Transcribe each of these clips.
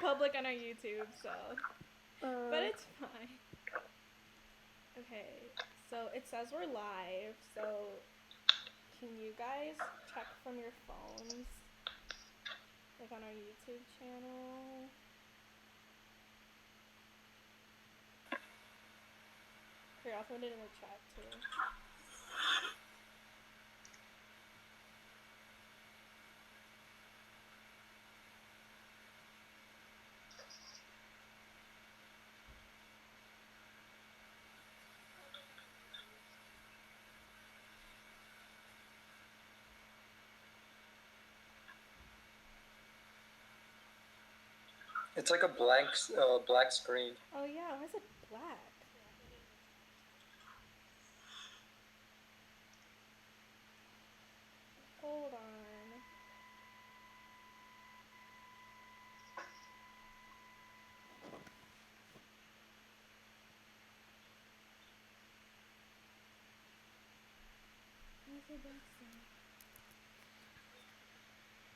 public on our YouTube, so. But it's fine. Okay, so it says we're live, so can you guys check from your phones? Like on our YouTube channel? Here, I'll put it in the chat too. It's like a black screen. Oh yeah, why is it black? Hold on.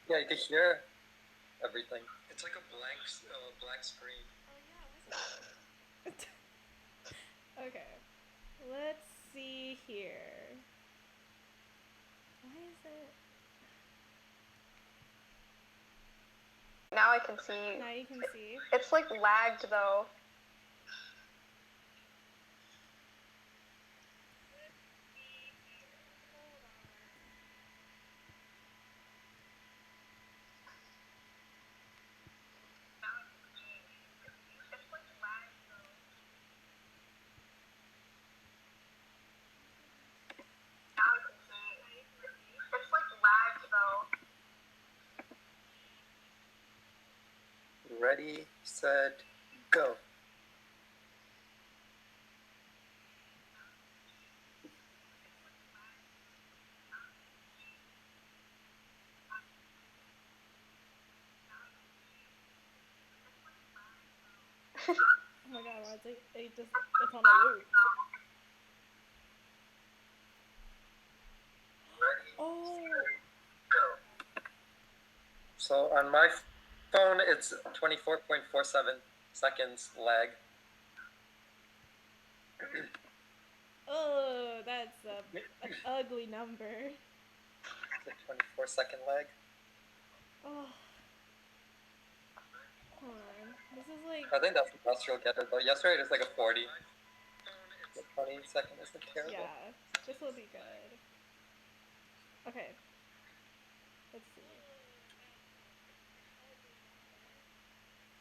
Yeah, you can hear everything. It's like a black screen. Oh yeah, okay, let's see here. Why is it? Now I can see. Now you can see. It's like lagged though. Ready, set, go. Oh my god, why is it's on a loop. Oh. So on my phone, it's 24.47 seconds lag. Oh, that's an ugly number. It's a 24-second lag. Oh. Hold on. This is like... I think that's the best you'll get it, but yesterday it was like a 40. The 20-second isn't terrible. Yeah, this will be good. Okay. Let's see.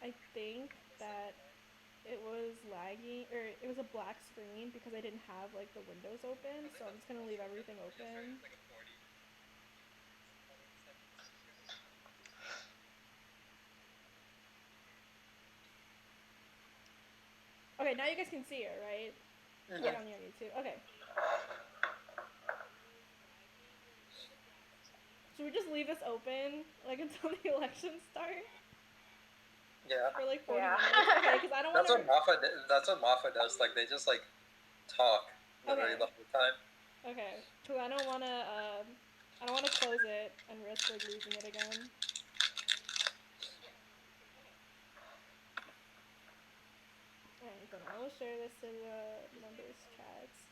I think that it was lagging, or it was a black screen because I didn't have like the windows open, so I'm just gonna leave everything open. Okay, now you guys can see it, right? Mm-hmm. Like on your YouTube. Okay. Should we just leave this open, like, until the elections start? Yeah. For like 40 minutes? Okay, because I don't want to... That's what Maffa does. Like, they just, like, talk literally the whole time. Okay, because I don't want to close it and risk, like, losing it again. Alright, then I will share this to the members' chats.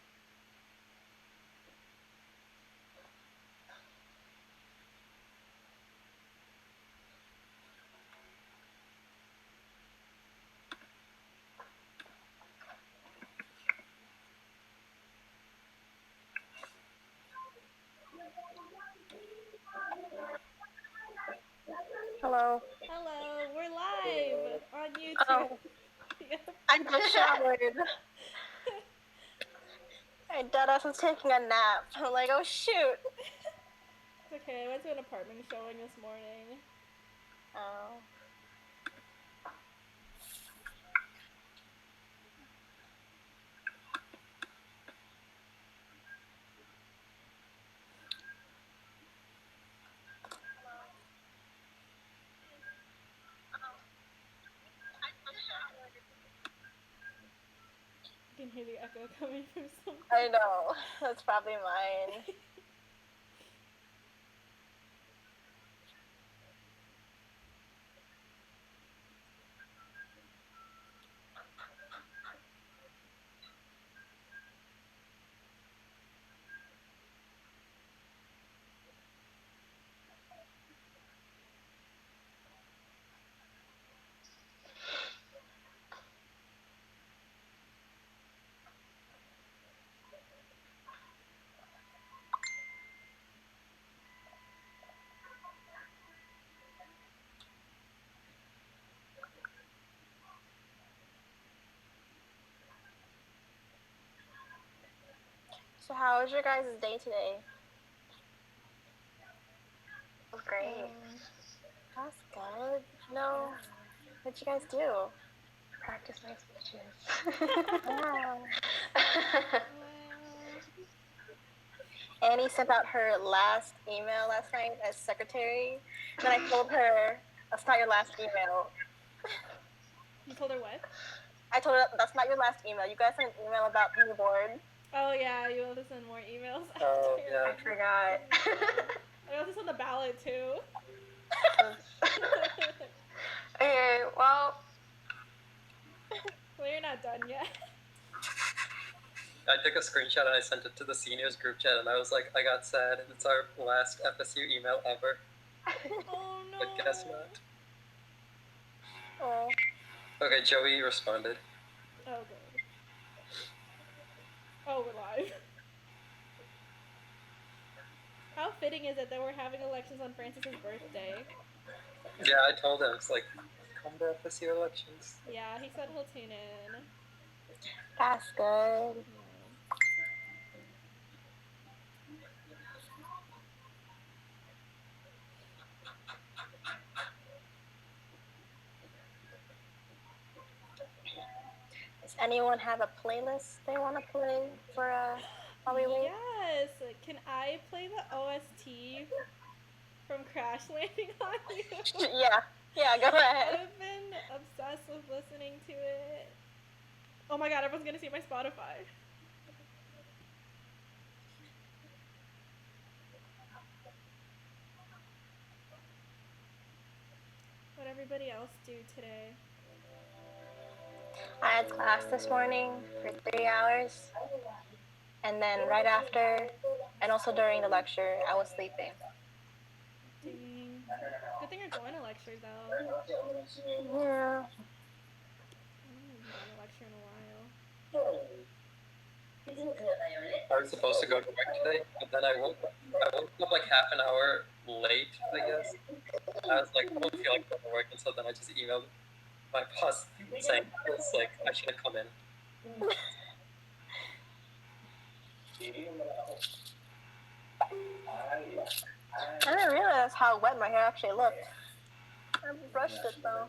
Hello. Hello, we're live on YouTube. Oh. I just showered. My deadass was taking a nap. I'm like, oh shoot. It's okay, I went to an apartment showing this morning. Oh. I can hear the echo coming from somewhere. I know. That's probably mine. So how was your guys' day today? Great. That's good. No. What'd you guys do? Practice my speeches. Wow. Wow. Annie sent out her last email last night as secretary. Then I told her, that's not your last email. You told her what? I told her, that's not your last email. You guys sent an email about being bored. Oh yeah, you have to send more emails. Oh, yeah. I forgot. I also sent the ballot too. Okay, well. Well, you're not done yet. I took a screenshot and I sent it to the seniors group chat, and I was like, I got sad. It's our last FSU email ever. Oh no. But guess not. Oh. Okay, Joey responded. Oh good. Oh, we're live. How fitting is it that we're having elections on Francis's birthday? Yeah, I told him, it's like, come to FSU elections. Yeah, he said he'll tune in. That's good. Yeah. Does anyone have a playlist they want to play for while we wait? Yes. Can I play the OST from Crash Landing on You? Yeah, go ahead. I've been obsessed with listening to it. Oh my god, everyone's gonna see my Spotify. What'd everybody else do today? I had class this morning for 3 hours. And then right after, and also during the lecture, I was sleeping. Dang. Good thing you're going to lecture though. Yeah. I haven't gone to lecture in a while. I was supposed to go to work today, but then I woke up like half an hour late, I guess. I was like, I don't feel like going to work, and so then I just emailed my boss saying it's like I should have come in. I didn't realize how wet my hair actually looked. I brushed it though.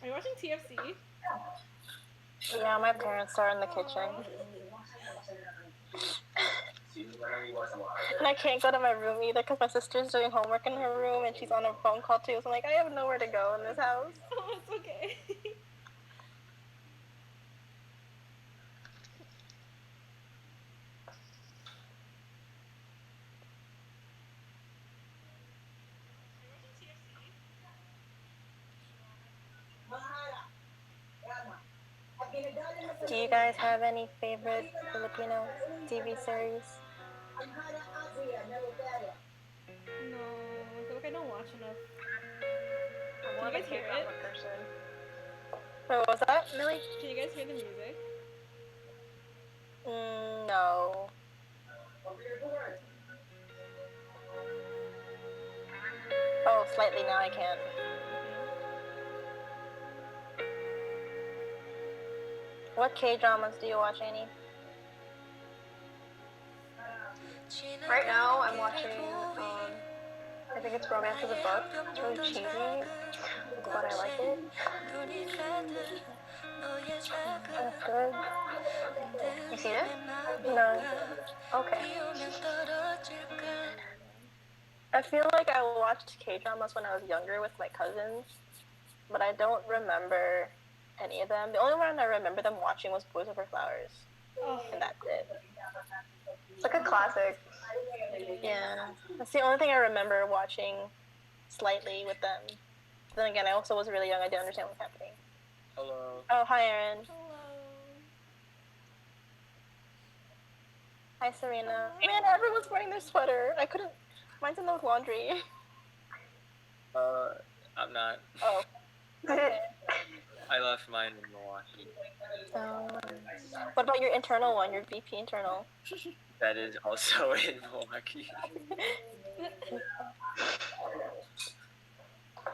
Are you watching TFC? Yeah, my parents are in the kitchen. And I can't go to my room either because my sister's doing homework in her room and she's on a phone call too. So I'm like, I have nowhere to go in this house. Oh, it's okay. Do you guys have any favorite Filipino TV series? No, I feel like I don't watch enough. I'm Can you guys hear it? person. Wait, what was that, Millie? Can you guys hear the music? No. Oh, slightly now I can. What K-dramas do you watch, Annie? Right now, I'm watching, I think it's Romance of the Book. It's really cheesy, but I like it. That's good. You seen it? No. Okay. I feel like I watched K-dramas when I was younger with my cousins, but I don't remember any of them. The only one I remember them watching was Boys Over Flowers, and that's it. It's like a classic. Yeah, that's the only thing I remember watching slightly with them. Then again, I also was really young. I didn't understand what was happening. Hello. Oh, hi, Erin. Hello. Hi, Serena. Man, everyone's wearing their sweater. I couldn't. Mine's in the laundry. I'm not. Oh. Okay. I left mine in Milwaukee. What about your internal one? Your VP internal? That is also in Milwaukee.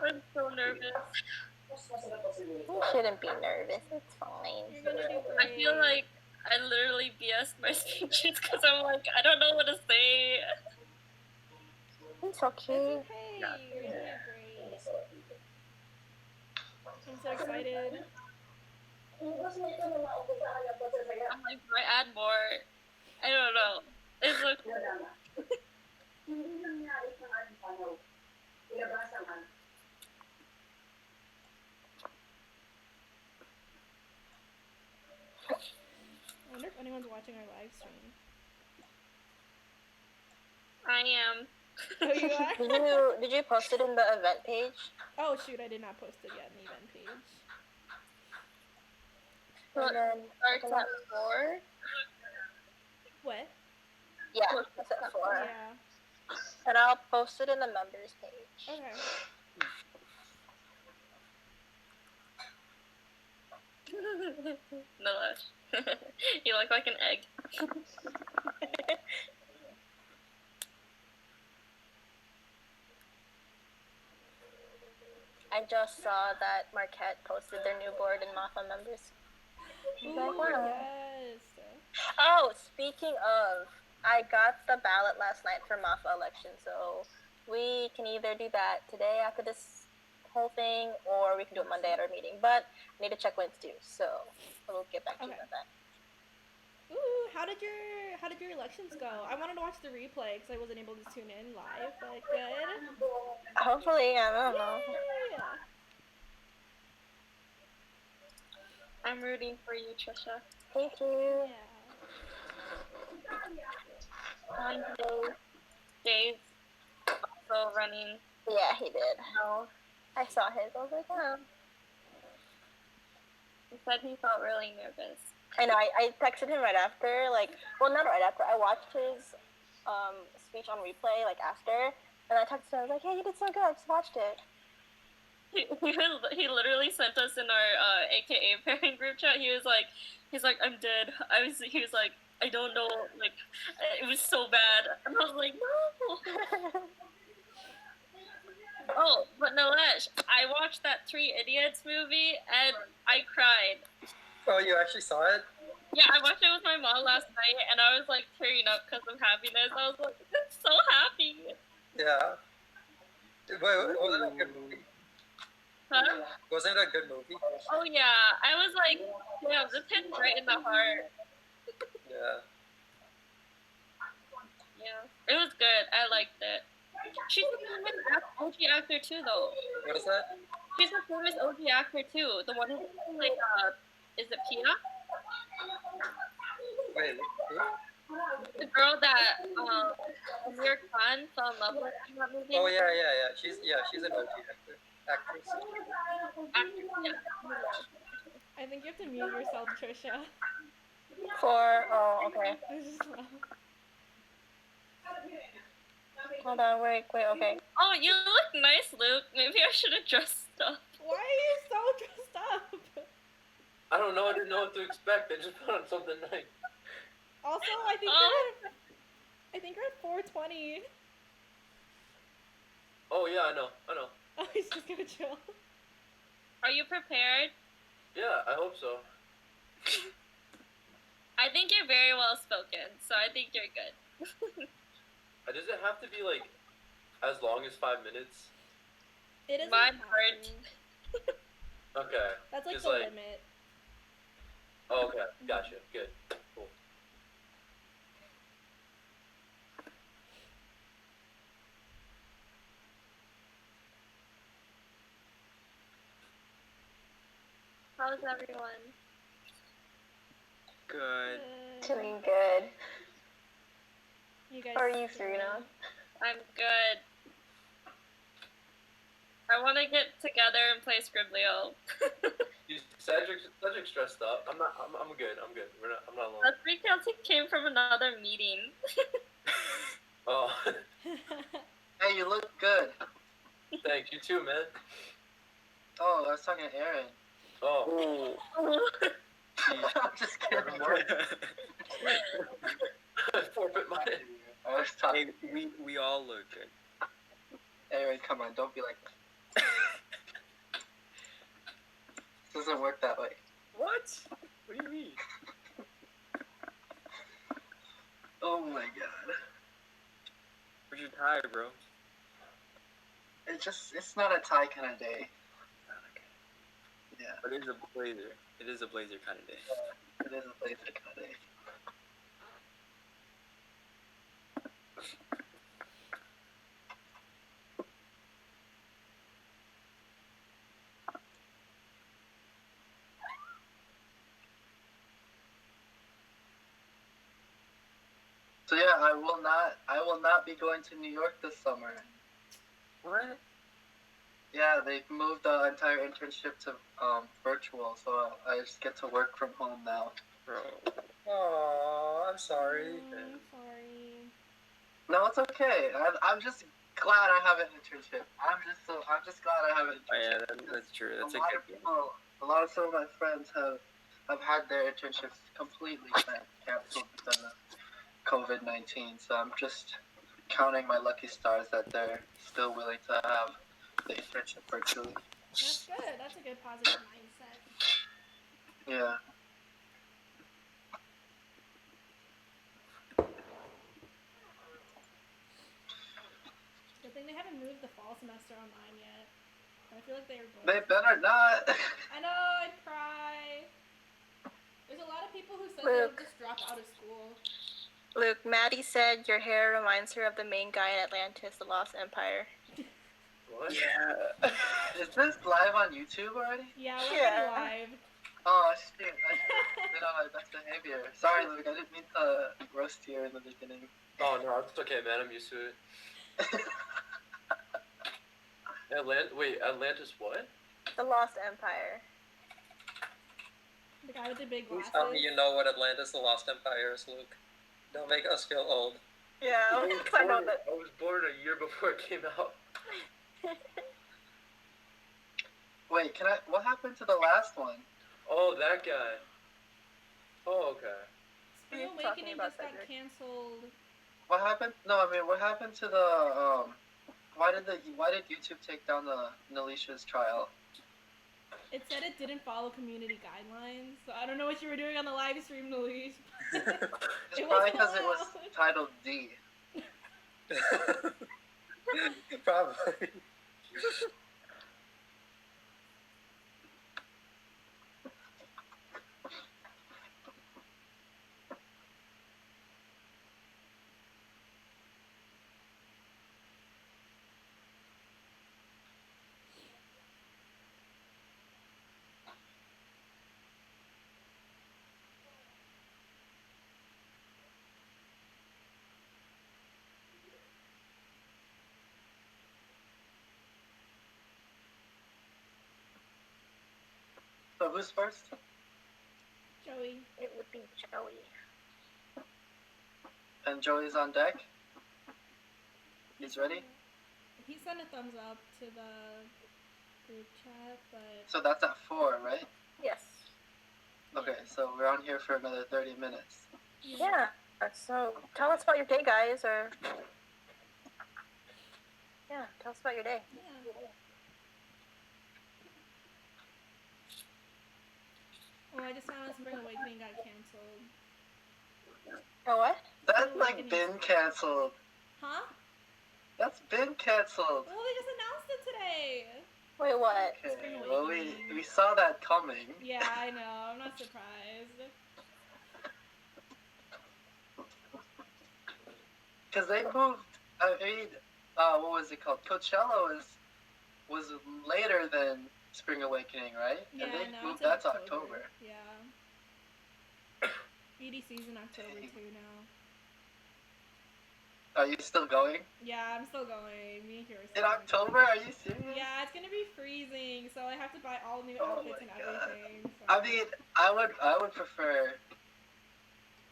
I'm so nervous. You shouldn't be nervous. It's fine. You're gonna do great. I feel like I literally BS'd my speeches because I'm like, I don't know what to say. It's okay. It's okay. You're gonna do great. I'm so excited. I'm like, do I add more? I don't know. It's like, I wonder if anyone's watching our live stream. I am. Oh, you are? Did you post it in the event page? Oh shoot, I did not post it yet in the event page. And then Starts at 4. What? yeah, it's at 4. Yeah. And I'll post it in the members page. Okay. No lush. You look like an egg. I just saw that Marquette posted their new board in Mafa members. Ooh, Like, wow. yes. Oh, speaking of, I got the ballot last night for Mafa election, so we can either do that today after this whole thing, or we can do it Monday at our meeting. But I need to check when it's due, so we'll get back to you Okay. about that. Ooh, how did your elections go? I wanted to watch the replay because I wasn't able to tune in live, but good. Hopefully, I don't know. Yay! I'm rooting for you, Trisha. Thank you. Yeah. Dave's also running. Yeah, he did. No. I saw his. I was like, oh. He said he felt really nervous. I know. I texted him right after. Like, well, not right after. I watched his speech on replay like after, and I texted him. I was like, hey, you did so good. I just watched it. He literally sent us in our AKA pairing group chat. He's like, I'm dead. He was like, I don't know, like, it was so bad. And I was like, no. Oh, but Nilesh, I watched that Three Idiots movie and I cried. Oh, you actually saw it? Yeah, I watched it with my mom last night and I was like tearing up because of happiness. I was like, I'm so happy. Yeah. Wait, wasn't it a good movie? Huh? Wasn't it a good movie? Oh yeah, I was like, damn, this hit right in the heart. Yeah. Yeah, it was good. I liked it. She's a famous OG actor too, though. What is that? She's a famous OG actor too. The one who's like, is it Pia? Wait, who? The girl that Amir Khan fell in love with in that movie. Oh yeah. She's an OG actress. Yeah. I think you have to mute yourself, Trisha. Okay. It's just loud. Hold on, wait, okay. Oh, you look nice, Luke. Maybe I should have dressed up. Why are you so dressed up? I don't know. I didn't know what to expect. I just put on something nice. Also, I think you're at 420. Oh yeah, I know. Oh, he's just gonna chill. Are you prepared? Yeah, I hope so. I think you're very well spoken, so I think you're good. Does it have to be like as long as 5 minutes? It is. Mine hurt. Okay. That's like Just the limit. Oh, okay. Gotcha. Good. Cool. How's everyone? Good. Doing good. You guys. How are you, Serena? I'm good. I want to get together and play Scriblio. Cedric's stressed up. I'm good. I'm good. I'm not alone. That recounting came from another meeting. Oh, Hey, you look good. thanks. You too, man. Oh, I was talking to Aaron. Oh. I'm just kidding. Forfeit my. I was talking. Hey, we all look good. Aaron, come on, don't be like that. This doesn't work that way. What? What do you mean? Oh my god. Where's your tie, bro? It's not a tie kind of day. Yeah. But it is a blazer. It is a blazer kind of day. It is a blazer kind of day. So yeah, I will not be going to New York this summer. What? Yeah, they've moved the entire internship to virtual, so I just get to work from home now. Bro. Oh, I'm sorry. I'm sorry. No, it's okay. I'm just glad I have an internship. I'm just glad I have an Oh yeah, internship. that's true. That's a lot good of people, some of my friends have had their internships completely canceled because of COVID-19. So I'm just counting my lucky stars that they're still willing to have the internship virtually. That's good. That's a good positive mindset. Yeah. Good thing they haven't moved the fall semester online yet. I feel like they were going. They better not. I know, I'd cry. There's a lot of people who said they would just drop out of school. Luke, Maddie said your hair reminds her of the main guy in Atlantis, The Lost Empire. What? Yeah. Is this live on YouTube already? Yeah, we're live. Oh shit! I did on my best behavior. Sorry, Luke. I didn't mean to roast you in the beginning. Oh no, it's okay, man. I'm used to it. Atlantis what? The Lost Empire. The guy with the big Please glasses. tell me you know what Atlantis the Lost Empire is, Luke. Don't make us feel old. Yeah, I know that. I was born a year before it came out. Wait, what happened to the last one? Oh, that guy. Oh, okay. Spring What are you talking Awakening about, just got Cedric? canceled. What happened? No, I mean, what happened to the why did YouTube take down the Nalisha's trial? It said it didn't follow community guidelines, so I don't know what you were doing on the live stream, Nalish. It's It probably was because it was allowed. titled D. Probably. So who's first? Joey. It would be Joey. And Joey's on deck. He's ready. He sent a thumbs up to the group chat, but So that's at 4, right? Yes. Okay, so we're on here for another 30 minutes. Yeah. So tell us about your day, guys, or yeah, tell us about your day. yeah. Oh, I just found out Spring Awakening got canceled. Oh, what? That's like been canceled. Huh? That's been canceled. Well, they just announced it today. Wait, what? Okay, Spring well Awakening. we saw that coming. Yeah, I know. I'm not surprised. Because they moved. I mean, what was it called? Coachella was later than Spring Awakening, right? Yeah, and they no, moved it's in that to October. Yeah. EDC's in October Dang. too now. Are you still going? Yeah, I'm still going. Me and Kira are In still going. October? Are you serious? Yeah, it's gonna be freezing, so I have to buy all new Oh outfits my and God. everything. So. I mean, I would prefer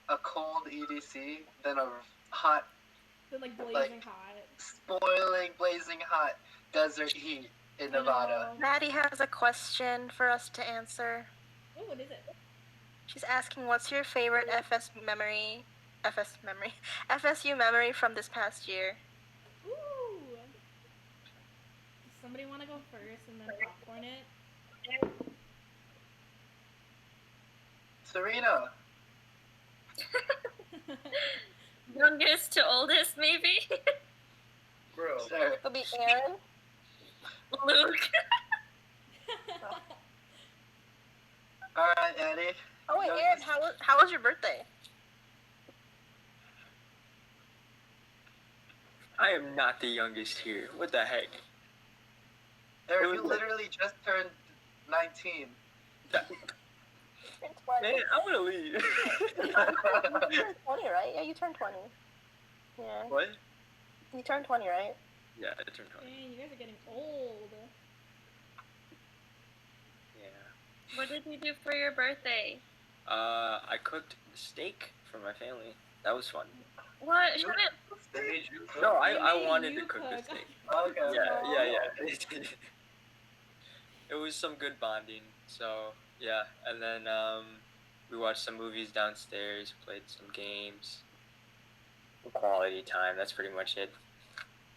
a cold EDC than a hot, They're like blazing hot. spoiling, blazing hot desert heat in Nevada. Maddie has a question for us to answer. Oh, what is it? She's asking, what's your favorite FSU memory from this past year? Ooh. Does somebody want to go first and then popcorn it? Serena. Youngest to oldest, maybe? Bro. Sure. It'll be Aaron. Luke. All right, Eddie. Oh wait, Youngest. Aaron, how was your birthday? I am not the youngest here. What the heck? Aaron, you literally just turned 19. Man, I'm gonna leave. You turned 20, right? Yeah, you turned 20. Yeah. What? You turned 20, right? Yeah, I turned 20. Dang, you guys are getting old. Yeah. What did you do for your birthday? I cooked steak for my family. That was fun. What? You- Shouldn't They made you cook. No, They I made wanted you to cook the steak. Okay. Yeah. It was some good bonding. So yeah, and then we watched some movies downstairs, played some games. Quality time. That's pretty much it.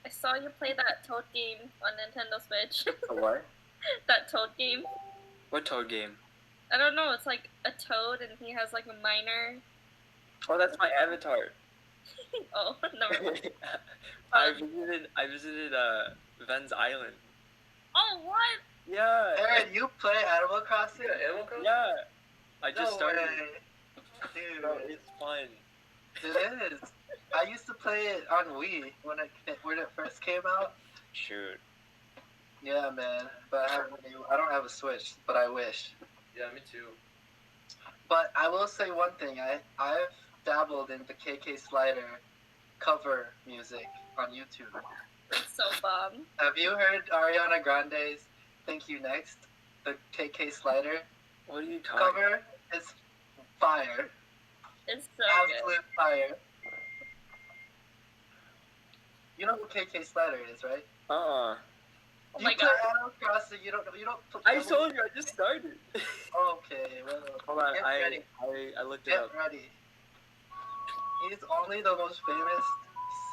I saw you play that Toad game on Nintendo Switch. What? That Toad game. What Toad game? I don't know. It's like a toad, and he has like a minor. Oh, that's my avatar. Oh, never mind. I visited Venn's Island. Oh, what? Yeah. Aaron, you play Animal Crossing? Yeah, Animal Crossing? Yeah. I just No started. way. Dude, Bro, it's fun. it is. I used to play it on Wii when it first came out. Shoot. Yeah, man. But I don't have a Switch, but I wish. Yeah, me too. But I will say one thing. I've dabbled in the KK Slider cover music on YouTube. It's so bomb. Have you heard Ariana Grande's "Thank You Next"? The KK Slider What are you talking about? cover is fire. It's so Absolute fire. You know who KK Slider is, right? Uh-uh. Oh You my play god. Animal Crossing. You don't. I told you, I just started. Okay, well. Hold on, Get ready. I looked it Get up. ready. He's only the most famous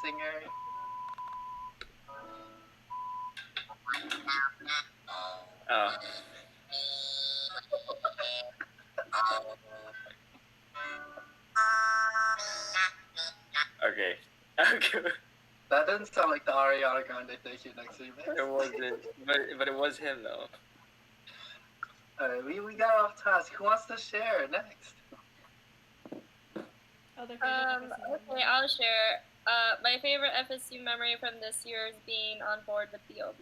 singer. Oh. Okay. Okay. That doesn't sound like the Ariana Grande "Thank You Next" remix. It wasn't, but it was him though. Alright, we got off task. Who wants to share next? Other favorite FSU Okay, I'll share. My favorite FSU memory from this year is being on board with the OB.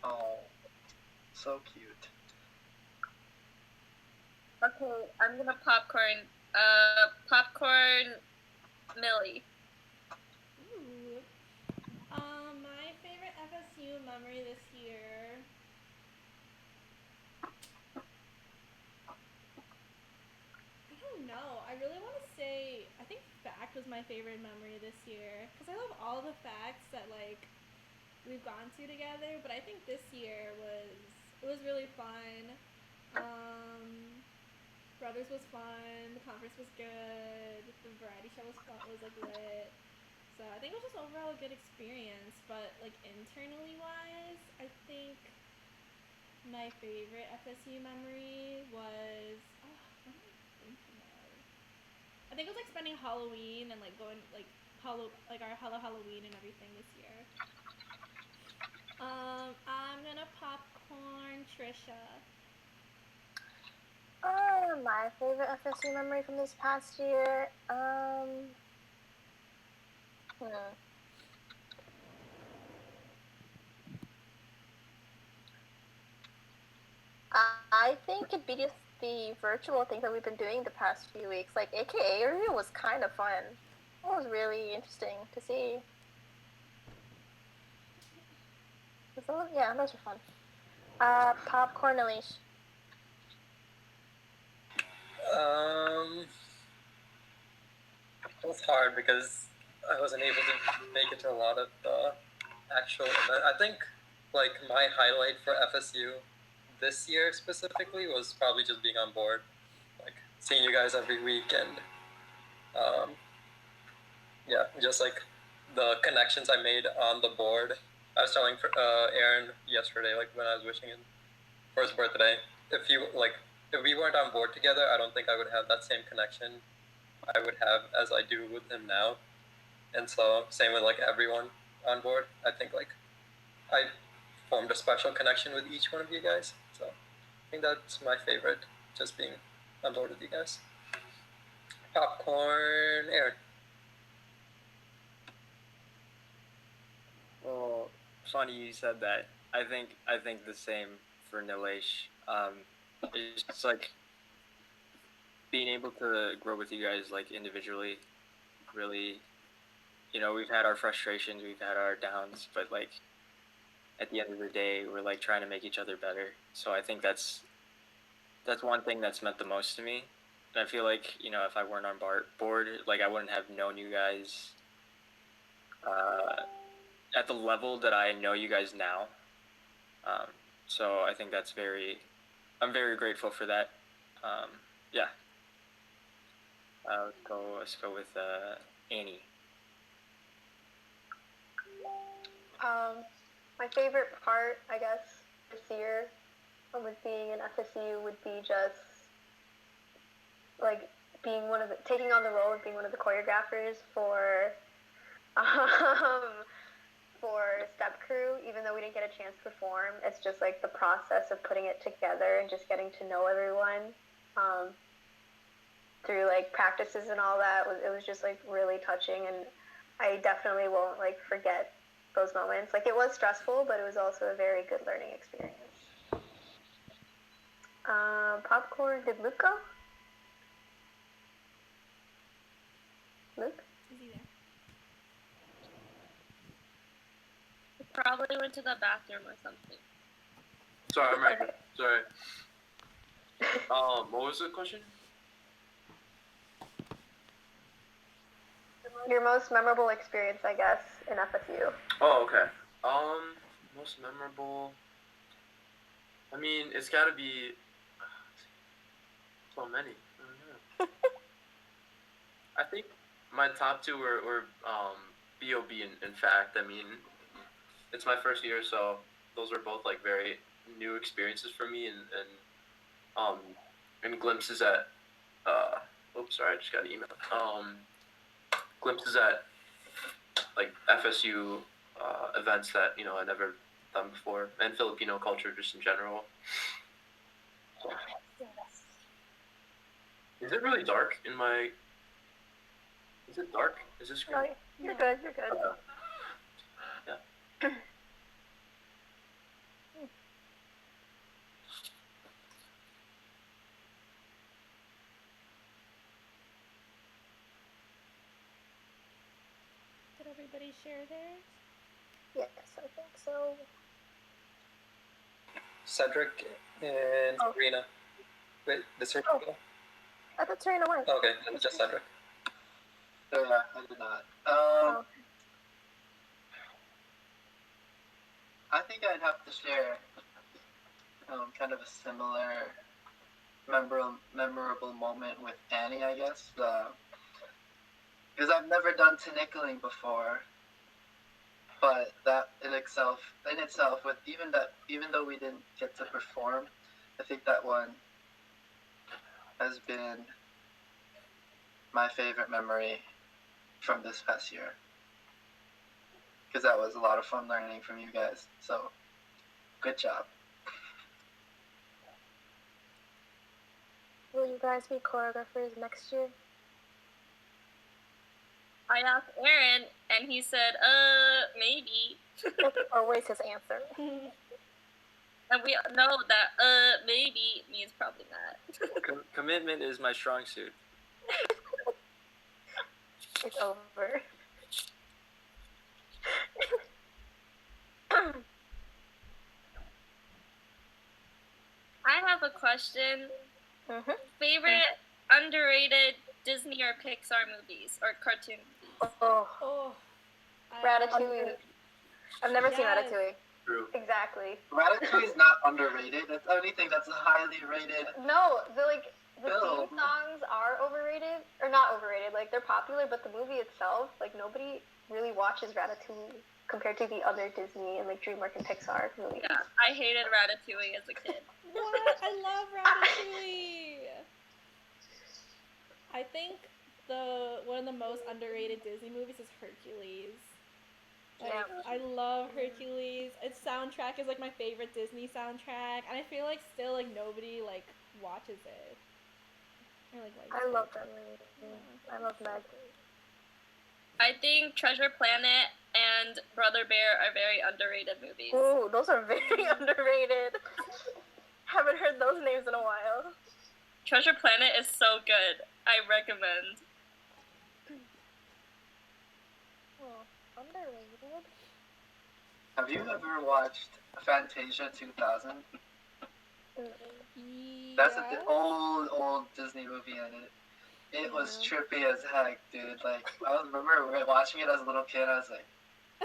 Oh, so cute. Okay, I'm gonna popcorn. Popcorn Millie. Ooh. My favorite FSU memory this year. I don't know. I really want to say I think Fact was my favorite memory this year because I love all the facts that like we've gone to together. But I think this year was really fun. Brothers was fun. The conference was good. The variety show was fun. Was like lit. So I think it was just overall a good experience. But like internally wise, I think my favorite FSU memory was. What am I thinking of? I think it was like spending Halloween and like going like our Halloween and everything this year. I'm gonna popcorn Trisha. My favorite FSU memory from this past year. I think it'd be the virtual things that we've been doing the past few weeks. Like AKA review was kind of fun. It was really interesting to see. Yeah, those were fun. Popcorn Elise. It was hard because I wasn't able to make it to a lot of the actual event. I think like my highlight for FSU this year specifically was probably just being on board, like seeing you guys every week and yeah, just like the connections I made on the board. I was telling Aaron yesterday, like when I was wishing him for his birthday, if we weren't on board together, I don't think I would have that same connection I would have as I do with him now. And so same with like everyone on board. I think like I formed a special connection with each one of you guys. So I think that's my favorite, just being on board with you guys. Popcorn, Aaron. Well, funny you said that. I think the same for Nilesh. It's just like being able to grow with you guys like individually. Really, we've had our frustrations, we've had our downs, but like at the end of the day, we're like trying to make each other better. So I think that's one thing that's meant the most to me. And I feel like if I weren't on board, like I wouldn't have known you guys at the level that I know you guys now. So I think I'm very grateful for that. Yeah. Let's go with Annie. My favorite part, I guess, this year with being in FSU would be just like taking on the role of being one of the choreographers for Step Crew. Even though we didn't get a chance to perform, it's just like the process of putting it together and just getting to know everyone through like practices and all that. It was just like really touching, and I definitely won't like forget those moments. Like it was stressful, but it was also a very good learning experience. Popcorn, did Luke go? Luke? Is he there? Probably went to the bathroom or something. Sorry, I'm right. Sorry. What was the question? Your most memorable experience, I guess, in FSU. Oh, okay. Most memorable. I mean, it's got to be so many. I don't know. I think my top two were B.O.B. in fact. I mean, it's my first year, so those were both like very new experiences for me, and glimpses at oops, sorry, I just got an email. Glimpses at like FSU events that I never done before, and Filipino culture just in general. So. Is it really dark in my? Is it dark? Is this screen? Oh, you're good. You're good. Yeah. Did everybody share theirs? Yes, I think so. Cedric and Serena. Wait, did Serena go? I thought Serena went. Okay, then it's just Cedric. Yeah, I did not. I think I'd have to share kind of a similar memorable moment with Annie, I guess. Because I've never done tinikling before, but that in itself, with even though we didn't get to perform, I think that one has been my favorite memory from this past year. Because that was a lot of fun learning from you guys. So, good job. Will you guys be choreographers next year? I asked Aaron, and he said, maybe. That's always his answer. And we know that maybe means probably not. Commitment is my strong suit. It's over. I have a question. Mhm. Favorite underrated Disney or Pixar movies or cartoon movies? Oh, I- Ratatouille. I've never seen Yes. Ratatouille. True. Exactly. Ratatouille is not underrated. That's the only thing that's highly rated. No, the Film. theme songs are overrated, or not overrated. Like they're popular, but the movie itself, like nobody really watches Ratatouille compared to the other Disney and like DreamWorks and Pixar movies. Yeah, I hated Ratatouille as a kid. What? I love Ratatouille. I think one of the most underrated Disney movies is Hercules. Like, Yeah. I love Hercules. Its soundtrack is like my favorite Disney soundtrack, and I feel like still like nobody like watches it. Or, like, likes I it. love that movie. Yeah. I love Meg. I think Treasure Planet and Brother Bear are very underrated movies. Ooh, those are very underrated. Haven't heard those names in a while. Treasure Planet is so good. I recommend. Oh, underrated. Have you ever watched Fantasia 2000? That's Yes. an old Disney movie, and it was trippy as heck, dude. Like, I remember watching it as a little kid. I was like,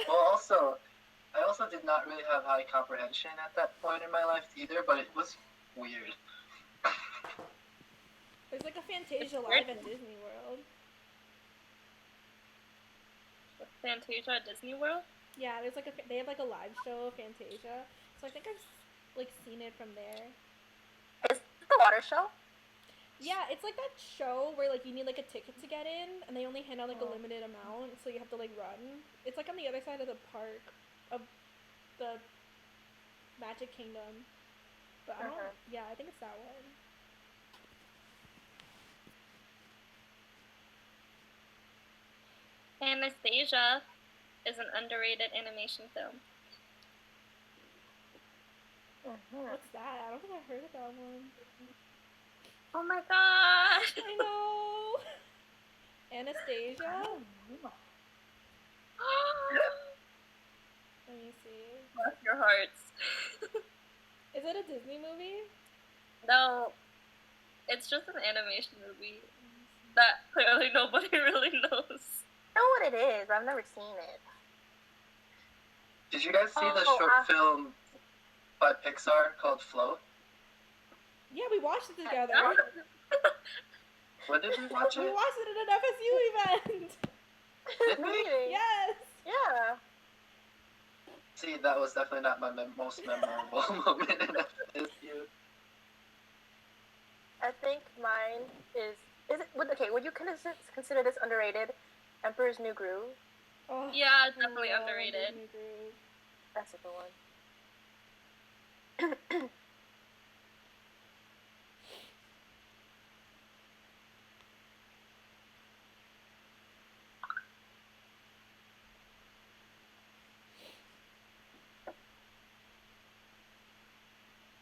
well, I also did not really have high comprehension at that point in my life either, but it was weird. There's like a Fantasia live at Disney World. Fantasia at Disney World? Yeah, there's like they have like a live show of Fantasia, so I think I've like seen it from there. Is it the water show? Yeah, it's like that show where like you need like a ticket to get in, and they only hand out like a limited amount, so you have to like run. It's like on the other side of the park, of the Magic Kingdom. But I don't. Yeah, I think it's that one. Anastasia is an underrated animation film. What's that? I don't think I've heard of that one. Oh my gosh! I know. Anastasia. Let me see. Bless your hearts. Is it a Disney movie? No, it's just an animation movie that clearly nobody really knows. I know what it is. I've never seen it. Did you guys see the short film by Pixar called Float? Yeah, we watched it together. When did we watch We it? watched it at an FSU event. Did we? Yes. Yeah. See, that was definitely not my most memorable moment in FSU. I think mine is it? Okay, would you consider this underrated? Emperor's New Groove. Oh, Yeah, I definitely love underrated. Disney Groove. That's a good one.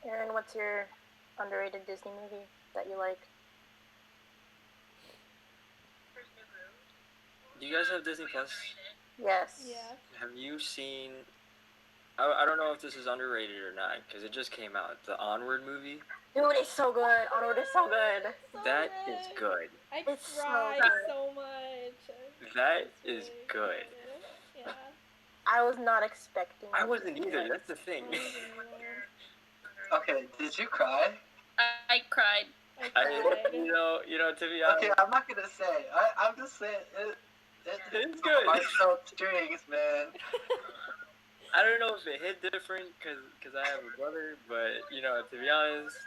Aaron, what's your underrated Disney movie that you like? Do you guys have Disney Plus? Yes. Yeah. Have you seen? I don't know if this is underrated or not because it just came out. The Onward movie. Dude, it's so good. Onward is so good. So That is good. I It's so cried good. so much. That It's is really good. Yeah. I was not expecting. I it. wasn't either. That's the thing. Okay, did you cry? I cried. I I, cried. you know, to be honest, Okay, I'm not gonna say. I'm just saying It's good. Heartfelt strings, man. I don't know if it hit different because I have a brother, but to be honest,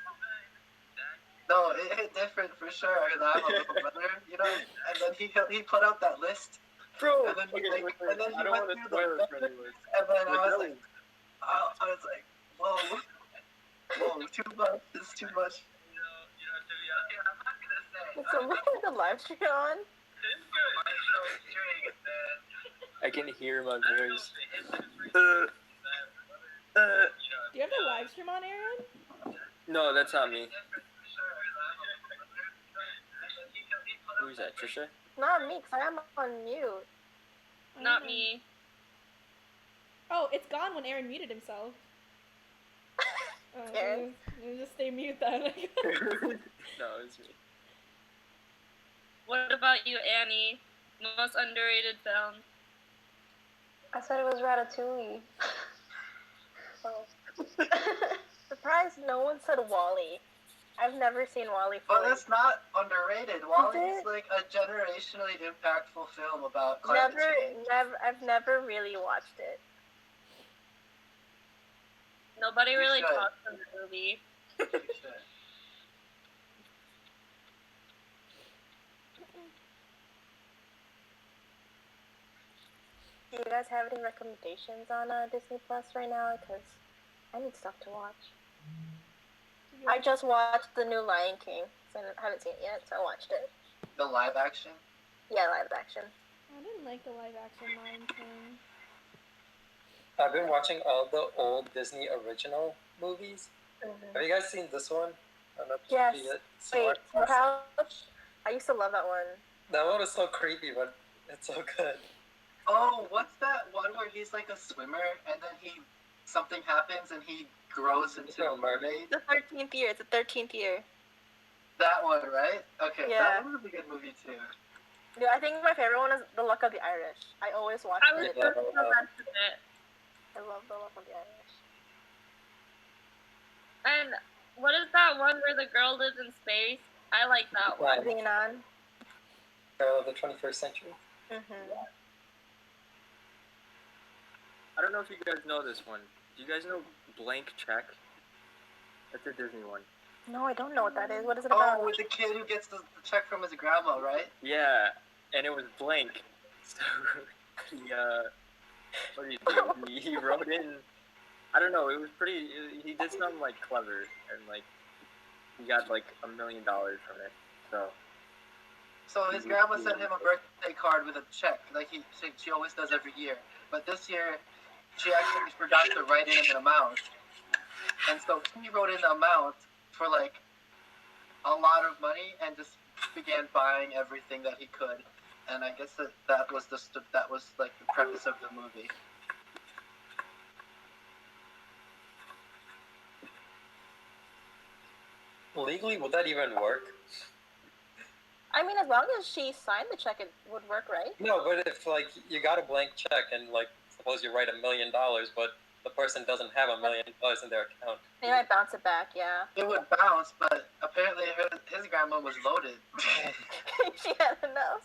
No, it hit different for sure. Cause I have a little brother, and then he put out that list, bro. And then, okay, like, listen, and then I you don't went want to through spoil the it for anyone. and then But I that was like, whoa, too much. It's too much. It's somebody with the live stream on. I can hear my voice. Do you have the live stream on, Aaron? No, that's not me. Who's that, Trisha? Not me, because I am on mute. Not me. Oh, it's gone when Aaron muted himself. Oh, Aaron? just stay mute then. No, it's me. What about you, Annie? Most underrated film? I said it was Ratatouille. Oh. Surprised no one said Wall-E. I've never seen Wall-E. But that's not underrated. Wall-E Is is it? like a generationally impactful film about climate change. I've never really watched it. Nobody You really should. talks in the movie. You should. Do you guys have any recommendations on Disney Plus right now? Because I need stuff to watch. I just watched the new Lion King. So I haven't seen it yet, so I watched it. The live action? Yeah, live action. I didn't like the live action Lion King. I've been watching all the old Disney original movies. Mm-hmm. Have you guys seen this one? I don't know if Yes. you Wait, Smart Couch? I used to love that one. That one is so creepy, but it's so good. Oh, what's that one where he's like a swimmer and then something happens and he grows into a mermaid? The 13th year. It's the 13th year. That one, right? Okay, Yeah. that was a good movie too. Dude, I think my favorite one is The Luck of the Irish. I always watch I was it. just about to it. I love The Luck of the Irish. And what is that one where the girl lives in space? I like that one. Xenon. Girl of the 21st Century. Mm-hmm. I don't know if you guys know this one. Do you guys know Blank Check? That's a Disney one. No, I don't know what that is. What is it Oh, about? with the kid who gets the check from his grandma, right? Yeah, and it was blank. So he what did he do? He wrote in. I don't know. It was pretty. He did something like clever, and like he got like $1 million from it. So his grandma sent him a birthday card with a check, like she always does every year. But this year, she actually forgot to write in an amount, and so he wrote in the amount for like a lot of money and just began buying everything that he could. And I guess that was like the premise of the movie. Legally, would that even work? I mean, as long as she signed the check, it would work, right? No, but if like you got a blank check and like suppose you write $1 million, but the person doesn't have $1 million in their account. They might bounce it back, yeah. It would bounce, but apparently his grandma was loaded. She had enough.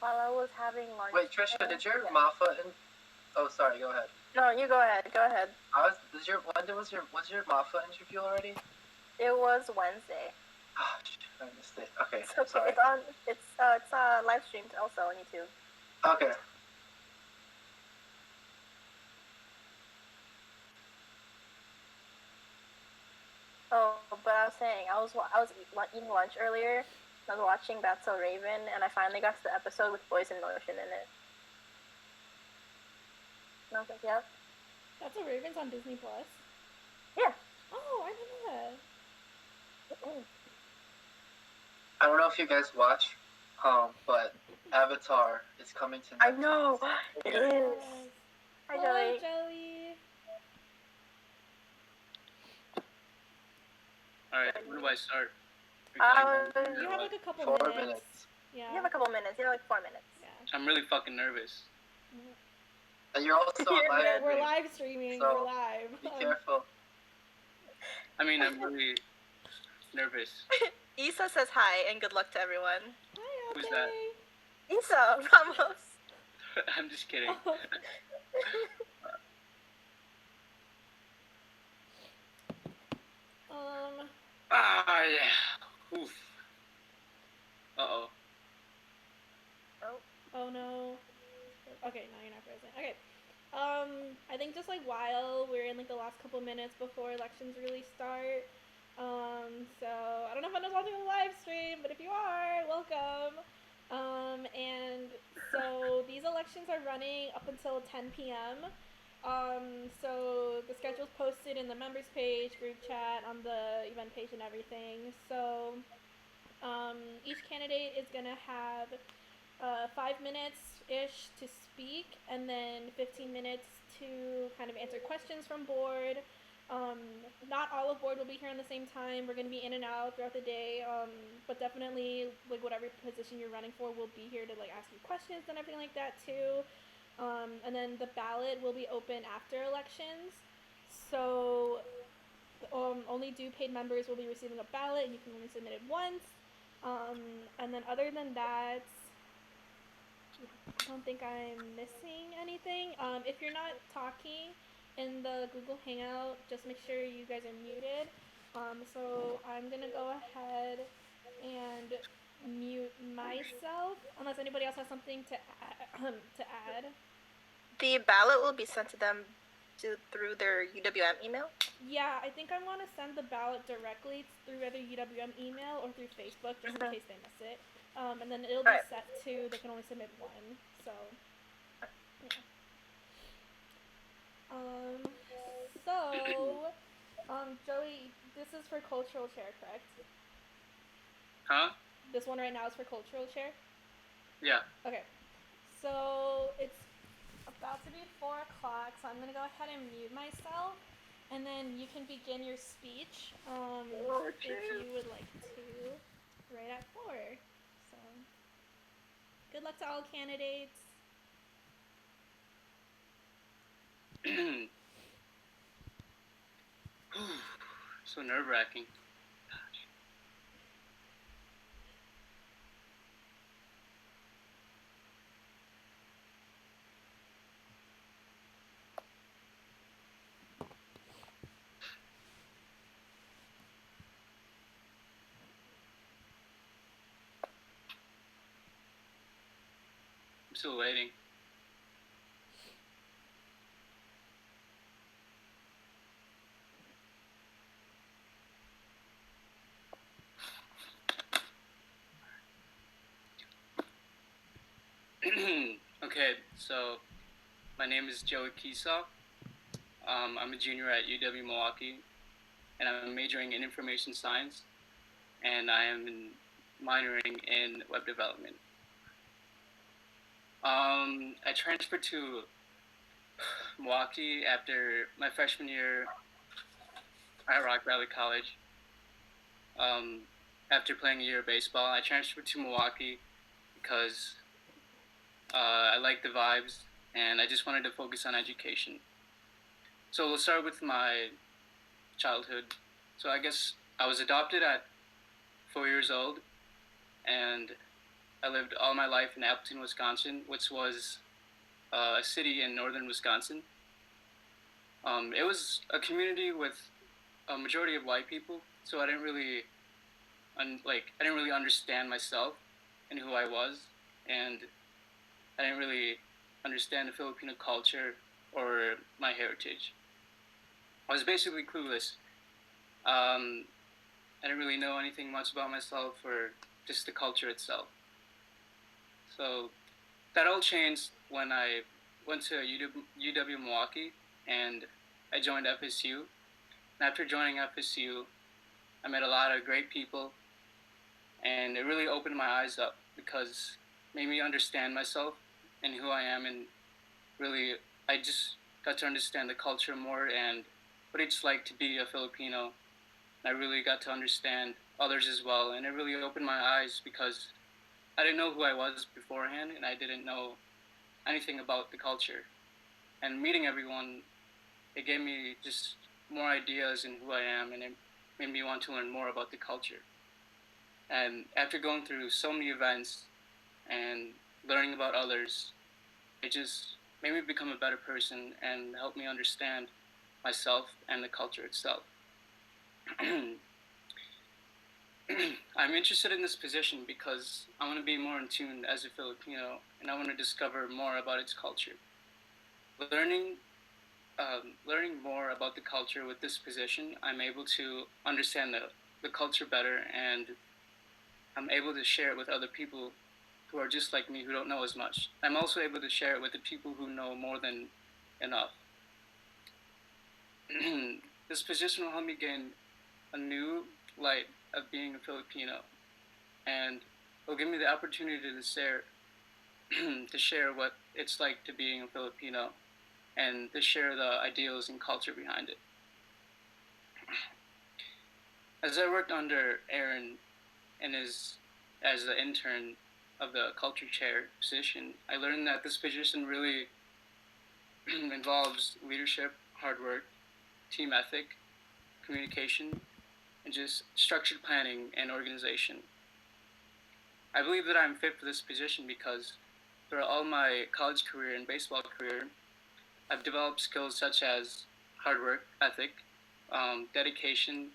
While I was having lunch. Wait, Trisha, did your Mafa Oh, sorry. Go ahead. No, you go ahead. Go ahead. Was your Mafa interview already? It was Wednesday. Oh, shit, I missed it. Okay, It's okay. sorry. It's live streamed also on YouTube. Okay. Oh, but I was saying, I was eating lunch earlier. I was watching That's So Raven, and I finally got to the episode with Boys in Motion in it. And I was like, yeah. That's a Ravens on Disney Plus. Yeah. Oh, I didn't know that. I don't know if you guys watch, but Avatar is coming to I Netflix. know. It is. Yes. Hi, Hello, Joey. Joey. Alright, when do I start? You have like a couple 4 minutes. minutes. Yeah. You have a couple minutes. You have like 4 minutes. Yeah. I'm really fucking nervous. And you're also on live We're stream, live streaming. So, We're live. be careful. I mean, I'm really nervous. Issa says hi and good luck to everyone. Hi, Who's Ate. that? Issa Ramos. I'm just kidding. Um. Ah, yeah. Oof. Uh-oh. Oh no. Okay, no, you're not frozen. Okay. I think just like while we're in like the last couple minutes before elections really start. So I don't know if anyone's watching the live stream, but if you are, welcome. And so these elections are running up until 10 p.m. So the schedule's posted in the members page, group chat, on the event page and everything. So each candidate is gonna have 5 minutes ish to speak, and then 15 minutes to kind of answer questions from board. Not all of board will be here on the same time. We're going to be in and out throughout the day, but definitely like whatever position you're running for will be here to like ask you questions and everything like that too. And then the ballot will be open after elections, so only due paid members will be receiving a ballot, and you can only submit it once. And then other than that, I don't think I'm missing anything. If you're not talking in the Google Hangout, just make sure you guys are muted. So I'm gonna go ahead and mute myself, unless anybody else has something to add. The ballot will be sent to them through their UWM email? Yeah, I think I want to send the ballot directly through either UWM email or through Facebook, just in case they miss it. And then it'll be set to, they can only submit one, so, yeah. Joey, this is for cultural chair, correct? Huh? This one right now is for cultural chair? Yeah. Okay. So, it's about to be 4 o'clock, so I'm gonna go ahead and mute myself, and then you can begin your speech, if you would like to, right at 4. So, good luck to all candidates. So nerve-wracking. I'm still waiting. Okay, so my name is Joey Kiesau. I'm a junior at UW Milwaukee, and I'm majoring in information science, and I am minoring in web development. I transferred to Milwaukee after my freshman year at Rock Valley College. After playing a year of baseball, I transferred to Milwaukee because I like the vibes, and I just wanted to focus on education. So we'll start with my childhood. So I guess I was adopted at 4 years old, and I lived all my life in Appleton, Wisconsin, which was a city in northern Wisconsin. It was a community with a majority of white people, so I didn't really understand myself and who I was, and I didn't really understand the Filipino culture or my heritage. I was basically clueless. I didn't really know anything much about myself or just the culture itself. So that all changed when I went to UW Milwaukee and I joined FSU. And after joining FSU, I met a lot of great people, and it really opened my eyes up because it made me understand myself and who I am, and really I just got to understand the culture more and what it's like to be a Filipino. I really got to understand others as well, and it really opened my eyes because I didn't know who I was beforehand, and I didn't know anything about the culture. And meeting everyone, it gave me just more ideas in who I am, and it made me want to learn more about the culture. And after going through so many events and learning about others, it just made me become a better person and helped me understand myself and the culture itself. I'm interested in this position because I want to be more in tune as a Filipino, and I want to discover more about its culture. Learning more about the culture with this position, I'm able to understand the culture better, and I'm able to share it with other people who are just like me, who don't know as much. I'm also able to share it with the people who know more than enough. This position will help me gain a new light of being a Filipino, and will give me the opportunity to share what it's like to being a Filipino, and to share the ideals and culture behind it. As I worked under Aaron as the intern of the culture chair position, I learned that this position really involves leadership, hard work, team ethic, communication, and just structured planning and organization. I believe that I'm fit for this position because throughout all my college career and baseball career, I've developed skills such as hard work ethic, dedication,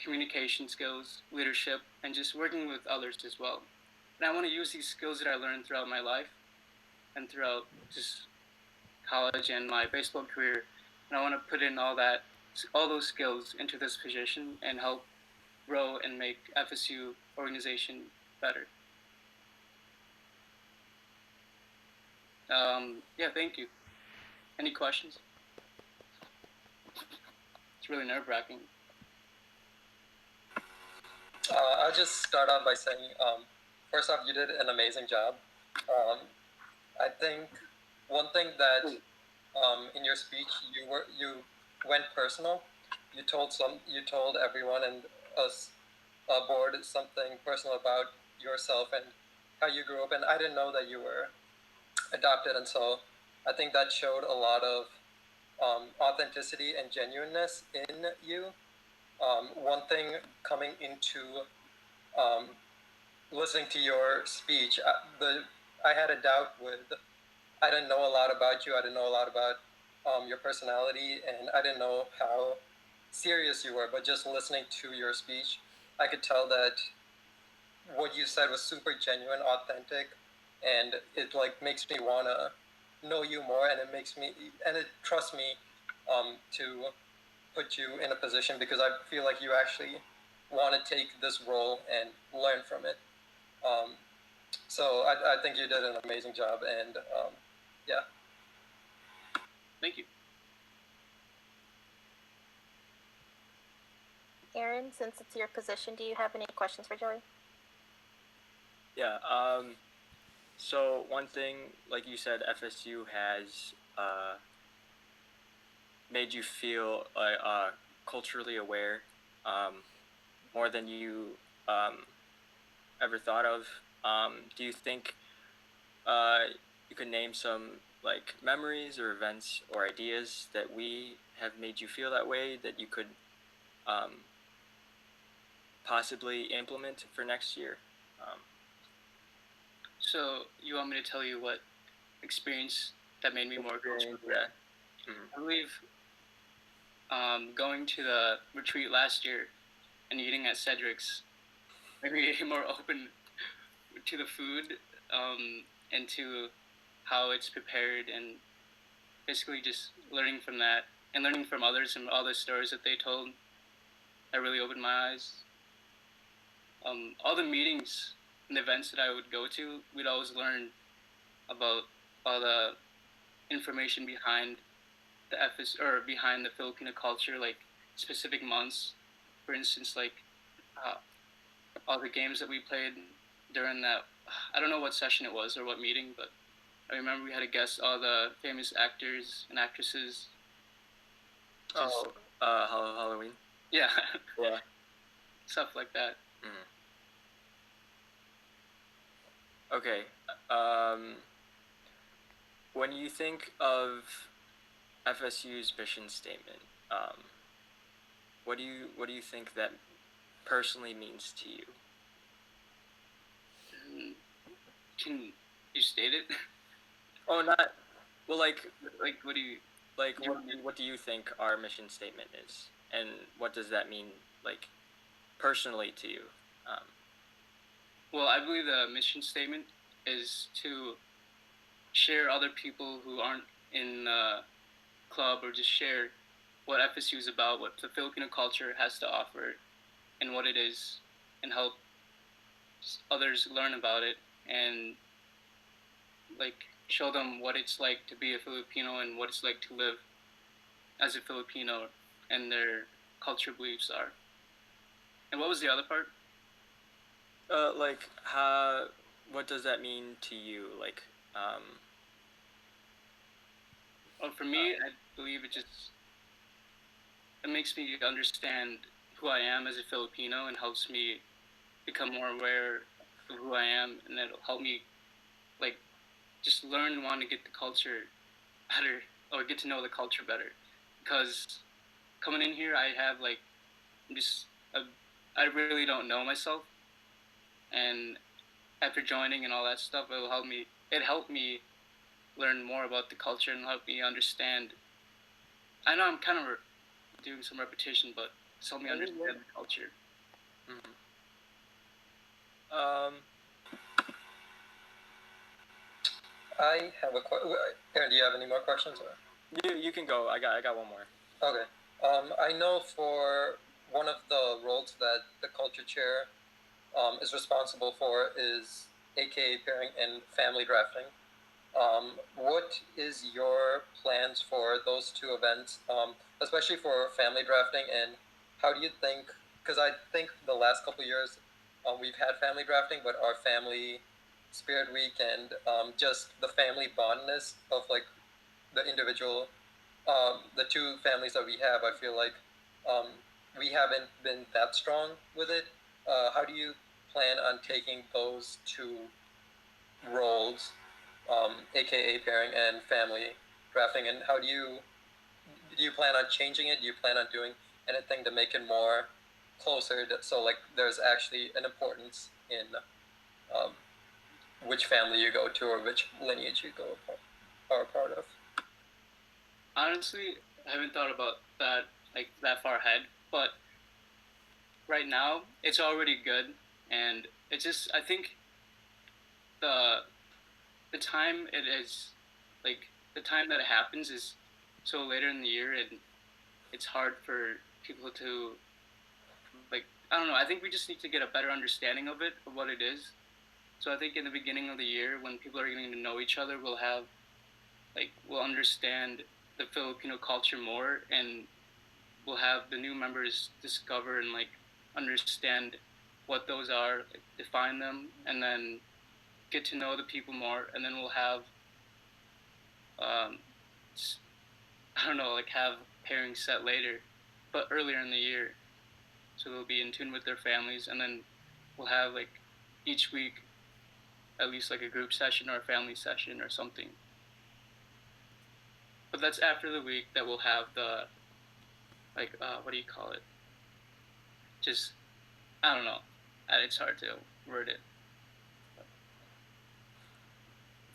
communication skills, leadership, and just working with others as well. And I want to use these skills that I learned throughout my life and throughout just college and my baseball career, and I want to put in all those skills into this position and help grow and make FSU organization better. Yeah, thank you. Any questions? It's really nerve-wracking. I'll just start off by saying, first off, you did an amazing job. I think one thing that in your speech you went personal. You told everyone and us aboard something personal about yourself and how you grew up. And I didn't know that you were adopted, and so I think that showed a lot of authenticity and genuineness in you. One thing coming into listening to your speech, I had a doubt with. I didn't know a lot about you. I didn't know a lot about your personality, and I didn't know how serious you were. But just listening to your speech, I could tell that what you said was super genuine, authentic, and it like makes me wanna know you more, and it trusts me to put you in a position because I feel like you actually want to take this role and learn from it. So I think you did an amazing job, and yeah. Thank you. Aaron, since it's your position, do you have any questions for Joey? Yeah. So one thing, like you said, FSU has made you feel culturally aware, more than you ever thought of. Do you think you could name some like memories or events or ideas that we have made you feel that way that you could possibly implement for next year? So you want me to tell you what experience that made me more culturally aware? Yeah. Mm-hmm. I believe going to the retreat last year and eating at Cedric's made me more open to the food, and to how it's prepared, and basically just learning from that and learning from others and all the stories that they told. That really opened my eyes. All the meetings and events that I would go to, we'd always learn about all the information behind behind the Filipino culture, like specific months. For instance, like all the games that we played during that. I don't know what session it was or what meeting, but I remember we had to guess all the famous actors and actresses. Halloween. Yeah. Yeah. Stuff like that. Mm. Okay. When you think of FSU's mission statement, what do you think that personally means to you? Can you state it? Oh, not well. Like what do you like what do you think our mission statement is, and what does that mean, like personally to you? Well, I believe the mission statement is to share other people who aren't in club, or just share what FSU is about, what the Filipino culture has to offer, and what it is, and help others learn about it, and like show them what it's like to be a Filipino and what it's like to live as a Filipino and their culture beliefs are. And what was the other part? Like, how? What does that mean to you? Like, Well, for me, I believe it makes me understand who I am as a Filipino and helps me become more aware of who I am, and it'll help me like just learn and want to get the culture better, or get to know the culture better. Because coming in here, I have like just I really don't know myself, and after joining and all that stuff, it'll help me. It helped me learn more about the culture and help me understand. I know I'm kind of doing some repetition, but it's helped me understand the culture. Mm-hmm. I have a question. Aaron, do you have any more questions? Or? You can go. I got one more. Okay. I know for one of the roles that the culture chair is responsible for is AKA pairing and family drafting. What is your plans for those two events, especially for family drafting, and how do you think, because I think the last couple of years we've had family drafting, but our family spirit week and just the family bondness of like the individual, the two families that we have, I feel like we haven't been that strong with it. How do you plan on taking those two roles, aka pairing and family drafting, and how do you plan on changing it? Do you plan on doing anything to make it more closer so like there's actually an importance in which family you go to or which lineage you are a part of? Honestly, I haven't thought about that like that far ahead, but right now it's already good, and it's just I think the time it is, like the time that it happens is so later in the year, and it's hard for people to like, I don't know, I think we just need to get a better understanding of it, of what it is. So I think in the beginning of the year, when people are getting to know each other, we'll understand the Filipino culture more, and we'll have the new members discover and like understand what those are, like, define them, and then get to know the people more, and then we'll have I don't know, like have pairings set later, but earlier in the year, so they'll be in tune with their families, and then we'll have like each week at least like a group session or a family session or something. But that's after the week that we'll have the like what do you call it? Just I don't know. It's hard to word it.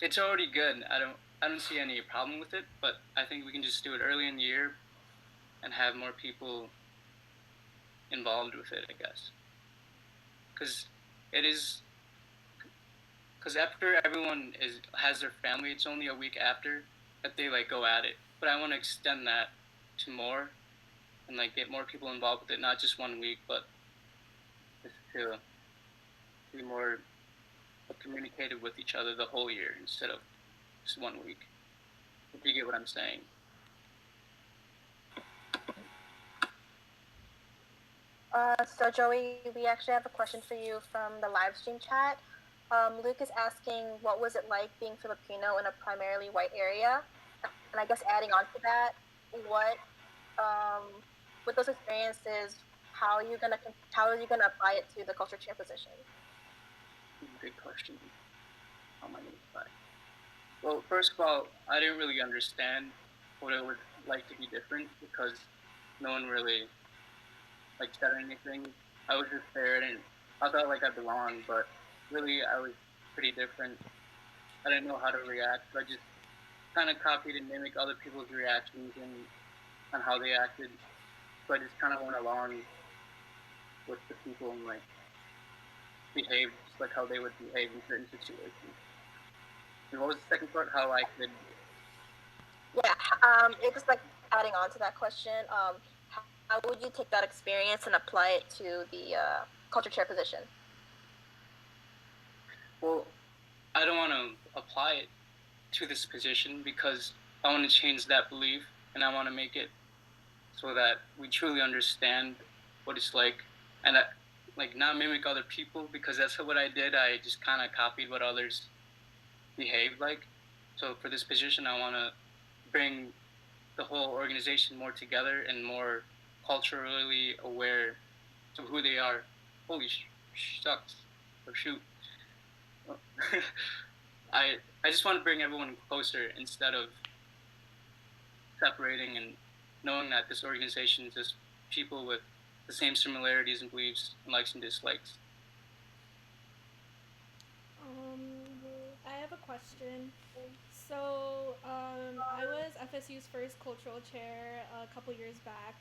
It's already good. I don't see any problem with it, but I think we can just do it early in the year and have more people involved with it, I guess. Because after everyone has their family, it's only a week after that they like go at it. But I want to extend that to more and like get more people involved with it, not just 1 week, but just to be more communicated with each other the whole year instead of just 1 week. If you get what I'm saying. So Joey, we actually have a question for you from the live stream chat. Luke is asking, what was it like being Filipino in a primarily white area? And I guess adding on to that, what, with those experiences, how are you gonna apply it to the culture chair position? Good question. How am I gonna apply? Well, first of all, I didn't really understand what it would like to be different because no one really like said anything. I was just there and I felt like I belonged, but really I was pretty different. I didn't know how to react, so I just kind of copied and mimicked other people's reactions and how they acted. So I just kind of went along with the people and like behave just like how they would behave in certain situations. And what was the second part? How I could. Yeah, it's just like adding on to that question. How would you take that experience and apply it to the culture chair position? Well, I don't want to apply it to this position because I want to change that belief and I want to make it so that we truly understand what it's like and like not mimic other people, because that's what I did. I just kind of copied what others behaved like. So for this position, I want to bring the whole organization more together and more culturally aware to who they are. Holy shucks, or shoot. I just want to bring everyone closer instead of separating, and knowing that this organization is just people with the same similarities and beliefs and likes and dislikes. I have a question. So, I was FSU's first cultural chair a couple years back,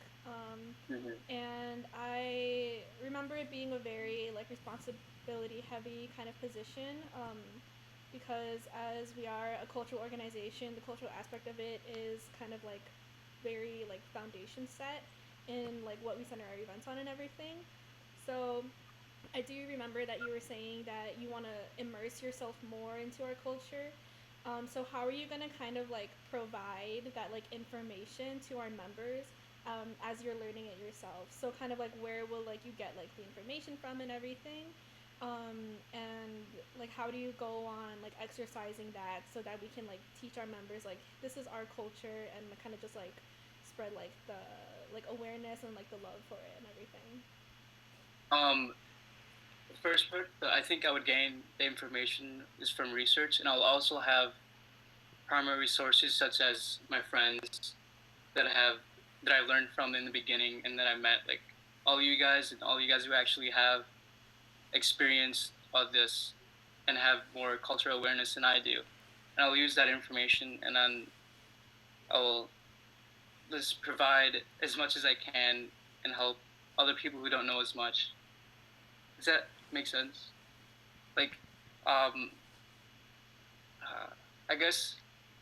and I remember it being a very like responsibility-heavy kind of position, because as we are a cultural organization, the cultural aspect of it is kind of like very like foundation set in like what we center our events on and everything. So I do remember that you were saying that you want to immerse yourself more into our culture. So how are you gonna kind of like provide that like information to our members, as you're learning it yourself? So kind of like where will like you get like the information from and everything, and like how do you go on like exercising that so that we can like teach our members like this is our culture, and kind of just like spread like the like awareness and like the love for it and everything. The first part that I think I would gain the information is from research, and I'll also have primary sources such as my friends that I've learned from in the beginning, and that I met, like all you guys and all you guys who actually have experience of this and have more cultural awareness than I do. And I'll use that information, and then I'll just provide as much as I can and help other people who don't know as much. Does that make sense? Like, I guess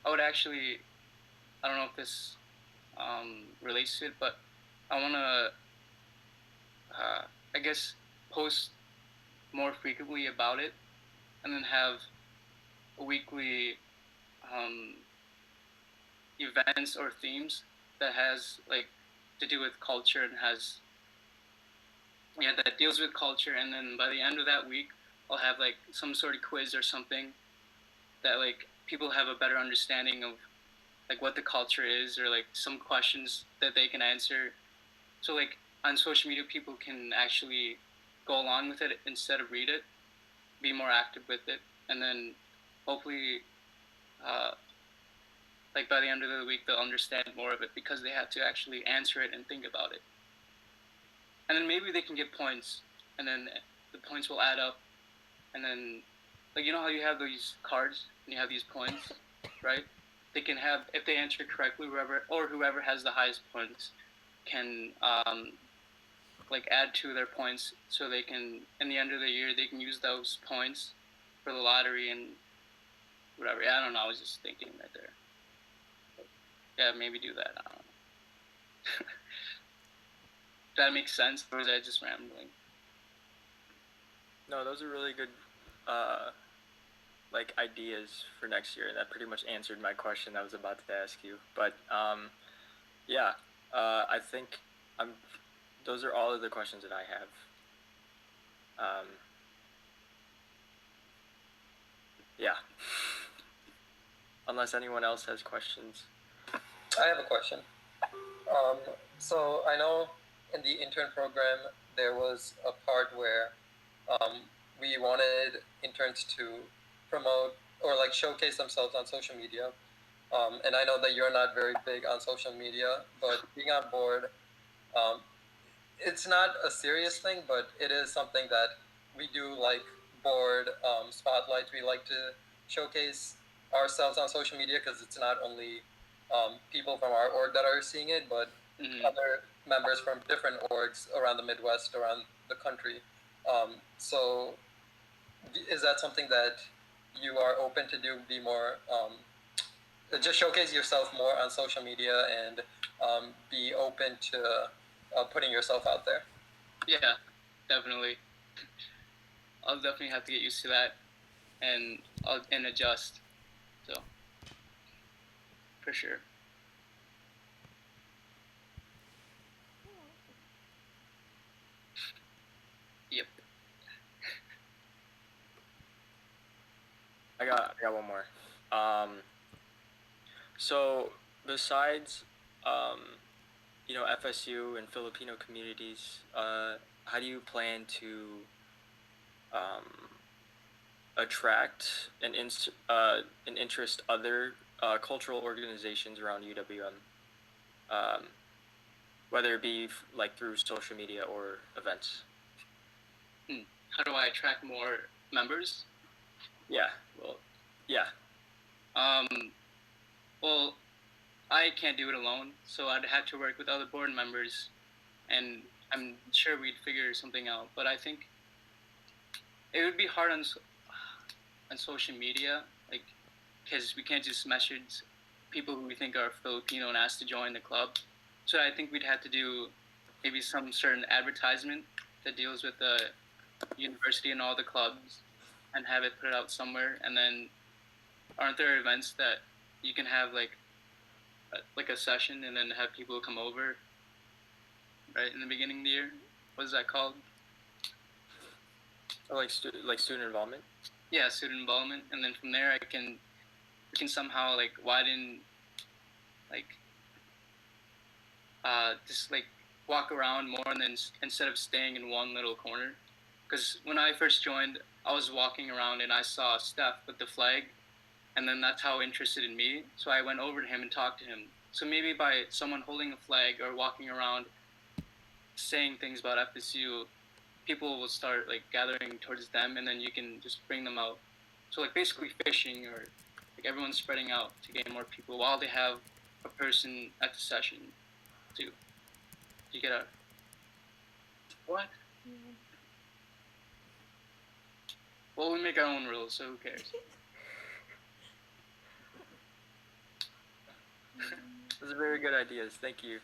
I would actually, I don't know if this relates to it, but I want to, I guess, post more frequently about it, and then have a weekly events or themes that has like to do with culture and has that deals with culture, and then by the end of that week I'll have like some sort of quiz or something that like people have a better understanding of like what the culture is, or like some questions that they can answer. So like on social media people can actually go along with it instead of read it, be more active with it, and then hopefully like by the end of the week they'll understand more of it because they have to actually answer it and think about it. And then maybe they can get points, and then the points will add up, and then like you know how you have these cards and you have these points, right? They can have, if they answer correctly, whoever has the highest points can like add to their points, so they can, in the end of the year, they can use those points for the lottery and whatever. Yeah, I don't know. I was just thinking right there. Yeah, maybe do that. I don't know. Does that make sense, or is that just rambling? No, those are really good like ideas for next year. That pretty much answered my question I was about to ask you. But yeah, I think those are all of the questions that I have. Yeah. Unless anyone else has questions. I have a question. So I know in the intern program there was a part where we wanted interns to promote or like showcase themselves on social media. And I know that you're not very big on social media, but being on board, it's not a serious thing, but it is something that we do like board spotlights. We like to showcase ourselves on social media because it's not only people from our org that are seeing it, but other members from different orgs around the Midwest, around the country. So is that something that you are open to do? Be more, just showcase yourself more on social media and be open to putting yourself out there. Yeah, definitely. I'll definitely have to get used to that and adjust. So, for sure. Yep. I got one more. So besides, FSU and Filipino communities, how do you plan to attract and interest other cultural organizations around UWM, whether it be like through social media or events? How do I attract more members? Yeah. Well, I can't do it alone, so I'd have to work with other board members, and I'm sure we'd figure something out. But I think it would be hard on social media, like, because we can't just message people who we think are Filipino and ask to join the club. So I think we'd have to do maybe some certain advertisement that deals with the university and all the clubs, and have it put it out somewhere. And then, aren't there events that you can have like a session and then have people come over right in the beginning of the year? What is that called? Or like student involvement? Yeah, student involvement. And then from there we can somehow like widen, like just like walk around more, and then instead of staying in one little corner. Because when I first joined, I was walking around and I saw Steph with the flag, and then that's how interested in me. So I went over to him and talked to him. So maybe by someone holding a flag or walking around saying things about FSU, people will start like gathering towards them, and then you can just bring them out. So like basically fishing, or like everyone's spreading out to gain more people while they have a person at the session too. You get a what? Mm-hmm. Well, we make our own rules, so who cares? Those are very good ideas. Thank you.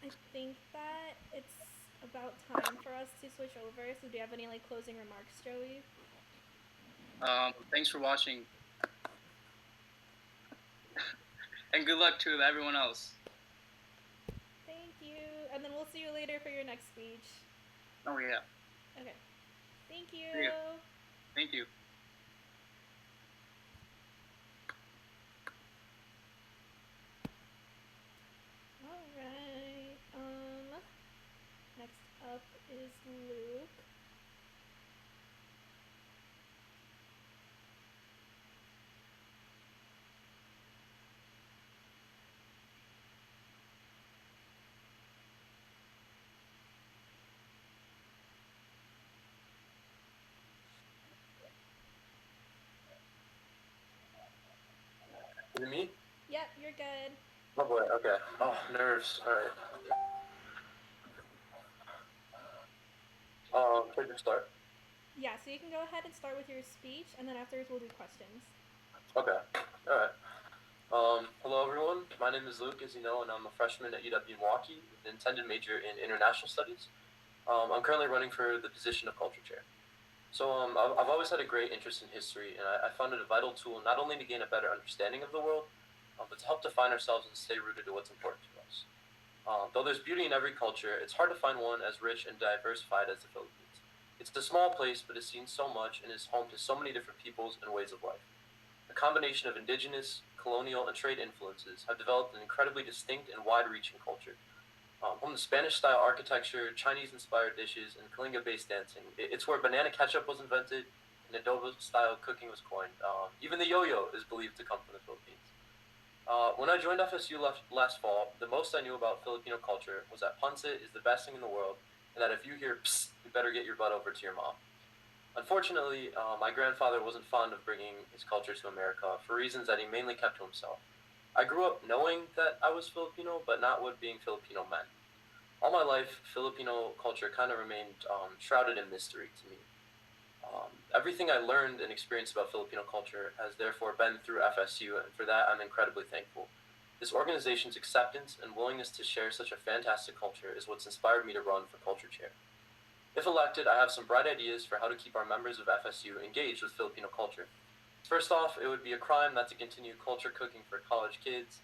I think that it's about time for us to switch over. So do you have any like closing remarks, Joey? Thanks for watching. And good luck to everyone else. Thank you. And then we'll see you later for your next speech. Oh, yeah. Okay. Thank you. See ya. Thank you. Alright. Next up is Luke. Is it me? Yep, you're good. Oh boy, okay. Oh, nerves. Alright. Can I just start? Yeah, so you can go ahead and start with your speech, and then afterwards we'll do questions. Okay. Alright. Hello everyone. My name is Luke, as you know, and I'm a freshman at UW-Milwaukee with an intended major in international studies. I'm currently running for the position of culture chair. So I've always had a great interest in history, and I found it a vital tool not only to gain a better understanding of the world, but to help define ourselves and stay rooted to what's important to us. Though there's beauty in every culture, it's hard to find one as rich and diversified as the Philippines. It's a small place, but has seen so much and is home to so many different peoples and ways of life. A combination of indigenous, colonial, and trade influences have developed an incredibly distinct and wide-reaching culture. From the Spanish-style architecture, Chinese-inspired dishes, and Kalinga-based dancing, it's where banana ketchup was invented and adobo-style cooking was coined. Even the yo-yo is believed to come from the Philippines. When I joined FSU last fall, the most I knew about Filipino culture was that pancit is the best thing in the world, and that if you hear psst, you better get your butt over to your mom. Unfortunately, my grandfather wasn't fond of bringing his culture to America for reasons that he mainly kept to himself. I grew up knowing that I was Filipino, but not what being Filipino meant. All my life, Filipino culture kind of remained shrouded in mystery to me. everything I learned and experienced about Filipino culture has therefore been through FSU, and for that I'm incredibly thankful. This organization's acceptance and willingness to share such a fantastic culture is what's inspired me to run for culture chair. If elected, I have some bright ideas for how to keep our members of FSU engaged with Filipino culture. First off, it would be a crime not to continue culture cooking for college kids,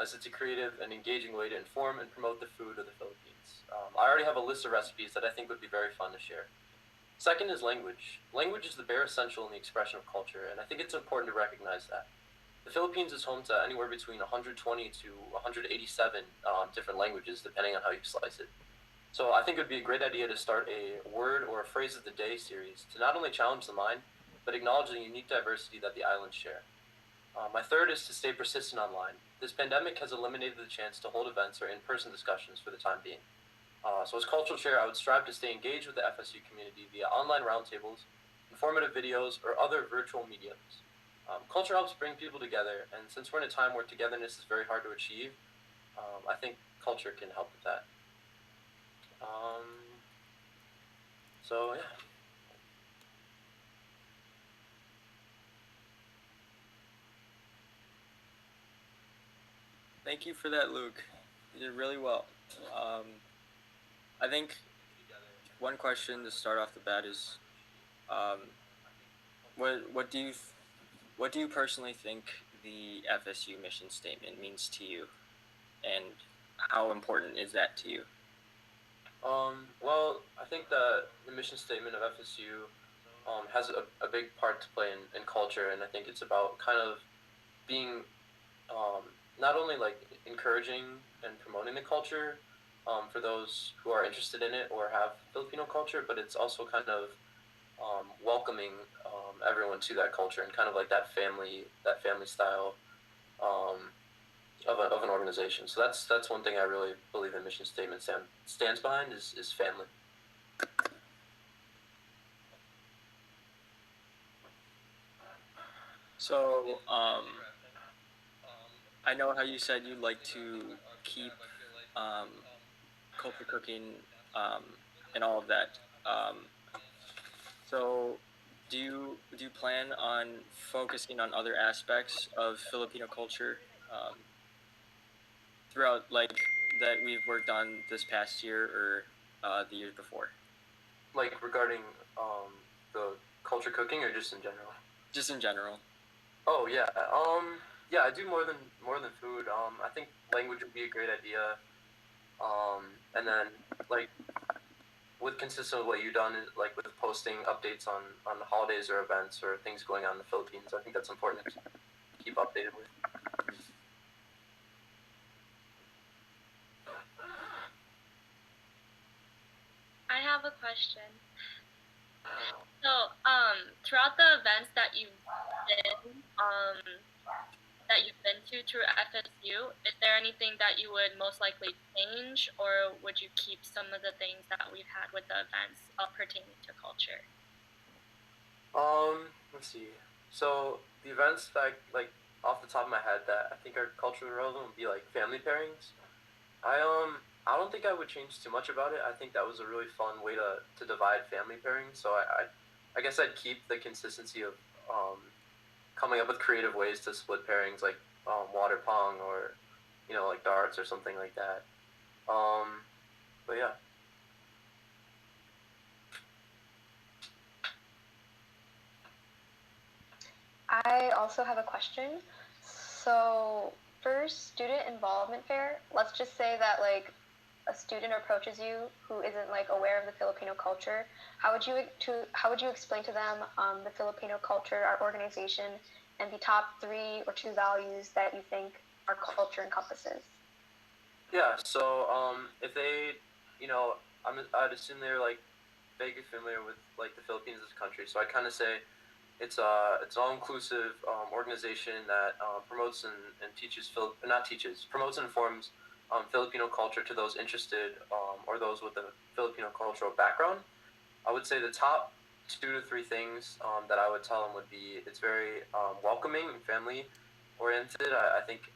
as it's a creative and engaging way to inform and promote the food of the Philippines. I already have a list of recipes that I think would be very fun to share. Second is language. Language is the bare essential in the expression of culture, and I think it's important to recognize that. The Philippines is home to anywhere between 120 to 187 different languages, depending on how you slice it. So I think it would be a great idea to start a word or a phrase of the day series to not only challenge the mind, but acknowledge the unique diversity that the islands share. My third is to stay persistent online. This pandemic has eliminated the chance to hold events or in-person discussions for the time being. So as cultural chair, I would strive to stay engaged with the FSU community via online roundtables, informative videos, or other virtual mediums. Culture helps bring people together, and since we're in a time where togetherness is very hard to achieve, I think culture can help with that. So yeah. Thank you for that, Luke. You did really well. I think one question to start off the bat is, what do you personally think the FSU mission statement means to you, and how important is that to you? Well, I think that the mission statement of FSU has a big part to play in culture, and I think it's about kind of being not only like encouraging and promoting the culture for those who are interested in it or have Filipino culture, but it's also kind of welcoming everyone to that culture and kind of like that family style of an organization. So that's one thing I really believe the mission statement stands behind is family. So, I know how you said you'd like to keep culture cooking and all of that. So, do you plan on focusing on other aspects of Filipino culture throughout, like, that we've worked on this past year or the years before? Like regarding the culture cooking or just in general? Just in general. Oh yeah. Yeah, I do more than food. I think language would be a great idea. And then like with consistent with what you've done, like with posting updates on the holidays or events or things going on in the Philippines, I think that's important to keep updated with. I have a question. So, throughout the events that you've been to through FSU, is there anything that you would most likely change, or would you keep some of the things that we've had with the events pertaining to culture? Let's see. So the events that like off the top of my head that I think are culturally relevant would be like family pairings. I don't think I would change too much about it. I think that was a really fun way to divide family pairings. So I guess I'd keep the consistency of coming up with creative ways to split pairings, like water pong or like darts or something like that. But yeah. I also have a question. So for student involvement fair, let's just say that like a student approaches you who isn't like aware of the Filipino culture. How would you explain to them the Filipino culture, our organization, and the top 3 or 2 values that you think our culture encompasses? Yeah. So if they, I'd assume they're like vaguely familiar with like the Philippines as a country. So I kind of say it's an all-inclusive organization that promotes and promotes and informs Filipino culture to those interested or those with a Filipino cultural background. I would say the top 2 to 3 things that I would tell them would be it's very welcoming and family oriented. I think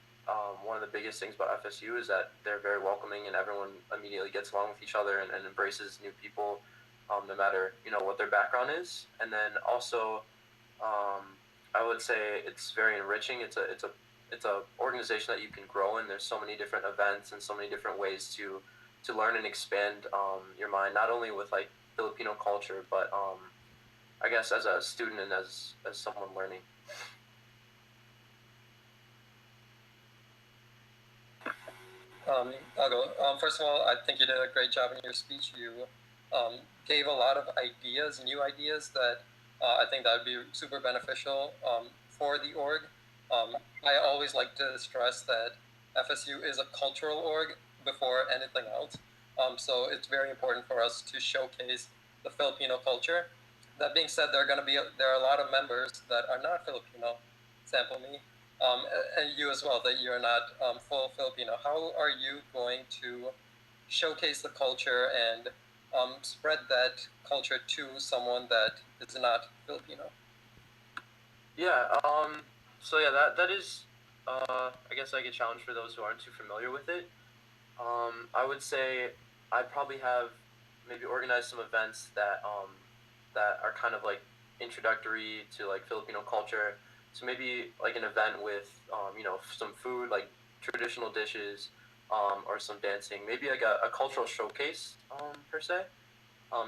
one of the biggest things about FSU is that they're very welcoming and everyone immediately gets along with each other and embraces new people. no matter what their background is. And then also, I would say it's very enriching. It's a organization that you can grow in. There's so many different events and so many different ways to learn and expand your mind, not only with like Filipino culture, but I guess as a student and as someone learning. I'll go. First of all, I think you did a great job in your speech. You gave a lot of ideas, new ideas that I think that would be super beneficial for the org. I always like to stress that FSU is a cultural org before anything else. So it's very important for us to showcase the Filipino culture. That being said, there are a lot of members that are not Filipino. Sample me. And you as well, that you're not full Filipino. How are you going to showcase the culture and spread that culture to someone that is not Filipino? Yeah. So yeah, that is, I guess like a challenge for those who aren't too familiar with it. I would say I'd probably have maybe organize some events that are kind of like introductory to like Filipino culture. So maybe like an event with some food, like traditional dishes, or some dancing. Maybe like a cultural showcase per se.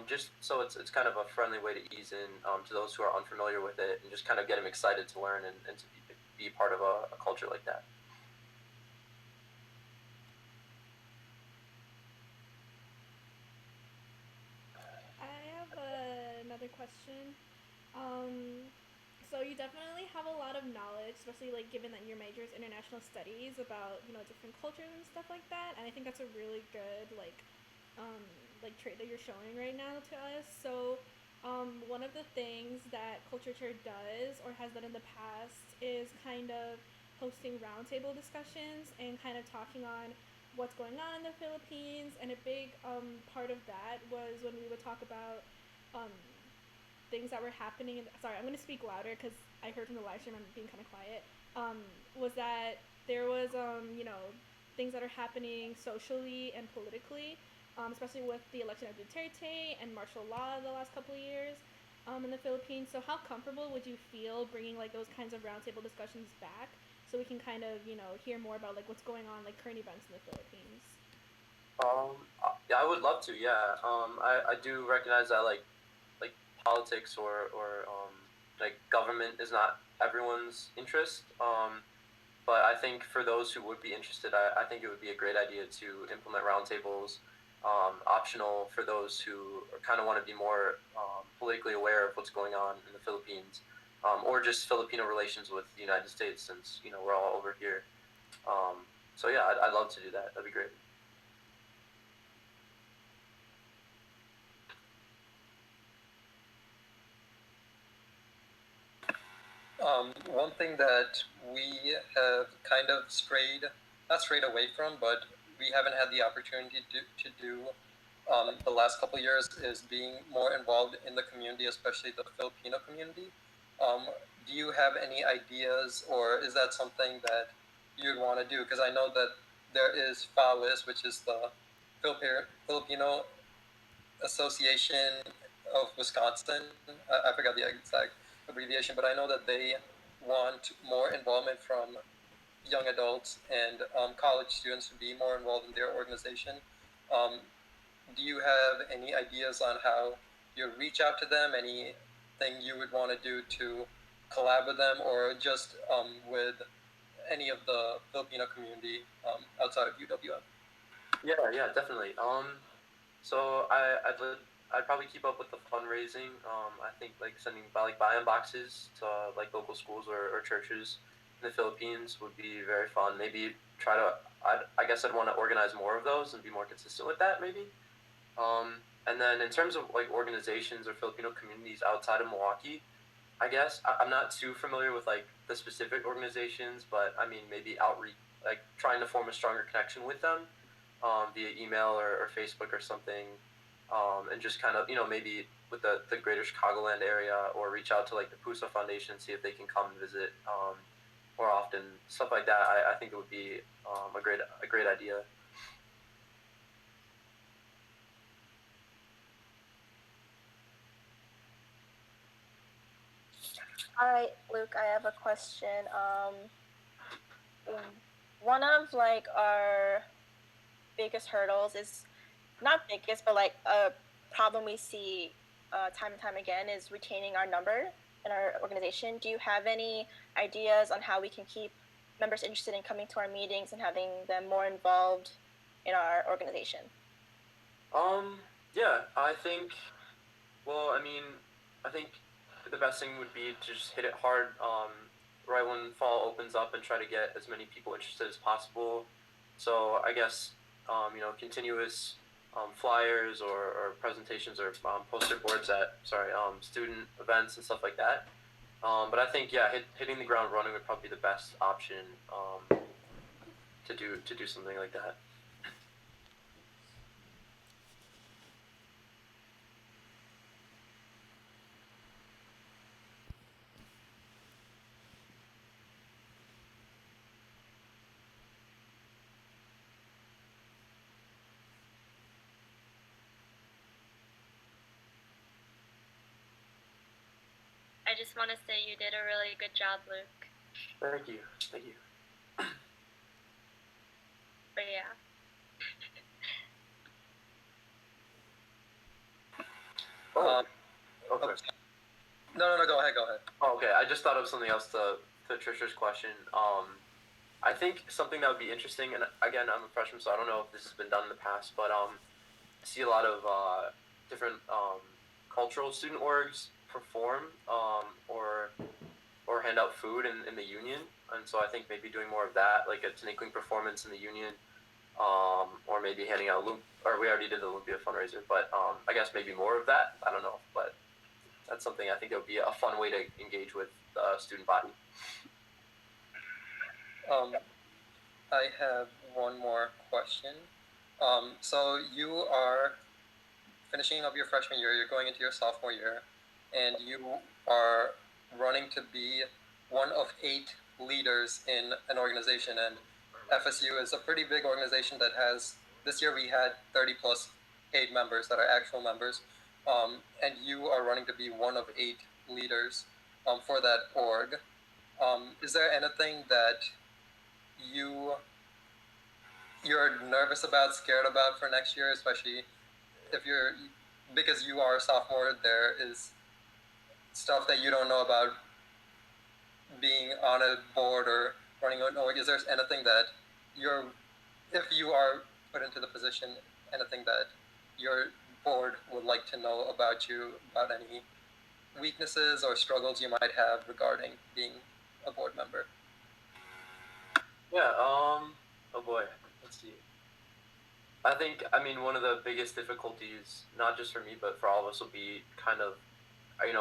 Just so it's kind of a friendly way to ease in to those who are unfamiliar with it, and just kind of get them excited to learn and to be part of a culture like that. I have another question. So you definitely have a lot of knowledge, especially like given that your major is international studies, about different cultures and stuff like that. And I think that's a really good trait that you're showing right now to us. So one of the things that Culture Chair does or has done in the past is kind of hosting roundtable discussions and kind of talking on what's going on in the Philippines. And a big part of that was when we would talk about um, things that were happening. Sorry, I'm going to speak louder because I heard from the live stream I'm being kind of quiet. Was that there was things that are happening socially and politically, especially with the election of Duterte and martial law the last couple of years in the Philippines. So how comfortable would you feel bringing like those kinds of roundtable discussions back so we can kind of hear more about like what's going on, like current events in the Philippines? Yeah, I would love to. Yeah, I do recognize that like politics or like government is not everyone's interest. But I think for those who would be interested, I think it would be a great idea to implement roundtables, optional for those who kind of want to be more politically aware of what's going on in the Philippines, or just Filipino relations with the United States, since we're all over here. So yeah, I'd love to do that. That'd be great. One thing that we have kind of not strayed away from, but we haven't had the opportunity to do the last couple of years is being more involved in the community, especially the Filipino community. Do you have any ideas, or is that something that you'd want to do? Because I know that there is FAWIS, which is the Filipino Association of Wisconsin. I forgot the exact abbreviation, but I know that they want more involvement from young adults and college students to be more involved in their organization. Do you have any ideas on how you reach out to them? Anything you would want to do to collab with them, or just with any of the Filipino community outside of UWM? Yeah, definitely. So I'd probably keep up with the fundraising. I think like sending buy-in boxes to like local schools or churches in the Philippines would be very fun. Maybe try to I guess I'd want to organize more of those and be more consistent with that maybe. And then in terms of like organizations or Filipino communities outside of Milwaukee, I guess I'm not too familiar with like the specific organizations, but I mean maybe outreach, like trying to form a stronger connection with them via email or Facebook or something, and just kind of maybe with the greater Chicagoland area, or reach out to like the PUSA Foundation, see if they can come and visit more often, stuff like that. I think it would be a great idea. All right, Luke, I have a question. One of like our biggest hurdles is not biggest, but like a problem we see time and time again is retaining our number in our organization. Do you have any ideas on how we can keep members interested in coming to our meetings and having them more involved in our organization? Yeah, I think. Well, I think the best thing would be to just hit it hard right when fall opens up and try to get as many people interested as possible. So I guess continuous flyers or presentations or poster boards at student events and stuff like that. But I think hitting the ground running would probably be the best option to do something like that. I just want to say you did a really good job, Luke. Thank you. But yeah. Okay. No, go ahead. Oh, okay, I just thought of something else to Trisha's question. I think something that would be interesting, and again, I'm a freshman, so I don't know if this has been done in the past, but I see a lot of different cultural student orgs perform or hand out food in the union, and so I think maybe doing more of that, like a tinkling performance in the union, or maybe handing out or we already did the Olympia fundraiser, but I guess maybe more of that. I don't know, but that's something I think that would be a fun way to engage with the student body. I have one more question. So you are finishing up your freshman year, you're going into your sophomore year, and you are running to be one of 8 leaders in an organization, and FSU is a pretty big organization that has, this year we had 30 plus paid members that are actual members, and you are running to be one of 8 leaders for that org. Is there anything that you're nervous about, scared about for next year, especially because you are a sophomore, there is stuff that you don't know about being on a board or running an org? Is there anything that if you are put into the position, anything that your board would like to know about you, about any weaknesses or struggles you might have regarding being a board member? Yeah, oh boy, let's see. I think, one of the biggest difficulties, not just for me, but for all of us, will be kind of,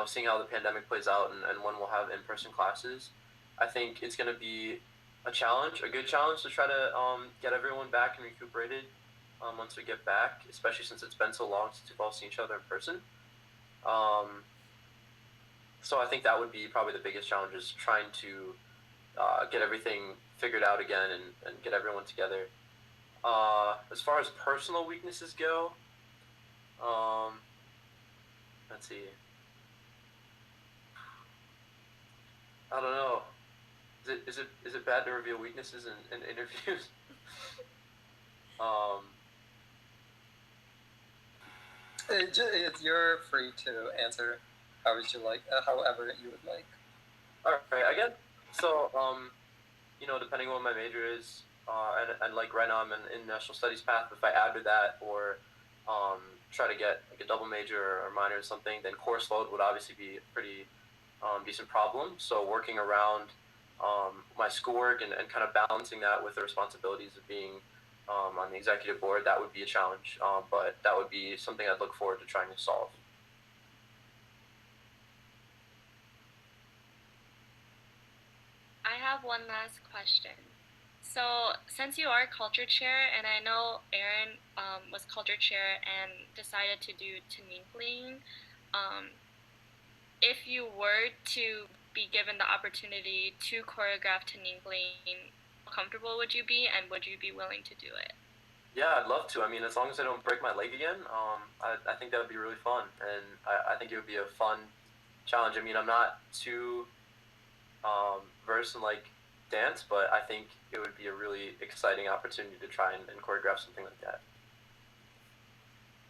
seeing how the pandemic plays out and when we'll have in-person classes. I think it's going to be a good challenge to try to get everyone back and recuperated once we get back, especially since it's been so long since we've all seen each other in person. So I think that would be probably the biggest challenge, is trying to get everything figured out again and get everyone together. As far as personal weaknesses go, let's see. I don't know. Is it bad to reveal weaknesses in interviews? You're free to answer however you would like. All right, I guess so. Depending on what my major is, and like right now I'm in international studies path. If I add to that or try to get like a double major or minor or something, then course load would obviously be a pretty decent problem. So working around my schoolwork and kind of balancing that with the responsibilities of being on the executive board, that would be a challenge. But that would be something I'd look forward to trying to solve. I have one last question. So, since you are culture chair, and I know Aaron was culture chair and decided to do tinkling, if you were to be given the opportunity to choreograph tinkling, how comfortable would you be, and would you be willing to do it? Yeah, I'd love to. As long as I don't break my leg again, I think that would be really fun, and I think it would be a fun challenge. I'm not too versed in like dance, but I think it would be a really exciting opportunity to try and choreograph something like that.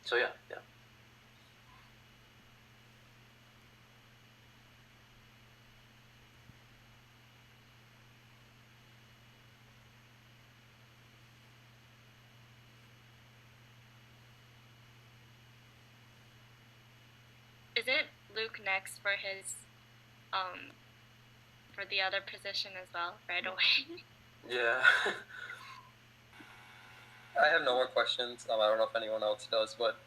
So yeah. Isn't Luke next for his for the other position as well right away? Yeah. I have no more questions. I don't know if anyone else does, but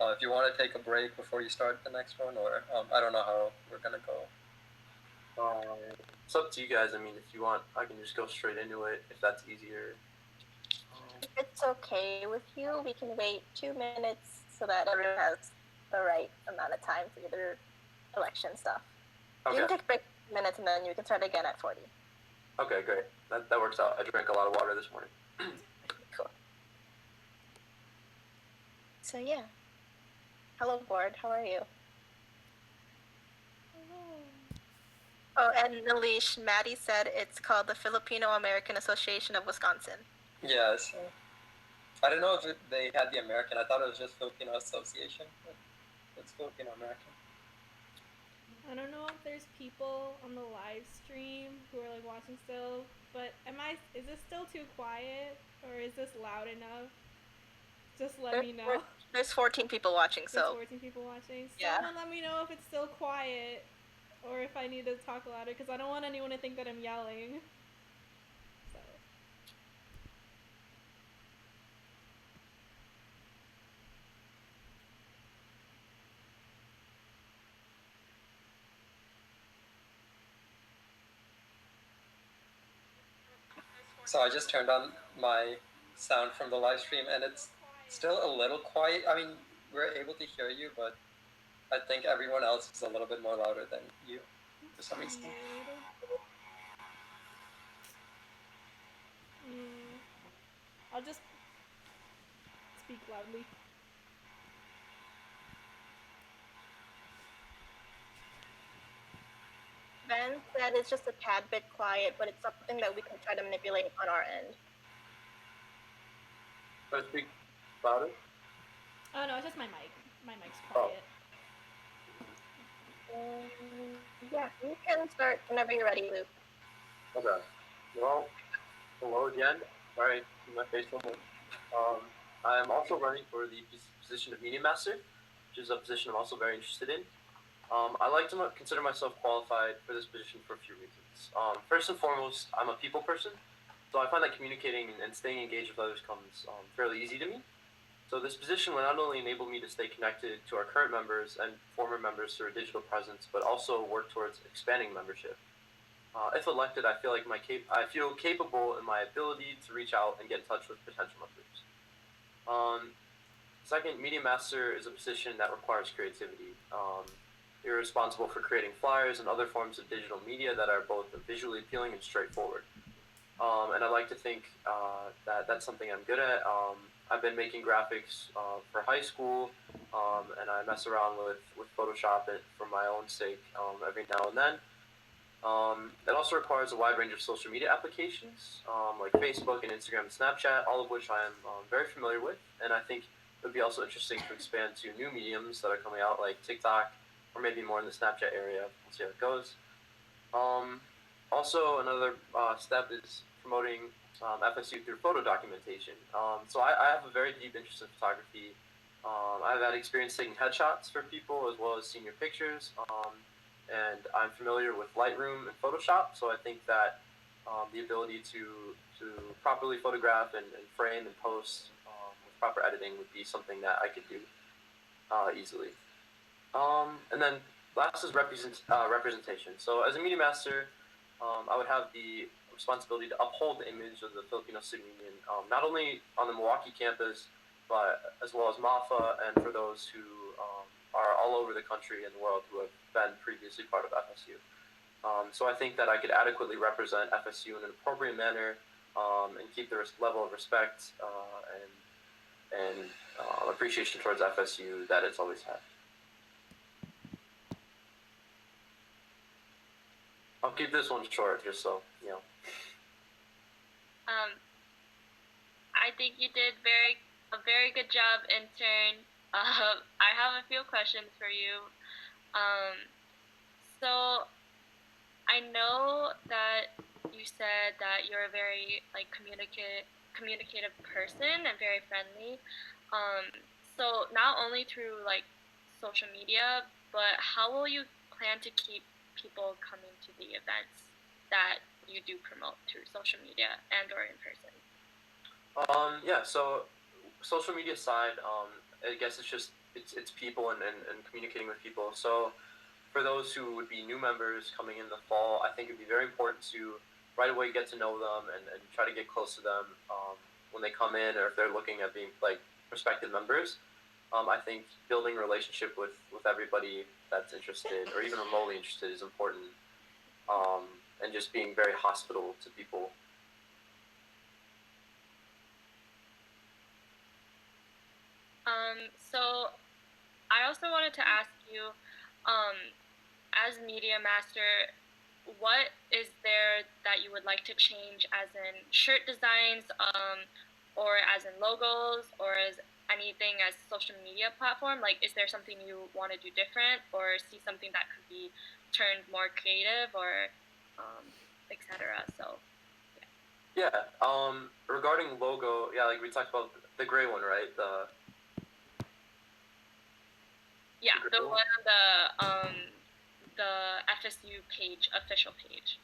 if you want to take a break before you start the next one, or I don't know how we're gonna go. It's up to you guys. I mean, if you want, I can just go straight into it if that's easier. If it's okay with you, we can wait 2 minutes so that everyone has the right amount of time for either election stuff. Okay. You can take a break 2 minutes and then you can start again at 40. Okay, great. That works out. I drank a lot of water this morning. Cool. So yeah. Hello, board. How are you? Oh, and Nalish, Maddie said it's called the Filipino American Association of Wisconsin. Yes. I don't know if they had the American. I thought it was just Filipino Association. But it's Filipino American. I don't know if there's people on the live stream who are like watching still, but is this still too quiet or is this loud enough? Just let me know. There's 14 people watching, so. There's 14 people watching. Yeah. Someone let me know if it's still quiet or if I need to talk louder because I don't want anyone to think that I'm yelling. So I just turned on my sound from the live stream, and it's still a little quiet. I mean, we're able to hear you, but I think everyone else is a little bit more louder than you, for some reason. I'll just speak loudly. Ben said it's just a tad bit quiet, but it's something that we can try to manipulate on our end. Can I speak louder? Oh no, it's just my mic. My mic's quiet. Yeah, you can start whenever you're ready, Luke. Okay. Well, hello again. Sorry, my face a little. I'm also running for the position of Media Master, which is a position I'm also very interested in. I like to consider myself qualified for this position for a few reasons. First and foremost, I'm a people person, so I find that communicating and staying engaged with others comes fairly easy to me. So this position will not only enable me to stay connected to our current members and former members through a digital presence, but also work towards expanding membership. If elected, I feel capable in my ability to reach out and get in touch with potential members. Second, Media Master is a position that requires creativity. You're responsible for creating flyers and other forms of digital media that are both visually appealing and straightforward. And I like to think that that's something I'm good at. I've been making graphics for high school, and I mess around with Photoshop for my own sake every now and then. It also requires a wide range of social media applications like Facebook and Instagram and Snapchat, all of which I am very familiar with. And I think it would be also interesting to expand to new mediums that are coming out like TikTok, or maybe more in the Snapchat area. We'll see how it goes. Also, another step is promoting FSU through photo documentation. So I have a very deep interest in photography. I've had experience taking headshots for people as well as senior pictures. And I'm familiar with Lightroom and Photoshop, so I think that the ability to properly photograph and frame and post with proper editing would be something that I could do easily. And then last is representation. So as a media master, I would have the responsibility to uphold the image of the Filipino Student Union, not only on the Milwaukee campus, but as well as MAFA, and for those who are all over the country and the world who have been previously part of FSU. So I think that I could adequately represent FSU in an appropriate manner and keep the level of respect and appreciation towards FSU that it's always had. I'll keep this one short, just so you know. I think you did a very good job, intern. I have a few questions for you. So I know that you said that you're a very like communicative person and very friendly. So not only through like social media, but how will you plan to keep people coming to the events that you do promote through social media and or in person? Yeah, so social media side, I guess it's people and communicating with people. So for those who would be new members coming in the fall, I think it'd be very important to right away get to know them and try to get close to them when they come in, or if they're looking at being like prospective members. I think building a relationship with everybody that's interested or even remotely interested is important, and just being very hospitable to people. So I also wanted to ask you, as media master, what is there that you would like to change as in shirt designs, or as in logos, or as anything as social media platform? Like, is there something you want to do different, or see something that could be turned more creative, or etc. So Yeah. Regarding logo, yeah, like we talked about the gray one, right? the one on the FSU page, official page.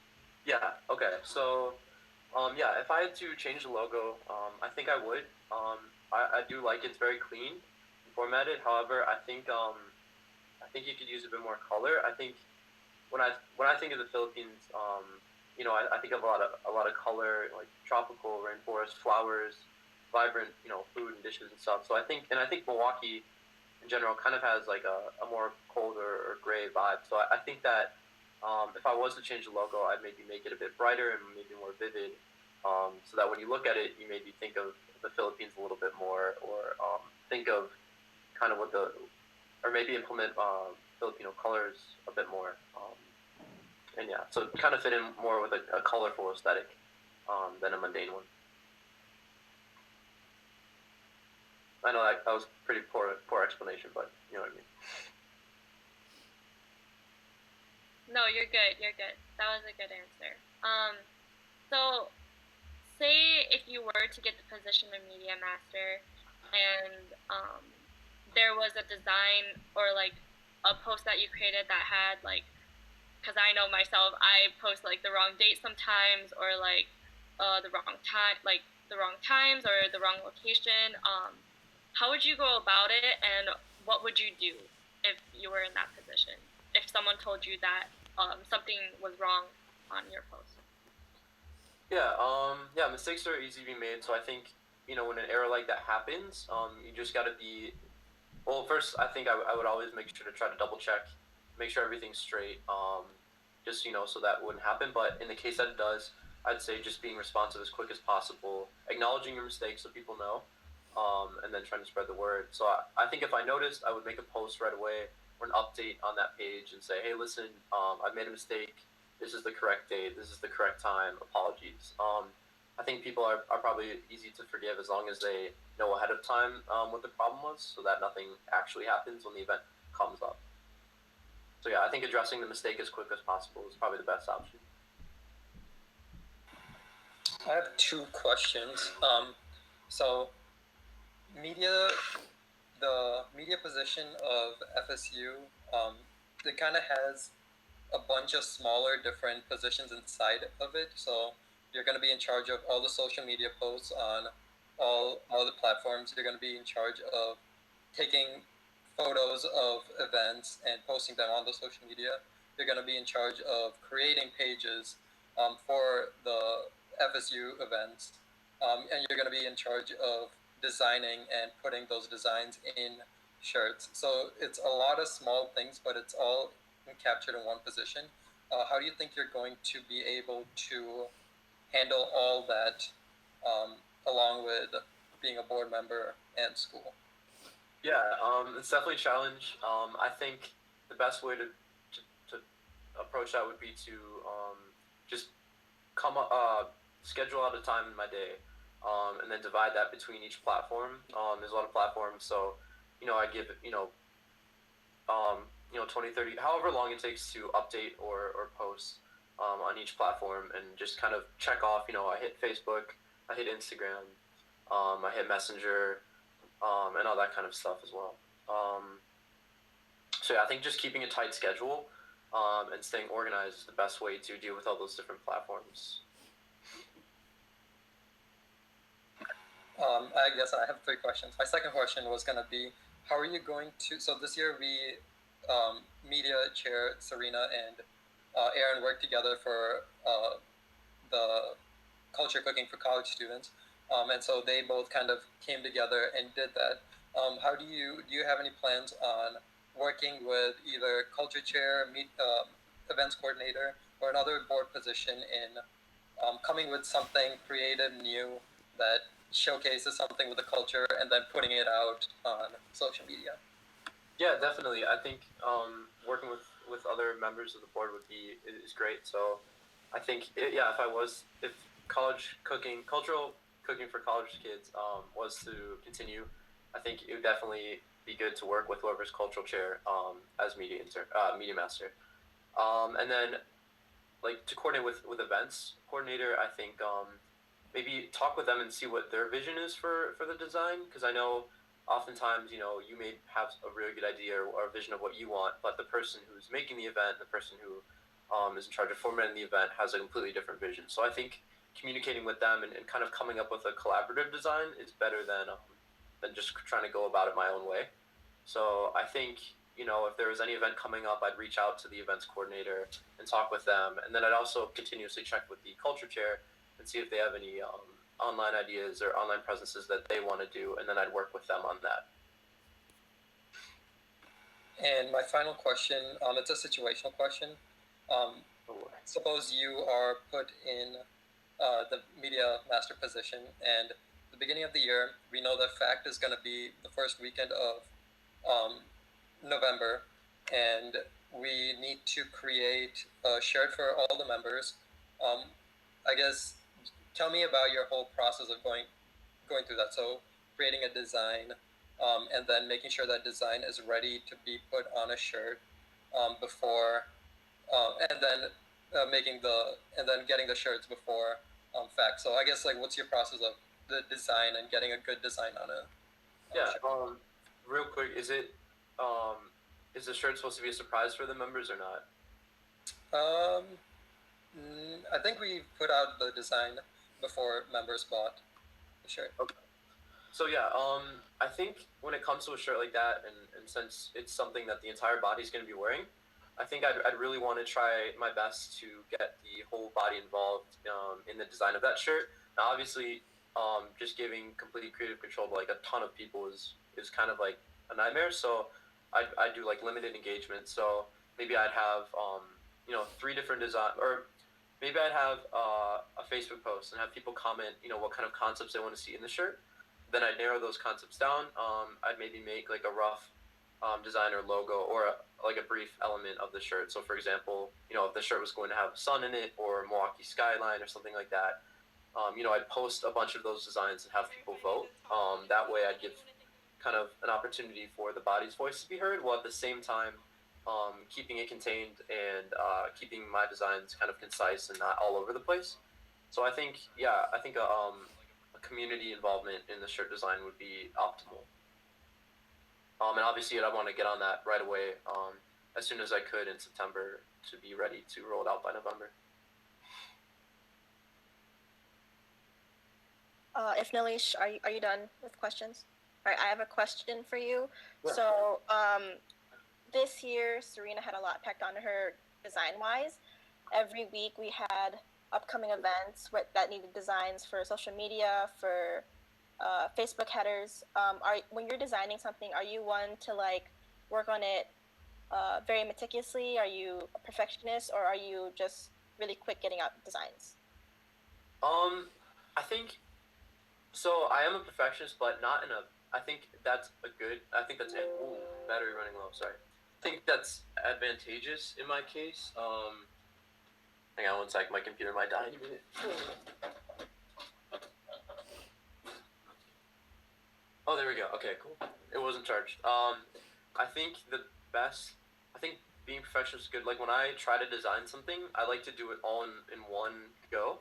Yeah. Okay. So, yeah, if I had to change the logo, I think I would. I do like it's very clean and formatted. However, I think you could use a bit more color. I think when I think of the Philippines, I think of a lot of color, like tropical rainforest, flowers, vibrant, food and dishes and stuff. So I think Milwaukee in general kind of has like a more colder or gray vibe. So I think that if I was to change the logo, I'd maybe make it a bit brighter and maybe more vivid, so that when you look at it, you maybe think of the Philippines a little bit more, or think of kind of or maybe implement Filipino colors a bit more. And yeah, so kind of fit in more with a colorful aesthetic than a mundane one. I know that was pretty poor explanation, but you know what I mean. No, you're good. You're good. That was a good answer. So say if you were to get the position of media master, and there was a design or like a post that you created that had like, because I know myself, I post like the wrong date sometimes, or like the wrong time, like the wrong times or the wrong location. How would you go about it, and what would you do if you were in that position? If someone told you that something was wrong on your post? Yeah, mistakes are easy to be made. So I think, when an error like that happens, you just got to be. Well, first, I think I would always make sure to try to double check, make sure everything's straight, just so that wouldn't happen. But in the case that it does, I'd say just being responsive as quick as possible, acknowledging your mistakes so people know, and then trying to spread the word. So I think if I noticed, I would make a post right away or an update on that page and say, hey, listen, I've made a mistake. This is the correct date. This is the correct time. Apologies. I think people are probably easy to forgive as long as they know ahead of time what the problem was, so that nothing actually happens when the event comes up. So yeah, I think addressing the mistake as quick as possible is probably the best option. I have two questions. So the media position of FSU, it kind of has a bunch of smaller different positions inside of it. So you're going to be in charge of all the social media posts on all the platforms. You're going to be in charge of taking photos of events and posting them on the social media. You're going to be in charge of creating pages for the FSU events, and you're going to be in charge of designing and putting those designs in shirts. So it's a lot of small things, but it's all captured in one position. How do you think you're going to be able to handle all that, along with being a board member and school? Yeah, it's definitely a challenge. I think the best way to approach that would be to just schedule out a time in my day, and then divide that between each platform. There's a lot of platforms, so I give 20, 30, however long it takes to update or post on each platform, and just kind of check off. I hit Facebook, I hit Instagram, I hit Messenger, and all that kind of stuff as well. So yeah, I think just keeping a tight schedule and staying organized is the best way to deal with all those different platforms. I guess I have 3 questions. My second question was going to be, how are you going to, so this year we, media chair Serena and Aaron worked together for the culture cooking for college students. And so they both kind of came together and did that. How do you have any plans on working with either culture chair, events coordinator, or another board position in coming with something creative, new, that showcases something with the culture and then putting it out on social media? Yeah, definitely. I think working with other members of the board is great. So I think if cultural cooking for college kids was to continue, I think it would definitely be good to work with whoever's cultural chair as media master, and then like to coordinate with events coordinator. I think maybe talk with them and see what their vision is for the design, because I know oftentimes you may have a really good idea or a vision of what you want, but the person who's making the event, the person who is in charge of formatting the event, has a completely different vision. So I think communicating with them and kind of coming up with a collaborative design is better than just trying to go about it my own way. So I think if there was any event coming up, I'd reach out to the events coordinator and talk with them, and then I'd also continuously check with the culture chair and see if they have any online ideas or online presences that they want to do, and then I'd work with them on that. And my final question, it's a situational question. Suppose you are put in the media master position, and the beginning of the year, we know that FACT is going to be the first weekend of November, and we need to create a shirt for all the members. I guess, tell me about your whole process of going through that. So creating a design, and then making sure that design is ready to be put on a shirt before, and then getting the shirts before FACT. So I guess, like, what's your process of the design and getting a good design on a shirt? Real quick, is the shirt supposed to be a surprise for the members or not? I think we put out the design before members bought the shirt. Okay. So yeah, I think when it comes to a shirt like that, and since it's something that the entire body is going to be wearing, I think I'd really want to try my best to get the whole body involved in the design of that shirt. Now, obviously, just giving complete creative control to like a ton of people is kind of like a nightmare. So I'd do like limited engagement. So maybe I'd have 3 different design, or maybe I'd have a Facebook post and have people comment what kind of concepts they want to see in the shirt. Then I'd narrow those concepts down. I'd maybe make like a rough design or logo, or like a brief element of the shirt. So for example, if the shirt was going to have sun in it, or Milwaukee skyline or something like that, I'd post a bunch of those designs and have people vote. That way I'd give kind of an opportunity for the body's voice to be heard, while at the same time keeping it contained and keeping my designs kind of concise and not all over the place. So I think a community involvement in the shirt design would be optimal. And obviously I'd want to get on that right away, as soon as I could in September, to be ready to roll it out by November. If Nilesh, are you done with questions? All right, I have a question for you. Yeah. So this year, Serena had a lot packed on her design-wise. Every week we had upcoming events that needed designs for social media, for Facebook headers. When you're designing something, are you one to like work on it very meticulously? Are you a perfectionist, or are you just really quick getting out designs? I think so. I am a perfectionist, but not in a. I think that's it. Ooh, battery running low. Sorry. think that's advantageous in my case. Hang on one sec, my computer might die in a minute. Oh, there we go. Okay, cool. It wasn't charged. I think being professional is good. Like when I try to design something, I like to do it all in one go.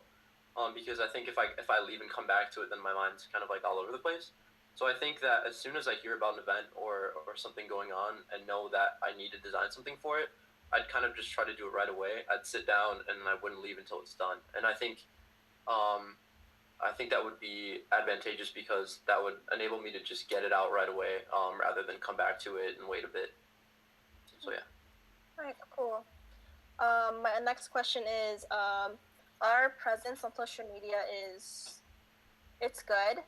Because I think if I leave and come back to it, then my mind's kind of like all over the place. So I think that as soon as I hear about an event or something going on and know that I need to design something for it, I'd kind of just try to do it right away. I'd sit down and I wouldn't leave until it's done. And I think that would be advantageous because that would enable me to just get it out right away, rather than come back to it and wait a bit. So yeah. All right, cool. My next question is, our presence on social media it's good.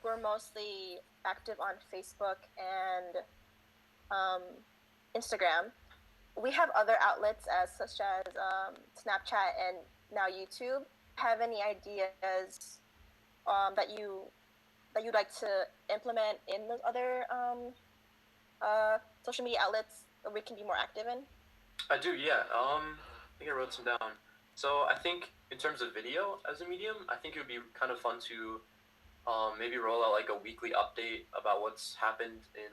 We're mostly active on Facebook and Instagram. We have other outlets such as Snapchat and now YouTube. Have any ideas that you'd like to implement in those other social media outlets that we can be more active in? I do, yeah. I think I wrote some down. So I think in terms of video as a medium, I think it would be kind of fun to maybe roll out like a weekly update about what's happened in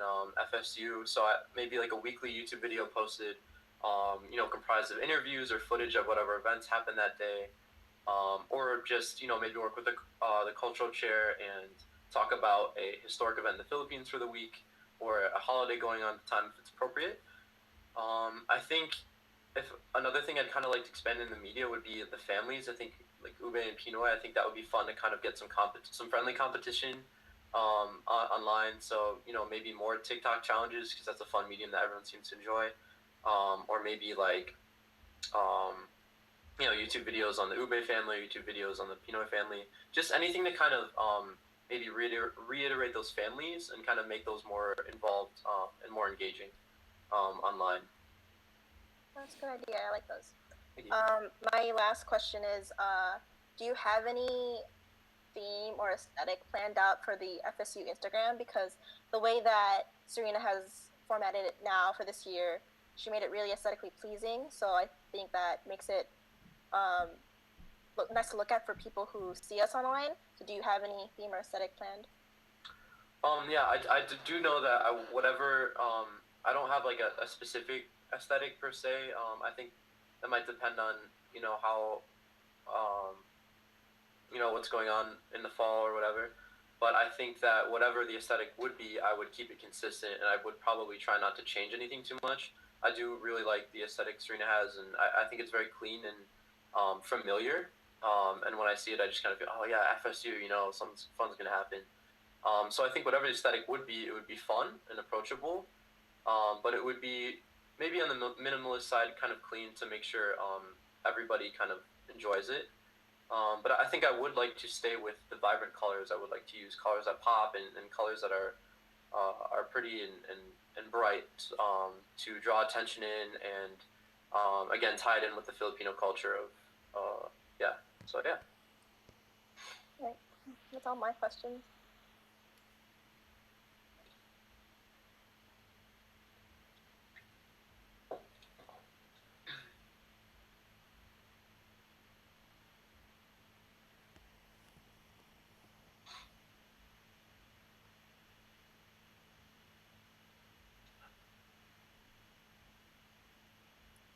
FSU. So maybe like a weekly YouTube video posted, comprised of interviews or footage of whatever events happened that day. Or just, maybe work with the cultural chair and talk about a historic event in the Philippines for the week or a holiday going on at the time if it's appropriate. I think if another thing I'd kind of like to expand in the media would be the families. I think like Ube and Pinoy, I think that would be fun to kind of get some friendly competition online. So, maybe more TikTok challenges because that's a fun medium that everyone seems to enjoy. Or maybe like, YouTube videos on the Ube family, YouTube videos on the Pinoy family, just anything to kind of maybe reiterate those families and kind of make those more involved and more engaging online. That's a good idea. I like those. Thank you. My last question is, do you have any theme or aesthetic planned out for the FSU Instagram? Because the way that Serena has formatted it now for this year, she made it really aesthetically pleasing. So I think that makes it nice to look at for people who see us online. So do you have any theme or aesthetic planned? Yeah, I do know that I don't have like a specific aesthetic per se. I think that might depend on, how, what's going on in the fall or whatever. But I think that whatever the aesthetic would be, I would keep it consistent and I would probably try not to change anything too much. I do really like the aesthetic Serena has, and I think it's very clean and familiar. And when I see it, I just kind of feel, oh yeah, FSU, something fun's going to happen. So I think whatever the aesthetic would be, it would be fun and approachable. But it would be maybe on the minimalist side, kind of clean to make sure everybody kind of enjoys it. But I think I would like to stay with the vibrant colors. I would like to use colors that pop and colors that are pretty and bright to draw attention in and again tie it in with the Filipino culture of yeah. So yeah. Right. That's all my questions.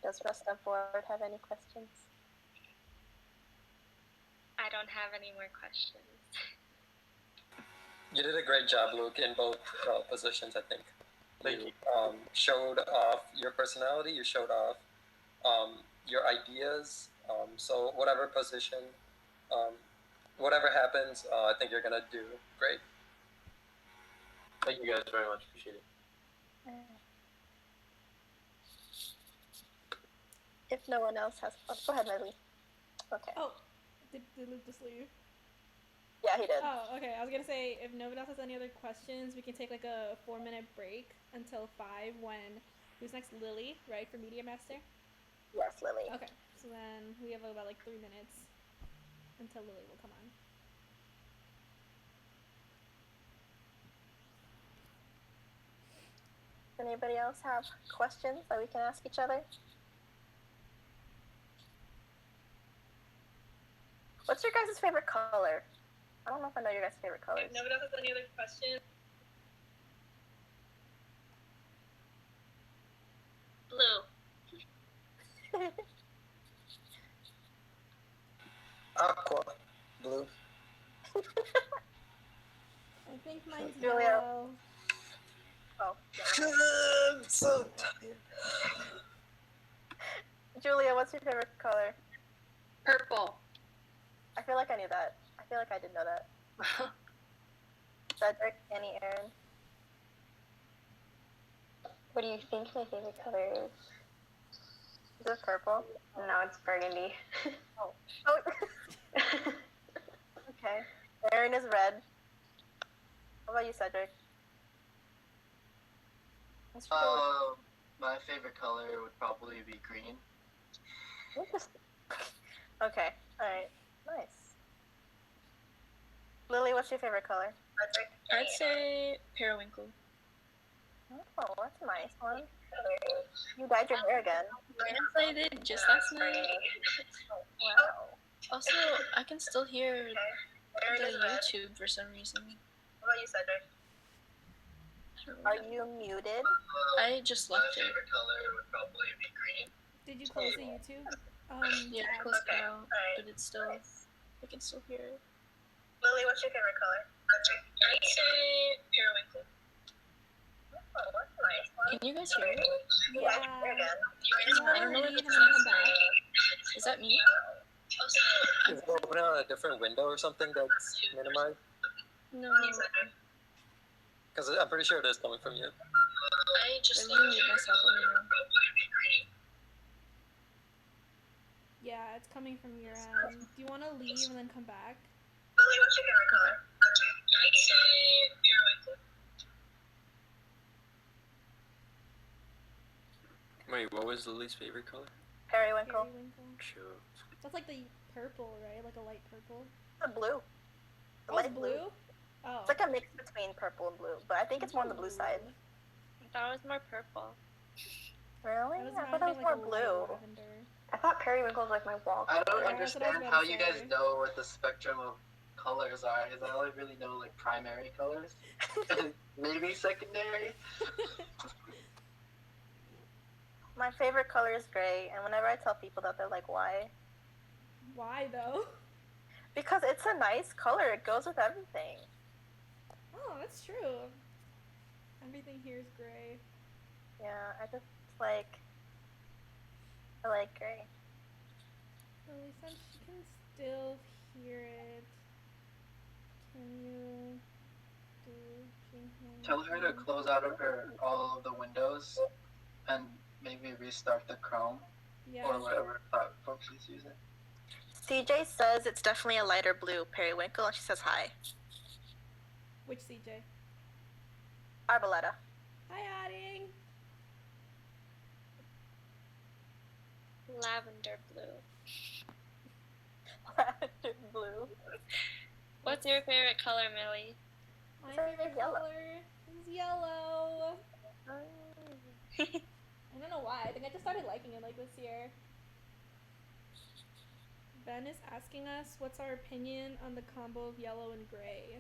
Does the rest of the board have any questions? I don't have any more questions. You did a great job, Luke, in both positions, I think. Thank you. Showed off your personality, you showed off your ideas. So whatever position, whatever happens, I think you're going to do great. Thank you guys very much. Appreciate it. If no one else has... Oh, go ahead, Riley. Okay. Oh, did Luke just leave? Yeah, he did. Oh, okay. I was going to say, if nobody else has any other questions, we can take like a 4-minute break until 5 when... Who's next? Lilly, right, for Media Master? Yes, Lilly. Okay, so then we have about like 3 minutes until Lilly will come on. Anybody else have questions that we can ask each other? What's your guys' favorite color? I don't know if I know your guys' favorite colors. If nobody else has any other questions. Blue. Aqua. Blue. I think mine's Julia. yellow. Oh, I'm so tired. Julia, what's your favorite color? Purple. I feel like I knew that. I feel like I did know that. Cedric, Annie, Aaron. What do you think my favorite color is? Is it purple? No, it's burgundy. Oh. Okay. Aaron is red. What about you, Cedric? What's your favorite? My favorite color would probably be green. Okay. Alright. Nice. Lily, what's your favorite color? I'd say periwinkle. Oh, that's a nice one. You dyed your hair again. Yes, I did just last night. Wow. Also, I can still hear the YouTube for some reason. What about you, Cedric? Are you muted? I just left it. favorite color would probably be green. Did you close the YouTube? Yeah, I closed it out, but it's still, I can still hear it. Lily, what's your favorite color? I'd say periwinkle. Oh, that's a nice one. Can you guys hear it? Yeah. I don't know if it's come back. Is that me? Is it open on a different window or something that's minimized? No. Because I'm pretty sure it is coming from you. I just mute myself. Let me know. Yeah, it's coming from your end. Do you want to leave and then come back? Lily, what's your favorite color? I'd say periwinkle. Wait, what was Lily's favorite color? Periwinkle. Periwinkle. Sure. That's like the purple, right? Like a light purple. The blue. The Oh, light it's blue? Oh. It's like a mix between purple and blue, but I think it's more on the blue side. That was more purple. Really? That was I thought it was like more a light blue. lavender. I thought periwinkle was like my wall I don't Yeah, that's what I was understand about how to you guys say. know what the spectrum of colors are, because I only really know like primary colors. Maybe secondary. My favorite color is gray, and whenever I tell people that, they're like, why? Why though? Because it's a nice color. It goes with everything. Oh, that's true. Everything here is gray. Yeah, I just like... I like gray. Lily said she can still hear it. Can you do Tell her to close out of her all of the windows and maybe restart the Chrome Yeah. or whatever platform she's using. CJ says it's definitely a lighter blue periwinkle, and she says hi. Which CJ? Arboleda. Hi, Adding. Lavender blue. Blue. What's your favorite color, Millie? My It's like favorite yellow. color is yellow. I don't know why. I think I just started liking it like this year. Ben is asking us what's our opinion on the combo of yellow and gray.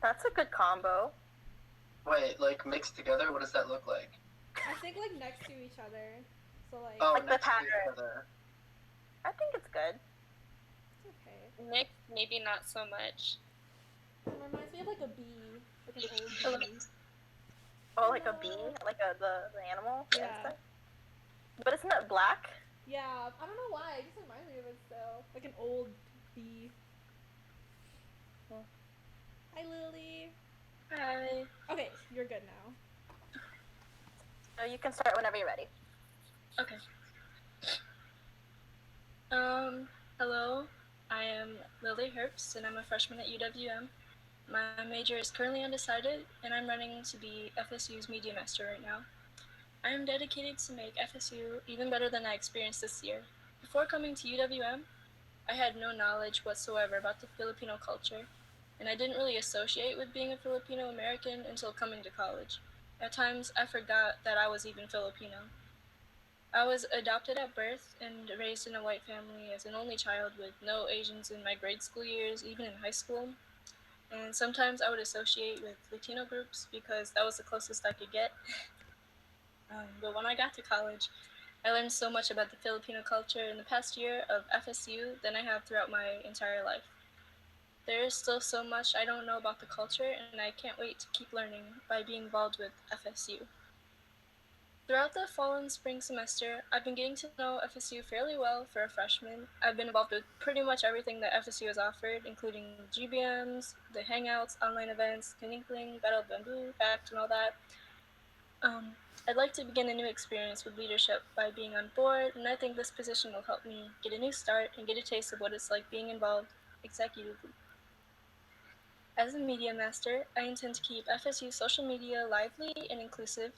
That's a good combo. Wait, like mixed together? What does that look like? I think like next to each other. So like, Oh, Like the next to each pattern. other. I think it's good. it's okay. Mixed, maybe not so much. It reminds me of like a bee. Like an old bee. Oh, like a bee? Like the animal? the Yeah. insect? But isn't it black? Yeah, I don't know why. It just reminds me of it still. Like an old bee. Hmm. Hi, Lily. Hi. Okay, you're good now. So you can start whenever you're ready. Okay. Hello. I am Lilly Herbst, and I'm a freshman at UWM. My major is currently undecided, and I'm running to be FSU's media master right now. I am dedicated to make FSU even better than I experienced this year. Before coming to UWM, I had no knowledge whatsoever about the Filipino culture, and I didn't really associate with being a Filipino American until coming to college. At times, I forgot that I was even Filipino. I was adopted at birth and raised in a white family as an only child with no Asians in my grade school years, even in high school. And sometimes I would associate with Latino groups because that was the closest I could get. But when I got to college, I learned so much about the Filipino culture in the past year of FSU than I have throughout my entire life. There is still so much I don't know about the culture, and I can't wait to keep learning by being involved with FSU. Throughout the fall and spring semester, I've been getting to know FSU fairly well for a freshman. I've been involved with pretty much everything that FSU has offered, including GBMs, the Hangouts, online events, Kaninkling, Battle of Bamboo, Fact, and all that. I'd like to begin a new experience with leadership by being on board, and I think this position will help me get a new start and get a taste of what it's like being involved executively. As a media master, I intend to keep FSU social media lively and inclusive.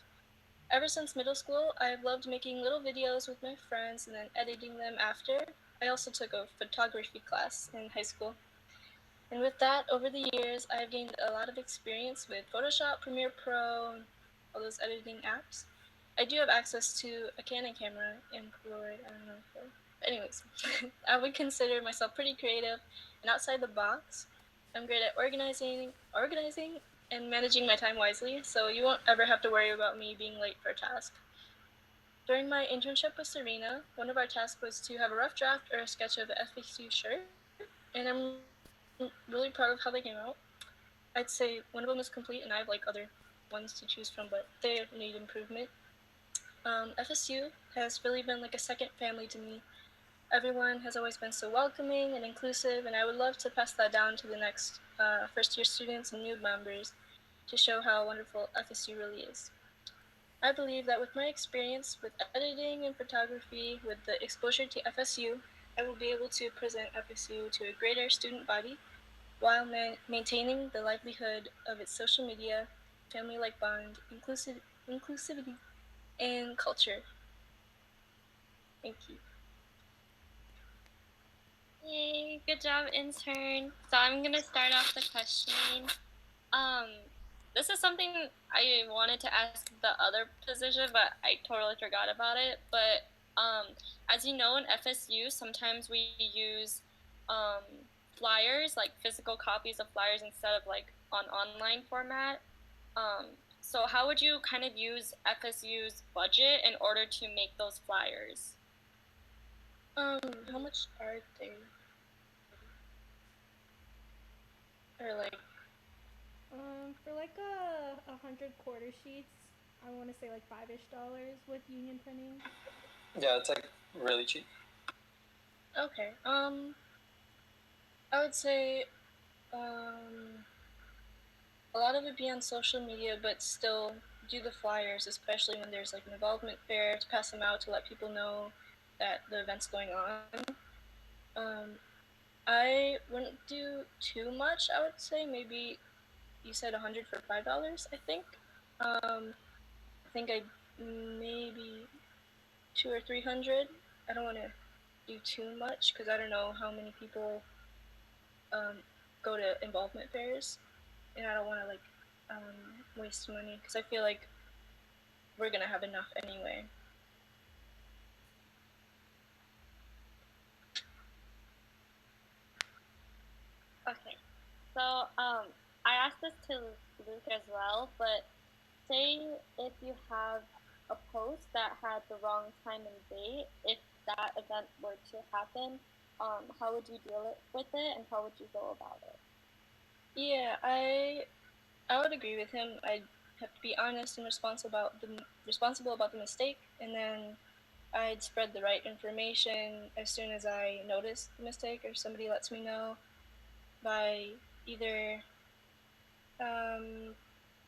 Ever since middle school, I've loved making little videos with my friends and then editing them after. I also took a photography class in high school. And with that, over the years, I've gained a lot of experience with Photoshop, Premiere Pro, and all those editing apps. I do have access to a Canon camera and Polaroid, I don't know. But anyways, I would consider myself pretty creative and outside the box. I'm great at organizing, and managing my time wisely, so you won't ever have to worry about me being late for a task. During my internship with Serena, one of our tasks was to have a rough draft or a sketch of the FSU shirt, and I'm really proud of how they came out. I'd say one of them is complete, and I have like other ones to choose from, but they need improvement. FSU has really been like a second family to me. Everyone has always been so welcoming and inclusive, and I would love to pass that down to the next first-year students and new members to show how wonderful FSU really is. I believe that with my experience with editing and photography, with the exposure to FSU, I will be able to present FSU to a greater student body while maintaining the livelihood of its social media, family-like bond, inclusivity, and culture. Thank you. Yay, good job, intern. So I'm gonna start off the questioning. This is something I wanted to ask the other position, but I totally forgot about it. But as you know, in FSU, sometimes we use flyers, like physical copies of flyers instead of like on online format. So how would you kind of use FSU's budget in order to make those flyers? How much are they? Or like, for like 100 quarter sheets, I want to say like $5-ish with union printing. Yeah, it's like really cheap. okay. I would say, a lot of it be on social media, but still do the flyers, especially when there's like an involvement fair, to pass them out to let people know that the event's going on. I wouldn't do too much. I would say maybe you said 100 for $5. I think. I think I maybe 200 or 300. I don't want to do too much because I don't know how many people go to involvement fairs, and I don't want to like waste money because I feel like we're gonna have enough anyway. Okay, so I asked this to Luke as well, but say if you have a post that had the wrong time and date, if that event were to happen, how would you deal with it, and how would you go about it? Yeah, I would agree with him. I'd have to be honest and responsible about the mistake, and then I'd spread the right information as soon as I notice the mistake or somebody lets me know by either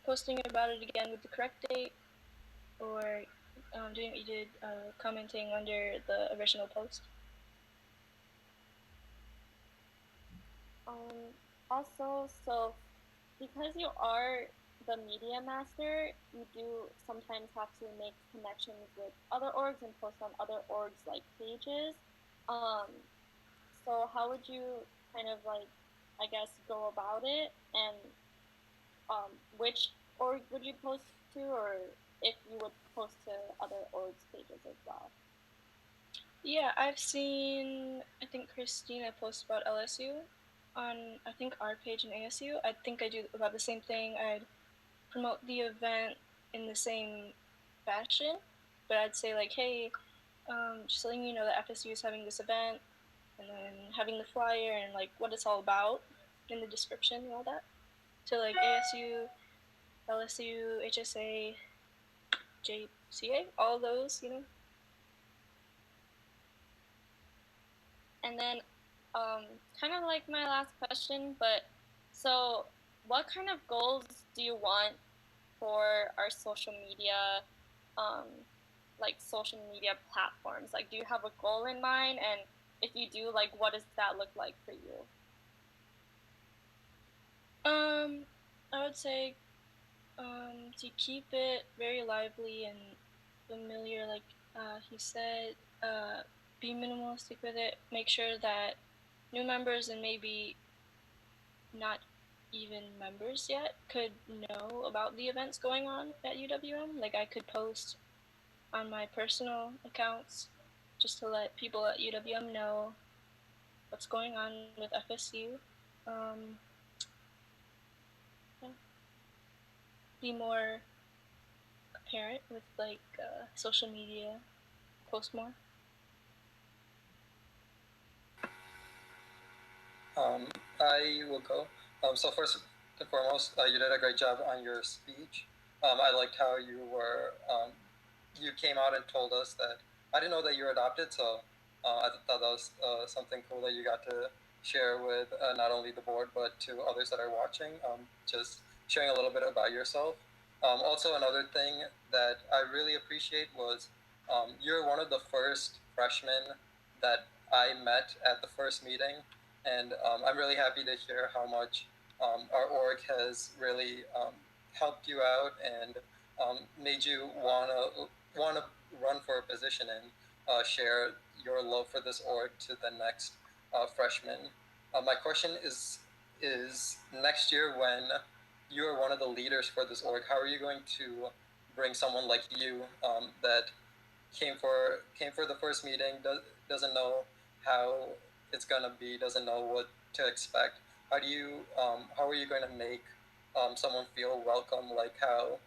posting about it again with the correct date or doing what you did, commenting under the original post. Also, so because you are the media master, you do sometimes have to make connections with other orgs and post on other orgs like pages. So how would you kind of like, I guess, go about it, and which org would you post to, or if you would post to other orgs pages as well. Yeah, I've seen, I think Christina posts about LSU on, I think, our page in ASU. I think I do about the same thing. I'd promote the event in the same fashion, but I'd say, like, hey, just letting you know that FSU is having this event, and then having the flyer and, like, what it's all about in the description and all that. To, like, ASU, LSU, HSA, JCA, all those, you know. And then, kind of like my last question, but so what kind of goals do you want for our social media, like social media platforms? Like, do you have a goal in mind? And if you do, like, what does that look like for you? I would say, to keep it very lively and familiar, like he said, be minimalistic with it. Make sure that new members and maybe not even members yet could know about the events going on at UWM. Like, I could post on my personal accounts just to let people at UWM know what's going on with FSU. Be more apparent with, like, social media, post more. I will go. So first and foremost, you did a great job on your speech. I liked how you came out and told us that. I didn't know that you were adopted, so I thought that was something cool that you got to share with not only the board but to others that are watching. Just sharing a little bit about yourself. Also, another thing that I really appreciate was you're one of the first freshmen that I met at the first meeting, and I'm really happy to hear how much our org has really helped you out and made you wanna run for a position and share your love for this org to the next freshman. My question is next year when you are one of the leaders for this org, how are you going to bring someone like you that came for the first meeting, doesn't know how it's gonna be, doesn't know what to expect? How are you going to make someone feel welcome, like how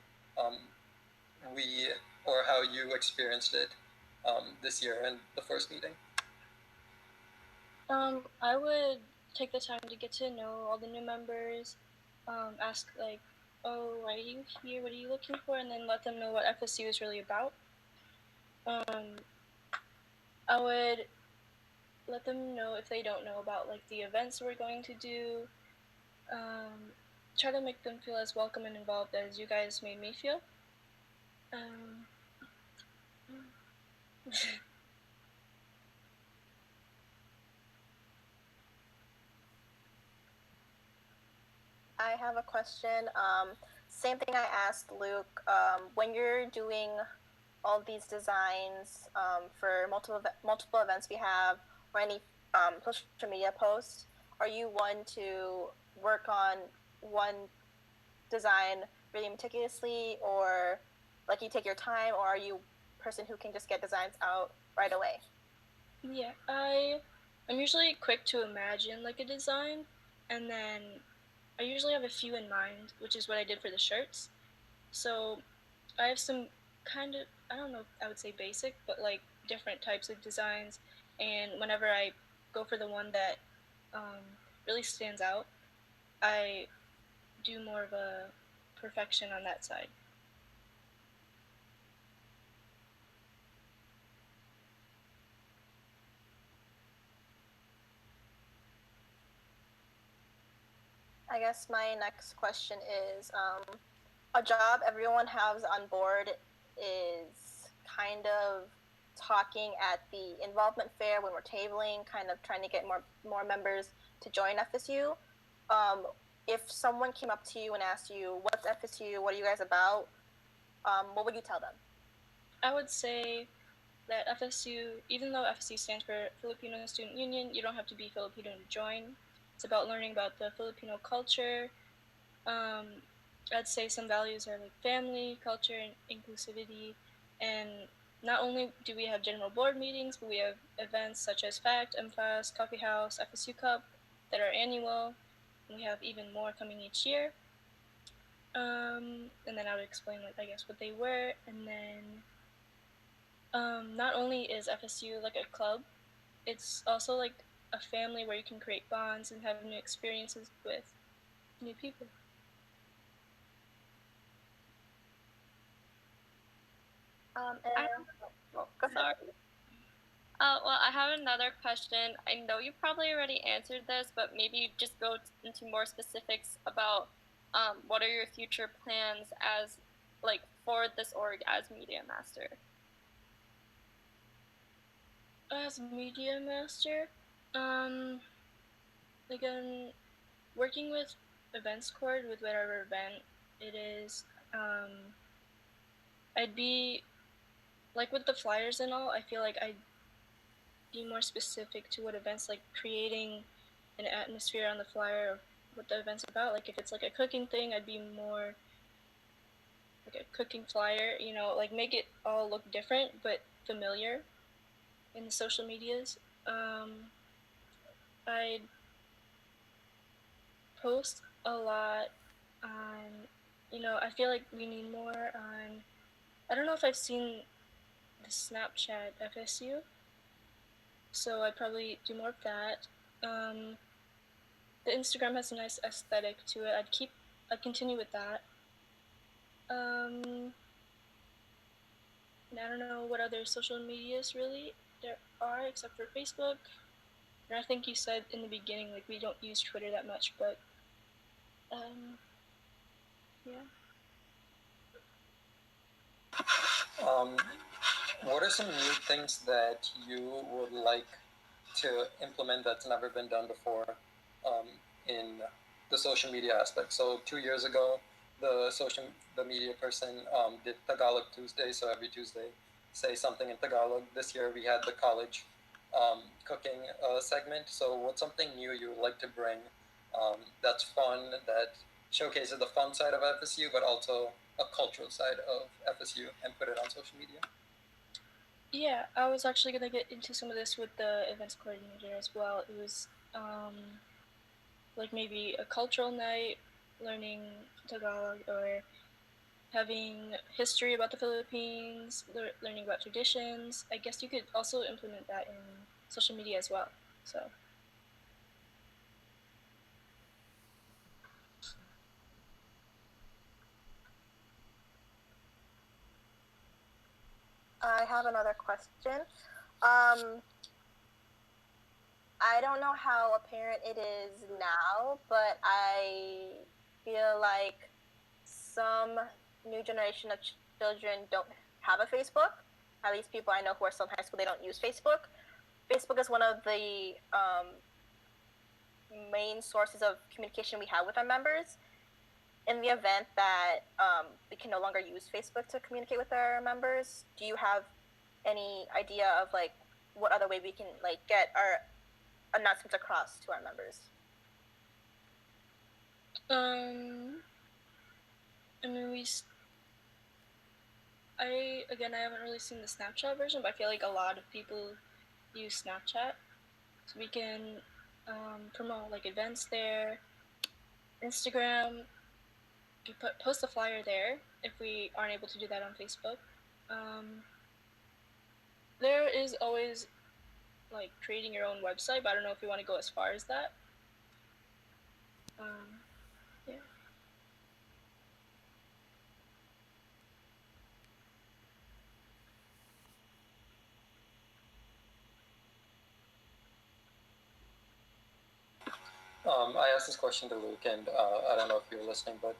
we or how you experienced it this year in the first meeting? I would take the time to get to know all the new members, ask, like, oh, why are you here? What are you looking for? And then let them know what FSU is really about. I would let them know if they don't know about, like, the events we're going to do. Try to make them feel as welcome and involved as you guys made me feel. I have a question. Same thing I asked Luke. When you're doing all these designs for multiple events we have, or any social media posts, are you one to work on one design really meticulously, or like you take your time, or are you a person who can just get designs out right away? Yeah, I'm usually quick to imagine, like, a design, and then I usually have a few in mind, which is what I did for the shirts. So I have some kind of, I don't know if I would say basic, but, like, different types of designs. And whenever I go for the one that really stands out, I do more of a perfection on that side. I guess my next question is, a job everyone has on board is kind of talking at the involvement fair when we're tabling, kind of trying to get more members to join FSU. If someone came up to you and asked you, what's FSU, what are you guys about, what would you tell them? I would say that FSU, even though FSU stands for Filipino Student Union, you don't have to be Filipino to join. It's about learning about the Filipino culture, I'd say some values are like family, culture, and inclusivity. And not only do we have general board meetings, but we have events such as FACT, MFAS, Coffee House, FSU Cup that are annual. We have even more coming each year. And then I would explain, like, I guess what they were. And then not only is FSU like a club, it's also like a family where you can create bonds and have new experiences with new people. Sorry. Well, I have another question. I know you probably already answered this, but maybe you just go into more specifics about what are your future plans as, like, for this org as media master? As media master, again, working with events court with whatever event it is, I'd be like with the flyers and all. I feel like I'd be more specific to what events, like creating an atmosphere on the flyer of what the event's about. Like if it's like a cooking thing, I'd be more like a cooking flyer, you know, like make it all look different but familiar in the social medias. I'd post a lot on, you know, I feel like we need more on, I don't know if I've seen the Snapchat FSU, so I'd probably do more of that. The Instagram has a nice aesthetic to it. I'd continue with that. And I don't know what other social medias really there are except for Facebook. And I think you said in the beginning, like, we don't use Twitter that much, but yeah. What are some new things that you would like to implement that's never been done before in the social media aspect? So 2 years ago, the media person did Tagalog Tuesday, so every Tuesday say something in Tagalog. This year we had the college cooking segment. So what's something new you would like to bring that's fun, that showcases the fun side of FSU, but also a cultural side of FSU, and put it on social media? Yeah, I was actually gonna get into some of this with the events coordinator as well. It was like maybe a cultural night, learning Tagalog, or having history about the Philippines, learning about traditions. I guess you could also implement that in social media as well. So. I have another question. I don't know how apparent it is now, but I feel like some new generation of children don't have a Facebook. At least people I know who are still in high school, they don't use Facebook. Facebook is one of the main sources of communication we have with our members. In the event that we can no longer use Facebook to communicate with our members, do you have any idea of like what other way we can like get our announcements across to our members? I mean, I haven't really seen the Snapchat version, but I feel like a lot of people use Snapchat, so we can promote like events there. Instagram, you post a flyer there if we aren't able to do that on Facebook. There is always like creating your own website, but I don't know if you want to go as far as that. Yeah. I asked this question to Luke, and I don't know if you're listening, but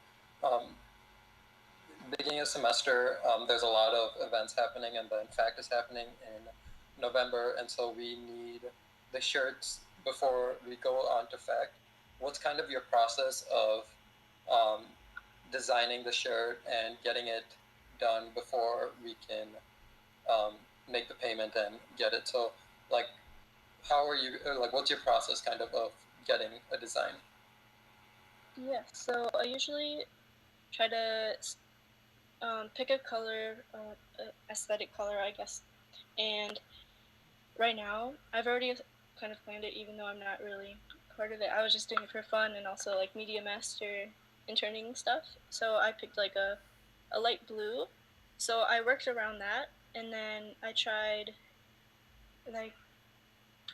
beginning of semester, there's a lot of events happening, and the FACT is happening in November, and so we need the shirts before we go on to FACT. What's kind of your process of designing the shirt and getting it done before we can make the payment and get it? So, like, how are you, like, what's your process kind of getting a design? Yeah, so I usually try to pick a color, aesthetic color, I guess. And right now, I've already kind of planned it, even though I'm not really part of it. I was just doing it for fun and also like media master interning stuff. So I picked like a light blue. So I worked around that, and then I tried like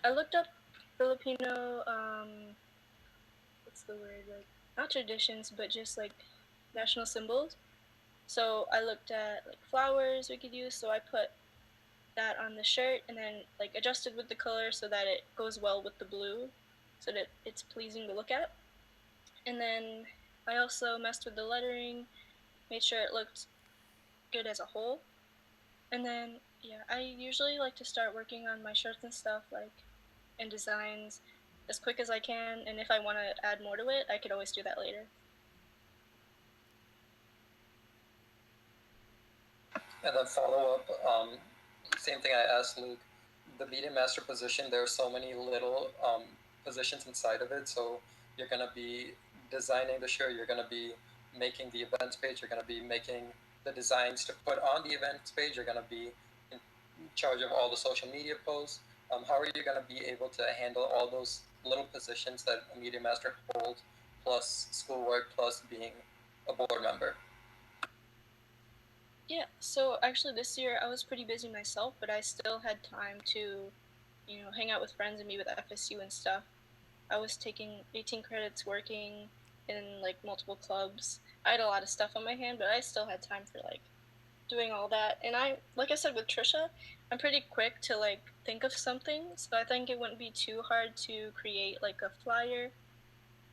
I looked up Filipino what's the word, like not traditions but just like national symbols. So I looked at like flowers we could use, so I put that on the shirt and then like adjusted with the color so that it goes well with the blue, so that it's pleasing to look at. And then I also messed with the lettering, made sure it looked good as a whole. And then yeah, I usually like to start working on my shirts and stuff like and designs as quick as I can, and if I want to add more to it, I could always do that later. And then follow up, same thing I asked Luke. The media master position, there are so many little positions inside of it. So you're going to be designing the show, you're going to be making the events page, you're going to be making the designs to put on the events page, you're going to be in charge of all the social media posts. How are you going to be able to handle all those little positions that a media master holds, plus schoolwork, plus being a board member? Yeah, so actually this year I was pretty busy myself, but I still had time to, hang out with friends and be with FSU and stuff. I was taking 18 credits working in like multiple clubs. I had a lot of stuff on my hand, but I still had time for like doing all that. And like I said with Trisha, I'm pretty quick to like think of something, so I think it wouldn't be too hard to create like a flyer.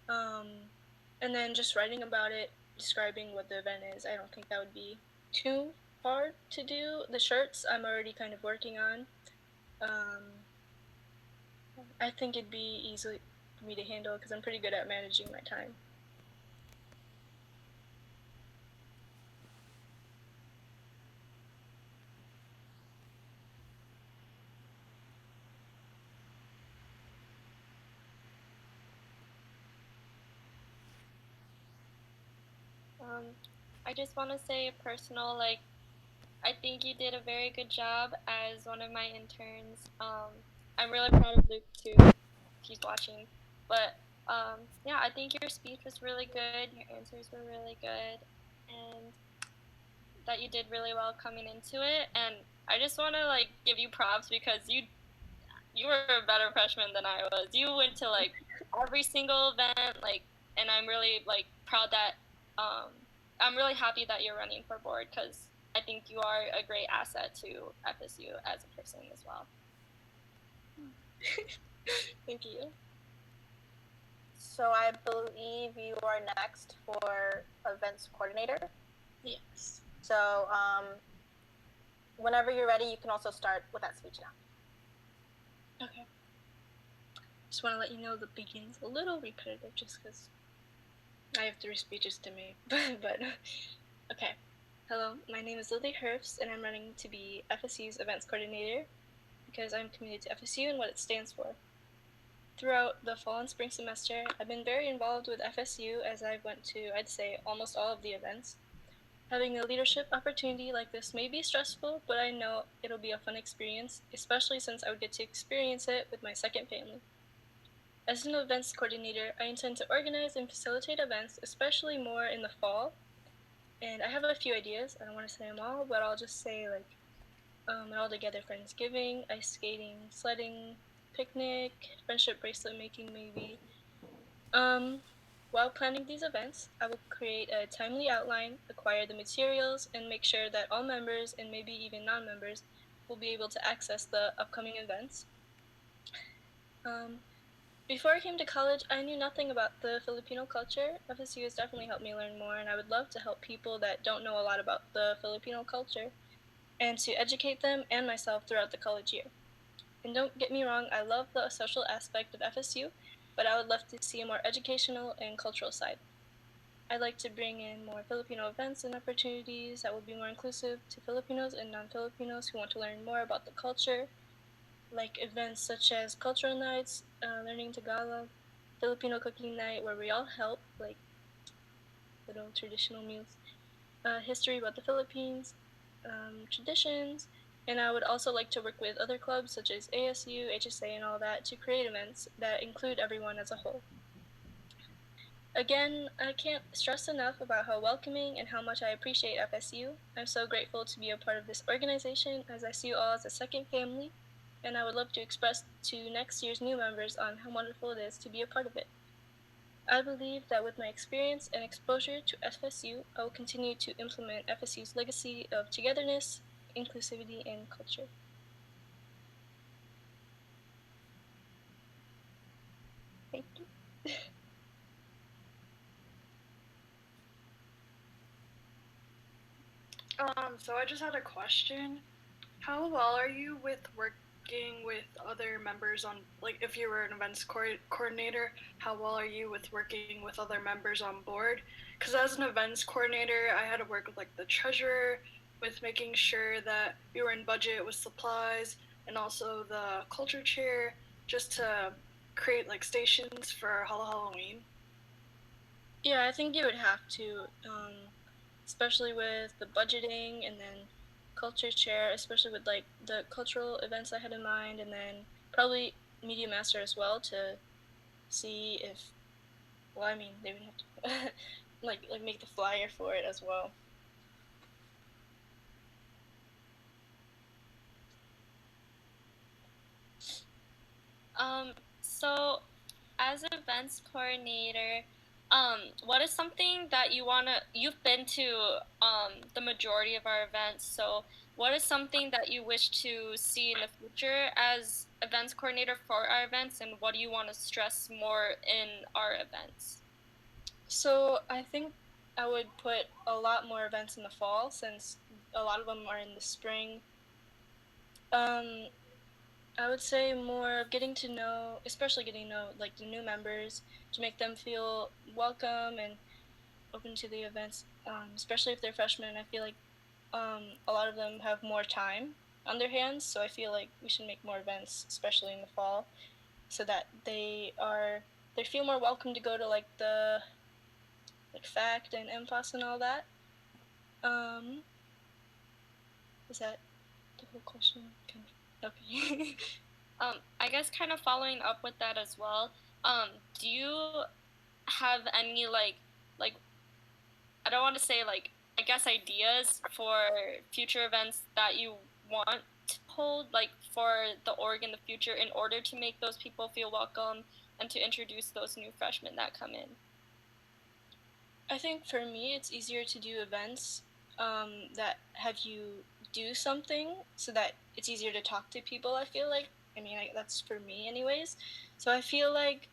And then just writing about it, describing what the event is. I don't think that would be too hard to do. The shirts I'm already kind of working on. I think it'd be easy for me to handle because I'm pretty good at managing my time. I just want to say a personal, like, I think you did a very good job as one of my interns. I'm really proud of Luke too, if he's watching. But yeah, I think your speech was really good. Your answers were really good, and that you did really well coming into it. And I just want to like give you props because you were a better freshman than I was. You went to like every single event, like, and I'm really like proud that I'm really happy that you're running for board because I think you are a great asset to FSU as a person as well. Thank you. So I believe you are next for events coordinator. Yes. So whenever you're ready, you can also start with that speech now. Okay. Just want to let you know the beginning's a little repetitive just because I have 3 speeches to make. But okay. Hello, my name is Lilly Herbst, and I'm running to be FSU's events coordinator because I'm committed to FSU and what it stands for. Throughout the fall and spring semester, I've been very involved with FSU as I went to, I'd say, almost all of the events. Having a leadership opportunity like this may be stressful, but I know it'll be a fun experience, especially since I would get to experience it with my second family. As an events coordinator, I intend to organize and facilitate events, especially more in the fall. And I have a few ideas. I don't want to say them all, but I'll just say like an all-together Friendsgiving, ice skating, sledding, picnic, friendship bracelet making maybe. While planning these events, I will create a timely outline, acquire the materials, and make sure that all members and maybe even non-members will be able to access the upcoming events. Before I came to college, I knew nothing about the Filipino culture. FSU has definitely helped me learn more, and I would love to help people that don't know a lot about the Filipino culture and to educate them and myself throughout the college year. And don't get me wrong, I love the social aspect of FSU, but I would love to see a more educational and cultural side. I'd like to bring in more Filipino events and opportunities that will be more inclusive to Filipinos and non-Filipinos who want to learn more about the culture, like events such as cultural nights, learning Tagalog, Filipino cooking night, where we all help, like little traditional meals, history about the Philippines, traditions, and I would also like to work with other clubs such as ASU, HSA, and all that to create events that include everyone as a whole. Again, I can't stress enough about how welcoming and how much I appreciate FSU. I'm so grateful to be a part of this organization as I see you all as a second family, and I would love to express to next year's new members on how wonderful it is to be a part of it. I believe that with my experience and exposure to FSU, I will continue to implement FSU's legacy of togetherness, inclusivity, and culture. Thank you. So I just had a question. How well are you with working with other members on, like, if you were an events coordinator, how well are you with working with other members on board? Because as an events coordinator, I had to work with, like, the treasurer, with making sure that we were in budget with supplies, and also the culture chair, just to create, like, stations for Halloween. Yeah, I think you would have to, especially with the budgeting and then culture chair, especially with like the cultural events I had in mind, and then probably media master as well to see if, well, I mean, they would have to like make the flyer for it as well. So as an events coordinator, what is something that you've been to the majority of our events, so what is something that you wish to see in the future as events coordinator for our events, and what do you want to stress more in our events? So I think I would put a lot more events in the fall, since a lot of them are in the spring. I would say more of getting to know, especially getting to know like the new members, to make them feel welcome and open to the events, especially if they're freshmen. I feel like a lot of them have more time on their hands, so I feel like we should make more events, especially in the fall, so that they feel more welcome to go to like the FACT and MFOS and all that. Is that the whole question? Kind of. Okay. I guess kind of following up with that as well. Do you have any like I don't want to say like, I guess, ideas for future events that you want to hold, like for the org in the future, in order to make those people feel welcome and to introduce those new freshmen that come in? I think for me, it's easier to do events that have you do something, so that it's easier to talk to people, I feel like. I mean, that's for me anyways. So I feel like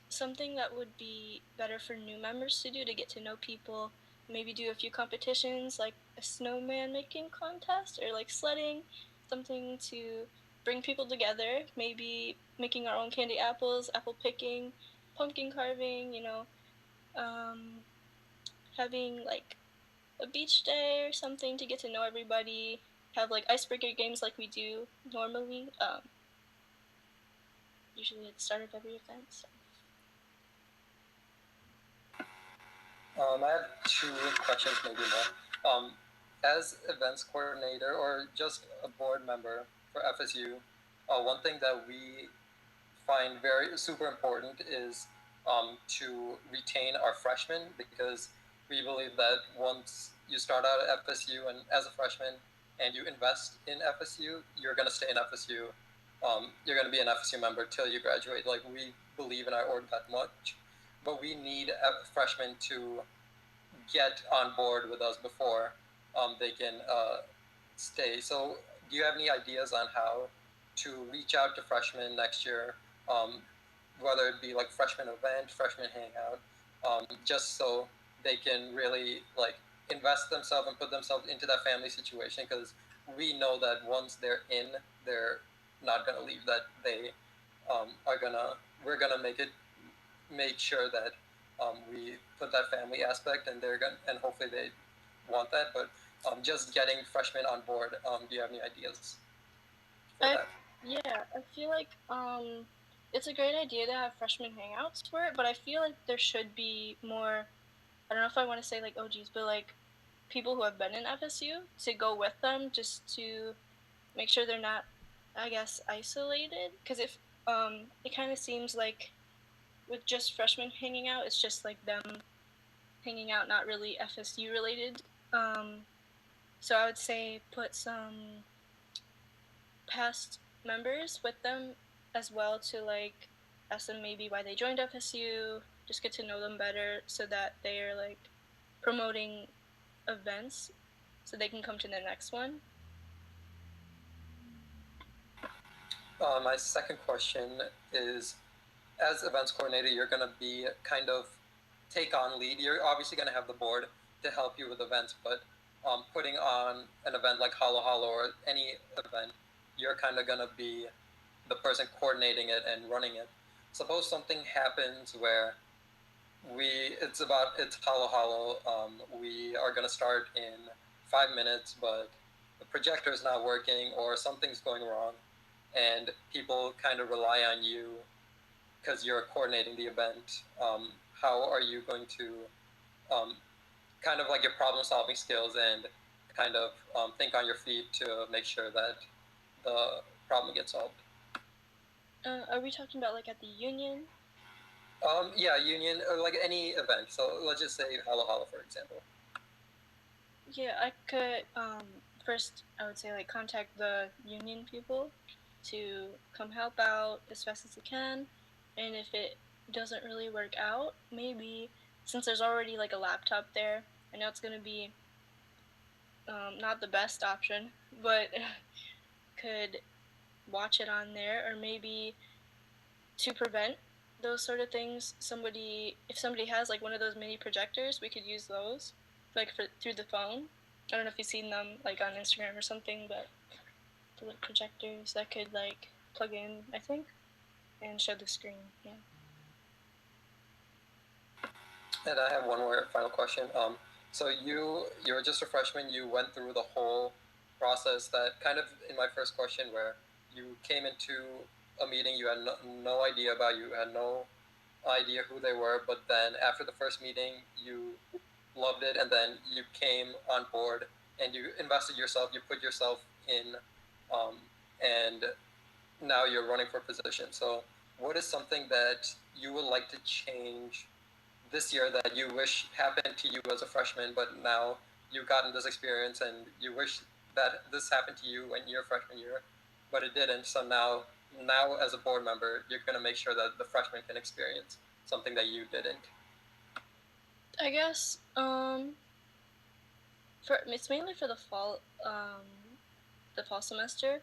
something that would be better for new members to do, to get to know people, maybe do a few competitions, like a snowman making contest, or like sledding, something to bring people together, maybe making our own candy apples, apple picking, pumpkin carving, having like a beach day or something to get to know everybody, have like icebreaker games like we do normally, usually at the start of every event. So. I have two questions, maybe more. As events coordinator or just a board member for FSU, one thing that we find very super important is to retain our freshmen, because we believe that once you start out at FSU and as a freshman and you invest in FSU, you're going to stay in FSU. You're going to be an FSU member till you graduate. Like, we believe in our org that much, but we need freshmen to get on board with us before they can stay. So do you have any ideas on how to reach out to freshmen next year, whether it be like freshman event, freshman hangout, just so they can really like invest themselves and put themselves into that family situation? Because we know that once they're in, they're not gonna leave. That they we're gonna make sure that we put that family aspect, and and hopefully they want that. But just getting freshmen on board, do you have any ideas for that? Yeah, I feel like it's a great idea to have freshman hangouts for it, but I feel like there should be more, I don't know if I want to say like OGs, but like people who have been in FSU to go with them just to make sure they're not, I guess, isolated. Because if it kind of seems like with just freshmen hanging out, it's just like them hanging out, not really FSU related. So I would say put some past members with them as well to like ask them maybe why they joined FSU, just get to know them better so that they're like promoting events so they can come to the next one. My second question is, as events coordinator, you're going to be kind of take on lead. You're obviously going to have the board to help you with events, but putting on an event like Halo Halo or any event, you're kind of going to be the person coordinating it and running it. Suppose something happens where it's Halo Halo. We are going to start in 5 minutes, but the projector is not working or something's going wrong, and people kind of rely on you because you're coordinating the event. How are you going to kind of like your problem solving skills and kind of think on your feet to make sure that the problem gets solved? Are we talking about like at the union? Yeah, union or like any event. So let's just say Halo Halo, for example. Yeah, I could first I would say like contact the union people to come help out as fast as they can, and if it doesn't really work out, maybe since there's already like a laptop there, I know it's gonna be not the best option, but could watch it on there, or maybe to prevent those sort of things, if somebody has like one of those mini projectors, we could use those like through the phone. I don't know if you've seen them like on Instagram or something, but the little projectors that could like plug in, I think, and show the screen. Yeah. And I have one more final question. So you're just a freshman. You went through the whole process that kind of in my first question where you came into a meeting you had no idea about. You had no idea who they were, but then after the first meeting, you loved it, and then you came on board and you invested yourself. You put yourself in, and now you're running for position. So, what is something that you would like to change this year that you wish happened to you as a freshman, but now you've gotten this experience and you wish that this happened to you in your freshman year, but it didn't. So now as a board member, you're going to make sure that the freshmen can experience something that you didn't. I guess it's mainly for the fall semester.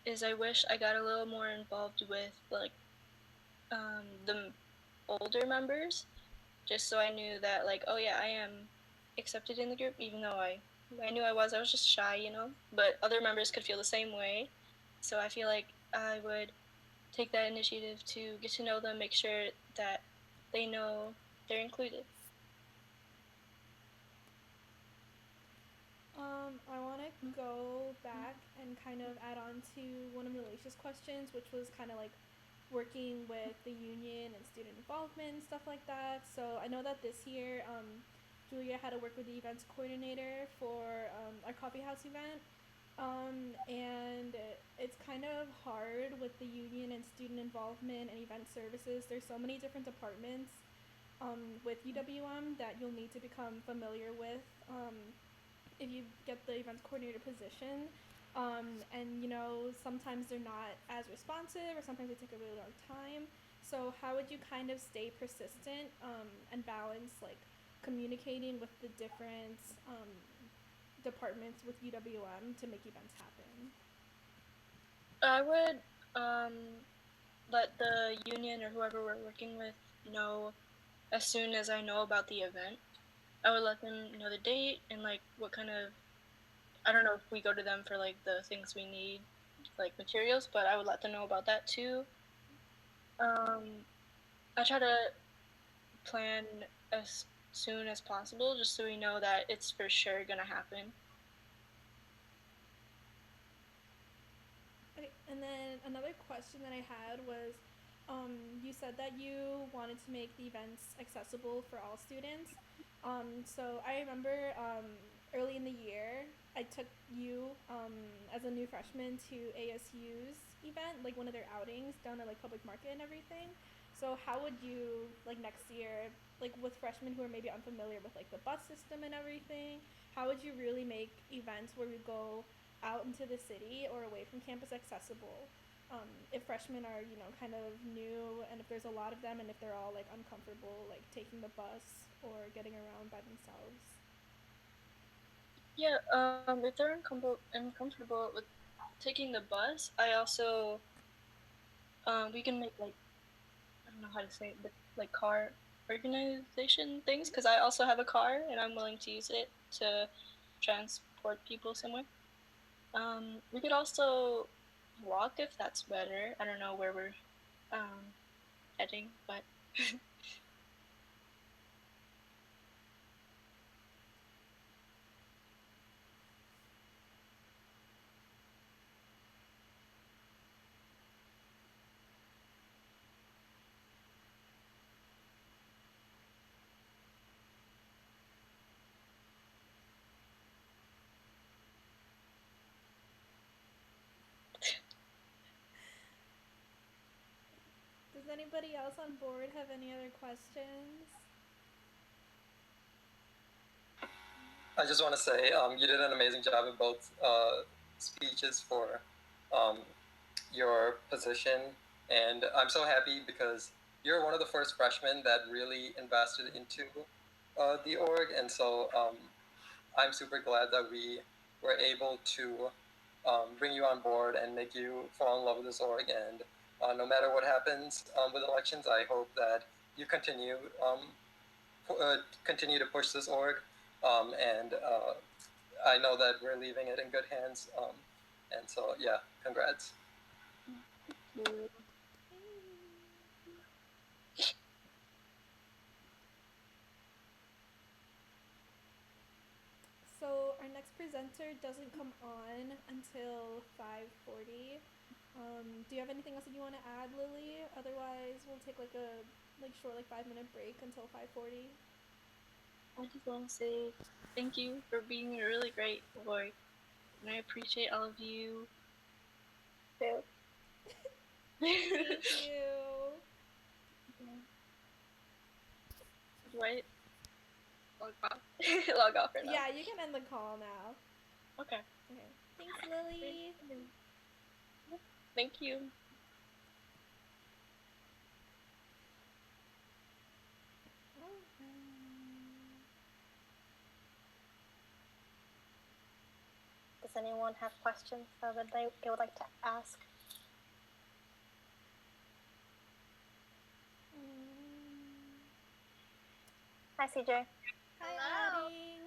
Is I wish I got a little more involved with like the older members, just so I knew that like, oh yeah, I am accepted in the group, even though I knew I was just shy, you know, but other members could feel the same way. So I feel like I would take that initiative to get to know them, make sure that they know they're included. I want to go back and kind of add on to one of Alicia's questions, which was kind of like working with the union and student involvement and stuff like that. So I know that this year, Julia had to work with the events coordinator for our coffee house event. And it's kind of hard with the union and student involvement and event services. There's so many different departments with UWM that you'll need to become familiar with if you get the events coordinator position. And, you know, sometimes they're not as responsive or sometimes they take a really long time. So how would you kind of stay persistent and balance, like, communicating with the different departments with UWM to make events happen? I would let the union or whoever we're working with know as soon as I know about the event. I would let them know the date and like what kind of, I don't know if we go to them for like the things we need, like materials, but I would let them know about that too. I try to plan as soon as possible just so we know that it's for sure gonna happen. Okay, and then another question that I had was, you said that you wanted to make the events accessible for all students. So I remember early in the year, I took you as a new freshman to ASU's event, like one of their outings down at like Public Market and everything. So how would you, like next year, like with freshmen who are maybe unfamiliar with like the bus system and everything, how would you really make events where we go out into the city or away from campus accessible? If freshmen are, kind of new, and if there's a lot of them, and if they're all like uncomfortable, like taking the bus or getting around by themselves. Yeah, if they're uncomfortable with taking the bus, I also, we can make like, I don't know how to say it, but like car organization things, because I also have a car and I'm willing to use it to transport people somewhere. We could also walk if that's better. I don't know where we're heading, but Does anybody else on board have any other questions? I just want to say you did an amazing job in both speeches for your position, and I'm so happy because you're one of the first freshmen that really invested into the org, and so I'm super glad that we were able to bring you on board and make you fall in love with this org. And no matter what happens with elections, I hope that you continue to push this org. And I know that we're leaving it in good hands. And so, yeah, congrats. So our next presenter doesn't come on until 5:40. Do you have anything else that you want to add, Lily? Otherwise, we'll take like a short 5-minute break until 5:40. I just want to say thank you for being a really great boy, and I appreciate all of you. Thank you. Right? Log off. Log off right now. Yeah, you can end the call now. Okay. Thanks, Lily. Thank you. Does anyone have questions that they would like to ask? Hi, CJ. Hi, Adding.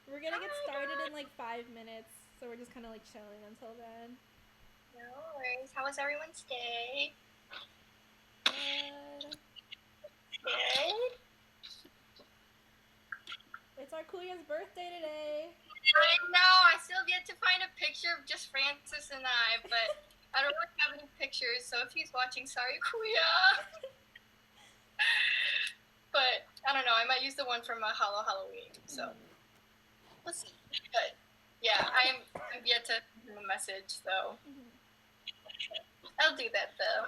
We're gonna get started in 5 minutes, so we're just kind of chilling until then. No worries. How was everyone's day? Good. Good. It's our Kuya's birthday today. I know. I still have yet to find a picture of just Francis and I, but I don't really have any pictures, so if he's watching, sorry, Kuya. But I don't know. I might use the one from Halloween, so we'll see. But yeah, I'm yet to send him a message, so I'll do that though.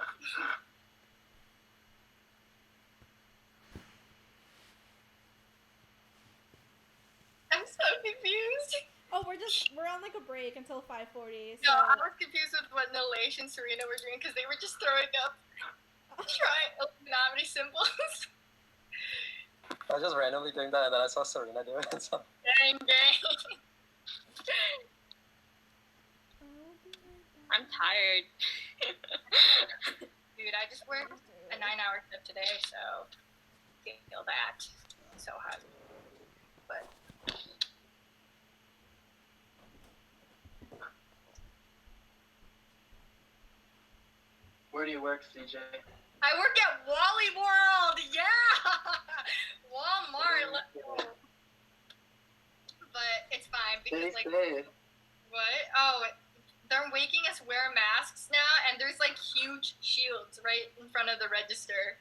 I'm so confused. Oh, we're on a break until 5:40. No, I was confused with what Nalesh and Serena were doing because they were just throwing up Illuminati symbols. I was just randomly doing that, and then I saw Serena do it. So. Dang. I'm tired. Dude, I just worked a 9-hour shift today, so feel that. So hot. But where do you work, CJ? I work at Wally World, yeah! Walmart, let's go. But it's fine because what? Oh, they're making us wear masks now, and there's huge shields right in front of the register,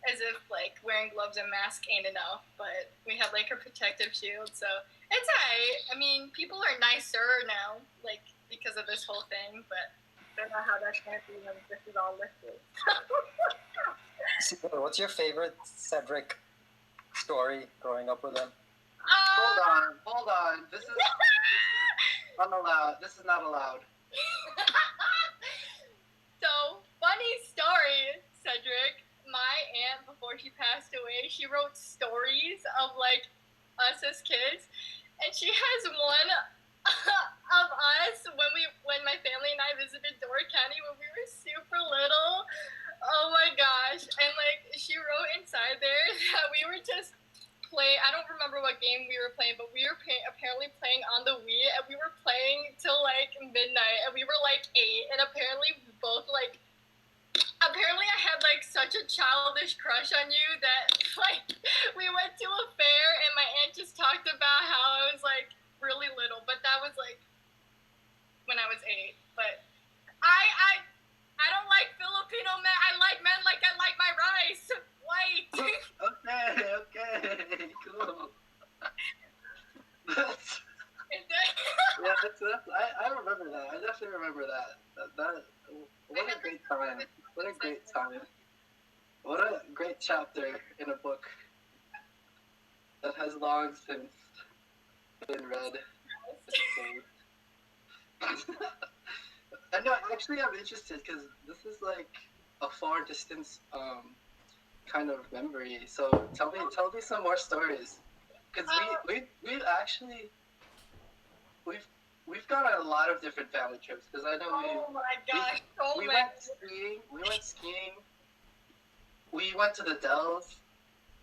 as if like wearing gloves and mask ain't enough. But we had like a protective shield, so it's alright. I mean, people are nicer now, like because of this whole thing. But I don't know how that's gonna be when this is all lifted. What's your favorite Cedric story growing up with him? Hold on. This is unallowed. This is not allowed. So, funny story, Cedric. My aunt, before she passed away, she wrote stories of like us as kids, and she has one of us when my family and I visited Door County when we were super little. Oh my gosh! And like she wrote inside there that we were just I don't remember what game we were playing, but we were apparently playing on the Wii, and we were playing till like midnight, and we were like 8, and apparently we both like. Apparently, I had like such a childish crush on you that like we went to a fair, and my aunt just talked about how I was like really little, but that was like when I was 8. But I don't like Filipino men. I like men like I like my rice, white. Okay, cool. I remember that. I definitely remember that. What a great time. What a great time. What a great chapter in a book that has long since been read. I know, actually I'm interested because this is like a far distance kind of memory. So tell me some more stories. Because we've gone on a lot of different family trips. Because I know we went skiing. We went to the Dells.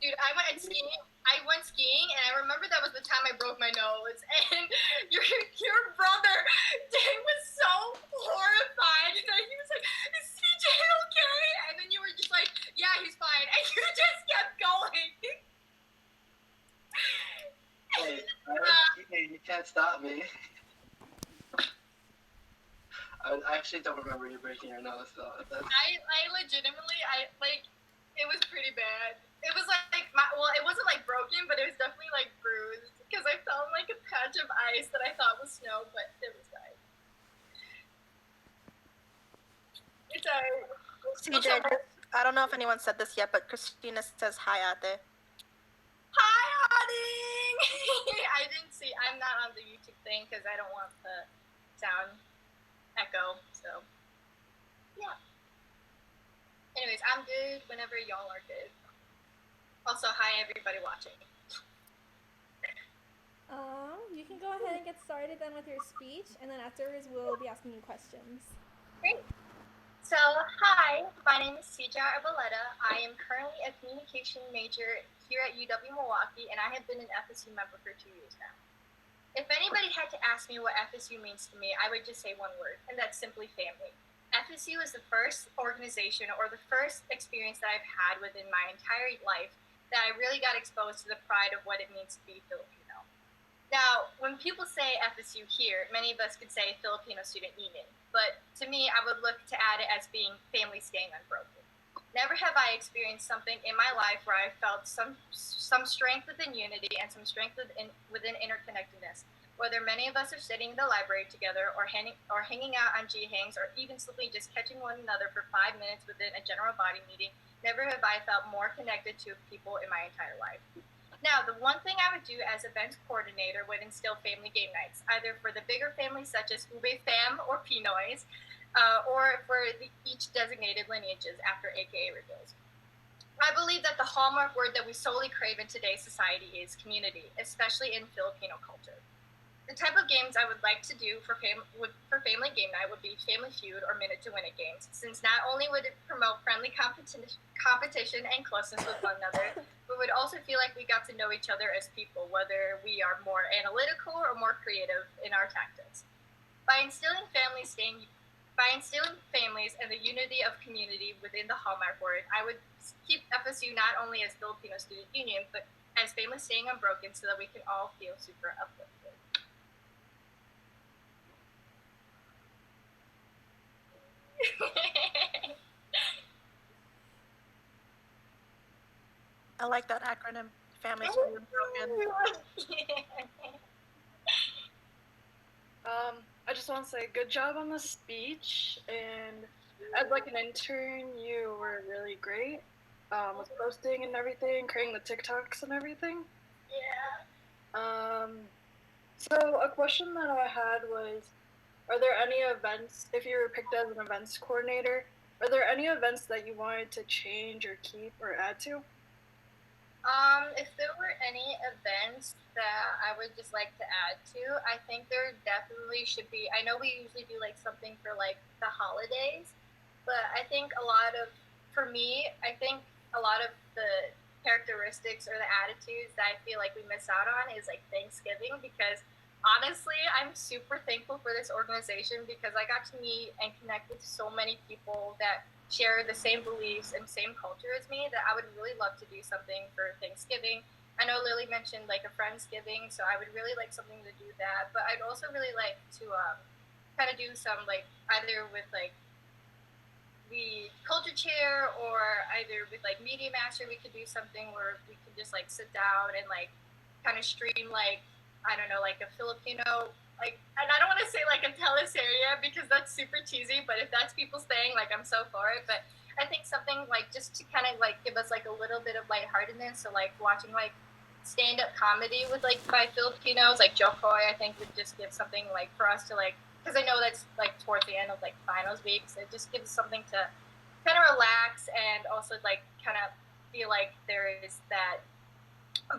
Dude, I went skiing, and I remember that was the time I broke my nose. And your brother, Dave, was so horrified that he was like, "Is CJ okay?" And then you were just like, "Yeah, he's fine," and you just kept going. Hey, you can't stop me. I actually don't remember you breaking your nose, though. I legitimately, it was pretty bad. It was like, it wasn't like broken, but it was definitely like bruised because I fell in like a patch of ice that I thought was snow, but it was ice. It's alright. CJ, I don't know if anyone said this yet, but Christina says hi, Ate. Hi, Adding! I didn't see. I'm not on the YouTube thing because I don't want the sound echo. So, yeah. Anyways, I'm good whenever y'all are good. Also, hi everybody watching. You can go ahead and get started then with your speech, and then afterwards we'll be asking you questions. Great. So, hi, my name is Arboleda. I am currently a communication major here at UW-Milwaukee, and I have been an FSU member for 2 years now. If anybody had to ask me what FSU means to me, I would just say one word, and that's simply family. FSU is the first organization or the first experience that I've had within my entire life that I really got exposed to the pride of what it means to be Filipino. Now, when people say FSU here, many of us could say Filipino Student Union, but to me, I would look to add it as being family staying unbroken. Never have I experienced something in my life where I felt some strength within unity and some strength within interconnectedness. Whether many of us are sitting in the library together or hanging out on G-Hangs or even simply just catching one another for 5 minutes within a general body meeting, never have I felt more connected to people in my entire life. Now, the one thing I would do as event coordinator would instill family game nights, either for the bigger families such as Ube Fam or Pinoys, or for each designated lineages after AKA reveals. I believe that the hallmark word that we solely crave in today's society is community, especially in Filipino culture. The type of games I would like to do for family game night would be Family Feud or Minute to Win It games, since not only would it promote friendly competition and closeness with one another, but would also feel like we got to know each other as people, whether we are more analytical or more creative in our tactics. By instilling families and the unity of community within the hallmark word, I would keep FSU not only as Filipino Student Union, but as family staying unbroken so that we can all feel super uplifted. I like that acronym. Families for the broken. I just want to say good job on the speech, and as like an intern, you were really great with posting and everything, creating the TikToks and everything. Yeah. So a question that I had was, are there any events, if you were picked as an events coordinator, are there any events that you wanted to change or keep or add to? If there were any events that I would just like to add to, I think there definitely should be. I know we usually do like something for like the holidays, but I think for me, I think a lot of the characteristics or the attitudes that I feel like we miss out on is like Thanksgiving, because honestly, I'm super thankful for this organization because I got to meet and connect with so many people that share the same beliefs and same culture as me, that I would really love to do something for Thanksgiving. I know Lily mentioned like a Friendsgiving, so I would really like something to do that. But I'd also really like to kind of do some like either with like the culture chair or either with like media master, we could do something where we could just like sit down and like kind of stream like, I don't know, like a Filipino, like, and I don't want to say like a teleserie because that's super cheesy, but if that's people's thing, like I'm so for it. But I think something like just to kind of like give us like a little bit of lightheartedness. So like watching like stand-up comedy with like by Filipinos, like Joe Coy, I think would just give something like for us to like, because I know that's like towards the end of like finals week, so it just gives something to kind of relax and also like kind of feel like there is that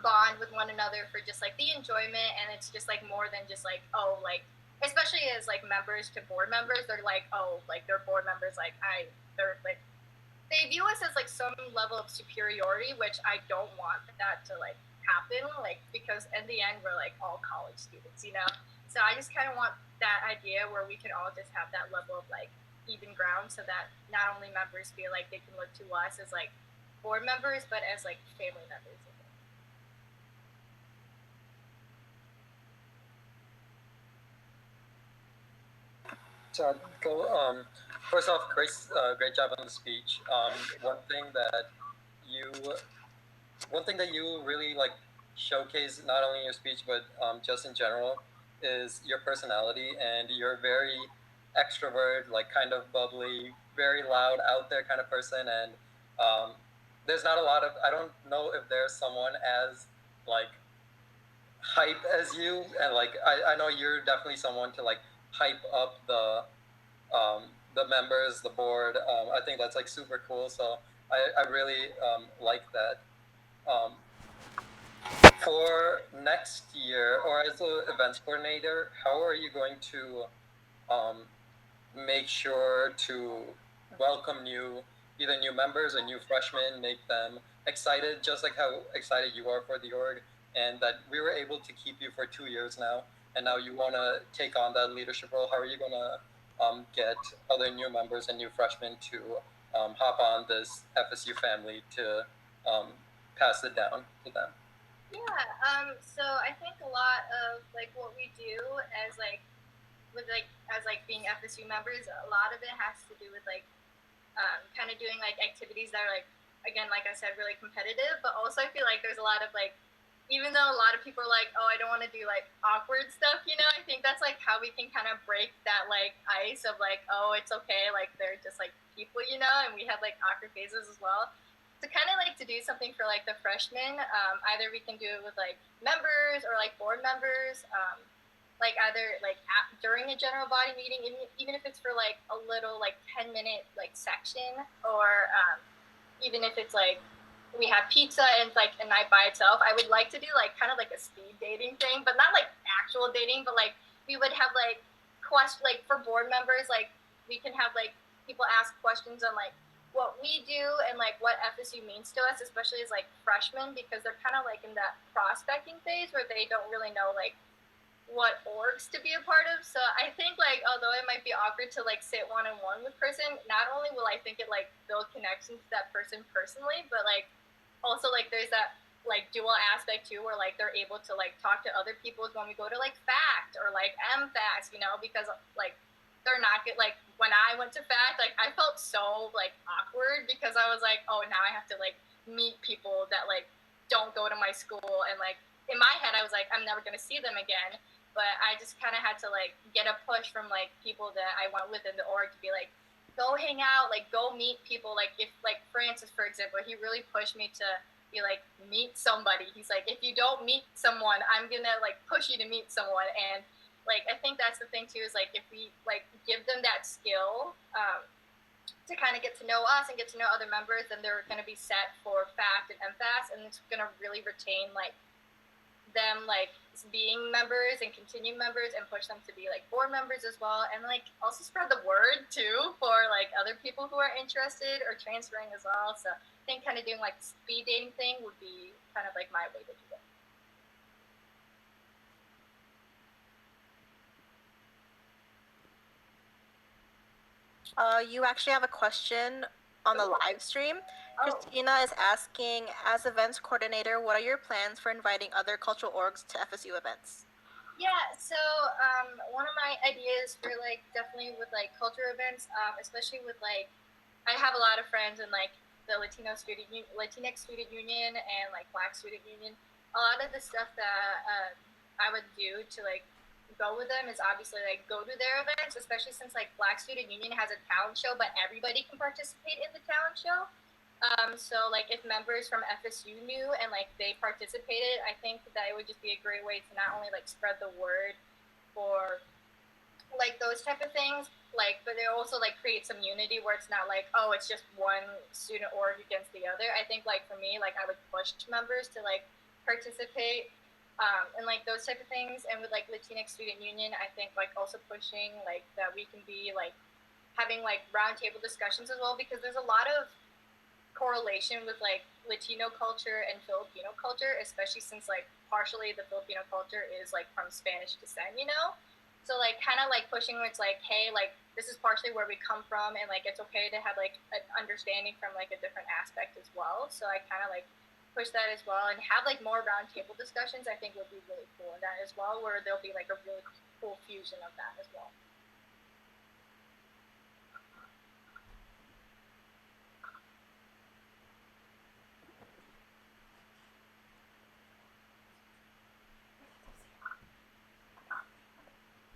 bond with one another for just like the enjoyment, and it's just like more than just like, oh, like especially as like members to board members, they're like, oh, like they're board members, like they're like they view us as like some level of superiority, which I don't want that to like happen, like because in the end we're like all college students, you know. So I just kind of want that idea where we can all just have that level of like even ground, so that not only members feel like they can look to us as like board members, but as like family members. So, first off, great job on the speech. You, one thing that you really like showcase not only in your speech but just in general is your personality, and you're very extrovert, like kind of bubbly, very loud, out there kind of person, and there's not a lot of. I don't know if there's someone as like hype as you, and like I know you're definitely someone to like hype up the members, the board. I think that's like super cool. So I really like that. Um, for next year, or as an events coordinator, how are you going to um, make sure to welcome either new members or new freshmen, make them excited, just like how excited you are for the org, and that we were able to keep you for 2 years now, and now you want to take on that leadership role. How are you going to get other new members and new freshmen to hop on this FSU family to pass it down to them? Yeah, so I think a lot of like what we do as like with like as like being FSU members, a lot of it has to do with like kind of doing like activities that are like, again, like I said, really competitive, but also I feel like there's a lot of like, even though a lot of people are like, oh, I don't want to do like awkward stuff, you know, I think that's like how we can kind of break that like ice of like, oh, it's okay, like they're just like people, you know, and we have like awkward phases as well. To kind of like to do something for like the freshmen, either we can do it with like members or like board members, like either like during a general body meeting, even if it's for like a little like 10-minute like section, or even if it's like we have pizza and like a night by itself. I would like to do like kind of like a speed dating thing, but not like actual dating, but like we would have like like for board members, like we can have like people ask questions on like what we do and like what FSU means to us, especially as like freshmen, because they're kind of like in that prospecting phase where they don't really know like what orgs to be a part of. So I think like although it might be awkward to like sit one-on-one with person, not only will I think it like build connections to that person personally, but like also like there's that like dual aspect too, where like they're able to like talk to other people when we go to like FACT or like MFACT, you know, because like they're not good. Like when I went to FACT, like I felt so like awkward because I was like, oh, now I have to like meet people that like don't go to my school, and like in my head I was like, I'm never gonna see them again. But I just kind of had to like get a push from like people that I went with in the org to be like, go hang out, like go meet people. Like if like Francis, for example, he really pushed me to be like, meet somebody. He's like, if you don't meet someone, I'm gonna like push you to meet someone. And like I think that's the thing too, is like if we like give them that skill to kind of get to know us and get to know other members, then they're going to be set for FACT and MFAS, and it's going to really retain like them like being members and continue members, and push them to be like board members as well, and like also spread the word too for like other people who are interested or transferring as well. So I think kind of doing like speed dating thing would be kind of like my way to do it. You actually have a question on the live stream. Christina is asking, as events coordinator, what are your plans for inviting other cultural orgs to FSU events? Yeah, so one of my ideas for like definitely with like culture events, especially with like, I have a lot of friends in like the Latinx student union and like Black student union. A lot of the stuff that I would do to like go with them is obviously like go to their events, especially since like Black student union has a talent show, but everybody can participate in the talent show. So like if members from FSU knew and like they participated, I think that it would just be a great way to not only like spread the word for like those type of things, like, but it also like create some unity where it's not like, oh, it's just one student org against the other. I think like for me, like I would push members to like participate and like those type of things. And with like Latinx student union, I think like also pushing like that we can be like having like roundtable discussions as well, because there's a lot of correlation with like Latino culture and Filipino culture, especially since like partially the Filipino culture is like from Spanish descent, you know? So like kind of like pushing where it's like, hey, like this is partially where we come from, and like it's okay to have like an understanding from like a different aspect as well. So I kind of like push that as well, and have like more roundtable discussions. I think would be really cool in that as well, where there'll be like a really cool fusion of that as well.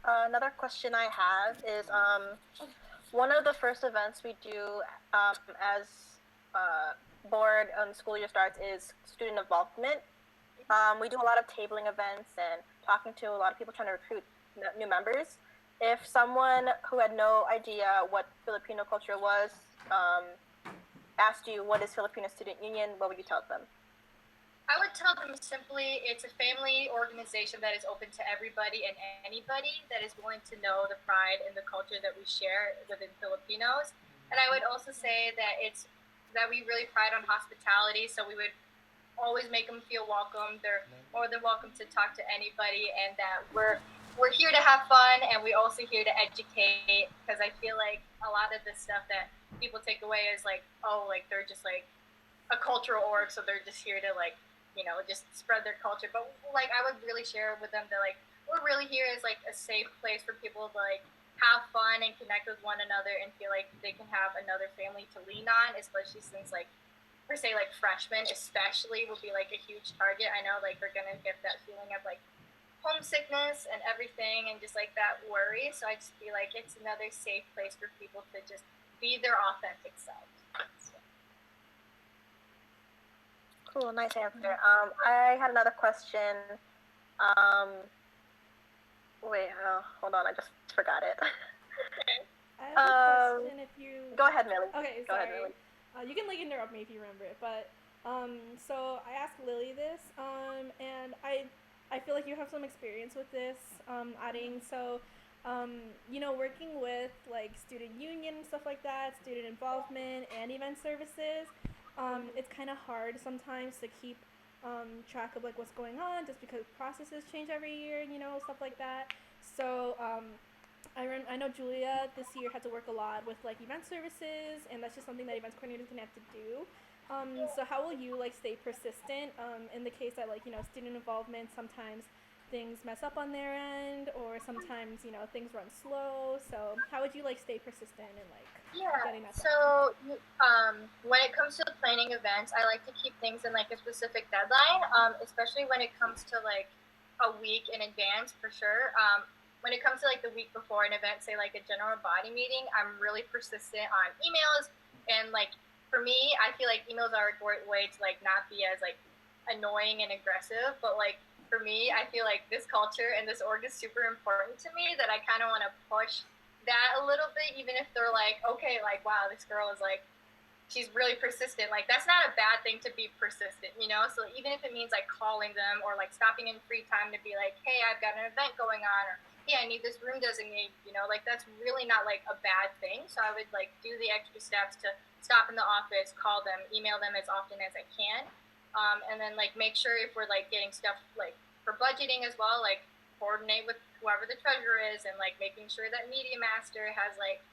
Another question I have is, one of the first events we do as board school year starts is student involvement. We do a lot of tabling events and talking to a lot of people trying to recruit new members. If someone who had no idea what Filipino culture was asked you, what is Filipino Student Union, what would you tell them? I would tell them simply, it's a family organization that is open to everybody and anybody that is willing to know the pride and the culture that we share within Filipinos. And I would also say that it's that we really pride on hospitality, so we would always make them feel welcome. They're more than welcome to talk to anybody, and that we're here to have fun, and we're also here to educate, because I feel like a lot of the stuff that people take away is like, oh, like they're just like a cultural org, so they're just here to like, you know, just spread their culture. But like I would really share with them that like we're really here as like a safe place for people to like have fun and connect with one another and feel like they can have another family to lean on, especially since like per se like freshmen especially will be like a huge target. I know like they're gonna get that feeling of like homesickness and everything and just like that worry. So I just feel like it's another safe place for people to just be their authentic self. Cool, nice answer. I had another question. Hold on, I just forgot it. I have a question if you... Go ahead, Millie. Okay, Go sorry. ahead, Millie. You can like interrupt me if you remember it, but so I asked Lily this, and I feel like you have some experience with this, adding, so, you know, working with like student union and stuff like that, student involvement and event services, it's kind of hard sometimes to keep track of like what's going on, just because processes change every year, you know, stuff like that. So I know Julia this year had to work a lot with like event services, and that's just something that events coordinators are gonna have to do. So how will you like stay persistent in the case that like, you know, student involvement, sometimes things mess up on their end, or sometimes, you know, things run slow. So how would you like stay persistent and like Yeah. getting that done? So, when it comes to planning events, I like to keep things in like a specific deadline. Especially when it comes to like a week in advance, for sure. When it comes to like the week before an event, say like a general body meeting, I'm really persistent on emails. And like for me, I feel like emails are a great way to like not be as like annoying and aggressive, but like for me, I feel like this culture and this org is super important to me that I kind of want to push that a little bit, even if they're like, okay, like, wow, this girl is like, she's really persistent. Like, that's not a bad thing to be persistent, you know? So even if it means like calling them or like stopping in free time to be like, hey, I've got an event going on, or hey, I need this room designated, you know, like that's really not like a bad thing. So I would like do the extra steps to stop in the office, call them, email them as often as I can. And then like make sure if we're like getting stuff like for budgeting as well, like coordinate with whoever the treasurer is and like making sure that Media Master has like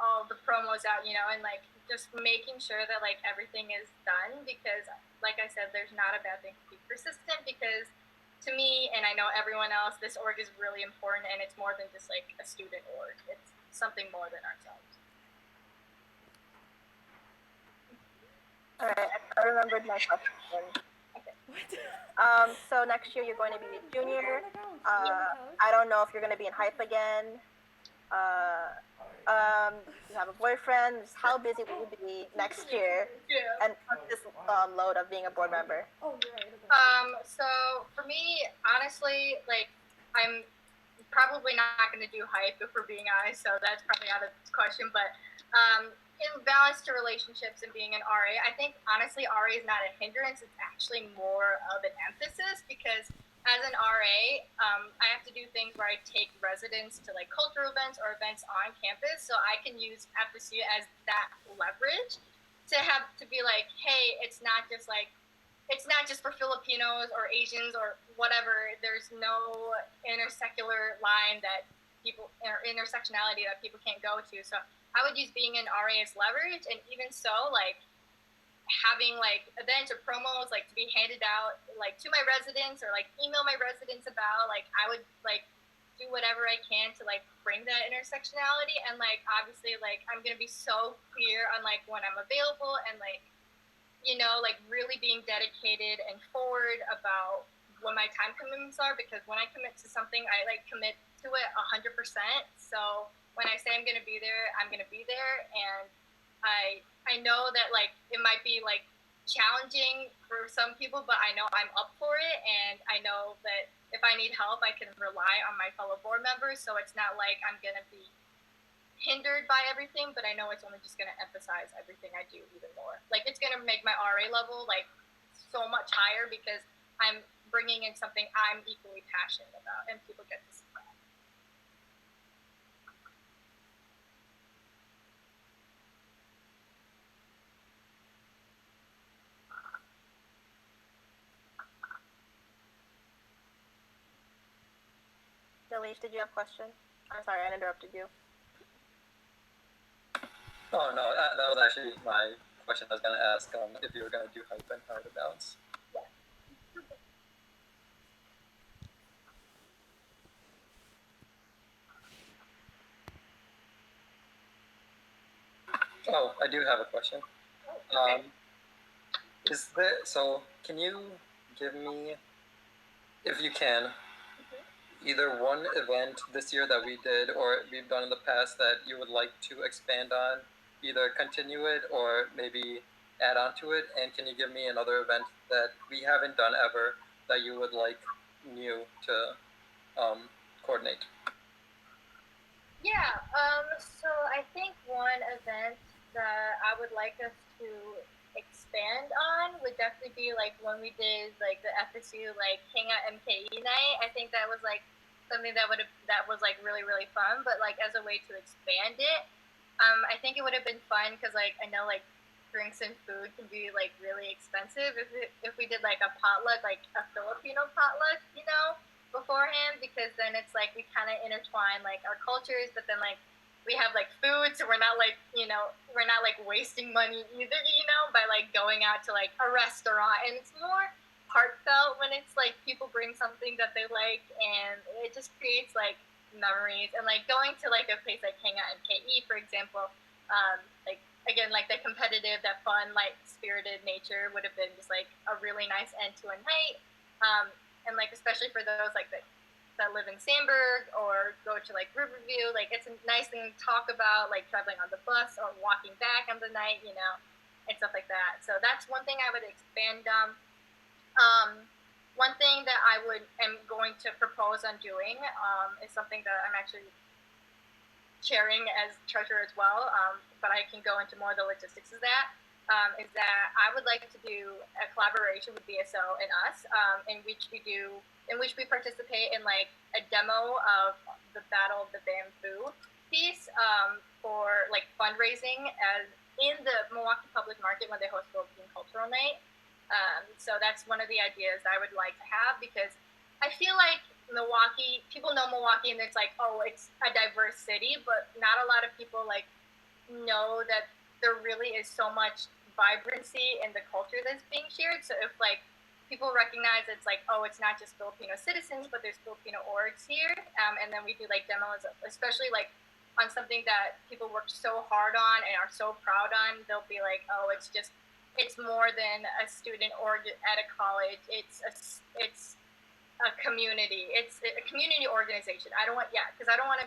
all the promos out, you know, and like just making sure that like everything is done, because like I said, there's not a bad thing to be persistent, because to me, and I know everyone else, this org is really important, and it's more than just like a student org. It's something more than ourselves. All right, I remembered my question. Okay. So next year you're going to be a junior. I don't know if you're going to be in hype again. You have a boyfriend. Just how busy will you be next year? Yeah. And what's this load of being a board member? So for me, honestly, like I'm probably not going to do hype if we're being honest. So that's probably out of this question. But in balance to relationships and being an RA, I think honestly RA is not a hindrance. It's actually more of an emphasis, because as an RA, I have to do things where I take residents to like cultural events or events on campus. So I can use FSU as that leverage to have to be like, hey, it's not just for Filipinos or Asians or whatever. There's no intersecular line that people, or intersectionality that people can't go to. So I would use being an RA as leverage, and even so, like having like events or promos like to be handed out like to my residents or like email my residents about, like I would like do whatever I can to like bring that intersectionality, and like obviously like I'm gonna be so clear on like when I'm available, and like, you know, like really being dedicated and forward about what my time commitments are, because when I commit to something, I like commit to it 100%. So when I say I'm gonna be there, I'm gonna be there, and I know that like it might be like challenging for some people, but I know I'm up for it, and I know that if I need help, I can rely on my fellow board members. So it's not like I'm gonna be hindered by everything, but I know it's only just gonna emphasize everything I do even more. Like it's gonna make my RA level like so much higher, because I'm bringing in something I'm equally passionate about, and people get to see that. Lilly, did you have a question? I'm sorry, I interrupted you. Oh no, that was actually my question. I was gonna ask if you were gonna do hype and how to balance. Oh, I do have a question. Can you give me, if you can, either one event this year that we did or we've done in the past that you would like to expand on, either continue it or maybe add on to it? And can you give me another event that we haven't done ever that you would like new to coordinate? Yeah, so I think one event that I would like us to expand on would definitely be like when we did like the FSU like Hangout MKE night. I think that was like something that was like really, really fun, but like as a way to expand it, I think it would have been fun, because like I know like drinks and food can be like really expensive if we did like a potluck, like a Filipino potluck, you know, beforehand, because then it's like we kind of intertwine like our cultures, but then like we have like food, so we're not like, you know, we're not like wasting money either, you know, by like going out to like a restaurant, and it's more heartfelt when it's like people bring something that they like, and it just creates like memories. And like going to like a place like Hangout MKE, for example, Like again, like the competitive, that fun, like spirited nature would have been just like a really nice end to a night. And like especially for those like that live in Sandburg or go to like Riverview, like it's a nice thing to talk about, like traveling on the bus or walking back on the night, you know, and stuff like that. So that's one thing I would expand on. One thing that am going to propose on doing is something that I'm actually sharing as treasurer as well, but I can go into more of the logistics of that. Is that I would like to do a collaboration with BSO and us, in which we participate in like a demo of the Battle of the Bamboo piece for like fundraising as in the Milwaukee Public Market when they host Philippine Cultural Night. So that's one of the ideas I would like to have, because I feel like Milwaukee, people know Milwaukee and it's like, oh, it's a diverse city, but not a lot of people like know that there really is so much vibrancy in the culture that's being shared. So if like people recognize it's like, oh, it's not just Filipino citizens, but there's Filipino orgs here, and then we do like demos, especially like on something that people worked so hard on and are so proud on, they'll be like, oh, it's more than a student org at a college. It's a community. It's a community organization. I don't want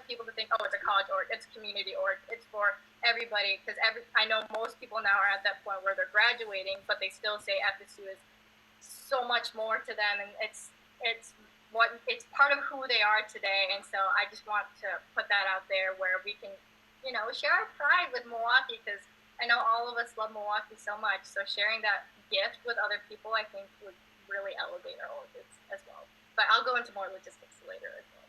people to think, oh, it's a college org. It's a community org. It's for everybody, because I know most people now are at that point where they're graduating, but they still say FSU is so much more to them, and it's part of who they are today. And so I just want to put that out there where we can, you know, share our pride with Milwaukee, because I know all of us love Milwaukee so much. So sharing that gift with other people, I think, would really elevate our organs as well. But I'll go into more logistics later as well.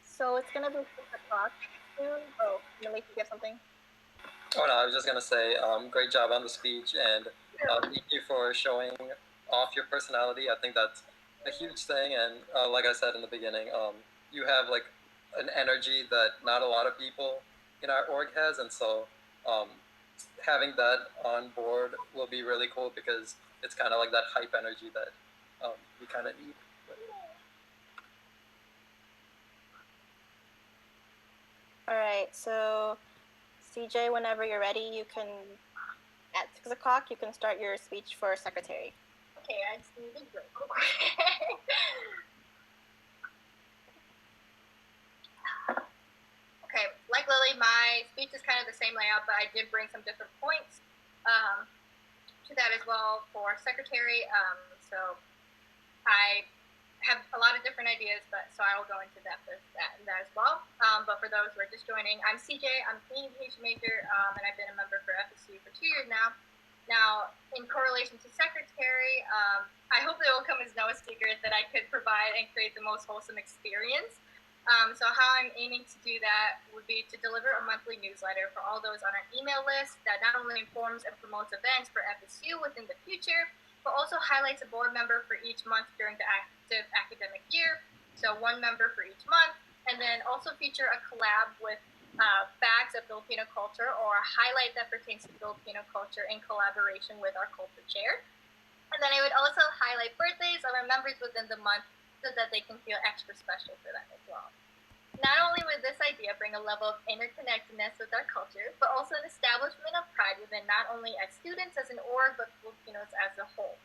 So it's gonna be 6 o'clock soon. Oh, Malik, you have something? Oh no, I was just gonna say, great job on the speech, and thank you for showing off your personality. I think that's a huge thing, and like I said in the beginning, you have like an energy that not a lot of people in our org has, and so having that on board will be really cool, because it's kind of like that hype energy that we kind of need. All right, so CJ, whenever you're ready, you can, at 6 o'clock, you can start your speech for secretary. Okay, I just need a break. Okay, like Lily, my speech is kind of the same layout, but I did bring some different points to that as well for secretary. So I have a lot of different ideas, but so I will go into depth with that as well. But for those who are just joining, I'm CJ. I'm a communication major, and I've been a member for FSU for 2 years now. Now, in correlation to secretary, I hope it will come as no secret that I could provide and create the most wholesome experience. So how I'm aiming to do that would be to deliver a monthly newsletter for all those on our email list that not only informs and promotes events for FSU within the future, but also highlights a board member for each month during the active academic year. So 1 member for each month, and then also feature a collab with facts of Filipino culture, or a highlight that pertains to Filipino culture in collaboration with our culture chair. And then I would also highlight birthdays of our members within the month, so that they can feel extra special for them as well. Not only would this idea bring a level of interconnectedness with our culture, but also an establishment of pride within not only as students, as an org, but Filipinos as a whole.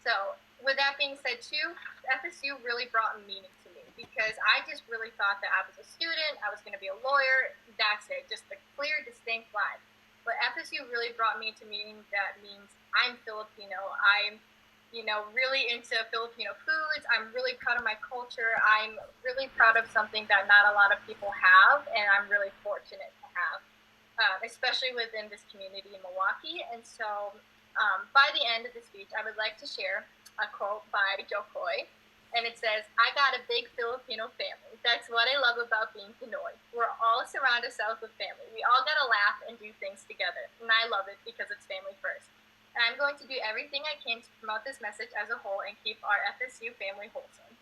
So, with that being said too, FSU really brought meaning to me, because I just really thought that I was a student, I was going to be a lawyer, that's it, just a clear, distinct line. But FSU really brought me to meaning that means I'm Filipino, I'm really into Filipino foods. I'm really proud of my culture. I'm really proud of something that not a lot of people have, and I'm really fortunate to have, especially within this community in Milwaukee. And so by the end of the speech, I would like to share a quote by Joe Coy, and it says, "I got a big Filipino family. That's what I love about being Pinoy. We're all surround ourselves with family. We all gotta laugh and do things together, and I love it because it's family first. And I'm going to do everything I can to promote this message as a whole and keep our FSU family wholesome."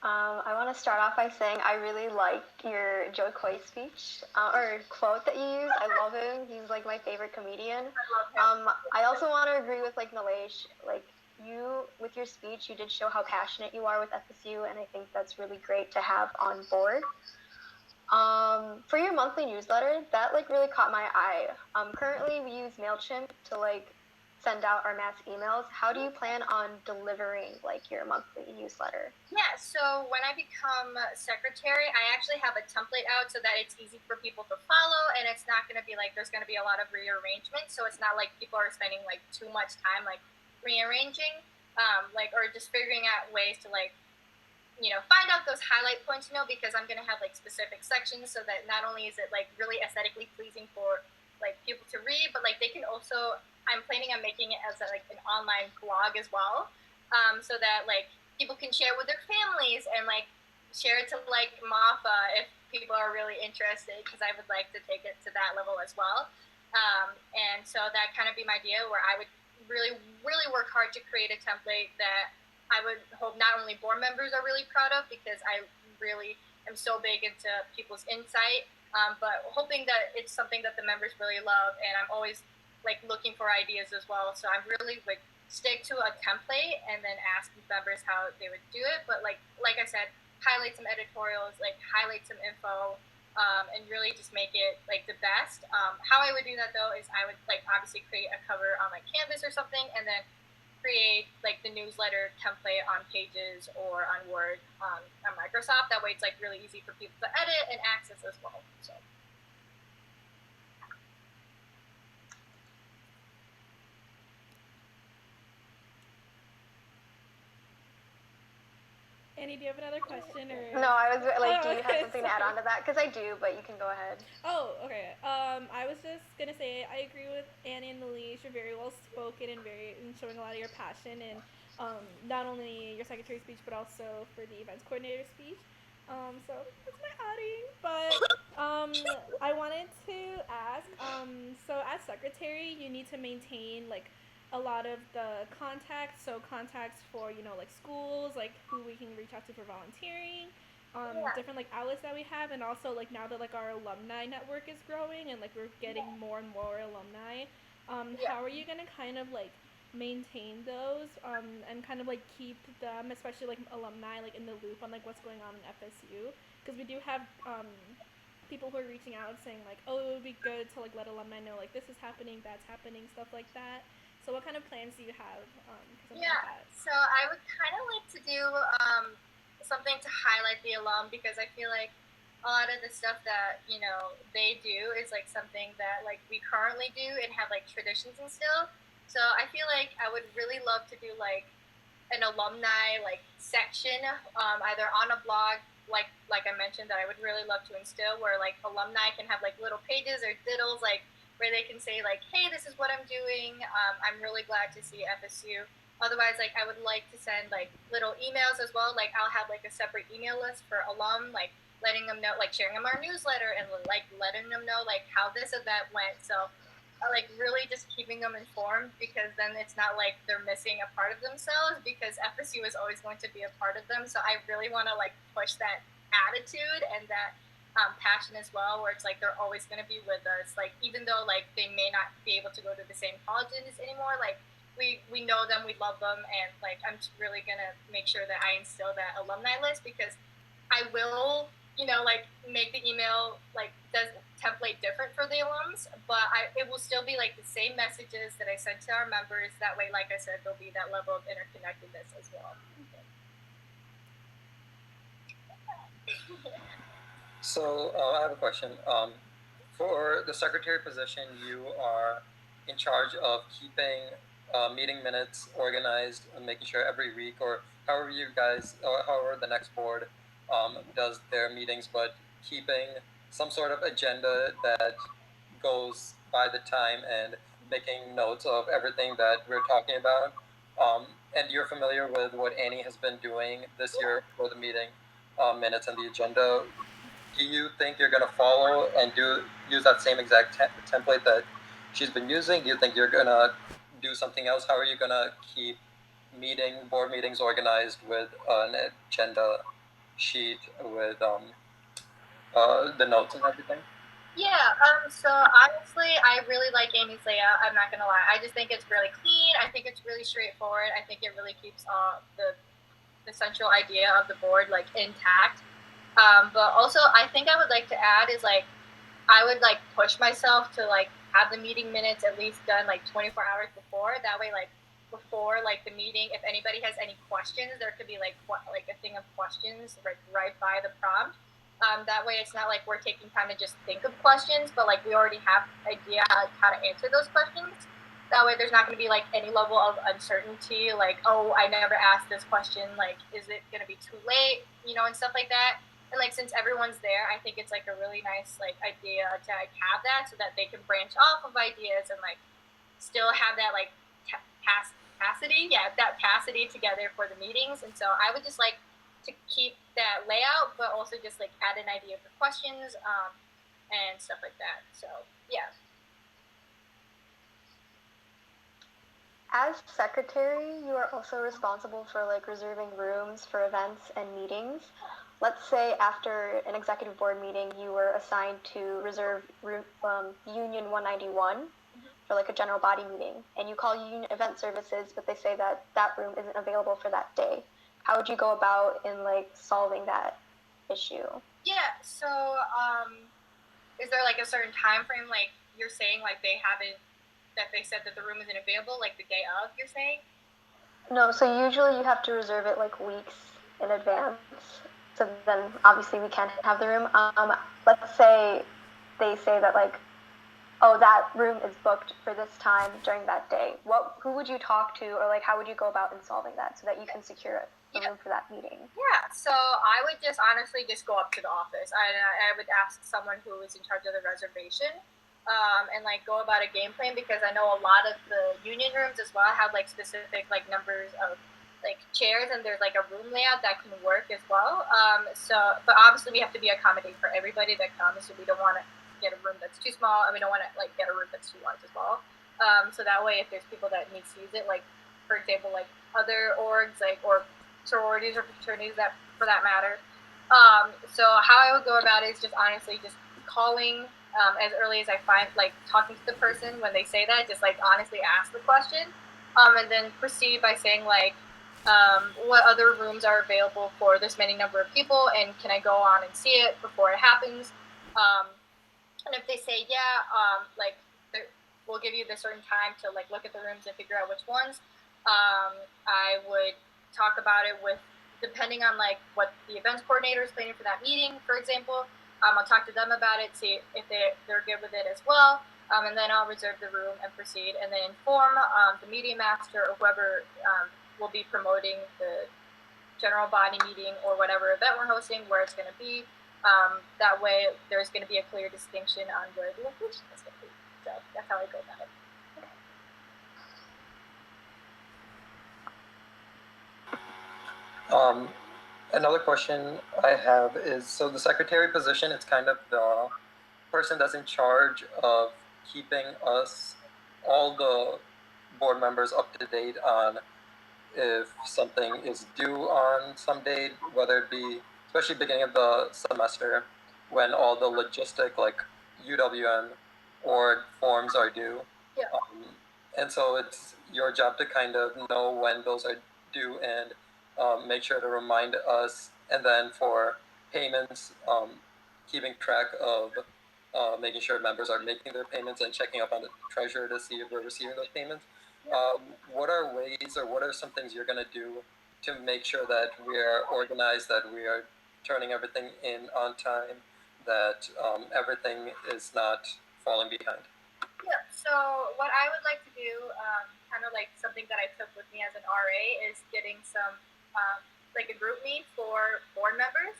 I want to start off by saying I really like your Joe Coy speech or quote that you use. I love him. He's like my favorite comedian. I also want to agree with like Nilesh. Like you, with your speech, you did show how passionate you are with FSU, and I think that's really great to have on board. For your monthly newsletter, that like really caught my eye. Currently, we use Mailchimp to like send out our mass emails. How do you plan on delivering like your monthly newsletter? Yeah, so when I become secretary, I actually have a template out so that it's easy for people to follow, and it's not going to be like there's going to be a lot of rearrangement. So it's not like people are spending like too much time like rearranging, like or just figuring out ways to like find out those highlight points, because I'm going to have like specific sections so that not only is it like really aesthetically pleasing for like people to read, but like they can also, I'm planning on making it as like an online blog as well, so that like people can share with their families and like share it to like MAFA if people are really interested, because I would like to take it to that level as well. And so that kind of be my idea, where I would really, really work hard to create a template that I would hope not only board members are really proud of, because I really am so big into people's insight, but hoping that it's something that the members really love, and I'm always like looking for ideas as well. So I really would stick to a template and then ask members how they would do it. But like I said, highlight some editorials, like highlight some info, and really just make it like the best. How I would do that though is I would like obviously create a cover on like Canvas or something, and then create like the newsletter template on Pages or on Word on Microsoft. That way it's like really easy for people to edit and access as well. So. Annie, do you have another question or? No, I was like, do you have something to add on to that? Because I do, but you can go ahead. Oh, okay. I was just gonna say I agree with Annie and Nilesh. You're very well spoken and showing a lot of your passion, and not only your secretary speech but also for the events coordinator speech. So that's my outing. But I wanted to ask. So as secretary, you need to maintain like a lot of the contacts. So contacts for like schools, like who we can reach out to for volunteering. Different like outlets that we have, and also like now that like our alumni network is growing and like we're getting more and more alumni, how are you gonna kind of like maintain those and kind of like keep them, especially like alumni, like in the loop on like what's going on in FSU, because we do have people who are reaching out saying like, oh, it would be good to like let alumni know like this is happening, that's happening, stuff like that. So what kind of plans do you have for something like that? So I would kind of like to do something to highlight the alum, because I feel like a lot of the stuff that they do is like something that like we currently do and have like traditions and still. So I feel like I would really love to do like an alumni like section, either on a blog, like I mentioned, that I would really love to instill, where like alumni can have like little pages or diddles, like where they can say like, hey, this is what I'm doing. I'm really glad to see FSU. Otherwise, like I would like to send like little emails as well. Like I'll have like a separate email list for alum, like letting them know, like sharing them our newsletter and like letting them know like how this event went. So like really just keeping them informed, because then it's not like they're missing a part of themselves, because FSU is always going to be a part of them. So I really want to like push that attitude and that passion as well, where it's like they're always going to be with us, like even though like they may not be able to go to the same colleges anymore, like we know them, we love them, and like I'm just really gonna make sure that I instill that alumni list, because I will like make the email like does template different for the alums, but it will still be like the same messages that I send to our members. That way, like I said, there'll be that level of interconnectedness as well. So I have a question. For the secretary position, you are in charge of keeping meeting minutes organized and making sure every week, or however you guys, or however the next board does their meetings, but keeping some sort of agenda that goes by the time and making notes of everything that we're talking about. And you're familiar with what Annie has been doing this year for the meeting minutes and the agenda. Do you think you're going to follow and use that same exact template that she's been using? Do you think you're going to do something else? How are you going to keep board meetings organized with an agenda sheet with the notes and everything? Yeah, so honestly, I really like Amy's layout. I'm not gonna lie. I just think it's really clean. I think it's really straightforward. I think it really keeps the central idea of the board like intact. But also, I think I would like to add is like I would like push myself to like have the meeting minutes at least done like 24 hours before. That way, like before like the meeting, if anybody has any questions, there could be like a thing of questions right by the prompt. That way, it's not like we're taking time to just think of questions, but like we already have idea how to answer those questions. That way, there's not going to be like any level of uncertainty, like oh, I never asked this question. Like, is it going to be too late? And stuff like that. And like since everyone's there, I think it's like a really nice like idea to like have that so that they can branch off of ideas and like still have that like capacity together for the meetings. And so I would just like to keep that layout, but also just like add an idea for questions and stuff like that. So yeah. As secretary, you are also responsible for like reserving rooms for events and meetings. Let's say after an executive board meeting, you were assigned to reserve Union 191 for like a general body meeting, and you call Union Event Services, but they say that that room isn't available for that day. How would you go about in like solving that issue? Yeah. So is there like a certain time frame? Like you're saying, like they said that the room isn't available, like the day of. You're saying? No. So usually you have to reserve it like weeks in advance. So then obviously we can't have the room. Let's say they say that like, oh, that room is booked for this time during that day. Who would you talk to, or like how would you go about in solving that so that you can secure a room for that meeting? Yeah, so I would just honestly just go up to the office. I would ask someone who is in charge of the reservation, and like go about a game plan, because I know a lot of the union rooms as well have like specific like numbers of like chairs, and there's like a room layout that can work as well. But obviously we have to be accommodating for everybody that comes, so we don't want to get a room that's too small, and we don't want to like get a room that's too large as well. So that way, if there's people that need to use it, like for example, like other orgs, like or sororities or fraternities that for that matter. So how I would go about it is just honestly just calling as early as I find, like talking to the person when they say that, just like honestly ask the question, and then proceed by saying like, what other rooms are available for this many number of people, and can I go on and see it before it happens? And if they say yeah, like we'll give you the certain time to like look at the rooms and figure out which ones. I would talk about it with, depending on like what the events coordinator is planning for that meeting, for example. I'll talk to them about it, see if they're good with it as well, and then I'll reserve the room and proceed, and then inform the media master or whoever will be promoting the general body meeting or whatever event we're hosting, where it's going to be. That way there's going to be a clear distinction on where the location is going to be. So that's how I go about it. Another question I have is, so the secretary position, it's kind of the person that's in charge of keeping us, all the board members, up to date on if something is due on some date, whether it be, especially beginning of the semester, when all the logistic, like UWM or forms are due. Yeah. And so it's your job to kind of know when those are due and make sure to remind us, and then for payments, keeping track of making sure members are making their payments and checking up on the treasurer to see if we're receiving those payments. What are ways, or what are some things you're going to do to make sure that we are organized, that we are turning everything in on time, that everything is not falling behind? Yeah, so what I would like to do, kind of like something that I took with me as an RA, is getting some, like a group meet for board members.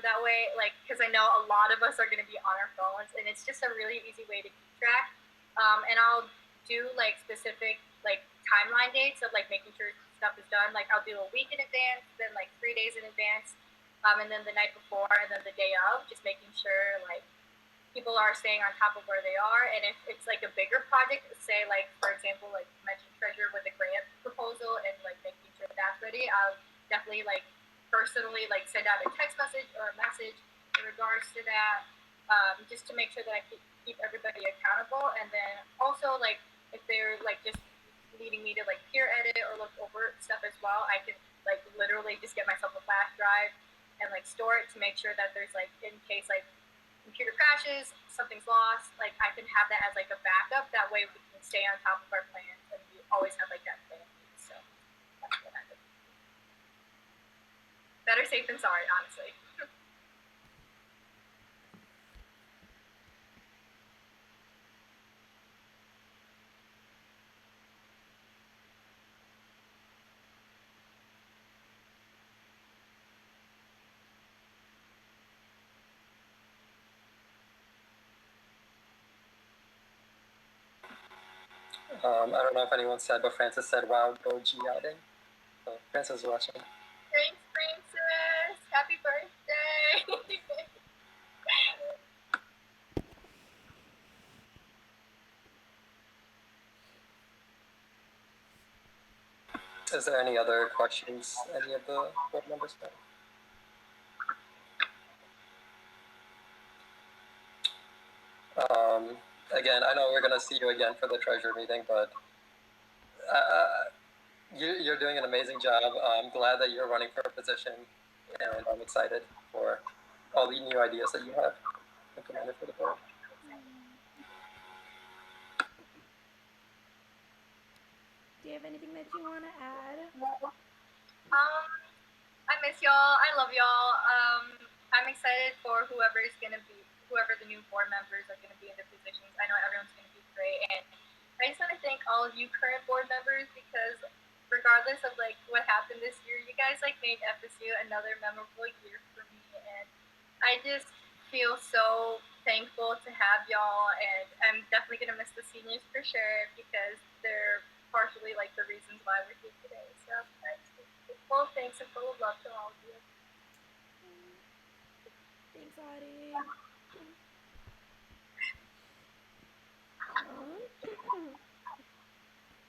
That way, like, because I know a lot of us are going to be on our phones, and it's just a really easy way to keep track. And I'll do like specific like timeline dates of like making sure stuff is done. Like I'll do a week in advance, then like 3 days in advance, and then the night before, and then the day of, just making sure like people are staying on top of where they are. And if it's like a bigger project, say like for example, like you mentioned treasurer with a grant proposal and like making sure that's ready, I'll definitely like personally like send out a text message or a message in regards to that, just to make sure that I keep everybody accountable. And then also like if they're like just needing me to like peer edit or look over stuff as well, I can like literally just get myself a flash drive and like store it to make sure that there's like in case like computer crashes, something's lost, like I can have that as like a backup. That way we can stay on top of our plans and we always have like that plan. So that's what I do. Better safe than sorry, honestly. I don't know if anyone said, but Francis said, "Wow, go G outing." So Francis is watching. Thanks, Princess. Happy birthday. Is there any other questions any of the board members have? Again, I know we're going to see you again for the treasurer meeting, but you're doing an amazing job. I'm glad that you're running for a position, and I'm excited for all the new ideas that you have implemented for the board. Do you have anything that you want to add? I miss y'all. I love y'all. I'm excited for whoever the new board members are gonna be in their positions. I know everyone's gonna be great, and I just want to thank all of you current board members because regardless of like what happened this year, you guys like made FSU another memorable year for me, and I just feel so thankful to have y'all. And I'm definitely gonna miss the seniors for sure because they're partially like the reasons why we're here today. So full thanks and full of love to all of you. Thanks, Audie.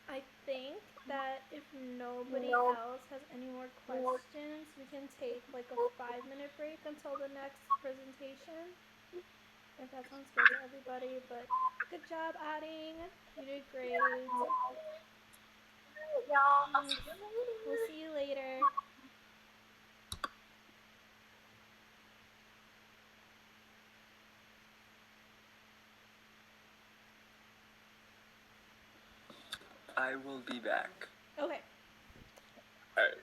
I think that if nobody else has any more questions, we can take like a 5-minute break until the next presentation. If that sounds good to everybody, but good job, Adding. You did great. Y'all, I'll see you later. We'll see you later. I will be back. Okay. Alright.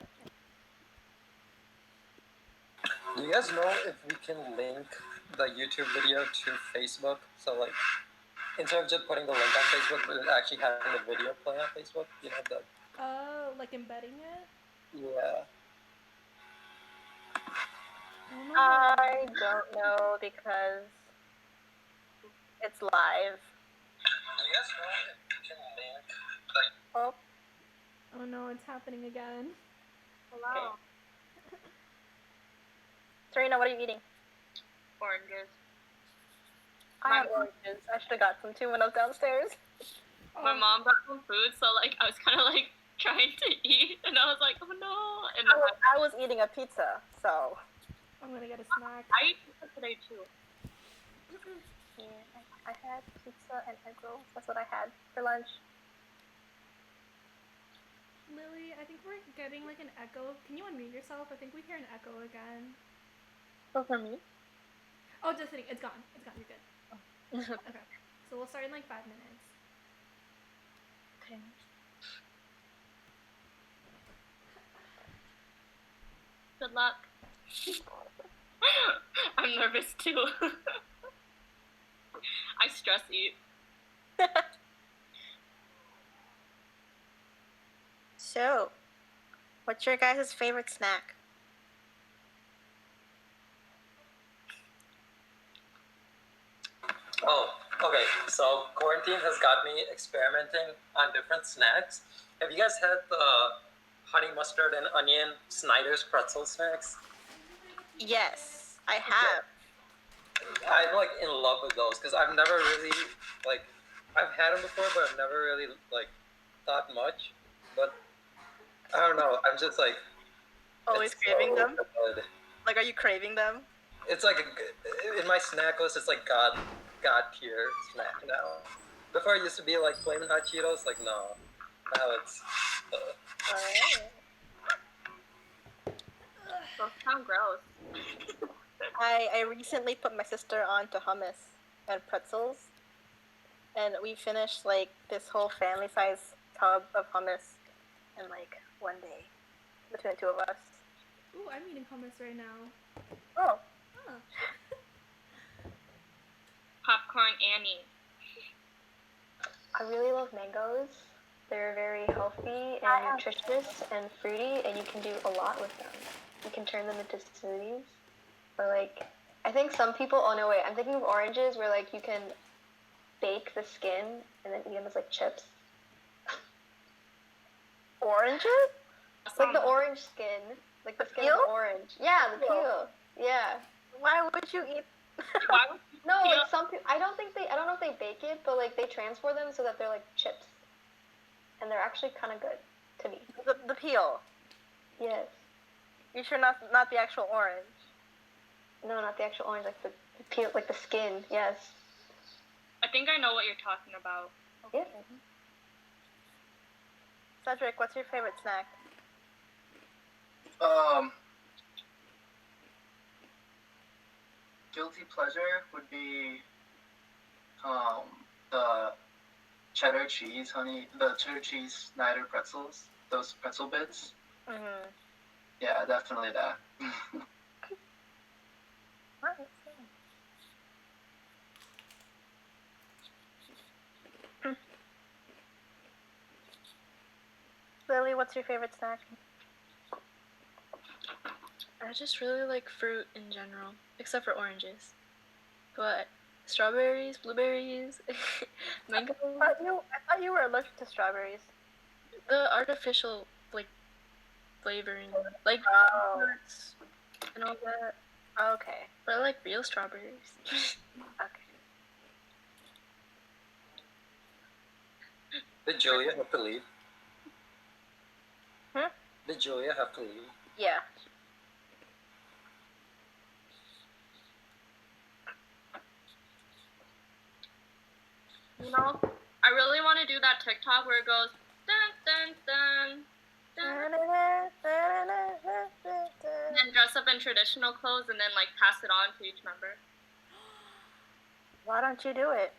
Do you guys know if we can link the YouTube video to Facebook? So like, instead of just putting the link on Facebook, but actually having the video play on Facebook, you know, the... Oh, like embedding it? Yeah. I don't know because it's live. Do you guys know if we can link, like... Oh no, it's happening again. Hello. Serena, what are you eating? Oranges. I have oranges. I should have got some too when I was downstairs. My mom brought some food, so like I was kind of like trying to eat, and I was like, oh no. And I was eating a pizza, so. I'm gonna get a snack. I ate pizza today too. Yeah, I had pizza and egg rolls. That's what I had for lunch. Lily, I think we're getting like an echo. Can you unmute yourself? I think we hear an echo again. Oh, for me? Oh, just kidding. It's gone. It's gone. You're good. Oh. Okay. So we'll start in like 5 minutes. Okay. Good luck. I'm nervous too. I stress eat. So, what's your guys' favorite snack? Oh, okay. So quarantine has got me experimenting on different snacks. Have you guys had the honey mustard and onion Snyder's pretzel snacks? Yes, I have. I'm like in love with those because I've never really like I've had them before, but I've never really like thought much. But I don't know. I'm just like Always It's craving so them? good. Like, are you craving them? It's like in my snack list. It's like god tier snack now. Before it used to be like flaming hot Cheetos. Like no, now it's. Alright. Those sound gross. I recently put my sister on to hummus and pretzels, and we finished like this whole family size tub of hummus in like one day between the two of us. Ooh, I'm eating hummus right now. Oh. Huh. Popcorn Annie. I really love mangoes. They're very healthy and nutritious and fruity, and you can do a lot with them. You can turn them into smoothies. Or like, I think some people, oh no wait, I'm thinking of oranges where like you can bake the skin and then eat them as like chips. Oranges? Like the orange skin. Like the skin is orange. Yeah, the peel. Yeah. Why would you eat? Why would you No, peel? like some people, I don't know if they bake it, but like they transfer them so that they're like chips. And they're actually kind of good to me. The peel? Yes. You sure not the actual orange? No, not the actual orange, like the peel, like the skin, yes. I think I know what you're talking about. Yeah. Cedric, what's your favorite snack? Guilty pleasure would be the cheddar cheese Snyder pretzels, those pretzel bits. Mm-hmm. Yeah, definitely that. Lily, what's your favorite snack? I just really like fruit in general, except for oranges. But strawberries, blueberries, mango. I thought you were allergic to strawberries. The artificial like flavoring, like nuts and all that. Okay. But I like real strawberries. Okay. Did Julia have to leave? Hmm? Did Julia have to leave? Yeah. You know, I really want to do that TikTok where it goes dun dun dun dun, and then dress up in traditional clothes and then like pass it on to each member. Why don't you do it?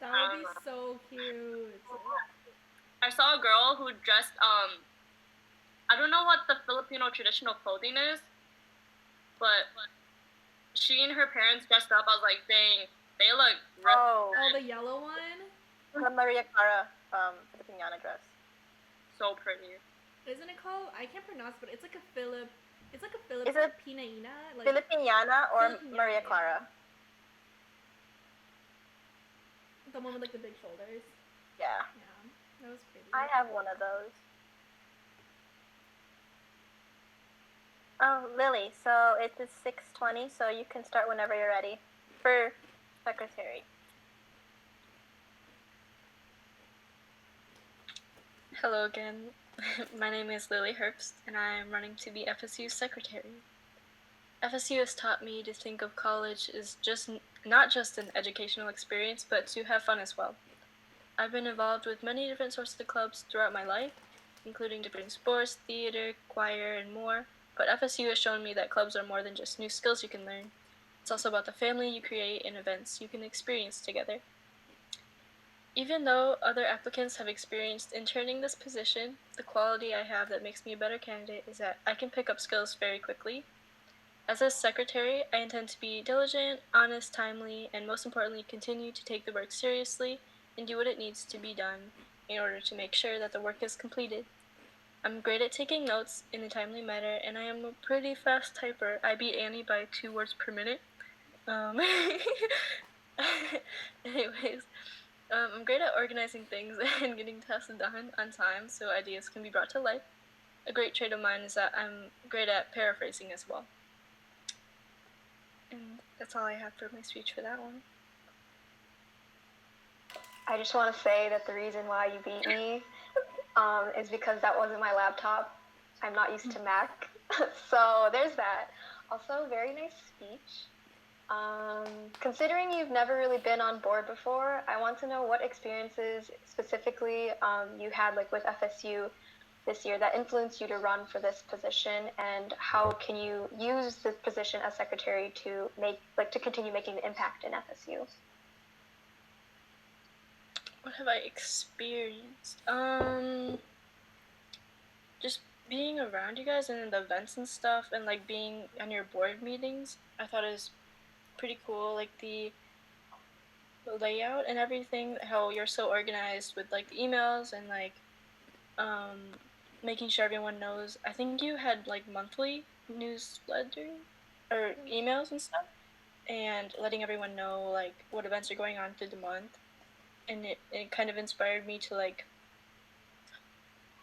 That would be so cute. I saw a girl who dressed I don't know what the Filipino traditional clothing is, but she and her parents dressed up. I was like, dang, they look Oh, the yellow one? the Maria Clara Filipiniana dress. So pretty. Isn't it called? I can't pronounce, but it's like a Filipinaina, Is it like Filipiniana or Filipiniana, Maria yeah. Clara? The one with like the big shoulders. Yeah. Yeah, that was pretty. I have one of those. Oh, Lily, so it is 6:20, so you can start whenever you're ready for secretary. Hello again. My name is Lilly Herbst, and I am running to be FSU's secretary. FSU has taught me to think of college as not just an educational experience, but to have fun as well. I've been involved with many different sorts of clubs throughout my life, including different sports, theater, choir, and more, but FSU has shown me that clubs are more than just new skills you can learn. It's also about the family you create and events you can experience together. Even though other applicants have experienced interning this position, the quality I have that makes me a better candidate is that I can pick up skills very quickly. As a secretary, I intend to be diligent, honest, timely, and most importantly, continue to take the work seriously and do what it needs to be done in order to make sure that the work is completed. I'm great at taking notes in a timely manner, and I am a pretty fast typer. I beat Annie by 2 words per minute. Anyways, I'm great at organizing things and getting tasks done on time so ideas can be brought to life. A great trait of mine is that I'm great at paraphrasing as well. And that's all I have for my speech for that one. I just want to say that the reason why you beat me is because that wasn't my laptop. I'm not used to Mac. So there's that. Also, very nice speech. Considering you've never really been on board before, I want to know what experiences specifically you had like with FSU this year that influenced you to run for this position, and how can you use this position as secretary to continue making the impact in FSU? What have I experienced? Just being around you guys and the events and stuff, and like being on your board meetings, I thought it was pretty cool. Like the layout and everything, how you're so organized with like the emails and like making sure everyone knows. I think you had like monthly newsletter or emails and stuff, and letting everyone know like what events are going on through the month. And it kind of inspired me to like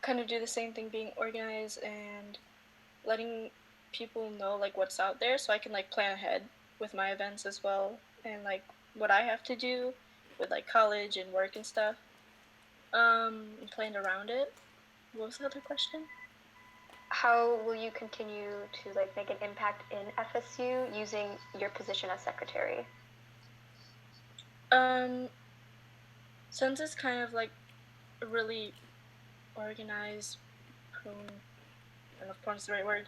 kind of do the same thing, being organized and letting people know like what's out there, so I can like plan ahead with my events as well, and like what I have to do with like college and work and stuff, and plan around it. What was the other question? How will you continue to like make an impact in FSU using your position as secretary? Since it's kind of like a really organized, I don't know if prone is the right word,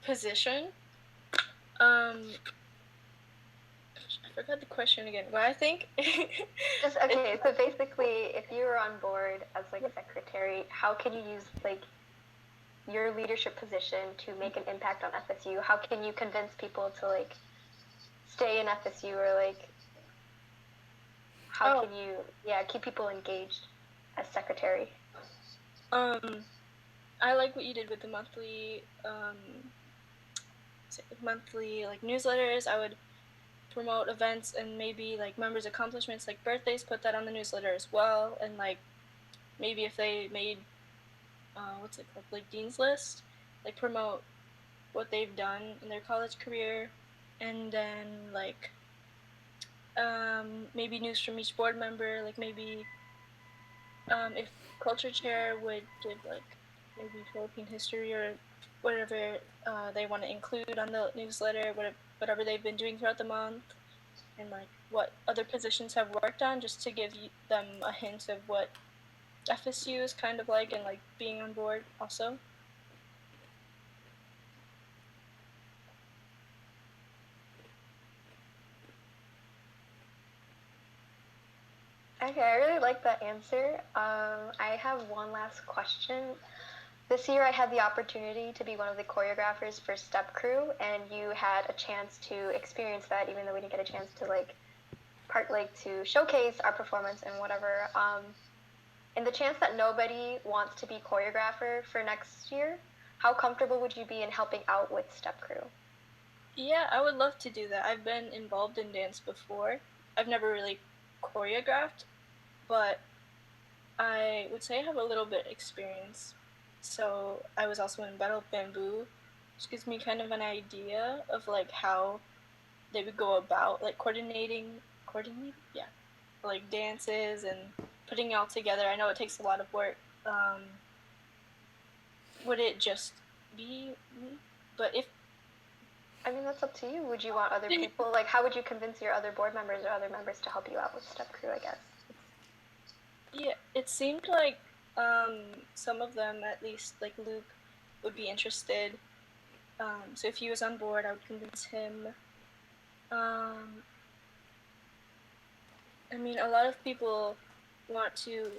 position. I forgot the question again, but I think Okay, so basically, if you were on board as like a secretary, how can you use like your leadership position to make an impact on FSU? How can you convince people to like stay in FSU, or like how can you keep people engaged as secretary? I like what you did with the monthly like newsletters. I would promote events and maybe like members' accomplishments, like birthdays, put that on the newsletter as well. And like maybe if they made what's it called, like Dean's List, like promote what they've done in their college career. And then like maybe news from each board member, like maybe if culture chair would give like maybe Philippine history or whatever they want to include on the newsletter, whatever they've been doing throughout the month, and like what other positions have worked on, just to give them a hint of what FSU is kind of like, and like being on board also. Okay, I really like that answer. I have one last question. This year I had the opportunity to be one of the choreographers for Step Crew, and you had a chance to experience that, even though we didn't get a chance to to showcase our performance and whatever. In the chance that nobody wants to be choreographer for next year, how comfortable would you be in helping out with Step Crew? Yeah, I would love to do that. I've been involved in dance before. I've never really choreographed, but I would say I have a little bit experience. So I was also in Battle of Bamboo, which gives me kind of an idea of like how they would go about like coordinating, like dances and putting it all together. I know it takes a lot of work. Would it just be me? But that's up to you. Would you want other people? Like, how would you convince your other board members or other members to help you out with Step Crew, I guess? Yeah, it seemed like some of them, at least, like Luke, would be interested. So if he was on board, I would convince him. A lot of people want to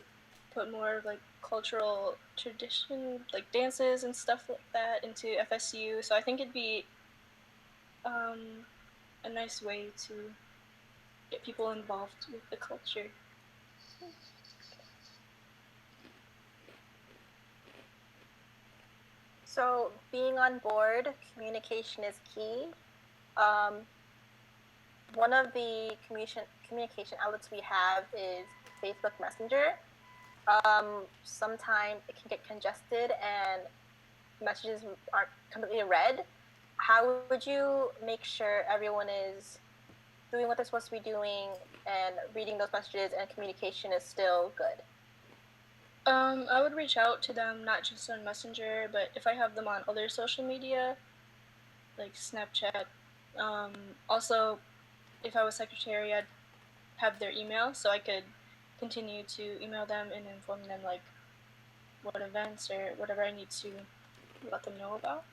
put more like cultural tradition, like dances and stuff like that, into FSU. So I think it'd be a nice way to get people involved with the culture. So being on board, communication is key. One of the communication outlets we have is Facebook Messenger. Sometimes it can get congested and messages aren't completely read. How would you make sure everyone is doing what they're supposed to be doing and reading those messages, and communication is still good? I would reach out to them not just on Messenger, but if I have them on other social media, like Snapchat. Also, if I was secretary, I'd have their email so I could continue to email them and inform them like what events or whatever I need to let them know about.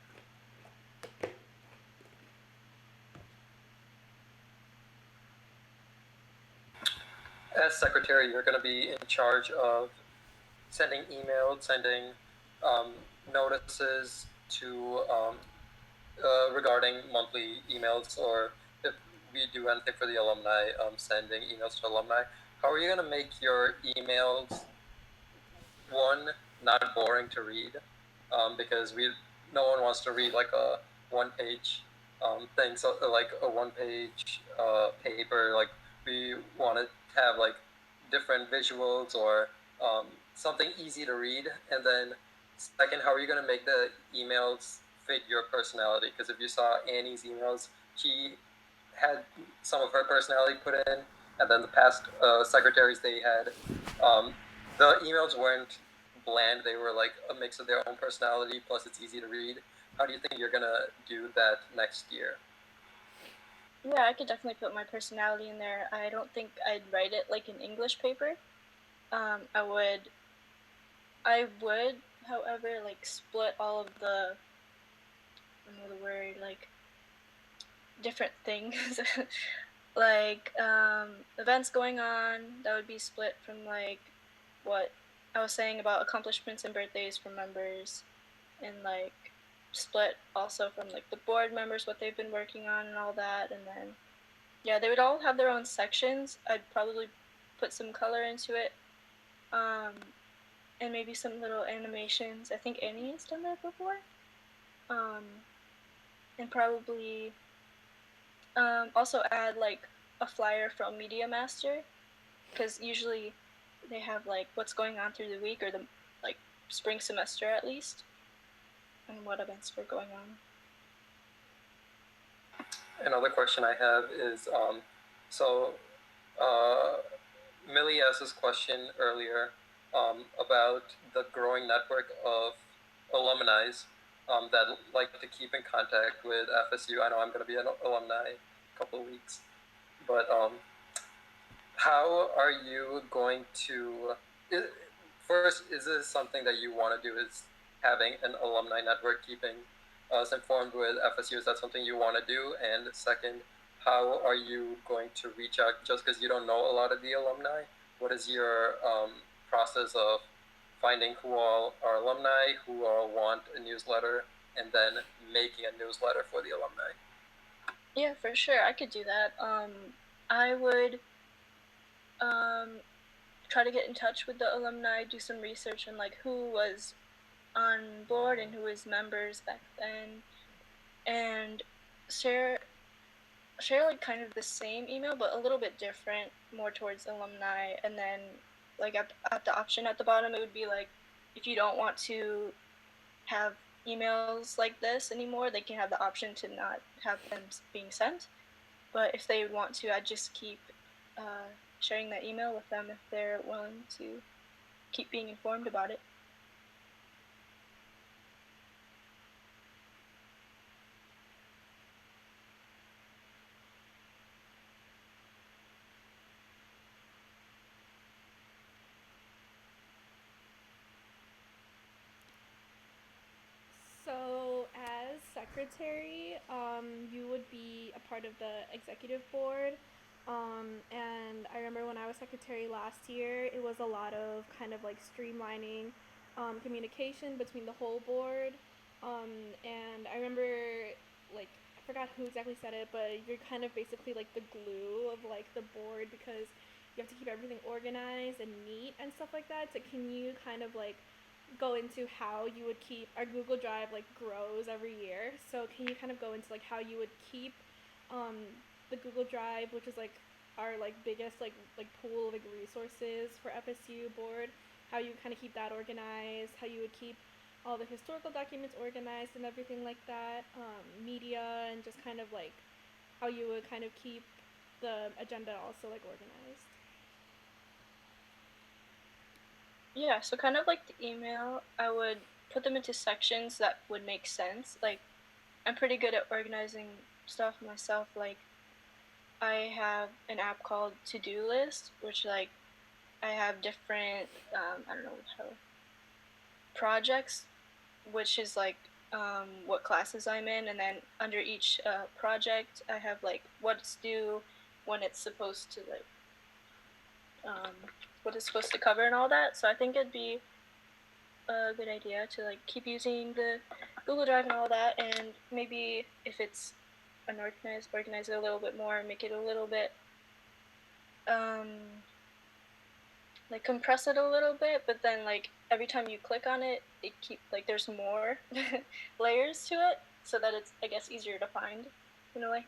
As secretary, you're going to be in charge of sending emails, sending notices to regarding monthly emails, or if we do anything for the alumni, sending emails to alumni. How are you going to make your emails, one, not boring to read, because no one wants to read like a one-page thing, so like a one-page paper. Like we want to have like different visuals or something easy to read. And then second, how are you going to make the emails fit your personality? Because if you saw Annie's emails, she had some of her personality put in, and then the past secretaries they had, the emails weren't bland. They were like a mix of their own personality, plus it's easy to read. How do you think you're going to do that next year? Yeah, I could definitely put my personality in there. I don't think I'd write it like an English paper. I would, however, like split all of the, I don't know the word, like different things, like events going on. That would be split from like what I was saying about accomplishments and birthdays for members, and like split also from like the board members, what they've been working on and all that. And then yeah, they would all have their own sections. I'd probably put some color into it, and maybe some little animations. I think Annie has done that before, and probably also add like a flyer from Media Master, because usually they have like what's going on through the week or the like spring semester at least, and what events are going on. Another question I have is, Millie asked this question earlier about the growing network of alumni that like to keep in contact with FSU. I know I'm going to be an alumni in a couple of weeks, but how are you going to, first, is this something that you want to do, is having an alumni network, keeping us informed with FSU? Is that something you want to do? And second, how are you going to reach out, just because you don't know a lot of the alumni? What is your process of finding who all are alumni, who all want a newsletter, and then making a newsletter for the alumni? Yeah, for sure, I could do that. I would try to get in touch with the alumni, do some research on like who was on board and who was members back then, and share like kind of the same email but a little bit different, more towards alumni. And then like at the option at the bottom, it would be like, if you don't want to have emails like this anymore, they can have the option to not have them being sent. But if they want to, I'd just keep sharing that email with them if they're willing to keep being informed about it. So, as secretary, you would be a part of the executive board. And I remember when I was secretary last year, it was a lot of kind of like streamlining communication between the whole board. And I remember, like, I forgot who exactly said it, but you're kind of basically like the glue of like the board, because you have to keep everything organized and neat and stuff like that. So, can you kind of like go into how you would keep our Google Drive like grows every year? So can you kind of go into like how you would keep the Google Drive, which is like our like biggest like pool of like resources for FSU board, how you kind of keep that organized, how you would keep all the historical documents organized and everything like that, media, and just kind of like how you would kind of keep the agenda also like organized. Yeah, so kind of like the email, I would put them into sections that would make sense. Like, I'm pretty good at organizing stuff myself. Like, I have an app called To-Do List, which, like, I have different, I don't know how, projects, which is, like, what classes I'm in, and then under each project, I have, like, what's due, when it's supposed to, like, what it's supposed to cover and all that. So I think it'd be a good idea to like keep using the Google Drive and all that, and maybe if it's organize it a little bit more, make it a little bit like compress it a little bit, but then like every time you click on it, it keep like there's more layers to it, so that it's, I guess, easier to find in a way.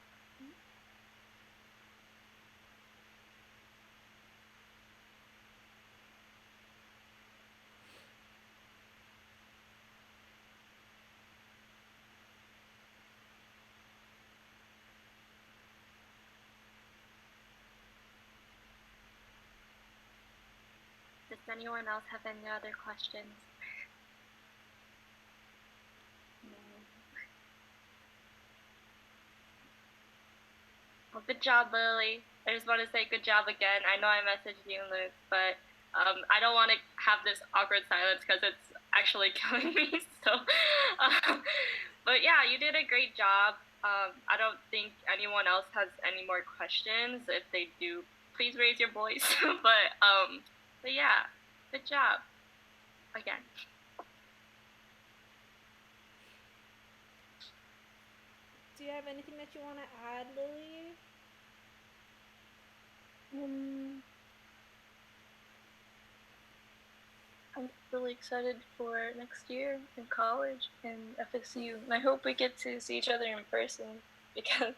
Does anyone else have any other questions? Well, good job, Lily. I just want to say good job again. I know I messaged you, Luke, but I don't want to have this awkward silence because it's actually killing me. So, but yeah, you did a great job. I don't think anyone else has any more questions. If they do, please raise your voice. But yeah, good job again. Do you have anything that you want to add, Lily? I'm really excited for next year in college and FSU. And I hope we get to see each other in person because.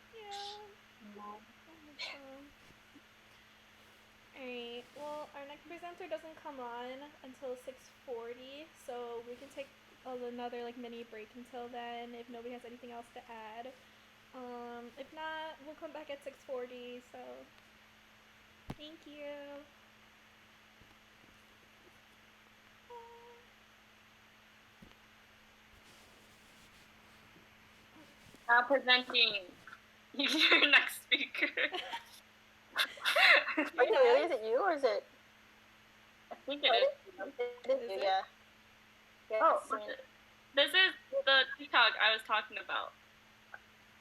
Alright, well, our next presenter doesn't come on until 6:40, so we can take another like mini break until then if nobody has anything else to add. If not, we'll come back at 6:40, so thank you. Now presenting your next speaker. Are you really? Is it you or is it? I think it is. It is you, yeah. Oh, this is the TikTok I was talking about.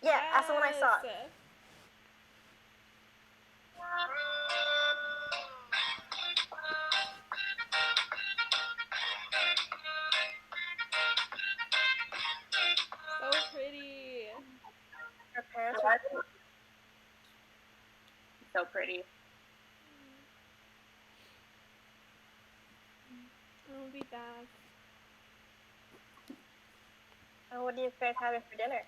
Yeah, that's the one I saw. So pretty. Her parents are so pretty. I'll be back. Oh, what do you guys having for dinner?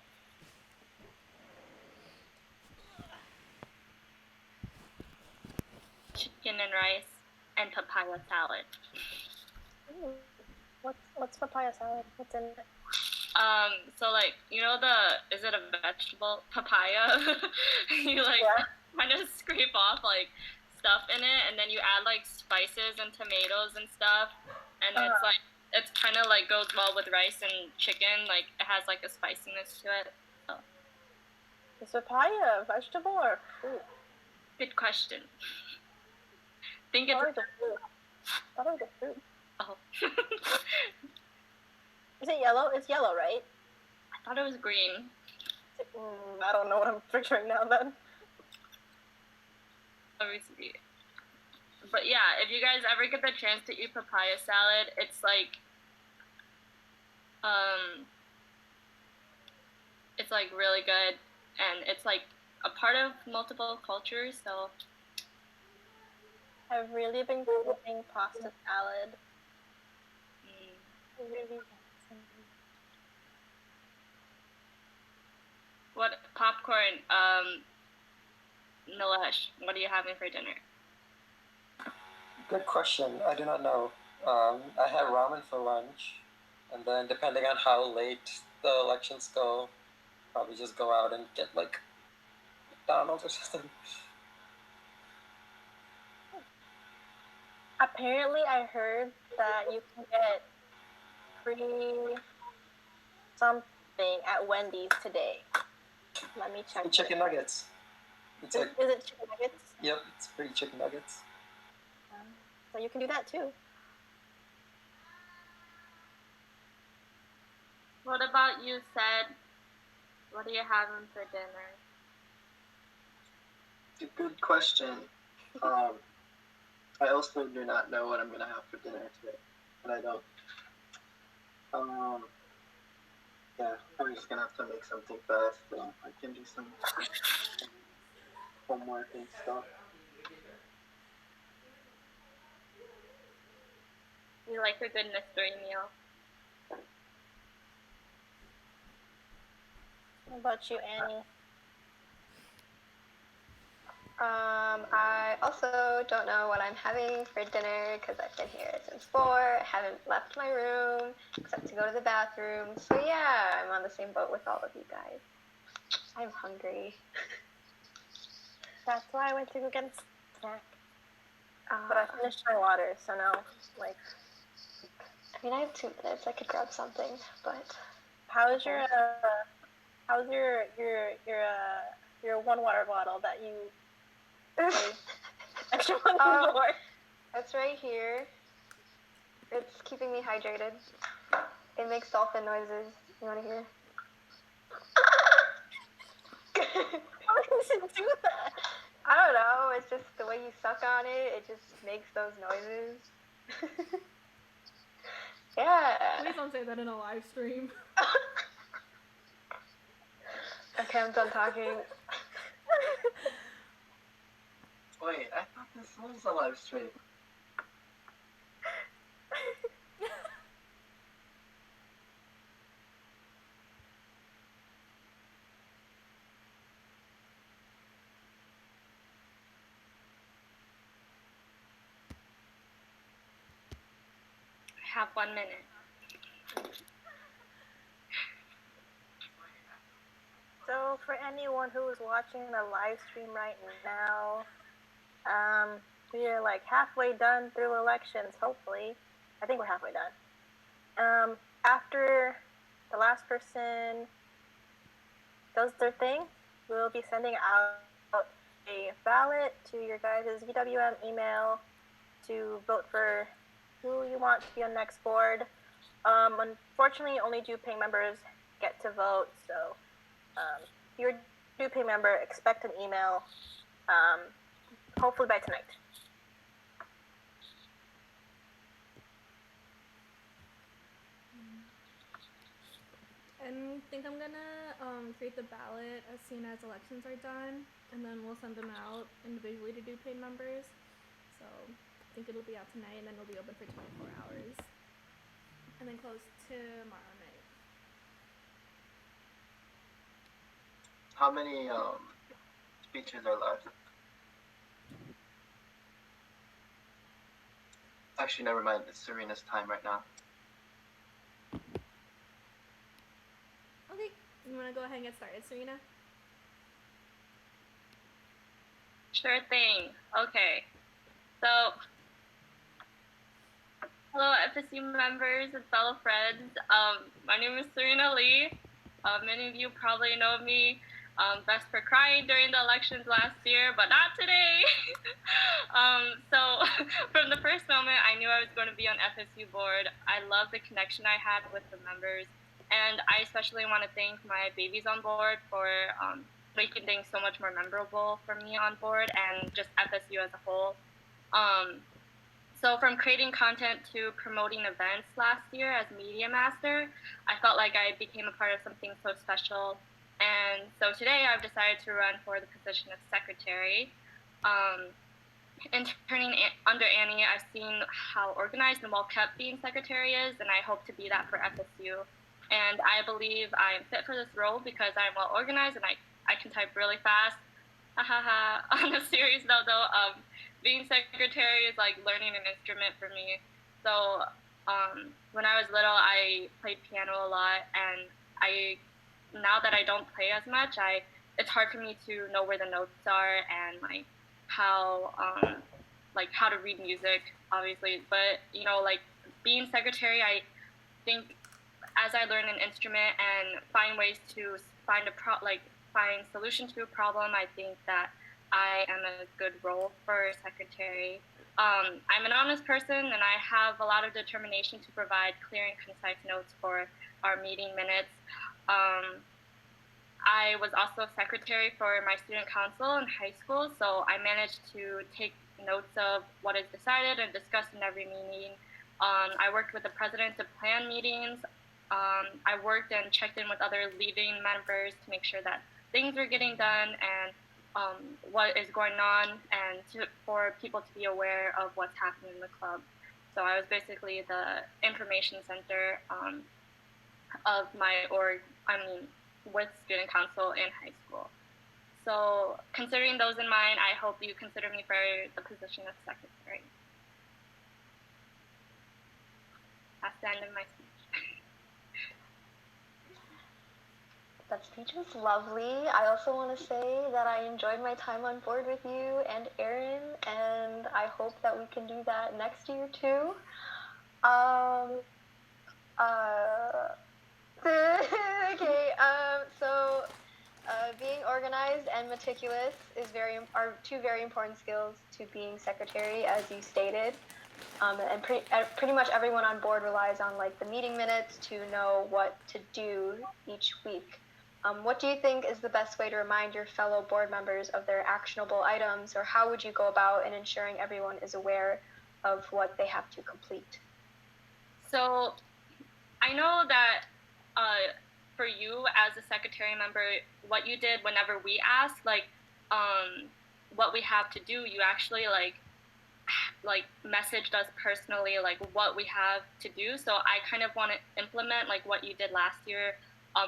Chicken and rice and papaya salad. Ooh. What's papaya salad? What's in it? So like, you know is it a vegetable? Papaya? You like kind of scrape off like stuff in it, and then you add like spices and tomatoes and stuff, and it's like, it's kind of like goes well with rice and chicken, like it has like a spiciness to it. So. Is papaya a vegetable or fruit? Good question. Think it's a fruit. I thought it was a fruit. Oh. Is it yellow? It's yellow, right? I thought it was green. I don't know what I'm picturing now then. Let me see. But yeah, if you guys ever get the chance to eat papaya salad, it's like, it's like really good, and it's like a part of multiple cultures, so. I've really been craving pasta salad. Really. What popcorn, Nilesh, what are you having for dinner? Good question. I do not know. I had ramen for lunch, and then depending on how late the elections go, probably just go out and get like McDonald's or something. Apparently, I heard that you can get free something at Wendy's today. Let me check. Chicken nuggets. It's Is it chicken nuggets? Yep, it's free chicken nuggets. So you can do that too. What about you, Said? What are you having for dinner? It's a good question. I also do not know what I'm gonna have for dinner today, and I don't. Yeah, I'm just gonna have to make something fast so I can do some homework and stuff. You like a good mystery meal? What about you, Annie? I also don't know what I'm having for dinner because I've been here since 4. I haven't left my room except to go to the bathroom. So yeah, I'm on the same boat with all of you guys. I'm hungry. That's why I went to go get a snack. But I finished my water, so now, like... I mean, I have 2 minutes. I could grab something, but... How's your one water bottle that you... extra one more? It's right here. It's keeping me hydrated. It makes dolphin noises. You want to hear? How does it do that? I don't know. It's just the way you suck on it. It just makes those noises. Yeah. Please don't say that in a live stream. Okay, I'm done talking. Wait, I thought this was a live stream. I have 1 minute. So for anyone who is watching the live stream right now, we are like halfway done through elections, hopefully. I think we're halfway done. After the last person does their thing, we'll be sending out a ballot to your guys' UWM email to vote for who you want to be on next board. Unfortunately, only due paying members get to vote, so if you're a due pay member, expect an email, hopefully by tonight. And I think I'm gonna create the ballot as soon as elections are done, and then we'll send them out individually to due paid members. So I think it'll be out tonight, and then it'll be open for 24 hours, and then close tomorrow night. How many speeches are left? Actually, never mind. It's Serena's time right now. Okay, you wanna go ahead and get started, Serena? Sure thing. Okay. So, hello FSU members and fellow friends. My name is Serena Lee. Many of you probably know me best for crying during the elections last year, but not today. So from the first moment, I knew I was going to be on FSU board. I love the connection I had with the members, and I especially want to thank my babies on board for making things so much more memorable for me on board and just FSU as a whole. So from creating content to promoting events last year as media master, I felt like I became a part of something so special. And so today I've decided to run for the position of secretary. Interning under Annie, I've seen how organized and well-kept being secretary is, and I hope to be that for FSU. And I believe I'm fit for this role because I'm well-organized and I can type really fast. On a serious note though, being secretary is like learning an instrument for me. So when I was little, I played piano a lot, and now that I don't play as much, it's hard for me to know where the notes are and like how like how to read music, obviously. But like being secretary, I think as I learn an instrument and find ways to find find solution to a problem, I think that I am a good role for secretary. I'm an honest person, and I have a lot of determination to provide clear and concise notes for our meeting minutes. I was also secretary for my student council in high school, so I managed to take notes of what is decided and discussed in every meeting. I worked with the president to plan meetings. I worked and checked in with other leading members to make sure that things were getting done and what is going on, and for people to be aware of what's happening in the club. So I was basically the information center of my with student council in high school. So considering those in mind, I hope you consider me for the position of secretary. That's the end of my speech. That speech was lovely. I also want to say that I enjoyed my time on board with you and Erin, and I hope that we can do that next year too. Okay, so being organized and meticulous are two very important skills to being secretary, as you stated. And pretty much everyone on board relies on like the meeting minutes to know what to do each week. What do you think is the best way to remind your fellow board members of their actionable items, or how would you go about in ensuring everyone is aware of what they have to complete? So I know that for you as a secretary member, what you did whenever we asked what we have to do, you actually like messaged us personally like what we have to do. So I kind of want to implement like what you did last year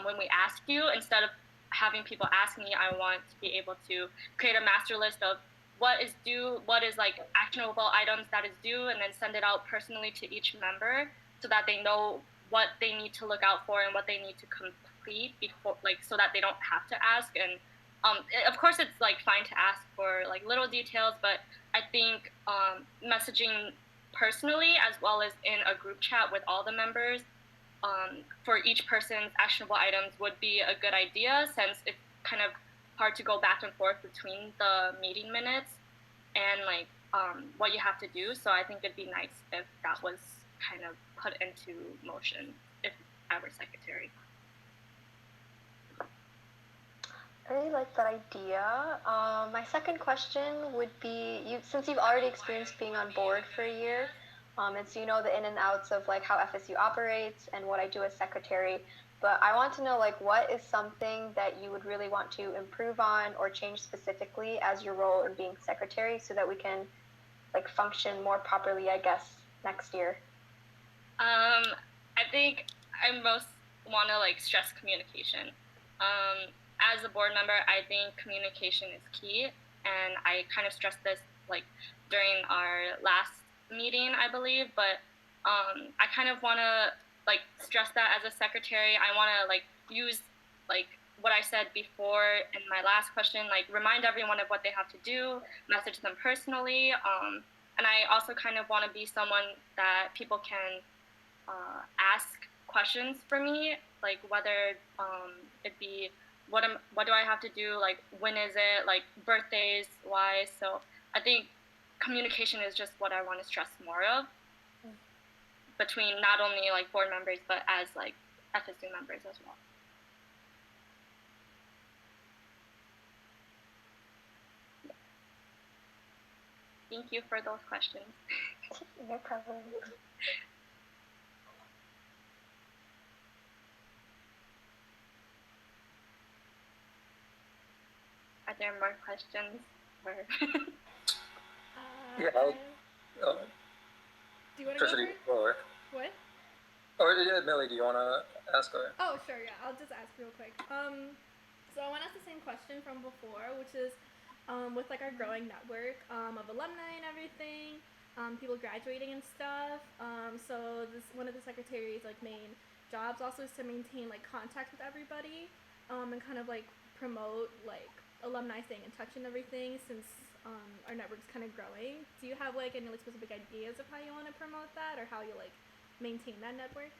when we asked you. Instead of having people ask me, I want to be able to create a master list of what is due, what is like actionable items that is due, and then send it out personally to each member so that they know what they need to look out for and what they need to complete before, like, so that they don't have to ask. And of course it's like fine to ask for like little details, but I think messaging personally as well as in a group chat with all the members for each person's actionable items would be a good idea, since it's kind of hard to go back and forth between the meeting minutes and like what you have to do. So I think it'd be nice if that was kind of put into motion if I were secretary. I really like that idea. My second question would be, since you've already experienced being on board for a year, and so you know the in and outs of like how FSU operates and what I do as secretary, but I want to know like what is something that you would really want to improve on or change specifically as your role in being secretary, so that we can like function more properly, I guess, next year. I think I most want to like stress communication. As a board member, I think communication is key, and I kind of stressed this like during our last meeting, I believe, but I kind of want to like stress that as a secretary. I want to like use like what I said before in my last question, like remind everyone of what they have to do, message them personally, and I also kind of want to be someone that people can ask questions for me, like whether it be what do I have to do, like when is it, like birthdays wise. So I think communication is just what I want to stress more of between not only like board members but as like FSU members as well. Yeah. Thank you for those questions. No problem. Are there more questions? Or Yeah. Do you want to go first? What? Or yeah, Millie, do you want to ask her? Oh, sure, yeah. I'll just ask real quick. So I want to ask the same question from before, which is with like our growing network of alumni and everything, people graduating and stuff. So this one of the secretary's like main jobs also is to maintain like contact with everybody, and kind of like promote like alumni staying in touch and everything since our network's kind of growing. Do you have like any like specific ideas of how you want to promote that or how you like maintain that network?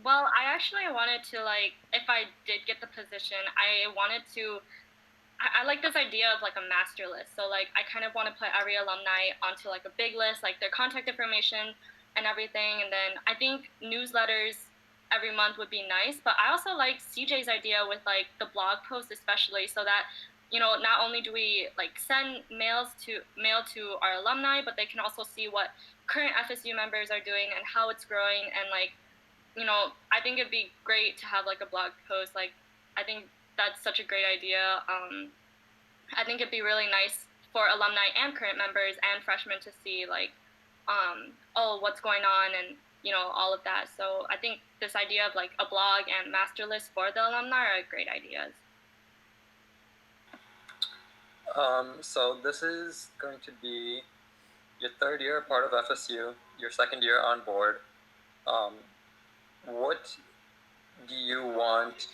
Well, I actually wanted to, like, if I did get the position, I wanted to, I like this idea of, like, a master list. So, like, I kind of want to put every alumni onto, like, a big list, like, their contact information and everything. And then I think newsletters every month would be nice. But I also like CJ's idea with, like, the blog post especially, so that, you know, not only do we, like, send mail to our alumni, but they can also see what current FSU members are doing and how it's growing. And, like, you know, I think it'd be great to have, like, a blog post. Like, I think that's such a great idea. I think it'd be really nice for alumni and current members and freshmen to see, like, what's going on and, you know, all of that. So I think this idea of, like, a blog and master list for the alumni are great ideas. So this is going to be your third year part of FSU, your second year on board. What do you want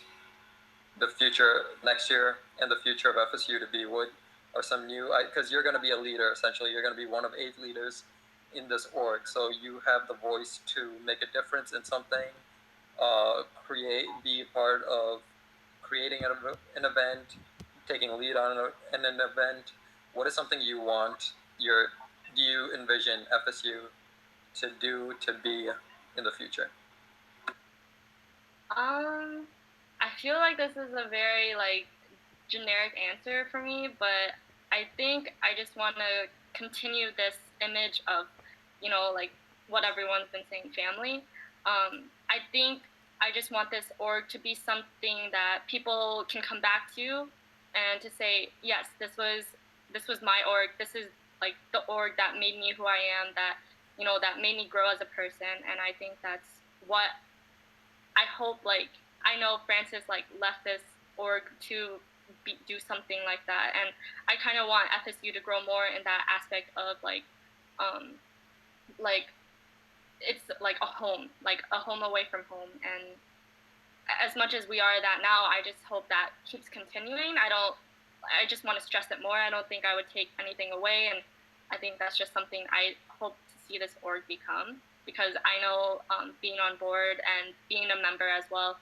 the future next year and the future of FSU to be? What are some new, because you're going to be a leader essentially, you're going to be one of 8 leaders in this org, so you have the voice to make a difference in something, be part of creating an event, taking a lead on an event. What is something you want do you envision FSU to do, to be in the future? I feel like this is a very, like, generic answer for me, but I think I just want to continue this image of, you know, like, what everyone's been saying, family. I think I just want this org to be something that people can come back to and to say, yes, this was my org. This is, like, the org that made me who I am, that, you know, that made me grow as a person. And I think that's what I hope, like, I know Francis, like, left this org to do something like that, and I kind of want FSU to grow more in that aspect of, like, it's like a home away from home. And as much as we are that now, I just hope that keeps continuing. I just want to stress it more. I don't think I would take anything away, and I think that's just something I hope to see this org become. Because I know, being on board and being a member as well,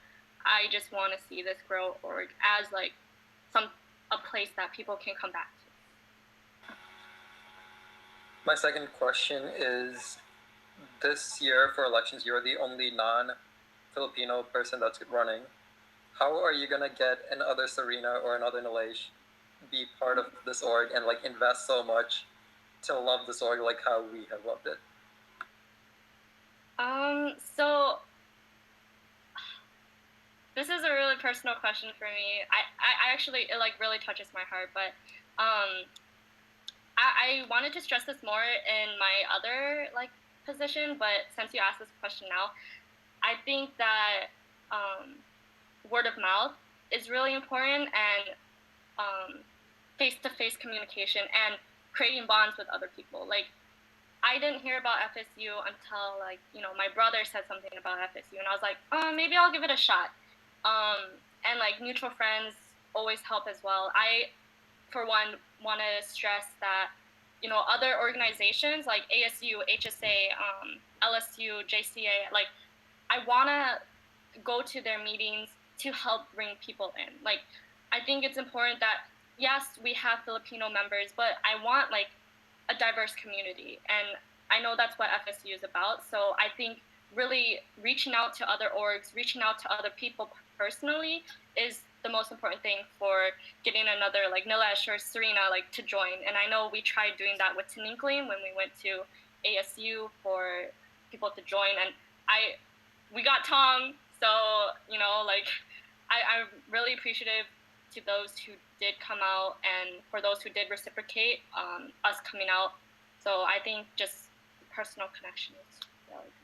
I just want to see this grow org as, like, a place that people can come back to. My second question is, this year for elections, you're the only non-Filipino person that's running. How are you going to get another Serena or another Nilesh be part of this org and, like, invest so much to love this org like how we have loved it? So this is a really personal question for me. I actually, it, like, really touches my heart, but I wanted to stress this more in my other, like, position, but since you asked this question now, I think that word of mouth is really important, and face-to-face communication and creating bonds with other people. Like, I didn't hear about FSU until, like, you know, my brother said something about FSU, and I was like, maybe I'll give it a shot. And, like, mutual friends always help as well. I, for one, want to stress that, you know, other organizations like ASU, HSA, LSU, JCA, like, I want to go to their meetings to help bring people in. Like, I think it's important that, yes, we have Filipino members, but I want, like, a diverse community, and I know that's what FSU is about. So I think really reaching out to other orgs, reaching out to other people personally is the most important thing for getting another, like, Nilesh or Serena, like, to join. And I know we tried doing that with Tininkling when we went to ASU for people to join, and we got Tom. So, you know, like, I'm really appreciative to those who did come out, and for those who did reciprocate us coming out. So I think just personal connection is really good.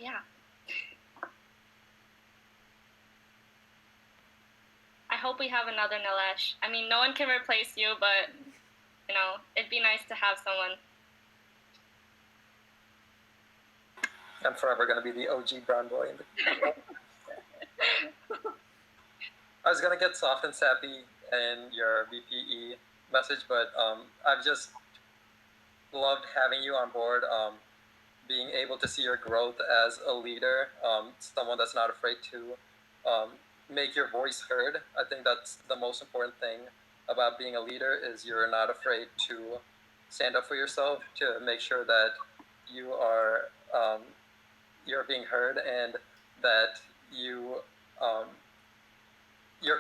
Yeah. I hope we have another Nilesh. I mean, no one can replace you, but, you know, it'd be nice to have someone. I'm forever gonna be the OG brown boy. I was gonna get soft and sappy in your VPE message, but I've just loved having you on board. Being able to see your growth as a leader, someone that's not afraid to make your voice heard. I think that's the most important thing about being a leader is you're not afraid to stand up for yourself, to make sure that you are you're being heard and that you're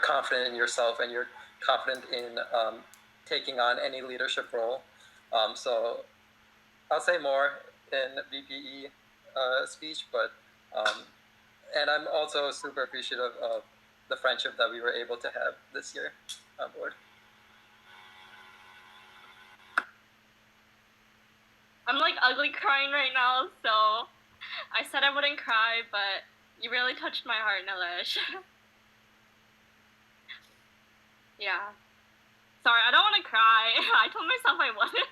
confident in yourself and you're confident in taking on any leadership role. So I'll say more in VPE speech, but and I'm also super appreciative of the friendship that we were able to have this year on board. I'm like ugly crying right now, so I said I wouldn't cry, but you really touched my heart, Nilesh. Yeah. Sorry, I don't want to cry. I told myself I wouldn't.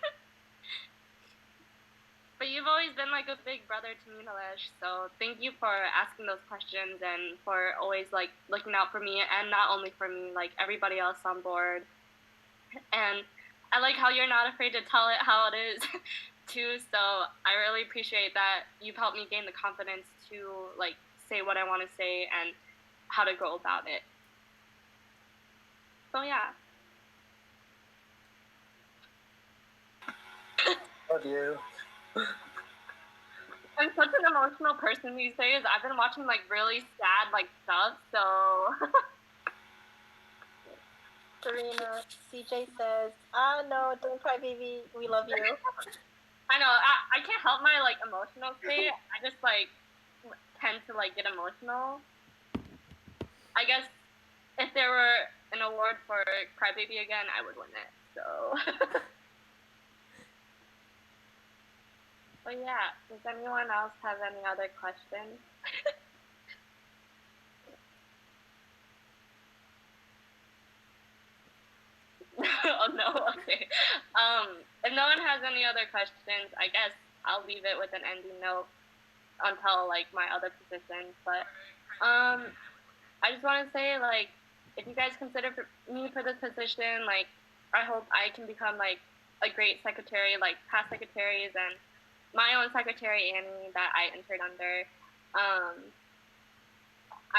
But you've always been like a big brother to me, Nilesh, so thank you for asking those questions and for always like looking out for me, and not only for me, like everybody else on board. And I like how you're not afraid to tell it how it is too, so I really appreciate that you've helped me gain the confidence to like say what I want to say and how to go about it. So yeah. Love you. I'm such an emotional person these days. I've been watching like really sad like stuff, so Serena, CJ says, no, don't cry, baby. We love you. I know, I can't help my like emotional state. I just like tend to like get emotional. I guess if there were an award for Crybaby again, I would win it. So but yeah, does anyone else have any other questions? Oh no, okay. If no one has any other questions, I guess I'll leave it with an ending note until like my other positions. But I just want to say, like, if you guys consider me for this position, like, I hope I can become like a great secretary, like past secretaries and my own secretary Annie that I entered under. I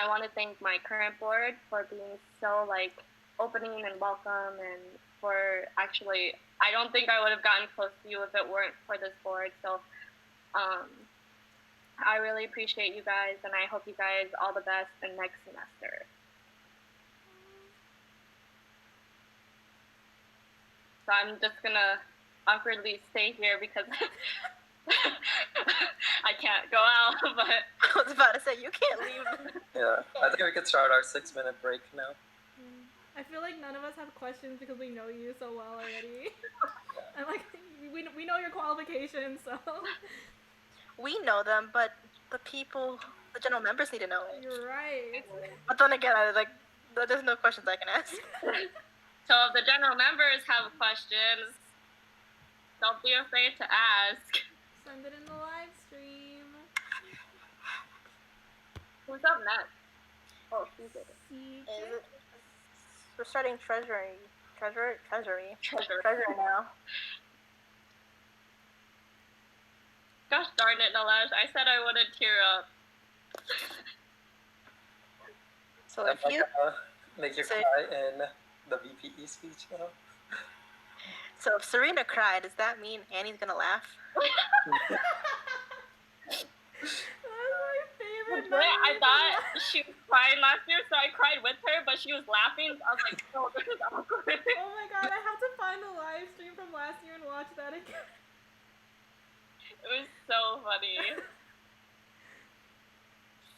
want to thank my current board for being so like opening and welcome, and for actually, I don't think I would have gotten close to you if it weren't for this board. So I really appreciate you guys, and I hope you guys all the best in next semester. So I'm just gonna awkwardly stay here because I can't go out, but I was about to say, you can't leave. Yeah, I think we could start our 6-minute break now. I feel like none of us have questions because we know you so well already. And like, we know your qualifications, so. We know them, but the people, the general members need to know it. You're right. But then again, there's no questions I can ask. So if the general members have questions, don't be afraid to ask. Send it in the live stream. Who's up next? Oh, she's it. We're starting treasury now. Gosh darn it, Nilesh. I said I wouldn't tear up. So if you make you cry in the VPE speech now. So if Serena cried, does that mean Annie's gonna laugh? That's my favorite. I thought she was crying last year, so I cried with her, but she was laughing. So I was like, oh, this is awkward. Oh my god, I have to find the live stream from last year and watch that again. It was so funny.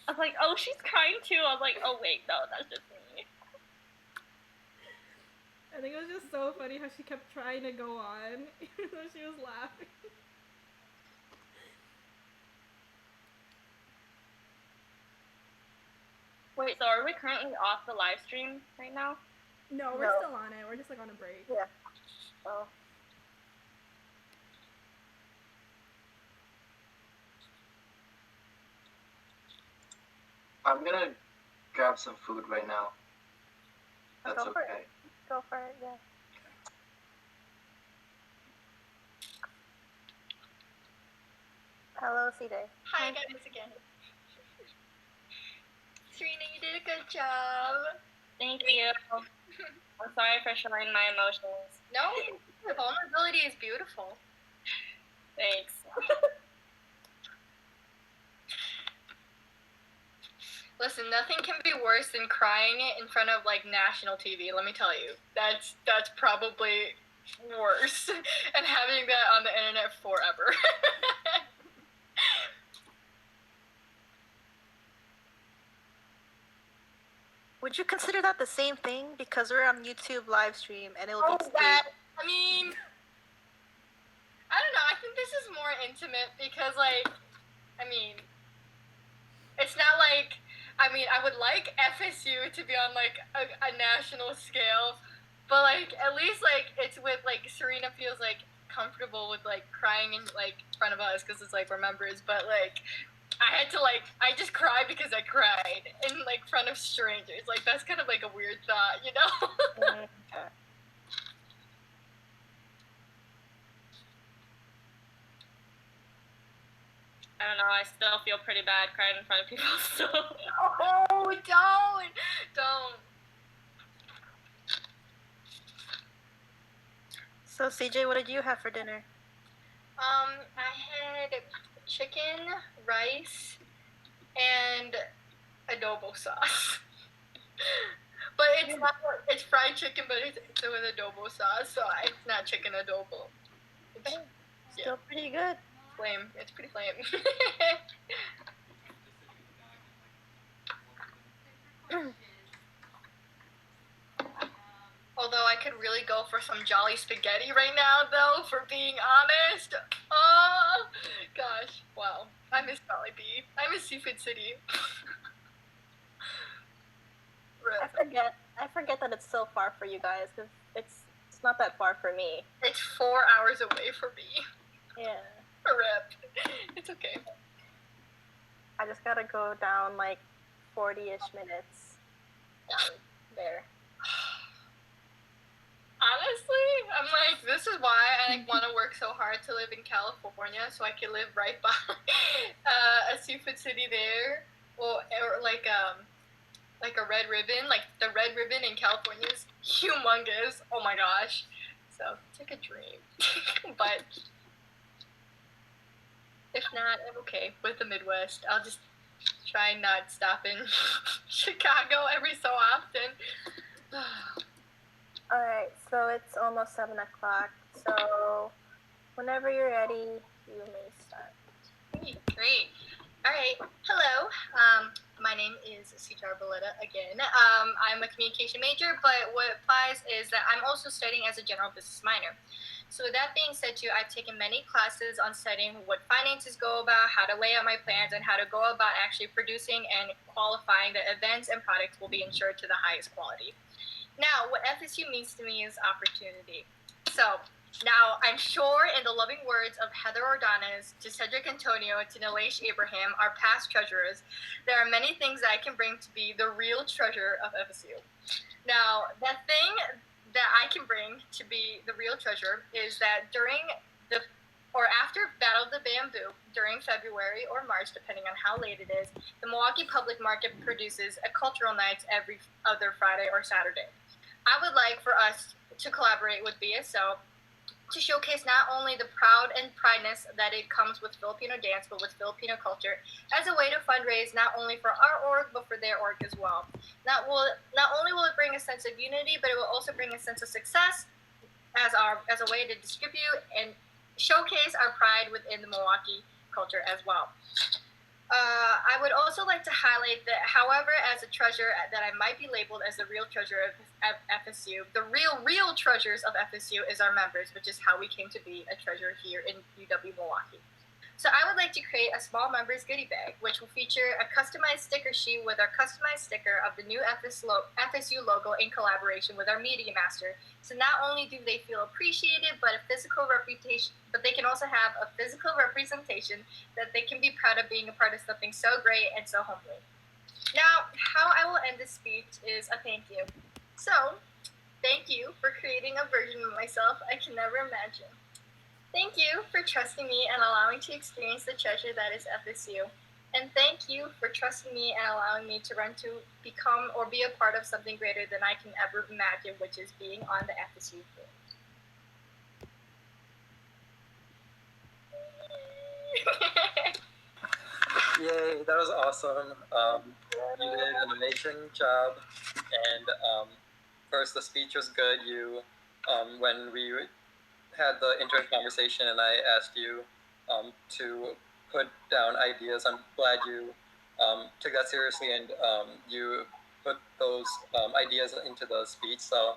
I was like, oh, she's crying too. I was like, oh wait, no, that's just me. I think it was just so funny how she kept trying to go on, even though she was laughing. Wait, so are we currently off the live stream right now? No, we're still on it. We're just like on a break. Yeah. Oh. I'm gonna grab some food right now. That's Go for okay. it. Go for it, yeah. Hello, CJ. Hi guys again. Serena, you did a good job. Thank you. I'm sorry for showing my emotions. No, vulnerability is beautiful. Thanks. Listen, nothing can be worse than crying in front of like national TV. Let me tell you, that's probably worse, and having that on the internet forever. Would you consider that the same thing? Because we're on YouTube live stream and it'll be that. I mean, I don't know. I think this is more intimate because, like, I mean, it's not like. I mean, I would like FSU to be on like a national scale, but like at least like it's with like Serena feels like comfortable with like crying in like front of us because it's like we're members, but like I had to like I just cried because I cried in like front of strangers. Like that's kind of like a weird thought, you know? I don't know, I still feel pretty bad crying in front of people, so. Oh, don't. So, CJ, what did you have for dinner? I had chicken, rice, and adobo sauce. But it's fried chicken, but it's with adobo sauce, so it's not chicken adobo. It's Still pretty good. Flame. It's pretty flame. Although I could really go for some jolly spaghetti right now, though, for being honest. Oh, gosh. Wow. I miss Jollibee. I miss Seafood City. I forget that it's so far for you guys, because it's not that far for me. It's 4 hours away for me. Yeah. RIP. It's okay. I just gotta go down like 40-ish minutes. Down there. Honestly, I'm like, this is why I like want to work so hard to live in California, so I can live right by a Seafood City there, or like a Red Ribbon. Like the Red Ribbon in California is humongous. Oh my gosh. So it's like a dream, but. If not, I'm okay with the Midwest. I'll just try not stop in Chicago every so often. Alright, so it's almost 7 o'clock, so whenever you're ready, you may start. Great. Alright, hello. My name is Arboleda again. I'm a communication major, but what applies is that I'm also studying as a general business minor. So with that being said too, I've taken many classes on studying what finances go about, how to lay out my plans, and how to go about actually producing and qualifying that events and products will be ensured to the highest quality. Now, what FSU means to me is opportunity. So now, I'm sure in the loving words of Heather Ordonez, to Cedric Antonio, to Nilesh Abraham, our past treasurers, there are many things that I can bring to be the real treasurer of FSU. Now, that thing that I can bring to be the real treasurer is that after Battle of the Bamboo, during February or March, depending on how late it is, the Milwaukee Public Market produces a cultural night every other Friday or Saturday. I would like for us to collaborate with BSO to showcase not only the proud and prideness that it comes with Filipino dance, but with Filipino culture, as a way to fundraise not only for our org, but for their org as well. Not only will it bring a sense of unity, but it will also bring a sense of success as a way to distribute and showcase our pride within the Milwaukee culture as well. I would also like to highlight that, however, as a treasurer, that I might be labeled as the real treasurer of FSU. The real treasures of FSU is our members, which is how we came to be a treasurer here in UW Milwaukee. So I would like to create a small members goodie bag, which will feature a customized sticker sheet with our customized sticker of the new FSU logo in collaboration with our media master. So not only do they feel appreciated, but they can also have a physical representation that they can be proud of being a part of something so great and so humbling. Now, how I will end this speech is a thank you. So, thank you for creating a version of myself I can never imagine. Thank you for trusting me and allowing to experience the treasure that is FSU. And thank you for trusting me and allowing me to run to become or be a part of something greater than I can ever imagine, which is being on the FSU field. Yay, that was awesome. You did an amazing job. And first, the speech was good. When we had the intern conversation and I asked you to put down ideas, I'm glad you took that seriously and you put those ideas into the speech. So,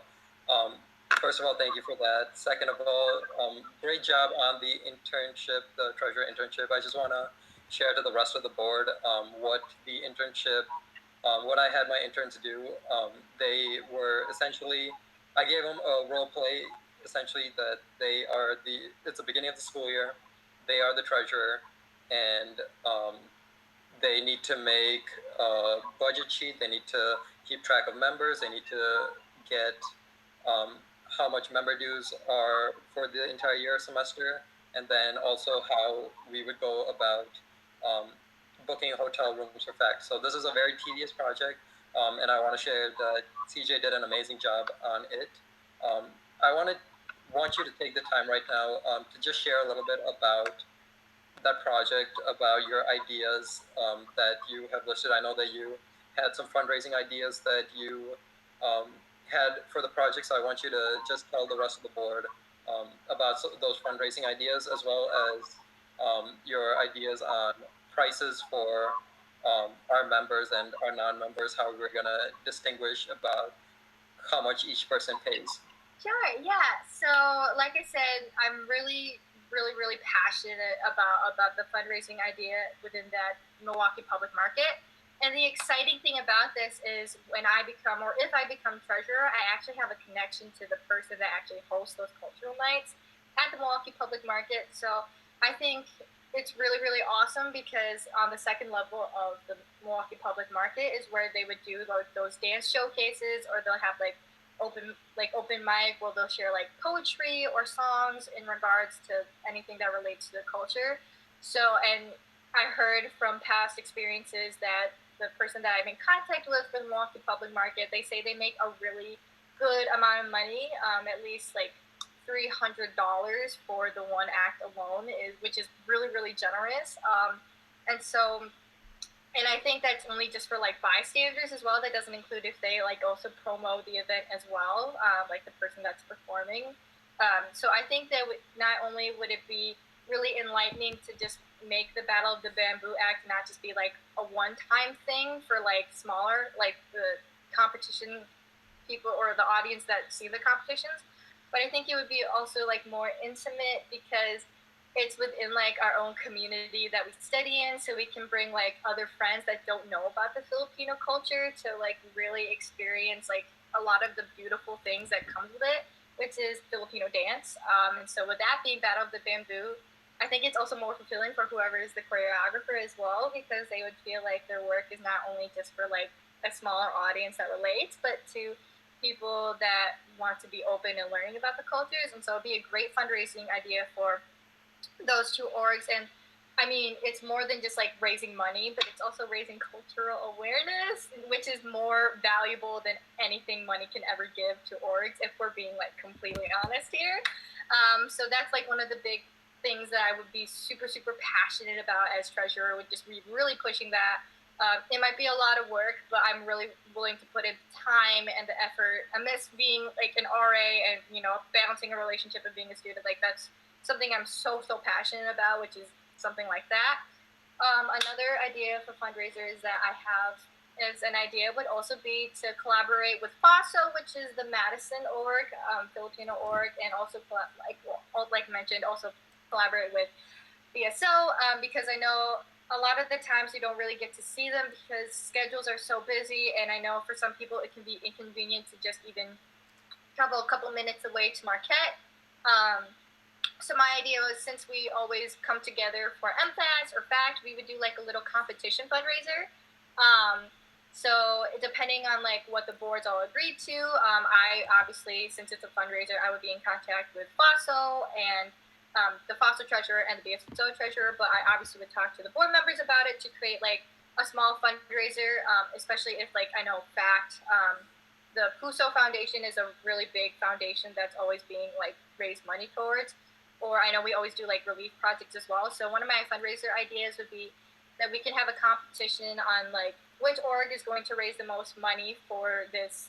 first of all, thank you for that. Second of all, great job on the internship, the treasurer internship. I just want to share to the rest of the board what the internship, what I had my interns do. They were essentially, I gave them a role play, essentially that it's the beginning of the school year, they are the treasurer, and they need to make a budget sheet, they need to keep track of members, they need to get how much member dues are for the entire year semester, and then also how we would go about booking hotel rooms for fact. So this is a very tedious project, and I want to share that CJ did an amazing job on it. I want you to take the time right now to just share a little bit about that project, about your ideas that you have listed. I know that you had some fundraising ideas that you had for the project, so I want you to just tell the rest of the board about those fundraising ideas, as well as your ideas on prices for our members and our non-members, how we're going to distinguish about how much each person pays. Sure, yeah. So, like I said, I'm really passionate about the fundraising idea within that Milwaukee public market. And the exciting thing about this is when I become, or if I become treasurer, I actually have a connection to the person that actually hosts those cultural nights at the Milwaukee public market. So I think it's really awesome because on the second level of the Milwaukee public market is where they would do those dance showcases, or they'll have open mic where they'll share poetry or songs in regards to anything that relates to the culture. So, and I heard from past experiences that the person that I'm in contact with for the Milwaukee public market, they say they make a really good amount of money, at least $300 for the one act alone, which is really generous. And I think that's only just for bystanders as well. That doesn't include if they also promo the event as well, the person that's performing. So I think that not only would it be really enlightening to just make the Battle of the Bamboo Act not just be a one-time thing for smaller the competition people or the audience that see the competitions, but I think it would be also more intimate because it's within our own community that we study in, so we can bring other friends that don't know about the Filipino culture to really experience a lot of the beautiful things that comes with it, which is Filipino dance. And so with that being Battle of the Bamboo, I think it's also more fulfilling for whoever is the choreographer as well, because they would feel like their work is not only just for a smaller audience that relates, but to people that want to be open and learning about the cultures. And so it'd be a great fundraising idea for those two orgs. And I mean, it's more than just raising money, but it's also raising cultural awareness, which is more valuable than anything money can ever give to orgs, if we're being completely honest here. So that's one of the big things that I would be super passionate about as treasurer, would just be really pushing that. It might be a lot of work, but I'm really willing to put in time and the effort. I miss being an RA and balancing a relationship of being a student. That's something I'm so passionate about, which is something like that. Another idea for fundraisers that I have is an idea would also be to collaborate with FSU, which is the Madison org, Filipino org, and also like mentioned, also collaborate with BSO, because I know a lot of the times you don't really get to see them because schedules are so busy, and I know for some people it can be inconvenient to just even travel a couple minutes away to Marquette. So my idea was, since we always come together for MFAS or FACT, we would do a little competition fundraiser. So depending on like what the boards all agreed to, I obviously, since it's a fundraiser, I would be in contact with FSU and the FSU treasurer and the BSO treasurer, but I obviously would talk to the board members about it to create like a small fundraiser, especially if like I know the Puso Foundation is a really big foundation that's always being like raised money towards, or I know we always do like relief projects as well. So one of my fundraiser ideas would be that we can have a competition on like which org is going to raise the most money for this,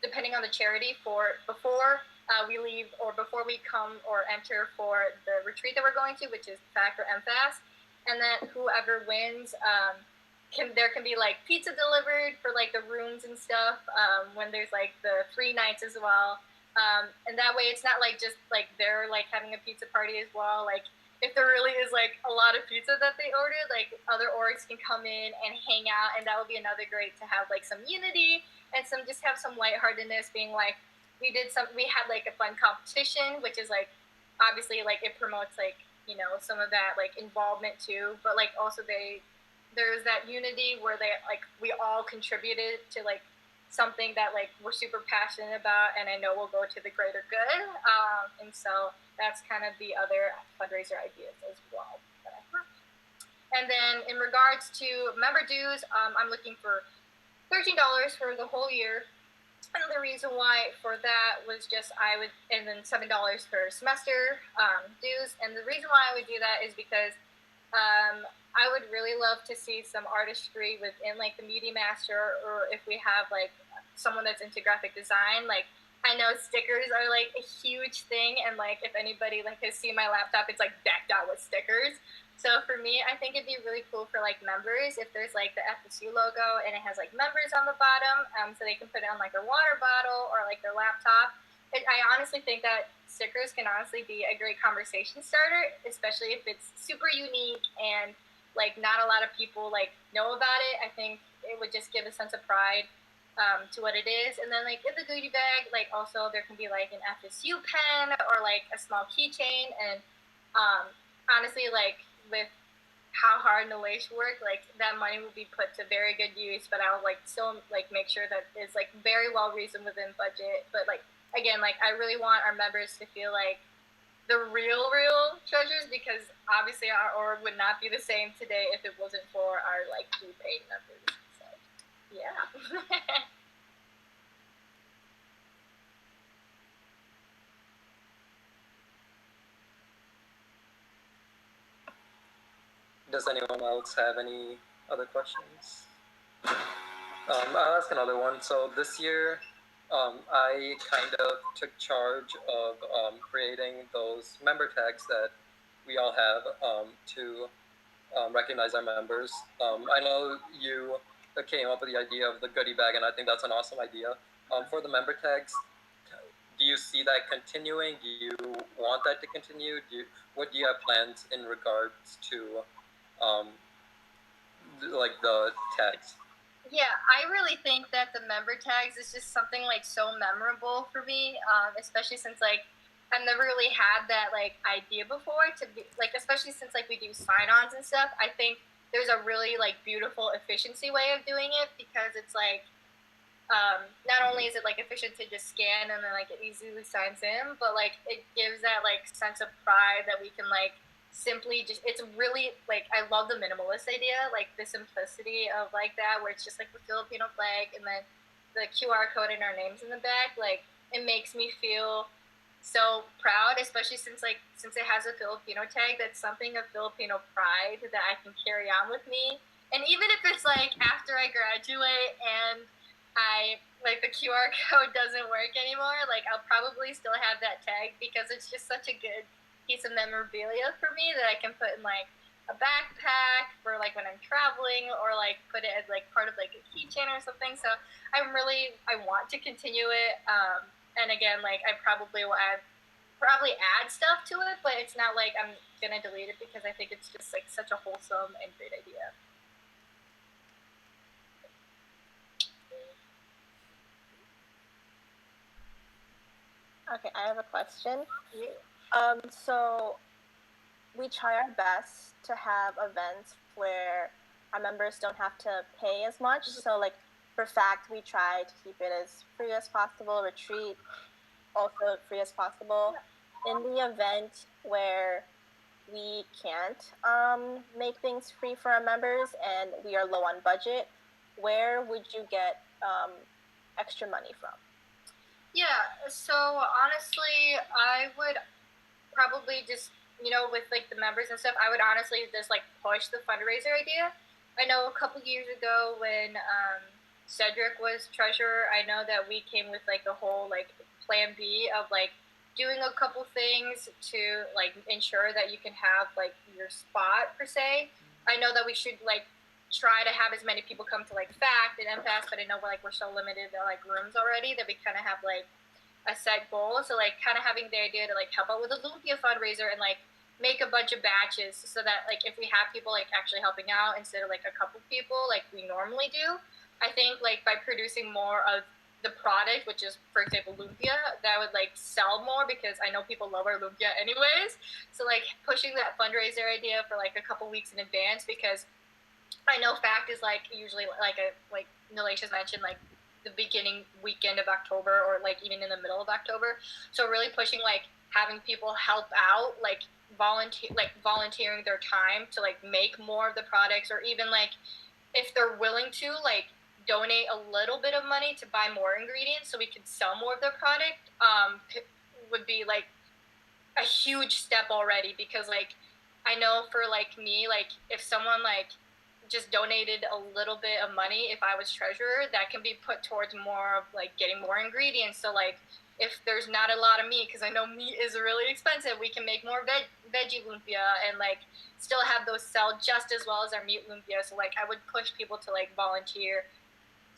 depending on the charity, for before we leave or before we come or enter for the retreat that we're going to, which is FAC or MFAS. And then whoever wins, there can be like pizza delivered for like the rooms and stuff when there's like the free nights as well. And that way it's not like just like they're like having a pizza party as well. Like if there really is like a lot of pizza that they ordered, like other orgs can come in and hang out, and that would be another great to have like some unity and just have some lightheartedness, being like we had like a fun competition, which is like obviously like it promotes like some of that like involvement too, but like also there's that unity where they like we all contributed to like something that like we're super passionate about, and I know will go to the greater good. And so that's kind of the other fundraiser ideas as well that I have. And then in regards to member dues, I'm looking for $13 for the whole year. And the reason why for that was just and then $7 per semester dues. And the reason why I would do that is because I would really love to see some artistry within like the Media Master, or if we have like someone that's into graphic design. Like I know stickers are like a huge thing, and like if anybody like has seen my laptop, it's like decked out with stickers. So for me, I think it'd be really cool for like members if there's like the FSU logo and it has like members on the bottom, so they can put it on like their water bottle or like their laptop. I honestly think that stickers can honestly be a great conversation starter, especially if it's super unique and like not a lot of people like know about it. I think it would just give a sense of pride to what it is. And then like in the goodie bag, like also there can be like an FSU pen or like a small keychain. And honestly, like with how hard Nalesh worked, like that money will be put to very good use, but I'll like still like make sure that it's like very well reasoned within budget. But like again, like I really want our members to feel like the real treasures, because obviously our org would not be the same today if it wasn't for our like prepaid members. So yeah. Does anyone else have any other questions? I'll ask another one. So this year, I kind of took charge of creating those member tags that we all have to recognize our members. I know you came up with the idea of the goodie bag, and I think that's an awesome idea. For the member tags, do you see that continuing? Do you want that to continue? What do you have plans in regards to like the tags? Yeah, I really think that the member tags is just something like so memorable for me, especially since like I've never really had that like idea before to be like, especially since like we do sign-ons and stuff. I think there's a really like beautiful efficiency way of doing it, because it's like not only is it like efficient to just scan and then like it easily signs in, but like it gives that like sense of pride that we can like simply just, it's really like, I love the minimalist idea, like the simplicity of like that, where it's just like the Filipino flag and then the QR code and our names in the back. Like it makes me feel so proud, especially since it has a Filipino tag. That's something of Filipino pride that I can carry on with me. And even if it's like after I graduate and I like the QR code doesn't work anymore, like I'll probably still have that tag, because it's just such a good piece of memorabilia for me that I can put in like a backpack for like when I'm traveling, or like put it as like part of like a keychain or something. So I want to continue it. And again, like I probably will add stuff to it, but it's not like I'm gonna delete it, because I think it's just like such a wholesome and great idea. Okay, I have a question. So we try our best to have events where our members don't have to pay as much. So like for fact, we try to keep it as free as possible. Retreat also free as possible. In the event where we can't make things free for our members and we are low on budget, where would you get extra money from? Yeah, so honestly, I would probably just, with like the members and stuff, I would honestly just like push the fundraiser idea. I know a couple years ago when Cedric was treasurer, I know that we came with like a whole like plan B of like doing a couple things to like ensure that you can have like your spot per se. I know that we should like try to have as many people come to like FACT and MFAS, but I know we're so limited to like rooms already that we kind of have like a set goal. So like kind of having the idea to like help out with the Lumpia fundraiser and like make a bunch of batches so that like if we have people like actually helping out instead of like a couple people like we normally do, I think like by producing more of the product, which is for example Lumpia, that would like sell more because I know people love our Lumpia anyways. So like pushing that fundraiser idea for like a couple weeks in advance, because I know FACT is like usually like Nalisha's mentioned like the beginning weekend of October or like even in the middle of October. So really pushing like having people help out, like volunteering their time to like make more of the products, or even like if they're willing to like donate a little bit of money to buy more ingredients so we could sell more of the product, would be like a huge step already. Because like I know for like me, like if someone like just donated a little bit of money, if I was treasurer, that can be put towards more of like getting more ingredients. So like if there's not a lot of meat, because I know meat is really expensive, we can make more veggie lumpia and like still have those sell just as well as our meat lumpia. So like I would push people to like volunteer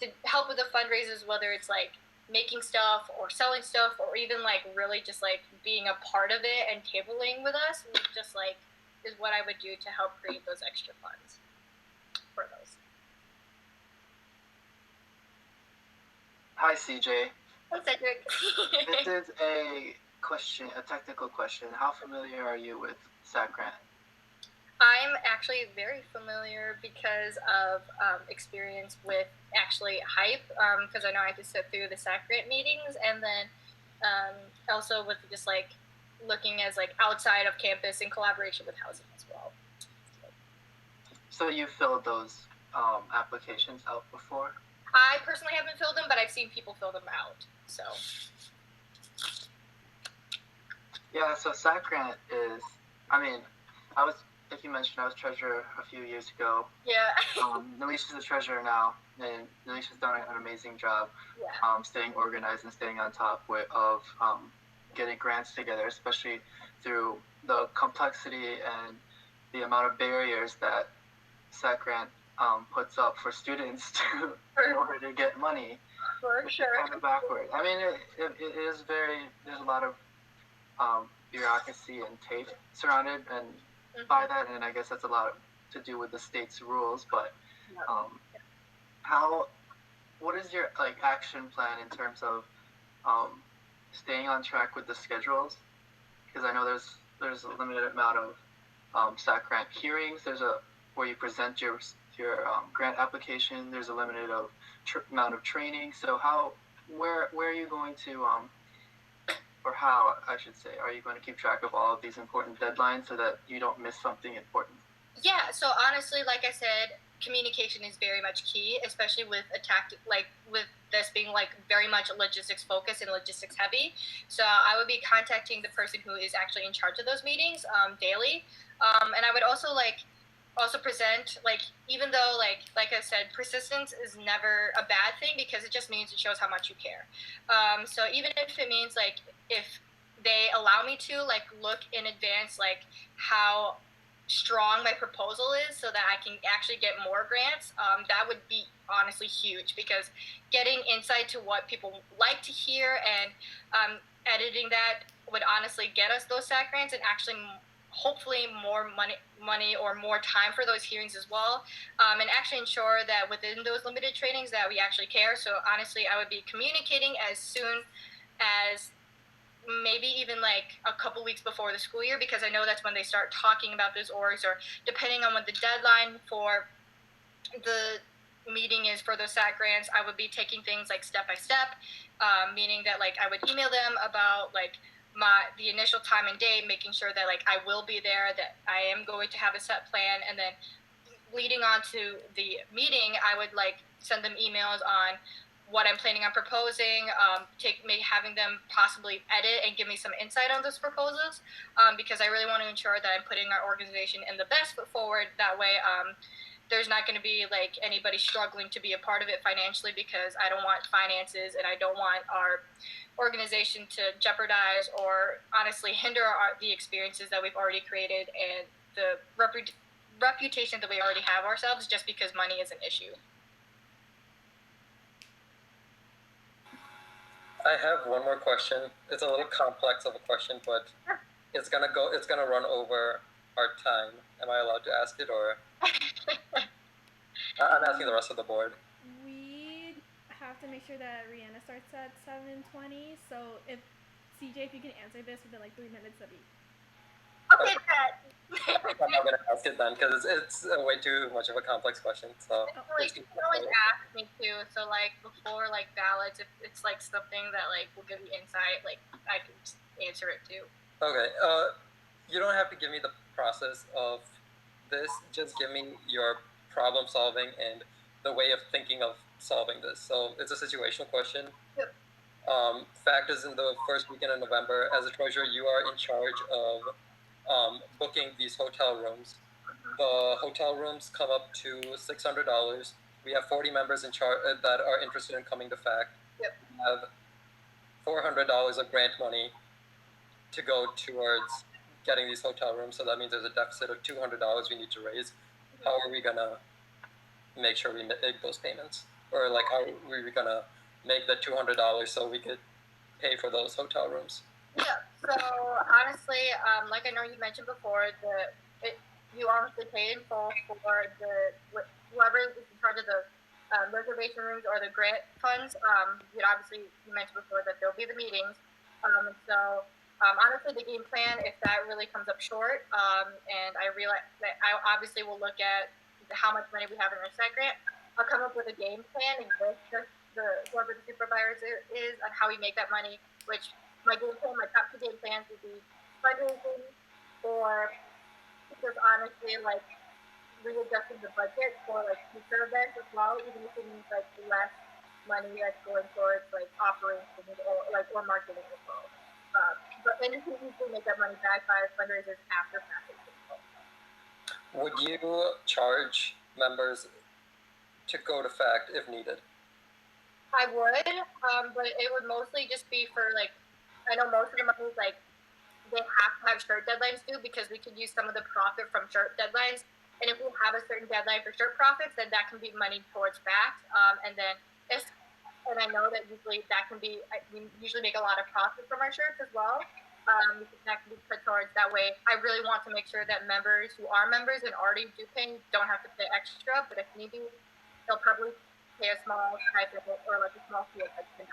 to help with the fundraisers, whether it's like making stuff or selling stuff, or even like really just like being a part of it and tabling with us, just like is what I would do to help create those extra funds for those. Hi, CJ. Hi, Cedric. This is a technical question. How familiar are you with SAC Grant? I'm actually very familiar because of experience with actually Hype, because I know I had to sit through the SAC Grant meetings, and then also with just like looking as like outside of campus in collaboration with housing as well. So you filled those applications out before? I personally haven't filled them, but I've seen people fill them out. So. Yeah, so SAC Grant is, like you mentioned, I was treasurer a few years ago. Yeah. Nalisha's the treasurer now, and Nalisha's done an amazing job staying organized and staying on top of getting grants together, especially through the complexity and the amount of barriers that SAC Grant puts up for students in order to get money. For sure. Kind of backward. I mean, it is there's a lot of bureaucracy and tape surrounded and by that, and I guess that's a lot to do with the state's rules, but what is your like action plan in terms of staying on track with the schedules? Because I know there's a limited amount of SAC Grant hearings. There's where you present your grant application. There's a limited amount of training. So where are you going to or how I should say, are you going to keep track of all of these important deadlines so that you don't miss something important? Yeah, so honestly, like I said, communication is very much key, especially with with this being like very much logistics focused and logistics heavy. So I would be contacting the person who is actually in charge of those meetings daily, and I would also present, like, even though like I said, persistence is never a bad thing because it just means it shows how much you care. So even if it means like if they allow me to like look in advance like how strong my proposal is so that I can actually get more grants, that would be honestly huge, because getting insight to what people like to hear and editing that would honestly get us those SAC grants and actually hopefully more money or more time for those hearings as well, and actually ensure that within those limited trainings that we actually care. So honestly, I would be communicating as soon as maybe even like a couple weeks before the school year, because I know that's when they start talking about those orgs, or depending on what the deadline for the meeting is for those SAT grants, I would be taking things like step by step, meaning that like I would email them about like the initial time and date, making sure that like I will be there, that I am going to have a set plan, and then leading on to the meeting, I would like send them emails on what I'm planning on proposing, having them possibly edit and give me some insight on those proposals, because I really want to ensure that I'm putting our organization in the best foot forward. That way, there's not going to be like anybody struggling to be a part of it financially, because I don't want finances and I don't want our organization to jeopardize or honestly hinder the experiences that we've already created and the reputation that we already have ourselves, just because money is an issue. I have one more question. It's a little complex of a question, but it's gonna run over our time. Am I allowed to ask it, or? I'm asking the rest of the board. We have to make sure that Reanna starts at 7:20. So if CJ, if you can answer this within like 3 minutes, that'd be. Okay, I'm not gonna ask it then, because it's way too much of a complex question. So. Like, you can always ask me too. So like before like ballots, if it's like something that like will give you insight, like I can just answer it too. Okay. You don't have to give me the process of this. Just give me your problem solving and the way of thinking of solving this. So it's a situational question. Yep. Fact is, in the first weekend of November, as a treasurer, you are in charge of booking these hotel rooms. The hotel rooms come up to $600. We have 40 members in charge that are interested in coming to FACT. Yep. We have $400 of grant money to go towards getting these hotel rooms. So that means there's a deficit of $200 we need to raise. How are we gonna make sure we make those payments? Or like, how are we gonna make the $200 so we could pay for those hotel rooms? Yeah. So honestly, like I know you mentioned before, you honestly pay in full for whoever is in charge of the reservation rooms or the grant funds. Obviously you mentioned before that there'll be the meetings. Honestly, the game plan, if that really comes up short, and I realize that I obviously will look at how much money we have in our set grant, I'll come up with a game plan and with whoever the supervisor is on how we make that money, which my top 2 game plans would be fundraising or just honestly like readjusting the budget for like future events as well, even if it means like less money that's going towards like operations or marketing as well. But then you can usually make that money back by fundraisers after practice. Would you charge members to go to FACT if needed? I would, but it would mostly just be for like, I know most of the money is like, they have to have shirt deadlines due, because we could use some of the profit from shirt deadlines. And if we have a certain deadline for shirt profits, then that can be money towards FACT. And I know that usually we usually make a lot of profit from our shirts as well. That can be put towards that way. I really want to make sure that members who are members and already do pay don't have to pay extra, but if need be, they'll probably pay a small stipend or like a small fee of like $10.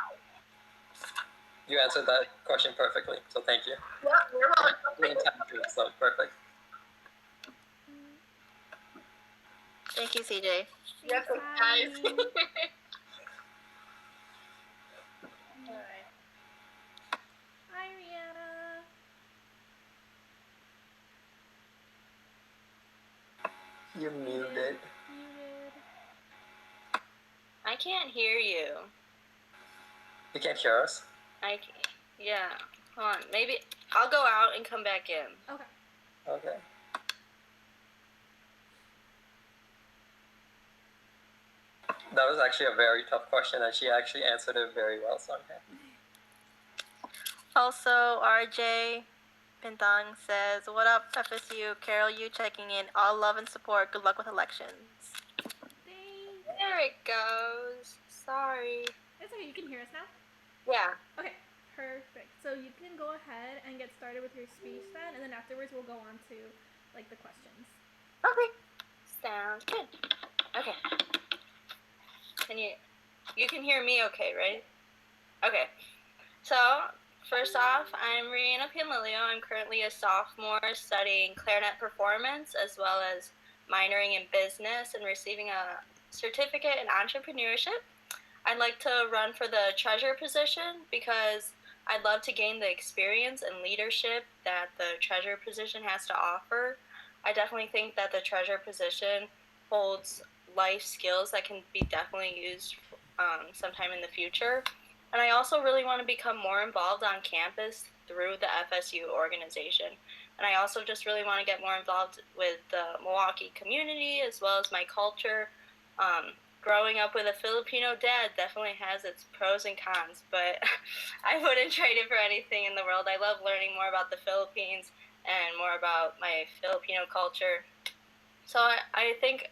You answered that question perfectly, so thank you. Yeah, you're welcome. So perfect. Thank you, CJ. Yes, guys. Alright. Hi, Reanna. You're muted. I can't hear you. You can't hear us? Yeah. Hold on. Maybe I'll go out and come back in. Okay. Okay. That was actually a very tough question, and she actually answered it very well, so I'm happy. Also, RJ Pintang says, "What up, FSU? Carol, you checking in. All love and support. Good luck with elections." There it goes. Sorry. It's okay. You can hear us now? Yeah. Okay. Perfect. So you can go ahead and get started with your speech then, and then afterwards we'll go on to like the questions. Okay. Sounds good. Okay. Can you can hear me okay, right? Okay. So, first off, I'm Reanna Panlilio. I'm currently a sophomore studying clarinet performance as well as minoring in business and receiving a certificate in entrepreneurship. I'd like to run for the treasurer position because I'd love to gain the experience and leadership that the treasurer position has to offer. I definitely think that the treasurer position holds life skills that can be definitely used sometime in the future. And I also really want to become more involved on campus through the FSU organization. And I also just really want to get more involved with the Milwaukee community as well as my culture. Growing up with a Filipino dad definitely has its pros and cons, but I wouldn't trade it for anything in the world. I love learning more about the Philippines and more about my Filipino culture. So I think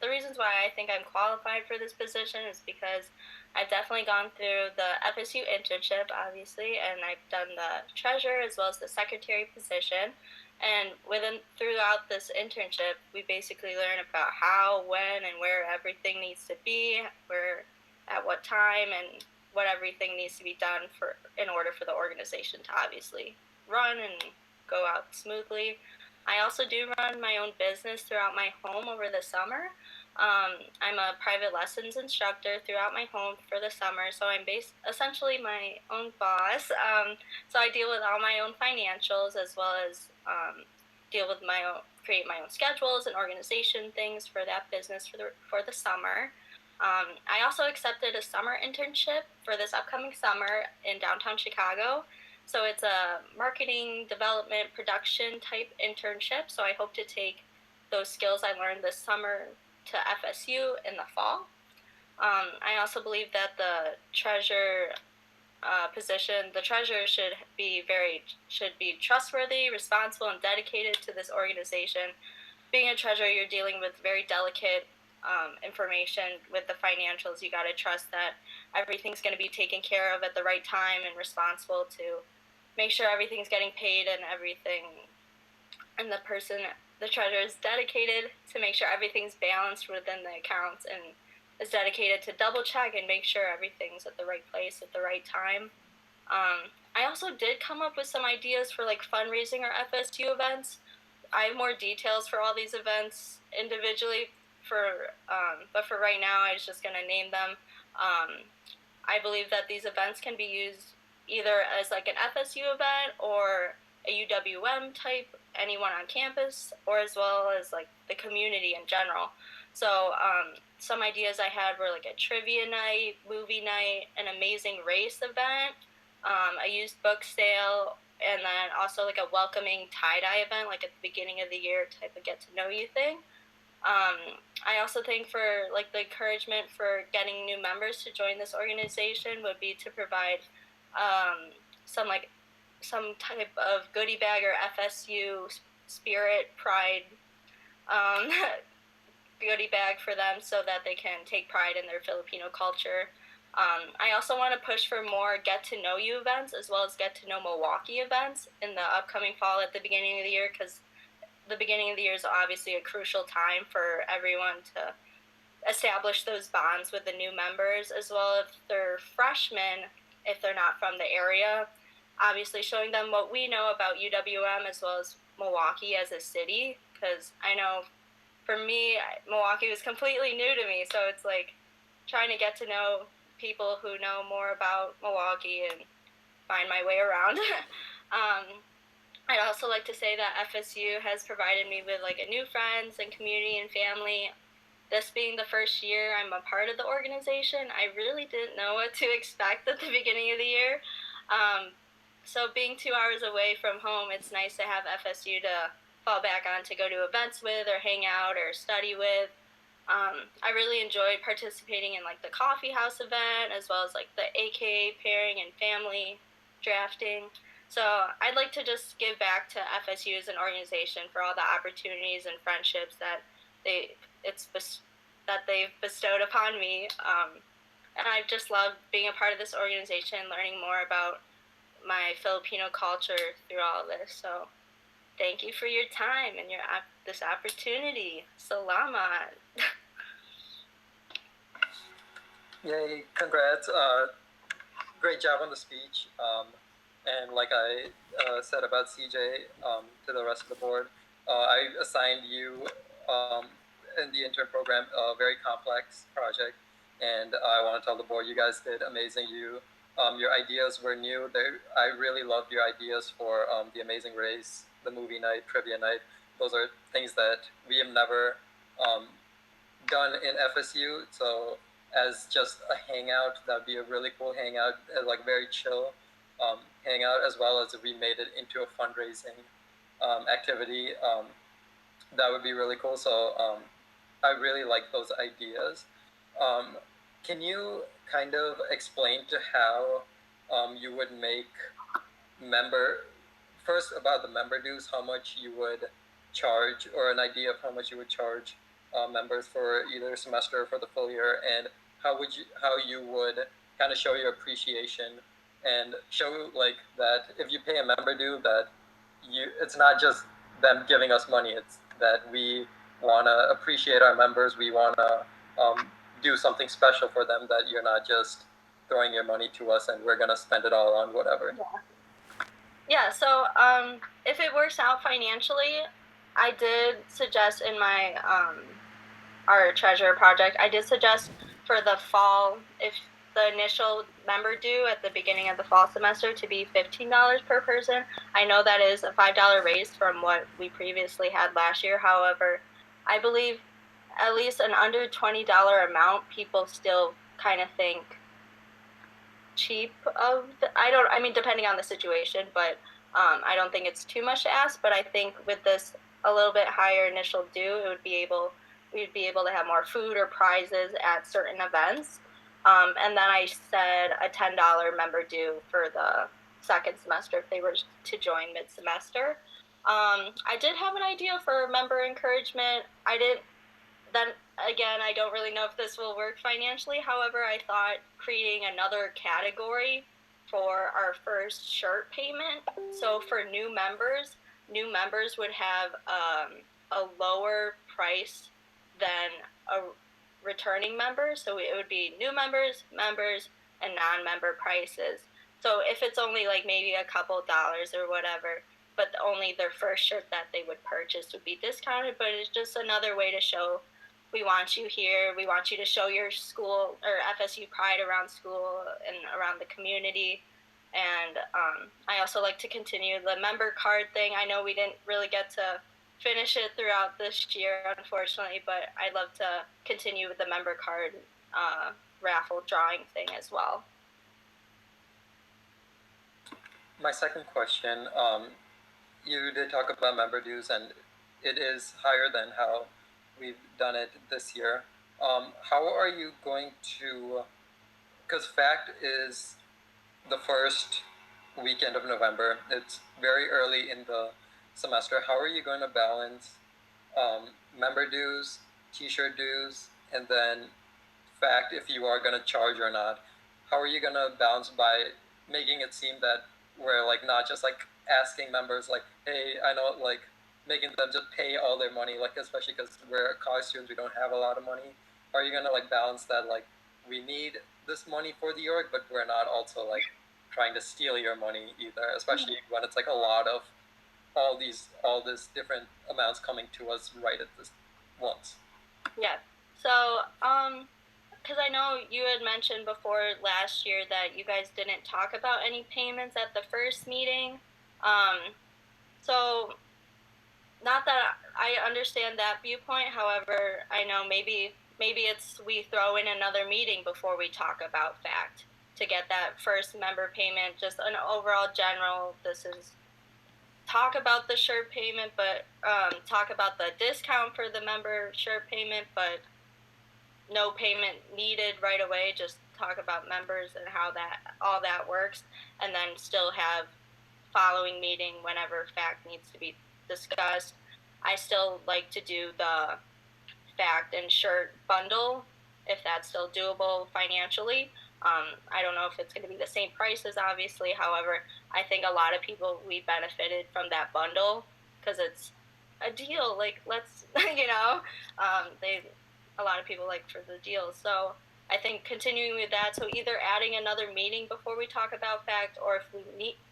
the reasons why I think I'm qualified for this position is because I've definitely gone through the FSU internship, obviously, and I've done the treasurer as well as the secretary position. And throughout this internship, we basically learn about how, when, and where everything needs to be, where, at what time, and what everything needs to be done in order for the organization to obviously run and go out smoothly. I also do run my own business throughout my home over the summer. I'm a private lessons instructor throughout my home for the summer, so I'm essentially my own boss. So I deal with all my own financials as well as create my own schedules and organization things for that business for the summer. I also accepted a summer internship for this upcoming summer in downtown Chicago. So it's a marketing, development, production type internship. So I hope to take those skills I learned this summer to FSU in the fall. I also believe that the treasurer position, the treasurer should be trustworthy, responsible, and dedicated to this organization. Being a treasurer, you're dealing with very delicate information with the financials. You got to trust that everything's going to be taken care of at the right time and responsible to make sure everything's getting paid and everything. And the treasurer is dedicated to make sure everything's balanced within the accounts and is dedicated to double check and make sure everything's at the right place at the right time. I also did come up with some ideas for like fundraising or FSU events. I have more details for all these events individually but for right now I was just going to name them. I believe that these events can be used either as like an FSU event or a UWM type, anyone on campus, or as well as like the community in general. So some ideas I had were like a trivia night, movie night, an amazing race event, a used book sale, and then also like a welcoming tie-dye event, like at the beginning of the year type of get to know you thing. I also think for like the encouragement for getting new members to join this organization would be to provide some type of goodie bag or FSU spirit pride goodie bag for them so that they can take pride in their Filipino culture. I also want to push for more get to know you events as well as get to know Milwaukee events in the upcoming fall at the beginning of the year, because the beginning of the year is obviously a crucial time for everyone to establish those bonds with the new members, as well if they're freshmen, if they're not from the area, obviously showing them what we know about UWM as well as Milwaukee as a city, because I know for me, Milwaukee was completely new to me, so it's like trying to get to know people who know more about Milwaukee and find my way around. I'd also like to say that FSU has provided me with like a new friends and community and family. This being the first year I'm a part of the organization, I really didn't know what to expect at the beginning of the year. So being 2 hours away from home, it's nice to have FSU to fall back on to go to events with or hang out or study with. I really enjoyed participating in like the coffee house event as well as like the AKA pairing and family drafting. So I'd like to just give back to FSU as an organization for all the opportunities and friendships that they've bestowed upon me. And I've just loved being a part of this organization, learning more about my Filipino culture through all this. So thank you for your time and this opportunity. Salamat. Yay, congrats. Great job on the speech. And like I said about CJ to the rest of the board, I assigned you in the intern program, a very complex project, and I want to tell the board you guys did amazing. Your ideas were new. I really loved your ideas for the Amazing Race, the movie night, trivia night. Those are things that we have never done in FSU. So as just a hangout, that'd be a really cool hangout, like very chill hangout, as well as if we made it into a fundraising activity. That would be really cool. So I really like those ideas. Can you kind of explain to how you would make first about the member dues, how much you would charge, or an idea of how much you would charge members for either semester or for the full year, and how you would kind of show your appreciation and show like that if you pay a member due, that it's not just them giving us money, it's that we want to appreciate our members, we want to do something special for them, that you're not just throwing your money to us and we're going to spend it all on whatever. Yeah, so if it works out financially, I did suggest in my our treasure project, I did suggest for the fall, if the initial member due at the beginning of the fall semester to be $15 per person. I know that is a $5 raise from what we previously had last year. However, I believe at least an under $20 amount, people still kind of think cheap of I mean, depending on the situation, but I don't think it's too much to ask. But I think with this a little bit higher initial due, we'd be able to have more food or prizes at certain events. And then I said a $10 member due for the second semester if they were to join mid-semester. I did have an idea for member encouragement. Then again, I don't really know if this will work financially. However, I thought creating another category for our first shirt payment. So for new members would have a lower price than a returning members, so it would be new members, and non-member prices. So if it's only like maybe a couple dollars or whatever, but only their first shirt that they would purchase would be discounted, but it's just another way to show we want you here, we want you to show your school or FSU pride around school and around the community. And I also like to continue the member card thing. I know we didn't really get to finish it throughout this year, unfortunately, but I'd love to continue with the member card raffle drawing thing as well. My second question, you did talk about member dues, and it is higher than how we've done it this year. How are you going to, because FACT is the first weekend of November, it's very early in the semester. How are you going to balance member dues, t-shirt dues, and then FACT, if you are going to charge or not? How are you going to balance by making it seem that we're like not just like asking members like, hey, I know, like making them just pay all their money, like especially because we're college students, we don't have a lot of money. Are you going to like balance that, like we need this money for the org, but we're not also like trying to steal your money either, especially when it's like a lot of all this different amounts coming to us right at this once? Yeah. So, because I know you had mentioned before last year that you guys didn't talk about any payments at the first meeting. So, not that I understand that viewpoint. However, I know maybe it's we throw in another meeting before we talk about FACT to get that first member payment, just an overall general, this is talk about the shirt payment, but talk about the discount for the member shirt payment, but no payment needed right away, just talk about members and how all that works, and then still have following meeting whenever FACT needs to be discussed. I still like to do the FACT and shirt bundle if that's still doable financially. I don't know if it's going to be the same prices, obviously. However, I think a lot of people, we benefited from that bundle because it's a deal. Like, let's, a lot of people like for the deal. So I think continuing with that, so either adding another meeting before we talk about FACT, or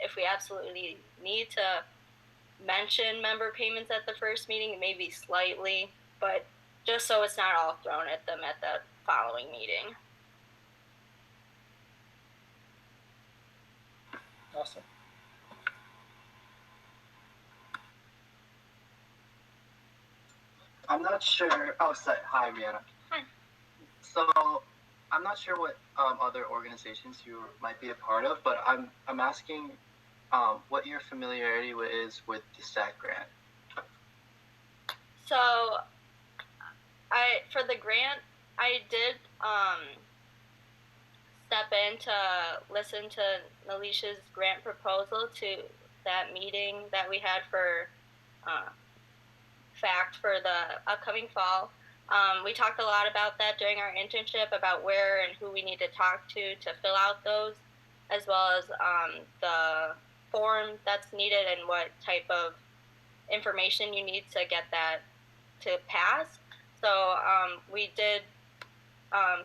if we absolutely need to mention member payments at the first meeting, maybe slightly but just so it's not all thrown at them at the following meeting. Awesome. I'm not sure. Oh, sorry. Hi, Reanna. Hi. So, I'm not sure what other organizations you might be a part of, but I'm asking what your familiarity is with the STAC grant. So, for the grant, I did step in to listen to Nalisha's grant proposal to that meeting that we had for FACT for the upcoming fall. We talked a lot about that during our internship, about where and who we need to talk to fill out those, as well as the form that's needed and what type of information you need to get that to pass. So we did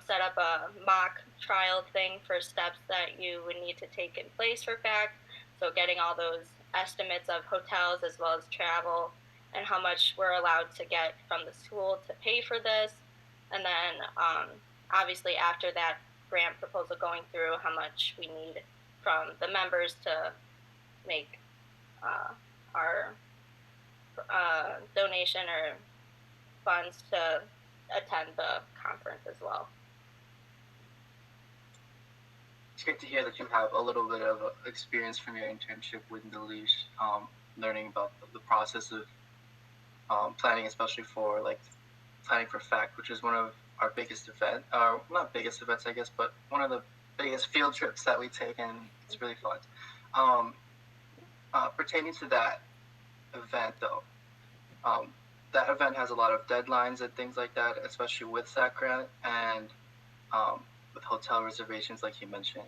set up a mock trial thing for steps that you would need to take in place for FACT. So getting all those estimates of hotels as well as travel and how much we're allowed to get from the school to pay for this. And then obviously after that grant proposal going through, how much we need from the members to make our donation or funds to attend the conference as well. It's great to hear that you have a little bit of experience from your internship with Lilly, learning about the process of planning, especially for planning for FACT, which is one of our biggest events, not biggest events, I guess, but one of the biggest field trips that we take, and it's really fun. Pertaining to that event, though, that event has a lot of deadlines and things like that, especially with SAC grant and with hotel reservations, like you mentioned.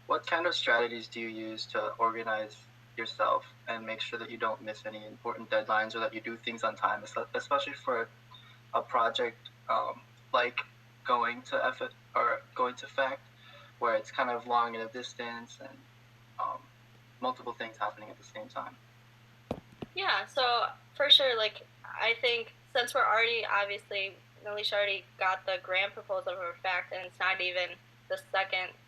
What kind of strategies do you use to organize yourself and make sure that you don't miss any important deadlines or that you do things on time, especially for a project like going to going to FACT, where it's kind of long in a distance and multiple things happening at the same time? Yeah, so for sure, I think since we're already, obviously, Nalisha already got the grant proposal for FACT, and it's not even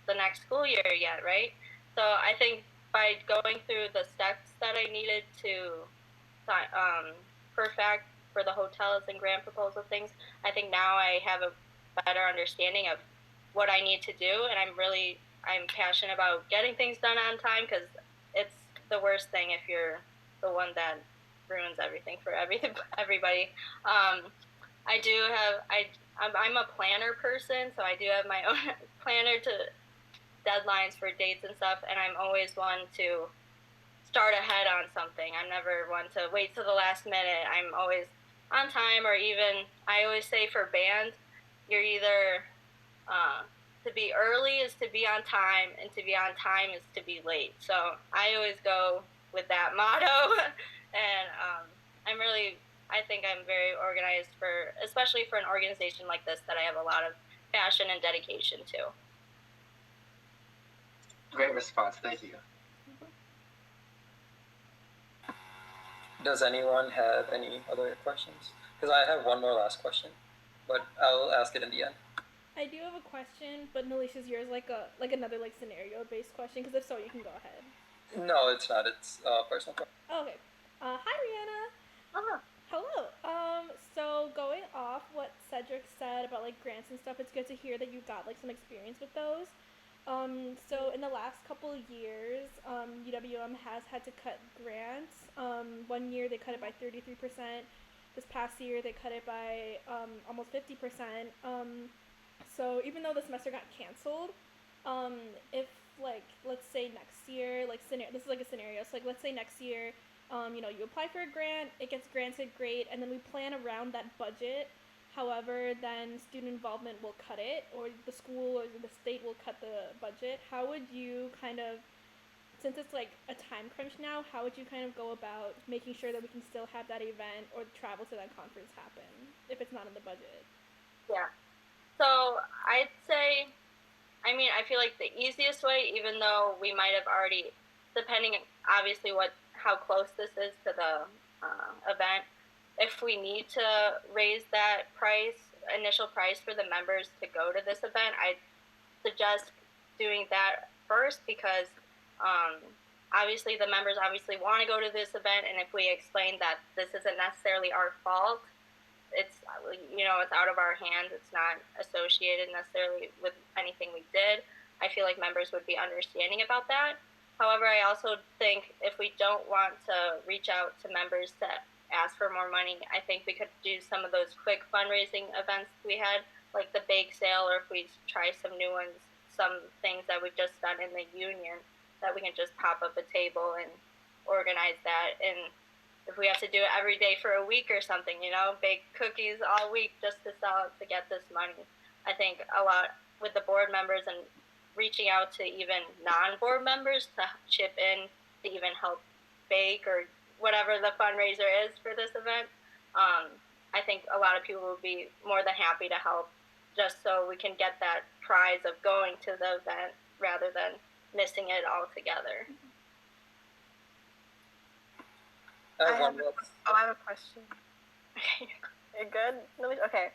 the next school year yet, right? So I think by going through the steps that I needed to for FACT, for the hotels and grant proposal things, I think now I have a better understanding of what I need to do, and I'm passionate about getting things done on time, because it's the worst thing if you're the one that ruins everything for everybody. I'm a planner person, so I do have my own planner to deadlines for dates and stuff, and I'm always one to start ahead on something. I'm never one to wait till the last minute. I'm always on time, or even I always say for band, you're either to be early is to be on time, and to be on time is to be late. So I always go with that motto, and I think I'm very organized especially for an organization like this that I have a lot of passion and dedication to. Great response, thank you. Does anyone have any other questions? Because I have one more last question, but I'll ask it in the end. I do have a question, but Nalisha's yours another scenario based question, because if so, you can go ahead. No, it's not. It's personal question. Oh, okay. Hi, Reanna. Hello. So going off what Cedric said about grants and stuff, it's good to hear that you got some experience with those. So in the last couple of years, UWM has had to cut grants. 1 year they cut it by 33%. This past year they cut it by almost 50%. So even though the semester got canceled, if let's say next year, this is a scenario. So let's say next year, you apply for a grant, it gets granted, great, and then we plan around that budget. However, then student involvement will cut it, or the school or the state will cut the budget. How would you since it's a time crunch now, how would you go about making sure that we can still have that event or travel to that conference happen if it's not in the budget? Yeah. So I'd say, I feel like the easiest way, even though we might have already, depending obviously how close this is to the event, if we need to raise that initial price for the members to go to this event, I suggest doing that first because obviously the members obviously want to go to this event, and if we explain that this isn't necessarily our fault, it's it's out of our hands, it's not associated necessarily with anything we did, I feel like members would be understanding about that. However, I also think if we don't want to reach out to members to ask for more money, I think we could do some of those quick fundraising events we had, like the bake sale, or if we try some new ones, some things that we've just done in the union, that we can just pop up a table and organize that. And if we have to do it every day for a week or something, bake cookies all week just to sell to get this money. I think a lot with the board members and reaching out to even non-board members to chip in to even help bake or whatever the fundraiser is for this event. I think a lot of people will be more than happy to help, just so we can get that prize of going to the event rather than missing it altogether. I have a question. You're good? Okay.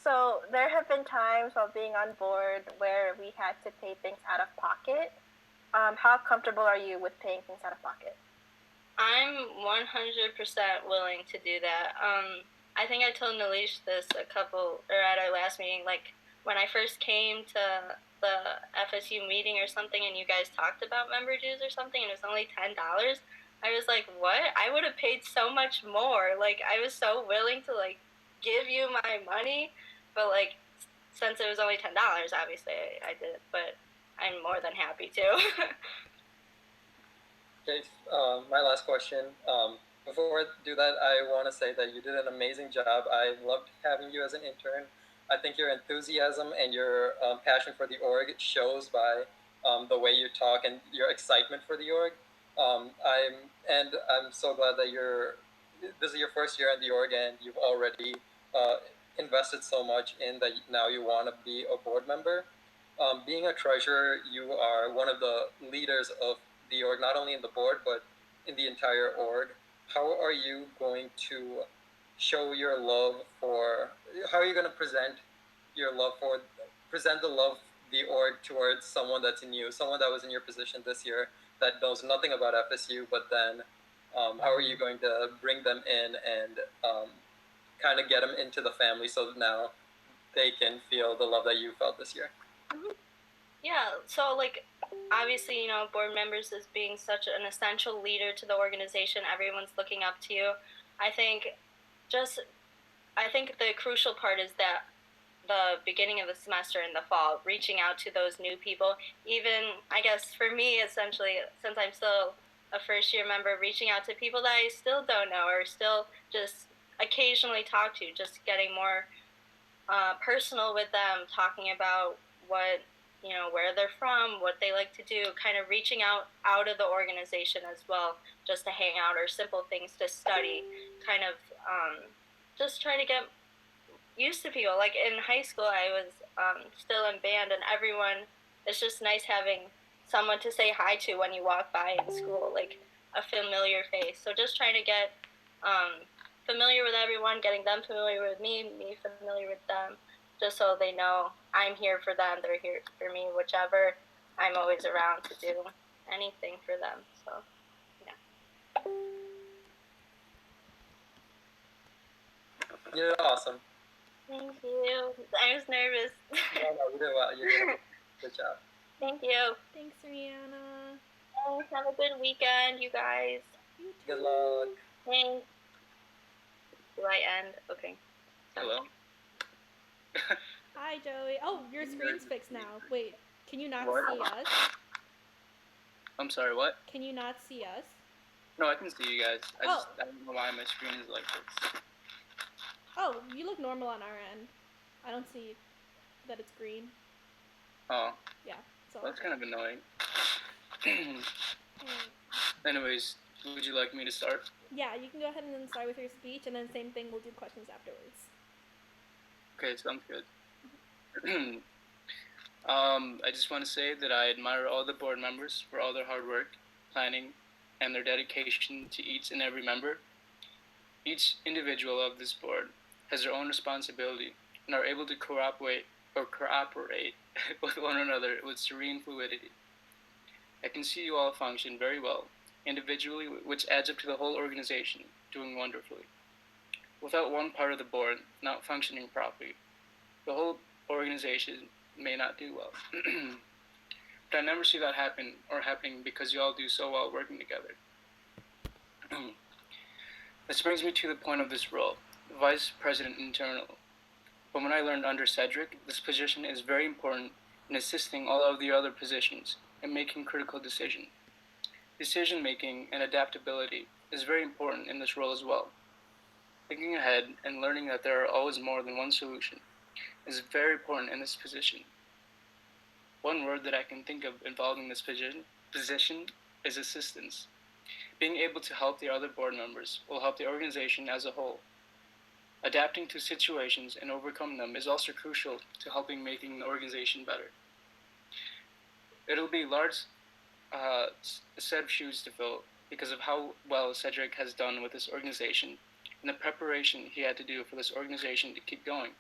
So there have been times while being on board where we had to pay things out of pocket. How comfortable are you with paying things out of pocket? I'm 100% willing to do that. I think I told Nalish this at our last meeting, like when I first came to the FSU meeting or something and you guys talked about member dues or something and it was only $10. I was like, what? I would have paid so much more. Like, I was so willing to, like, give you my money. But, like, since it was only $10, obviously, I did it. But I'm more than happy to. Okay, my last question. Before I do that, I want to say that you did an amazing job. I loved having you as an intern. I think your enthusiasm and your passion for the org shows by the way you talk and your excitement for the org. I'm so glad that this is your first year in the org and you've already invested so much in that now you want to be a board member. Being a treasurer, you are one of the leaders of the org, not only in the board, but in the entire org. How are you going to show your love how are you going to present the love the org towards someone that's new, someone that was in your position this year that knows nothing about FSU, but then how are you going to bring them in and kind of get them into the family so that now they can feel the love that you felt this year? Yeah, so like obviously, board members as being such an essential leader to the organization, everyone's looking up to you. I think the crucial part is that the beginning of the semester in the fall, reaching out to those new people, even, I guess, for me, essentially, since I'm still a first-year member, reaching out to people that I still don't know or still just occasionally talk to, just getting more personal with them, talking about what, where they're from, what they like to do, kind of reaching out of the organization as well, just to hang out or simple things to study, kind of just trying to get used to people. Like in high school, I was still in band, and everyone, it's just nice having someone to say hi to when you walk by in school, like a familiar face. So just trying to get familiar with everyone, getting them familiar with me familiar with them, just so they know I'm here for them, they're here for me, whichever, I'm always around to do anything for them. So, yeah. You're awesome. Thank you. I was nervous. No, you did well. You did well. Good job. Thank you. Thanks, Reanna. Thanks. Have a good weekend, you guys. Good luck. Thanks. Do I end? Okay. Hello? Hi, Joey. Oh, your screen's fixed now. Wait, can you not What? see us? I'm sorry, what? Can you not see us? No, I can see you guys. I Oh. don't know why my screen is like this. Oh, you look normal on our end. I don't see that it's green. Oh, Yeah, so that's kind of annoying. Anyways, would you like me to start? Yeah, you can go ahead and then start with your speech, and then same thing, we'll do questions afterwards. Okay, sounds good. I just want to say that I admire all the board members for all their hard work, planning, and their dedication to each and every member. Each individual of this board has their own responsibility and are able to cooperate with one another with serene fluidity. I can see you all function very well, individually, which adds up to the whole organization doing wonderfully. Without one part of the board not functioning properly, the whole organization may not do well. But I never see that happening because you all do so well working together. This brings me to the point of this role, Vice President Internal. But when I learned under Cedric, this position is very important in assisting all of the other positions in making critical decisions. Decision making and adaptability is very important in this role as well. Thinking ahead and learning that there are always more than one solution is very important in this position. One word that I can think of involving this position is assistance. Being able to help the other board members will help the organization as a whole. Adapting to situations and overcoming them is also crucial to helping making the organization better. It'll be a large set of shoes to fill because of how well Cedric has done with this organization and the preparation he had to do for this organization to keep going.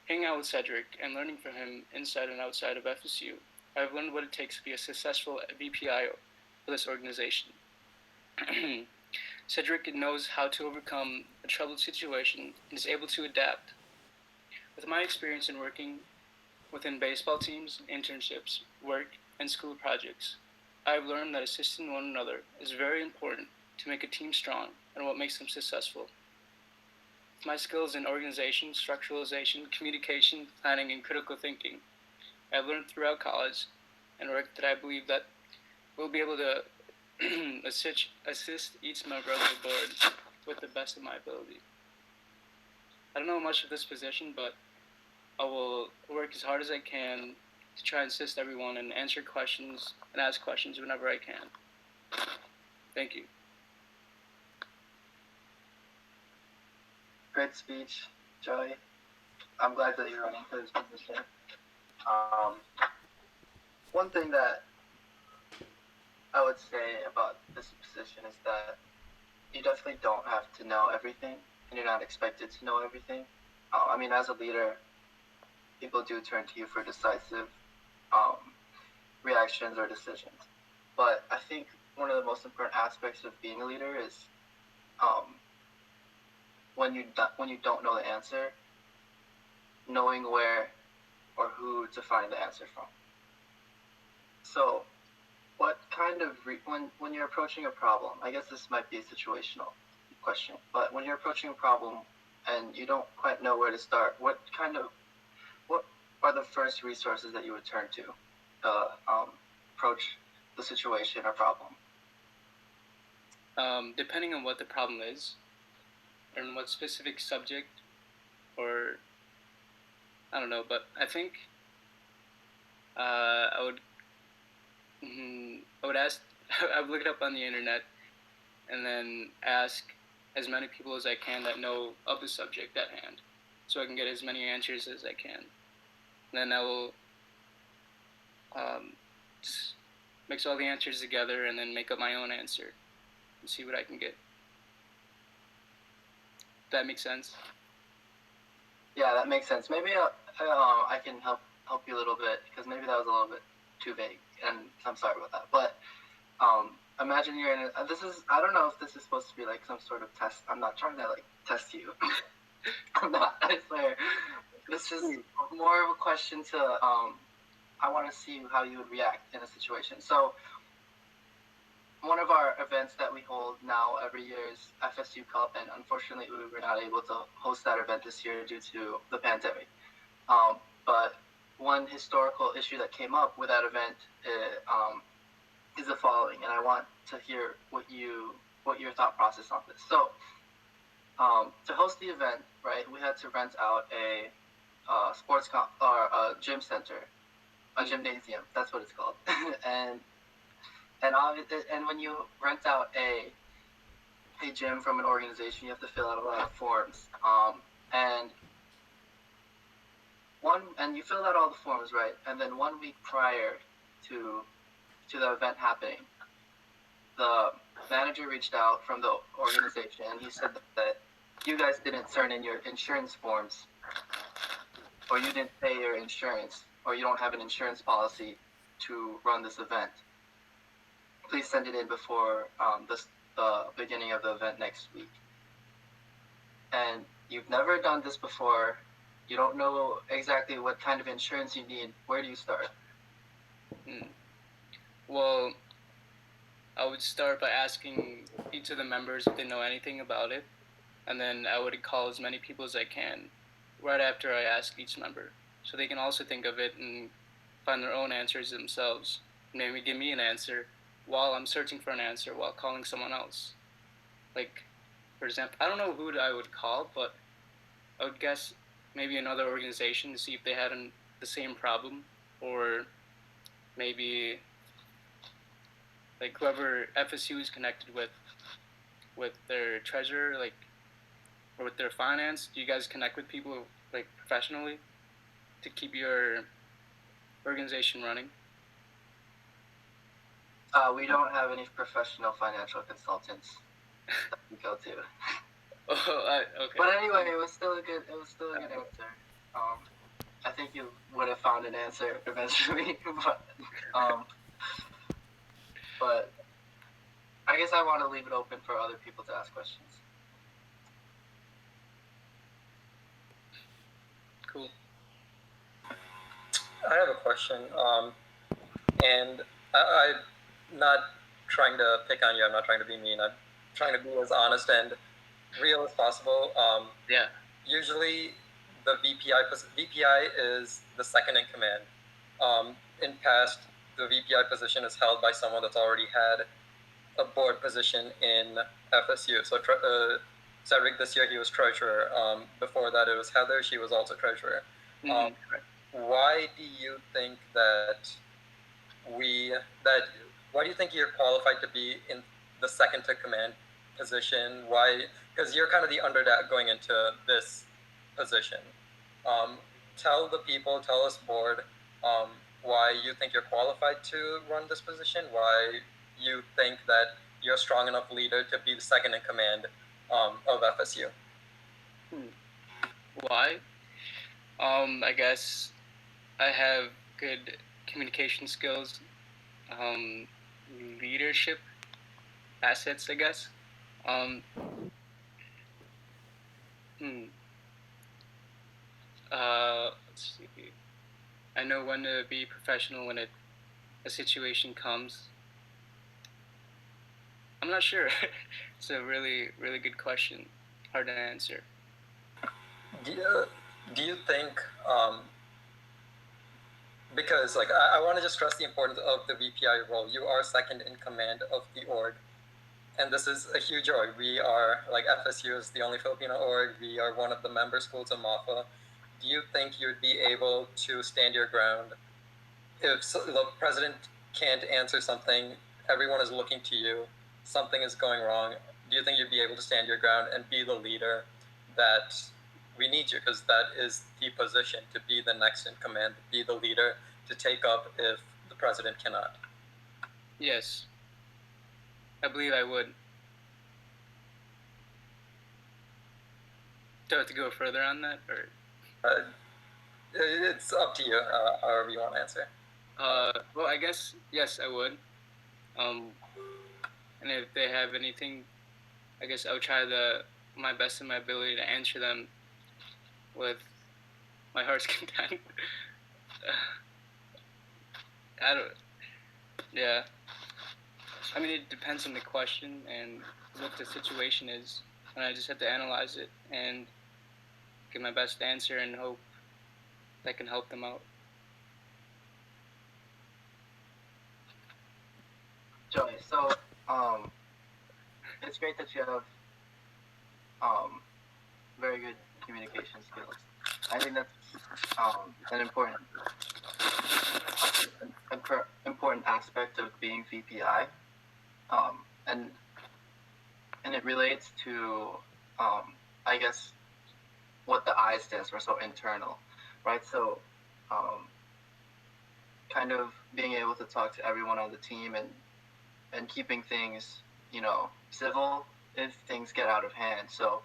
Hanging out with Cedric and learning from him inside and outside of FSU, I've learned what it takes to be a successful VPI for this organization. Cedric knows how to overcome a troubled situation and is able to adapt. With my experience in working within baseball teams, internships, work, and school projects, I've learned that assisting one another is very important to make a team strong and what makes them successful. With my skills in organization, structuralization, communication, planning, and critical thinking, I've learned throughout college and work that I believe that we'll be able to assist each member of the board with the best of my ability. I don't know much of this position, but I will work as hard as I can to try and assist everyone and answer questions and ask questions whenever I can. Thank you. Great speech, Joey. I'm glad that you're running for this position. One thing that I would say about this position is that you definitely don't have to know everything, and you're not expected to know everything. I mean, as a leader, people do turn to you for decisive reactions or decisions. But I think one of the most important aspects of being a leader is when you don't know the answer, knowing where or who to find the answer from. So, what kind of when you're approaching a problem, I guess this might be a situational question, but when you're approaching a problem and you don't quite know where to start, what are the first resources that you would turn to approach the situation or problem? Depending on what the problem is, and what specific subject, or I don't know, but I think I would ask, I would look it up on the internet, and then ask as many people as I can that know of the subject at hand, so I can get as many answers as I can. And then I will just mix all the answers together and then make up my own answer and see what I can get. That makes sense? Yeah, that makes sense. Maybe I can help you a little bit, because maybe that was a little bit too vague, and I'm sorry about that. But imagine you're in this is, I don't know if this is supposed to be like some sort of test. I'm not trying to like test you. I'm not, I swear. This is more of a question to I want to see how you would react in a situation. So one of our events that we hold now every year is FSU Cup, and unfortunately we were not able to host that event this year due to the pandemic. But one historical issue that came up with that event is the following, and I want to hear what your thought process on this. So to host the event, right, we had to rent out a gym center, a gymnasium. That's what it's called, and when you rent out a gym from an organization, you have to fill out a lot of forms. And you fill out all the forms, right? And then 1 week prior to the event happening, the manager reached out from the organization, and he said that you guys didn't turn in your insurance forms, or you didn't pay your insurance, or you don't have an insurance policy to run this event. Please send it in before the beginning of the event next week. And you've never done this before. You don't know exactly what kind of insurance you need. Where do you start? Well, I would start by asking each of the members if they know anything about it, and then I would call as many people as I can right after I ask each member, so they can also think of it and find their own answers themselves. Maybe give me an answer while I'm searching for an answer while calling someone else. Like, for example, I don't know who I would call, but I would guess maybe another organization to see if they had the same problem, or maybe like whoever FSU is connected with their treasurer, like, or with their finance. Do you guys connect with people like professionally to keep your organization running? We don't have any professional financial consultants that we go to. Okay. But anyway, it was still a good answer. I think you would have found an answer eventually, but I guess I want to leave it open for other people to ask questions. Cool. I have a question, and I'm not trying to pick on you. I'm not trying to be mean. I'm trying to be as honest and real as possible. Yeah. Usually, the VPI is the second in command. In past, the VPI position is held by someone that's already had a board position in FSU. So Cedric this year he was treasurer. Before that it was Heather. She was also treasurer. Why do you think why do you think you're qualified to be in the second to command position? Why? Because you're kind of the underdog going into this position. Tell the people, tell us board, why you think you're qualified to run this position, why you think that you're a strong enough leader to be the second in command of FSU. Why? I guess I have good communication skills, leadership assets, I guess. Let's see. I know when to be professional when a situation comes. I'm not sure. It's a really, really good question. Hard to answer. Do you think, because like I want to just stress the importance of the VPI role. You are second in command of the org, and this is a huge org. We are, like, FSU is the only Filipino org. We are one of the member schools of MAFA. Do you think you would be able to stand your ground if the president can't answer something? Everyone is looking to you. Something is going wrong. Do you think you'd be able to stand your ground and be the leader that we need you? Because that is the position, to be the next in command, to be the leader, to take up if the president cannot. Yes. I believe I would. Do I have to go further on that, or? It's up to you, however you want to answer. Well, I guess, yes, I would. And if they have anything, I guess I would try my best in my ability to answer them with my heart's content. Yeah. I mean, it depends on the question and what the situation is, and I just have to analyze it and give my best answer and hope that can help them out. Joey, so it's great that you have very good communication skills. I think that's an important aspect of being VPI, and it relates to I guess what the I stands for, so internal, right? So kind of being able to talk to everyone on the team and keeping things, civil if things get out of hand. So,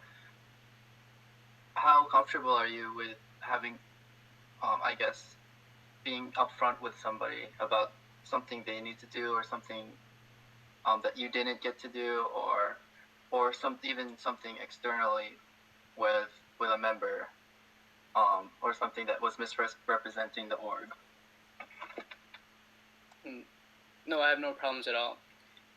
how comfortable are you with having, I guess, being upfront with somebody about something they need to do or something that you didn't get to do, or even something externally with a member, or something that was misrepresenting the org? No, I have no problems at all,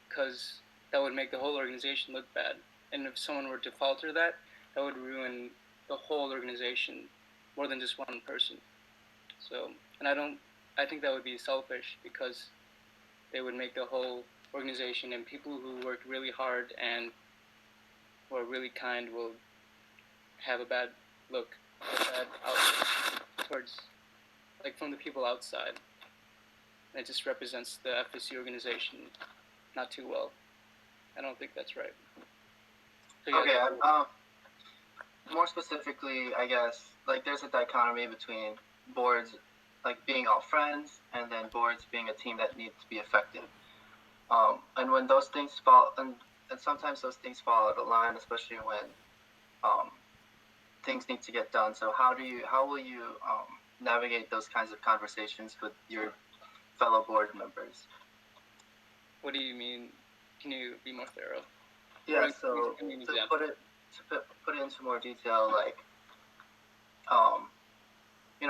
because that would make the whole organization look bad. And if someone were to falter that would ruin the whole organization more than just one person. So, and I think that would be selfish, because they would make the whole organization, and people who worked really hard and were really kind will have a bad look, a bad outlook towards, like, from the people outside. And it just represents the FSU organization not too well. I don't think that's right. So, yeah, Okay, more specifically, I guess, like, there's a dichotomy between boards, like, being all friends, and then boards being a team that needs to be effective. And when those things fall, and sometimes those things fall out of line, especially when things need to get done. So how will you navigate those kinds of conversations with your fellow board members? What do you mean? Can you be more thorough? Yeah, so to put it into more detail, like,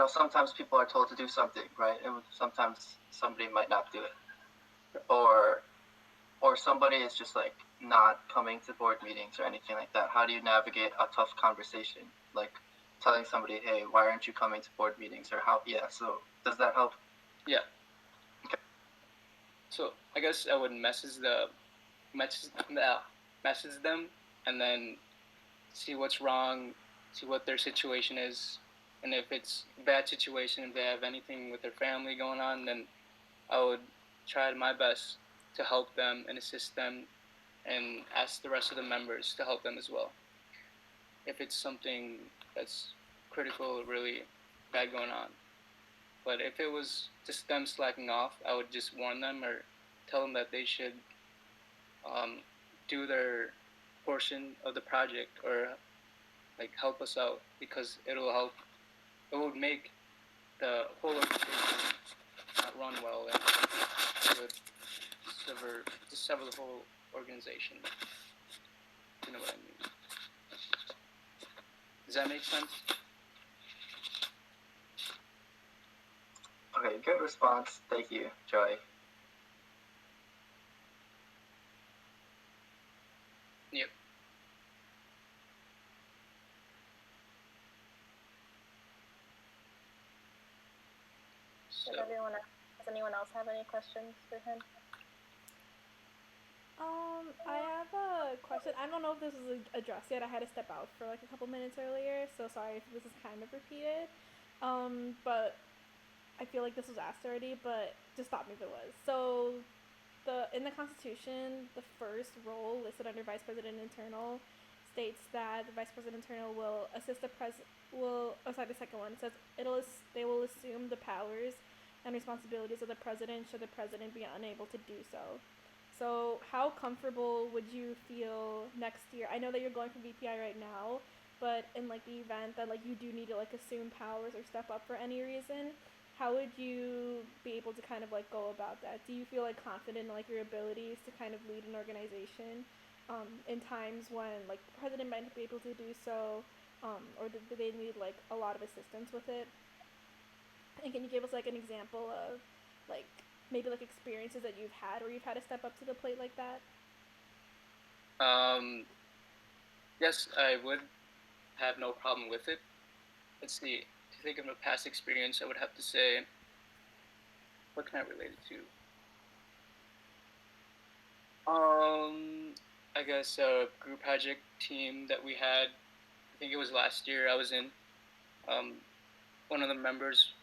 sometimes people are told to do something, right? And sometimes somebody might not do it, or somebody is just, like, not coming to board meetings or anything like that. How do you navigate a tough conversation, like telling somebody, hey, why aren't you coming to board meetings, or how? Yeah, so does that help? Yeah. Okay. So I guess I would message them, and then see what's wrong, see what their situation is, and if it's a bad situation, if they have anything with their family going on, then I would try my best to help them and assist them, and ask the rest of the members to help them as well. If it's something that's critical, really bad going on. But if it was just them slacking off, I would just warn them or tell them that they should do their portion of the project, or, like, help us out, because it would make the whole organization not run well, and it would sever the whole organization. You know what I mean? Does that make sense? Okay, good response. Thank you, Joy. Yep. Does anyone else have any questions for him? I have a question. I don't know if this is addressed yet. I had to step out for like a couple minutes earlier, so sorry if this is kind of repeated. But I feel like this was asked already, but just stop me if it was. So, in the Constitution, the first role listed under Vice President Internal states that the Vice President Internal will assist the the second one says they will assume the powers and responsibilities of the president should the president be unable to do so. So how comfortable would you feel next year? I know that you're going for VPI right now, but in, like, the event that, like, you do need to, like, assume powers or step up for any reason, how would you be able to kind of, like, go about that? Do you feel, like, confident in, like, your abilities to kind of lead an organization in times when, like, the president might not be able to do so, or do they need, like, a lot of assistance with it? And can you give us, like, an example of, like, maybe, like, experiences that you've had where you've had to step up to the plate like that? Yes, I would have no problem with it. Let's see. To think of a past experience, I would have to say, what can I relate it to? I guess a group project team that we had, I think it was last year I was in. One of the members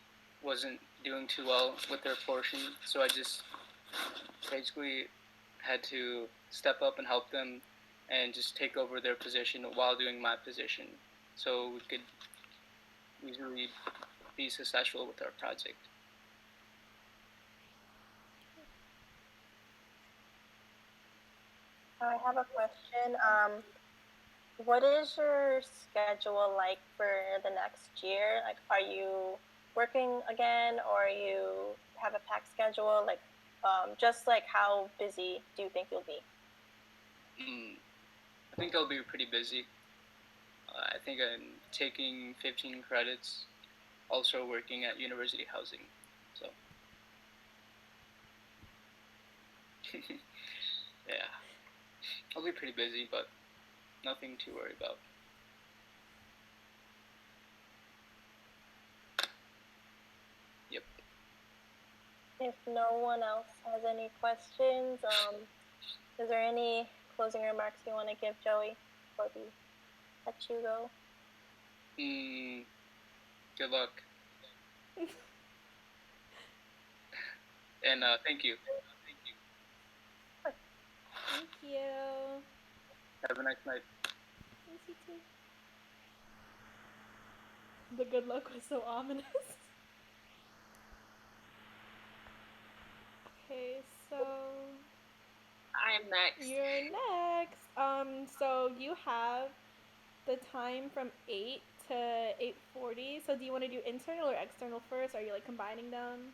wasn't doing too well with their portion, so I just basically had to step up and help them and just take over their position while doing my position, so we could usually be successful with our project. I have a question. What is your schedule like for the next year? Like, are you working again, or you have a packed schedule? Like, just like how busy do you think you'll be? I think I'll be pretty busy. I think I'm taking 15 credits, also working at university housing. So, yeah, I'll be pretty busy, but nothing to worry about. Yep. If no one else has any questions, is there any closing remarks you want to give Joey before we let you go? Good luck. And thank you. Thank you. Have a nice night. Thanks, you too. The good luck was so ominous. Okay, so I'm next. you're next. So you have the time from 8 to 8:40. So do you want to do internal or external first? Are you like combining them?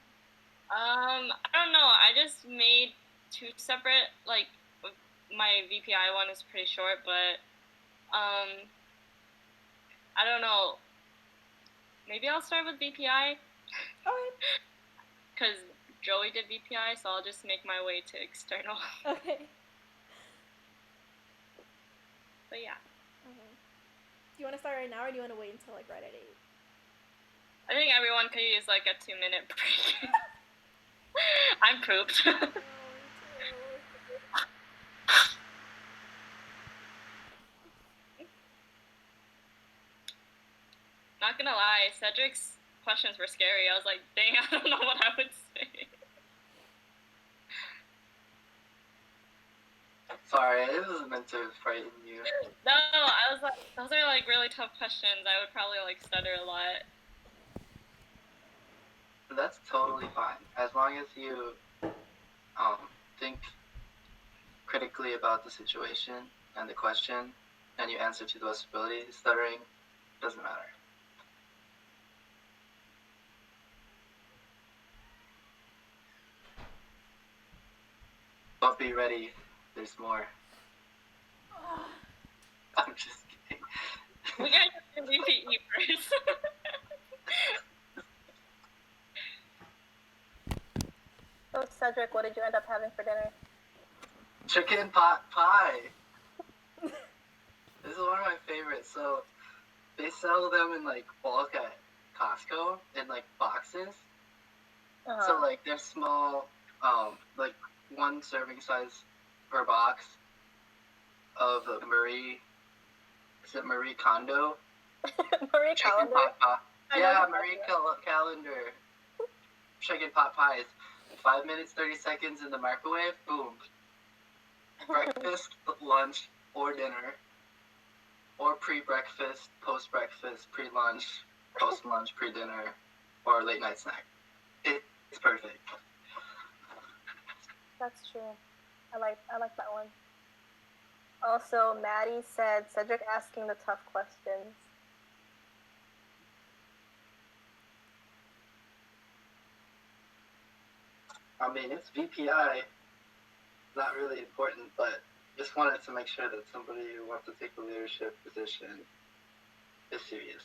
I don't know. I just made two separate, like, my VPI one is pretty short, but I don't know. Maybe I'll start with VPI. Alright. Because Joey did VPI, so I'll just make my way to external. Okay. But yeah. Okay. Do you want to start right now, or do you want to wait until like right at 8? I think everyone could use like a 2-minute break. I'm pooped. Not gonna lie, Cedric's questions were scary. I was like, dang, I don't know what I would say. Sorry, this was meant to frighten you. No, I was like, those are like really tough questions. I would probably like stutter a lot. That's totally fine. As long as you think critically about the situation and the question, and you answer to the best ability, stuttering doesn't matter. But be ready, there's more. I'm just kidding. We gotta do VPE first. So Cedric, what did you end up having for dinner? Chicken pot pie. This is one of my favorites. So they sell them in like bulk at Costco in like boxes. So like they're small, like one serving size per box of the Marie. Is it Marie Kondo? Marie Chicken Calendar? pot pie. Yeah, Marie Calendar. Chicken pot pies. 5 minutes, 30 seconds in the microwave. Boom. Breakfast, lunch, or dinner. Or pre-breakfast, post-breakfast, pre-lunch, post-lunch, pre-dinner, or late night snack. It's perfect. That's true. I like that one. Also, Maddie said Cedric asking the tough questions. I mean, it's VPI. Not really important, but just wanted to make sure that somebody who wants to take a leadership position is serious.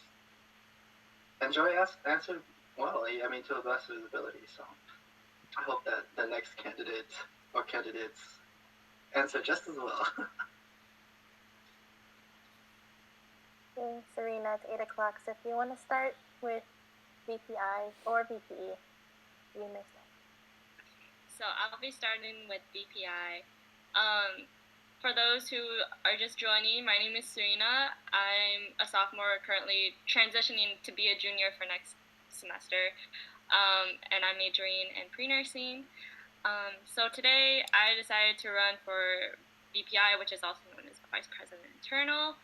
And Joey answered well, I mean, to the best of his ability, so I hope that the next candidate or candidates answer just as well. Okay, Serena, it's 8 o'clock, so if you want to start with VPI or VPE, you may start. So I'll be starting with VPI. For those who are just joining, my name is Serena. I'm a sophomore currently transitioning to be a junior for next semester, and I'm majoring in pre-nursing. So today I decided to run for VPI, which is also known as Vice President Internal.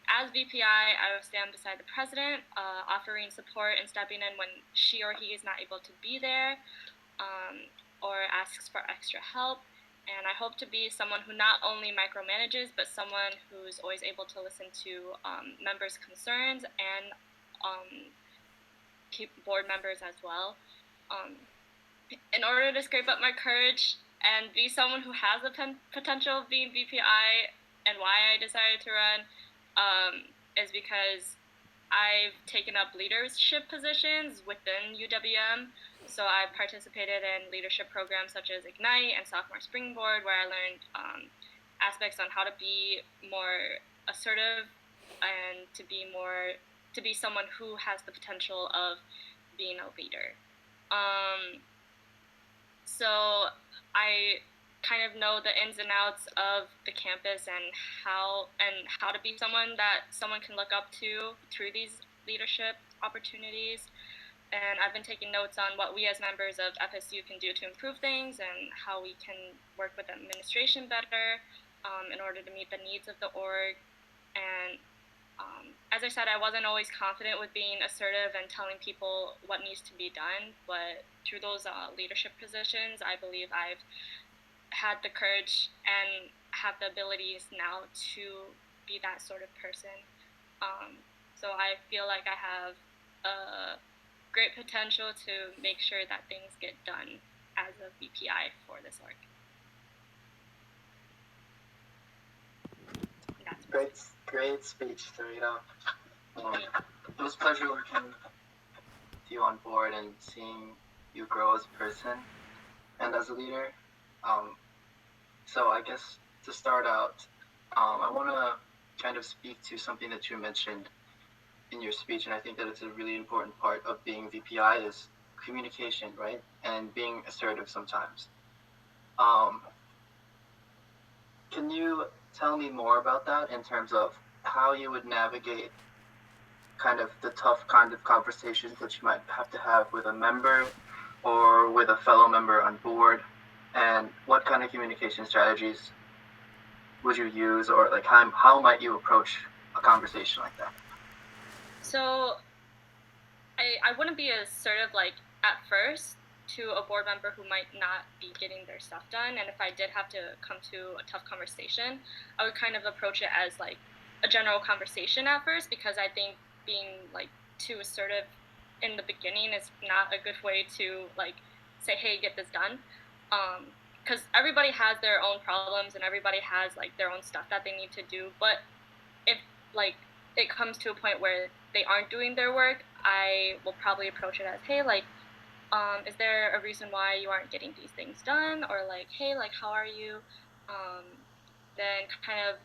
As VPI, I will stand beside the president, offering support and stepping in when she or he is not able to be there, or asks for extra help. and I hope to be someone who not only micromanages, but someone who's always able to listen to members' concerns and keep board members as well. In order to scrape up my courage and be someone who has the potential of being VPI, and why I decided to run is because I've taken up leadership positions within UWM. So I've participated in leadership programs such as Ignite and Sophomore Springboard, where I learned aspects on how to be more assertive and to be someone who has the potential of being a leader. So I kind of know the ins and outs of the campus and how to be someone that someone can look up to through these leadership opportunities. And I've been taking notes on what we as members of FSU can do to improve things and how we can work with administration better in order to meet the needs of the org. And as I said, I wasn't always confident with being assertive and telling people what needs to be done, but through those leadership positions, I believe I've had the courage and have the abilities now to be that sort of person. So I feel like I have great potential to make sure that things get done as a VPI for this org. Great speech, Serena. It was a pleasure working with you on board and seeing you grow as a person and as a leader. So I guess to start out, I want to kind of speak to something that you mentioned in your speech, and I think that it's a really important part of being VPI is communication, right? And being assertive sometimes. Can you tell me more about that in terms of how you would navigate kind of the tough kind of conversations that you might have to have with a member or with a fellow member on board, and what kind of communication strategies would you use, or like how might you approach a conversation like that? So I wouldn't be assertive like at first to a board member who might not be getting their stuff done, and if I did have to come to a tough conversation, I would kind of approach it as like a general conversation at first, because I think being like too assertive in the beginning is not a good way to like say, hey, get this done, because everybody has their own problems and everybody has like their own stuff that they need to do. But if like it comes to a point where they aren't doing their work, I will probably approach it as, hey, like, is there a reason why you aren't getting these things done? Or like, hey, like, how are you? Then kind of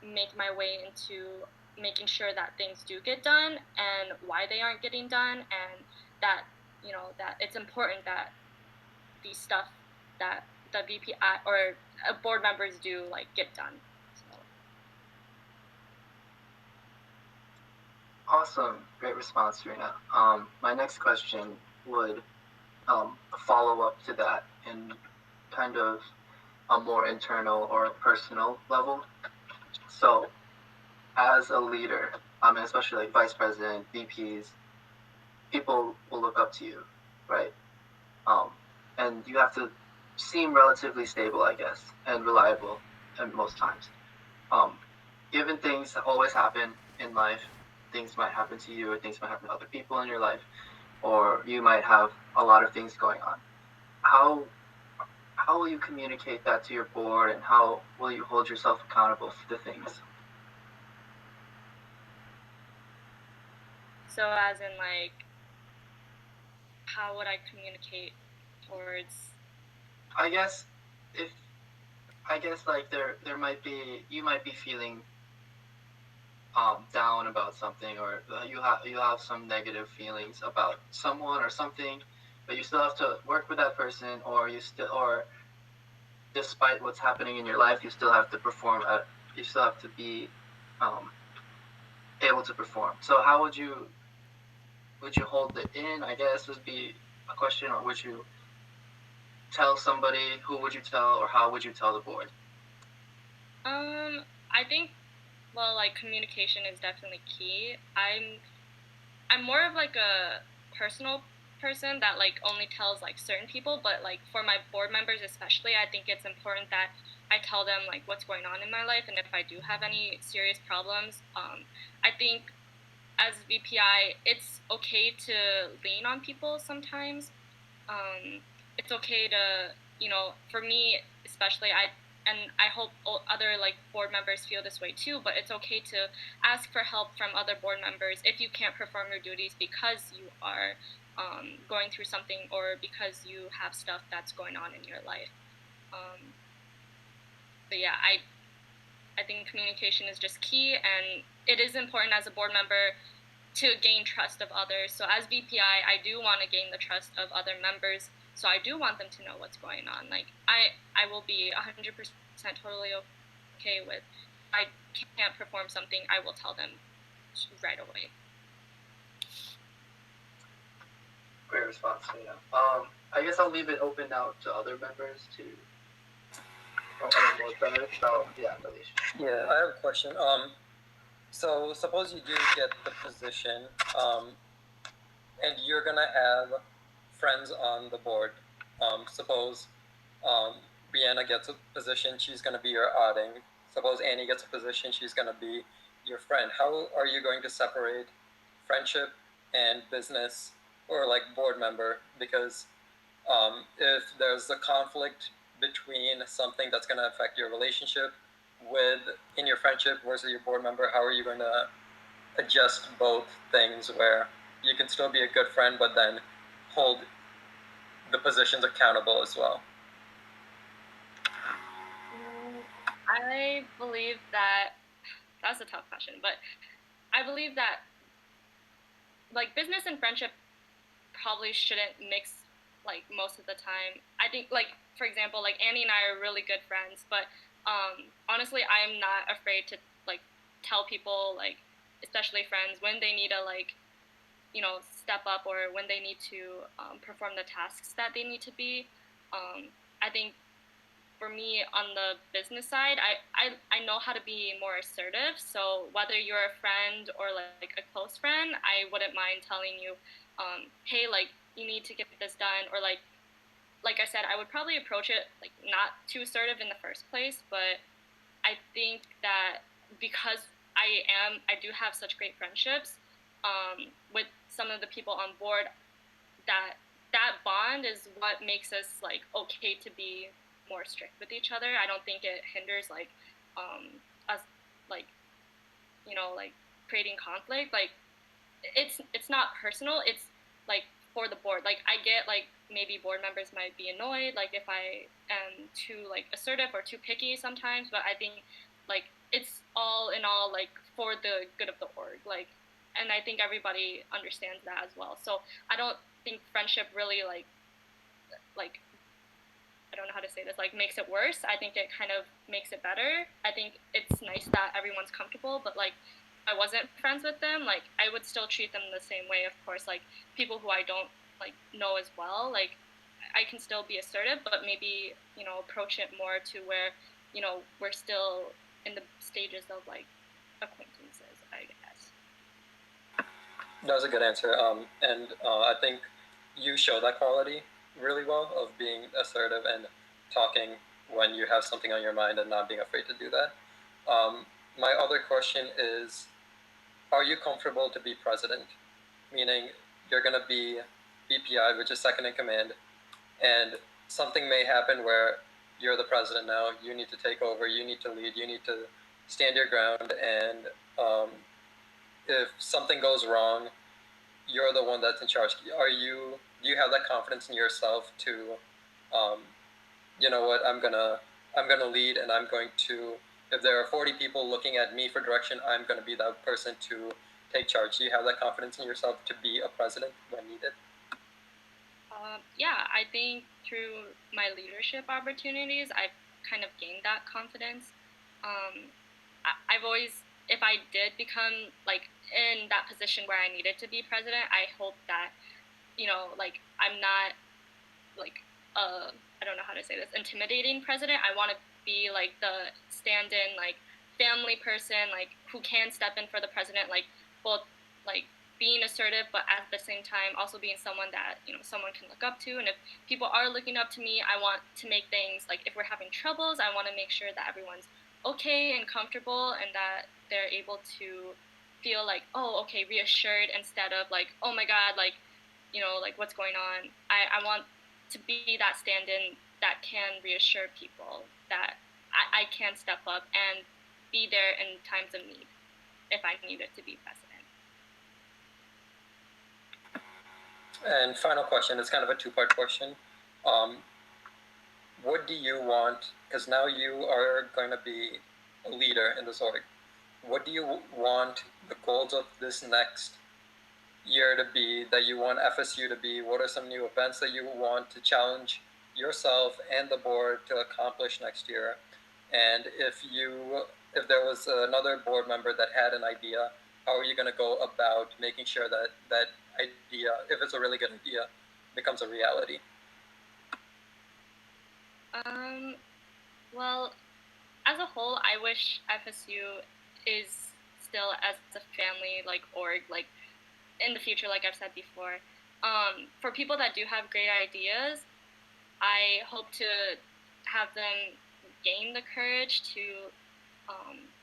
make my way into making sure that things do get done and why they aren't getting done, and that, you know, that it's important that these stuff that the VPI or board members do like get done. Awesome, great response, Reanna. My next question would follow up to that in kind of a more internal or personal level. So, as a leader, and especially like vice president, VPs, people will look up to you, right? And you have to seem relatively stable, I guess, and reliable at most times. Given things that always happen in life, things might happen to you, or things might happen to other people in your life, or you might have a lot of things going on. How will you communicate that to your board, and how will you hold yourself accountable for the things? So as in like, how would I communicate towards? I guess like there might be, you might be feeling down about something, or you have some negative feelings about someone or something, but you still have to work with that person, or despite what's happening in your life, you still have to perform you still have to be able to perform. So how would you hold it in, I guess, would be a question, or would you tell somebody? Who would you tell, or how would you tell the board? I think, well, like, communication is definitely key. I'm more of like a personal person that like only tells like certain people, but like for my board members especially, I think it's important that I tell them like what's going on in my life, and if I do have any serious problems. I think as VPI, it's okay to lean on people sometimes. It's okay to, for me especially, I hope other like board members feel this way too, but it's okay to ask for help from other board members if you can't perform your duties because you are going through something or because you have stuff that's going on in your life. But yeah, I think communication is just key, and it is important as a board member to gain trust of others. So as VPI, I do want to gain the trust of other members. So I do want them to know what's going on. Like I will be 100% totally okay with, I can't perform something, I will tell them right away. Great response, yeah. I guess I'll leave it open now to other members to, other board members. So yeah, Felicia. Yeah, I have a question. So suppose you do get the position, and you're gonna have friends on the board. Suppose Reanna gets a position, she's gonna be your outing. Suppose Annie gets a position, she's gonna be your friend. How are you going to separate friendship and business or like board member? Because if there's a conflict between something that's gonna affect your relationship in your friendship versus your board member, how are you going to adjust both things where you can still be a good friend but then hold the positions accountable as well? I believe that's a tough question, but I believe that like business and friendship probably shouldn't mix like most of the time. I think like, for example, like Annie and I are really good friends, but honestly, I'm not afraid to like tell people, like especially friends, when they need to like, step up or when they need to perform the tasks that they need to be. I think for me on the business side, I know how to be more assertive. So whether you're a friend or like a close friend, I wouldn't mind telling you, hey, like you need to get this done, or like I said, I would probably approach it like not too assertive in the first place, but I think that because I do have such great friendships with some of the people on board, that bond is what makes us like okay to be more strict with each other. I don't think it hinders like us like like creating conflict. Like it's not personal. It's like for the board. Like I get like maybe board members might be annoyed like if I am too like assertive or too picky sometimes, but I think like it's all in all like for the good of the org, like, and I think everybody understands that as well. So I don't think friendship really like I don't know how to say this, like makes it worse. I think it kind of makes it better. I think it's nice that everyone's comfortable, but like I wasn't friends with them, like I would still treat them the same way. Of course, like people who I don't like know as well, like I can still be assertive, but maybe approach it more to where we're still in the stages of like acquaintances, I guess. That was a good answer. And I think you show that quality really well of being assertive and talking when you have something on your mind and not being afraid to do that. My other question is, are you comfortable to be president? Meaning you're going to be VPI, which is second in command, and something may happen where you're the president now, you need to take over, you need to lead, you need to stand your ground, and if something goes wrong, you're the one that's in charge. Do you have that confidence in yourself to, you know what, I'm gonna lead, and I'm going to, if there are 40 people looking at me for direction, I'm gonna be that person to take charge. Do you have that confidence in yourself to be a president when needed? Yeah, I think through my leadership opportunities, I've kind of gained that confidence. I've always, if I did become like in that position where I needed to be president, I hope that, like I'm not like I don't know how to say this, intimidating president. I want to be like the stand-in, like family person, like who can step in for the president, like both like being assertive, but at the same time also being someone that, you know, someone can look up to. And if people are looking up to me, I want to make things like, if we're having troubles, I want to make sure that everyone's okay and comfortable, and that they're able to feel like, oh, okay, reassured, instead of like, oh my God, like, you know, like what's going on. I want to be that stand-in that can reassure people that I can step up and be there in times of need if I needed to be present. And final question, it's kind of a two-part question. What do you want, because now you are going to be a leader in this org, what do you want the goals of this next year to be, that you want FSU to be? What are some new events that you want to challenge yourself and the board to accomplish next year? And if there was another board member that had an idea, how are you going to go about making sure that that idea, if it's a really good idea, becomes a reality? Well, as a whole, I wish FSU is still as a family, like, org, like, in the future, like I've said before. For people that do have great ideas, I hope to have them gain the courage to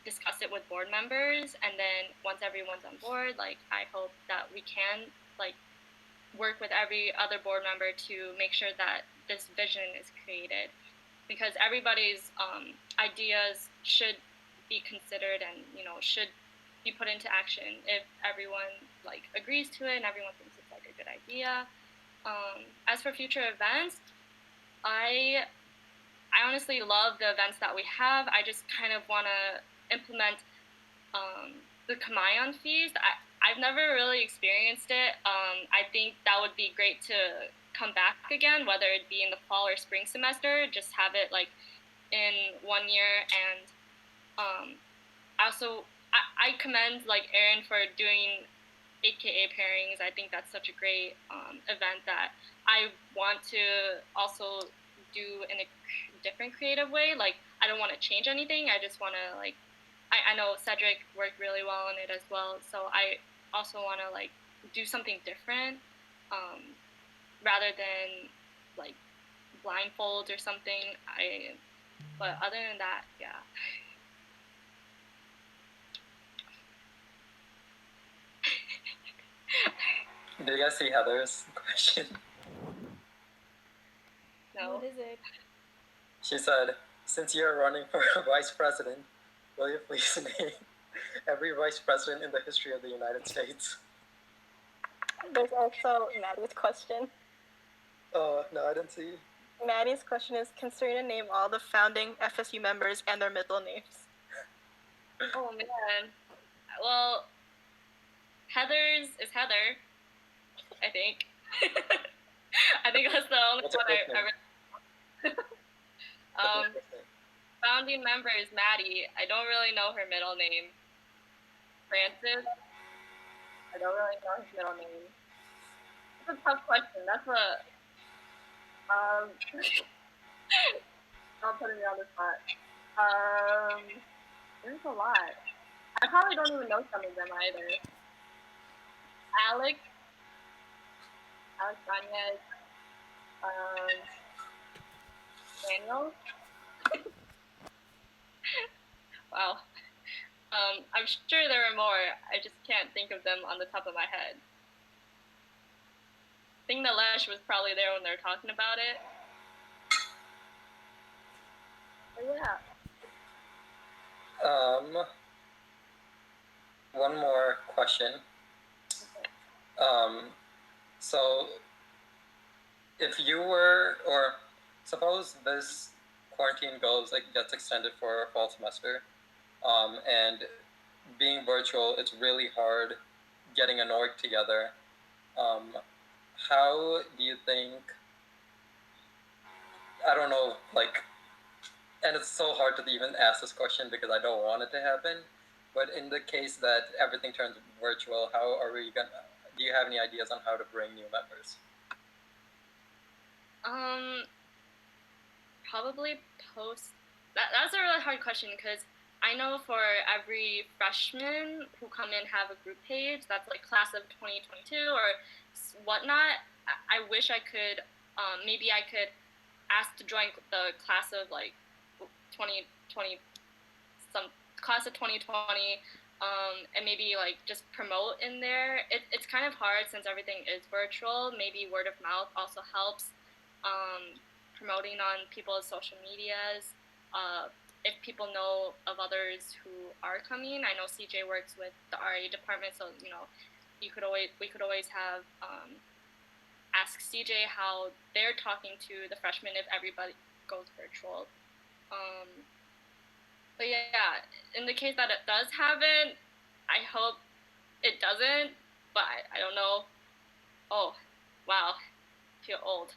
discuss it with board members, and then once everyone's on board, like, I hope that we can, like, work with every other board member to make sure that this vision is created, because everybody's ideas should be considered and, you know, should be put into action if everyone, like, agrees to it and everyone thinks it's, like, a good idea. As for future events, I honestly love the events that we have. I just kind of want to implement the Kamayon feast. I've never really experienced it. I think that would be great to come back again, whether it be in the fall or spring semester, just have it like in 1 year. And I commend like Erin for doing AKA pairings. I think that's such a great event that I want to also do in a different creative way. Like, I don't want to change anything. I just want to, like, I know Cedric worked really well on it as well, so I also want to, like, do something different rather than, like, blindfolds or something. But other than that, yeah. Do you guys see Heather's question? No. What is it? She said, since you're running for vice president, will you please name every vice president in the history of the United States? There's also Maddie's question. Oh, no, I didn't see. Maddie's question is, can Serena name all the founding FSU members and their middle names? Oh, man. Well, Heather's is Heather, I think. I think that's the only one I founding member is Maddie. I don't really know her middle name. Francis. I don't really know his middle name. It's a tough question. That's a I'll put me on the spot. There's a lot. I probably don't even know some of them either. Alex Banez, Daniel. Wow. I'm sure there are more. I just can't think of them on the top of my head. I think Nilesh was probably there when they were talking about it. But yeah. One more question. So, if you were, or suppose this quarantine gets extended for a fall semester, and being virtual, it's really hard getting an org together. How do you think, I don't know, like, and it's so hard to even ask this question because I don't want it to happen, but in the case that everything turns virtual, how are we gonna, do you have any ideas on how to bring new members? Probably post. That's a really hard question because I know for every freshman who come in have a group page that's like class of 2022 or whatnot. I wish I could, maybe I could ask to join the class of like 2020, some class of 2020, and maybe like just promote in there. It's kind of hard since everything is virtual. Maybe word of mouth also helps, promoting on people's social medias. If people know of others who are coming, I know CJ works with the RA department, so we could always have ask CJ how they're talking to the freshmen if everybody goes virtual. But yeah, in the case that it does happen, I hope it doesn't, but I don't know. Oh, wow, I feel old.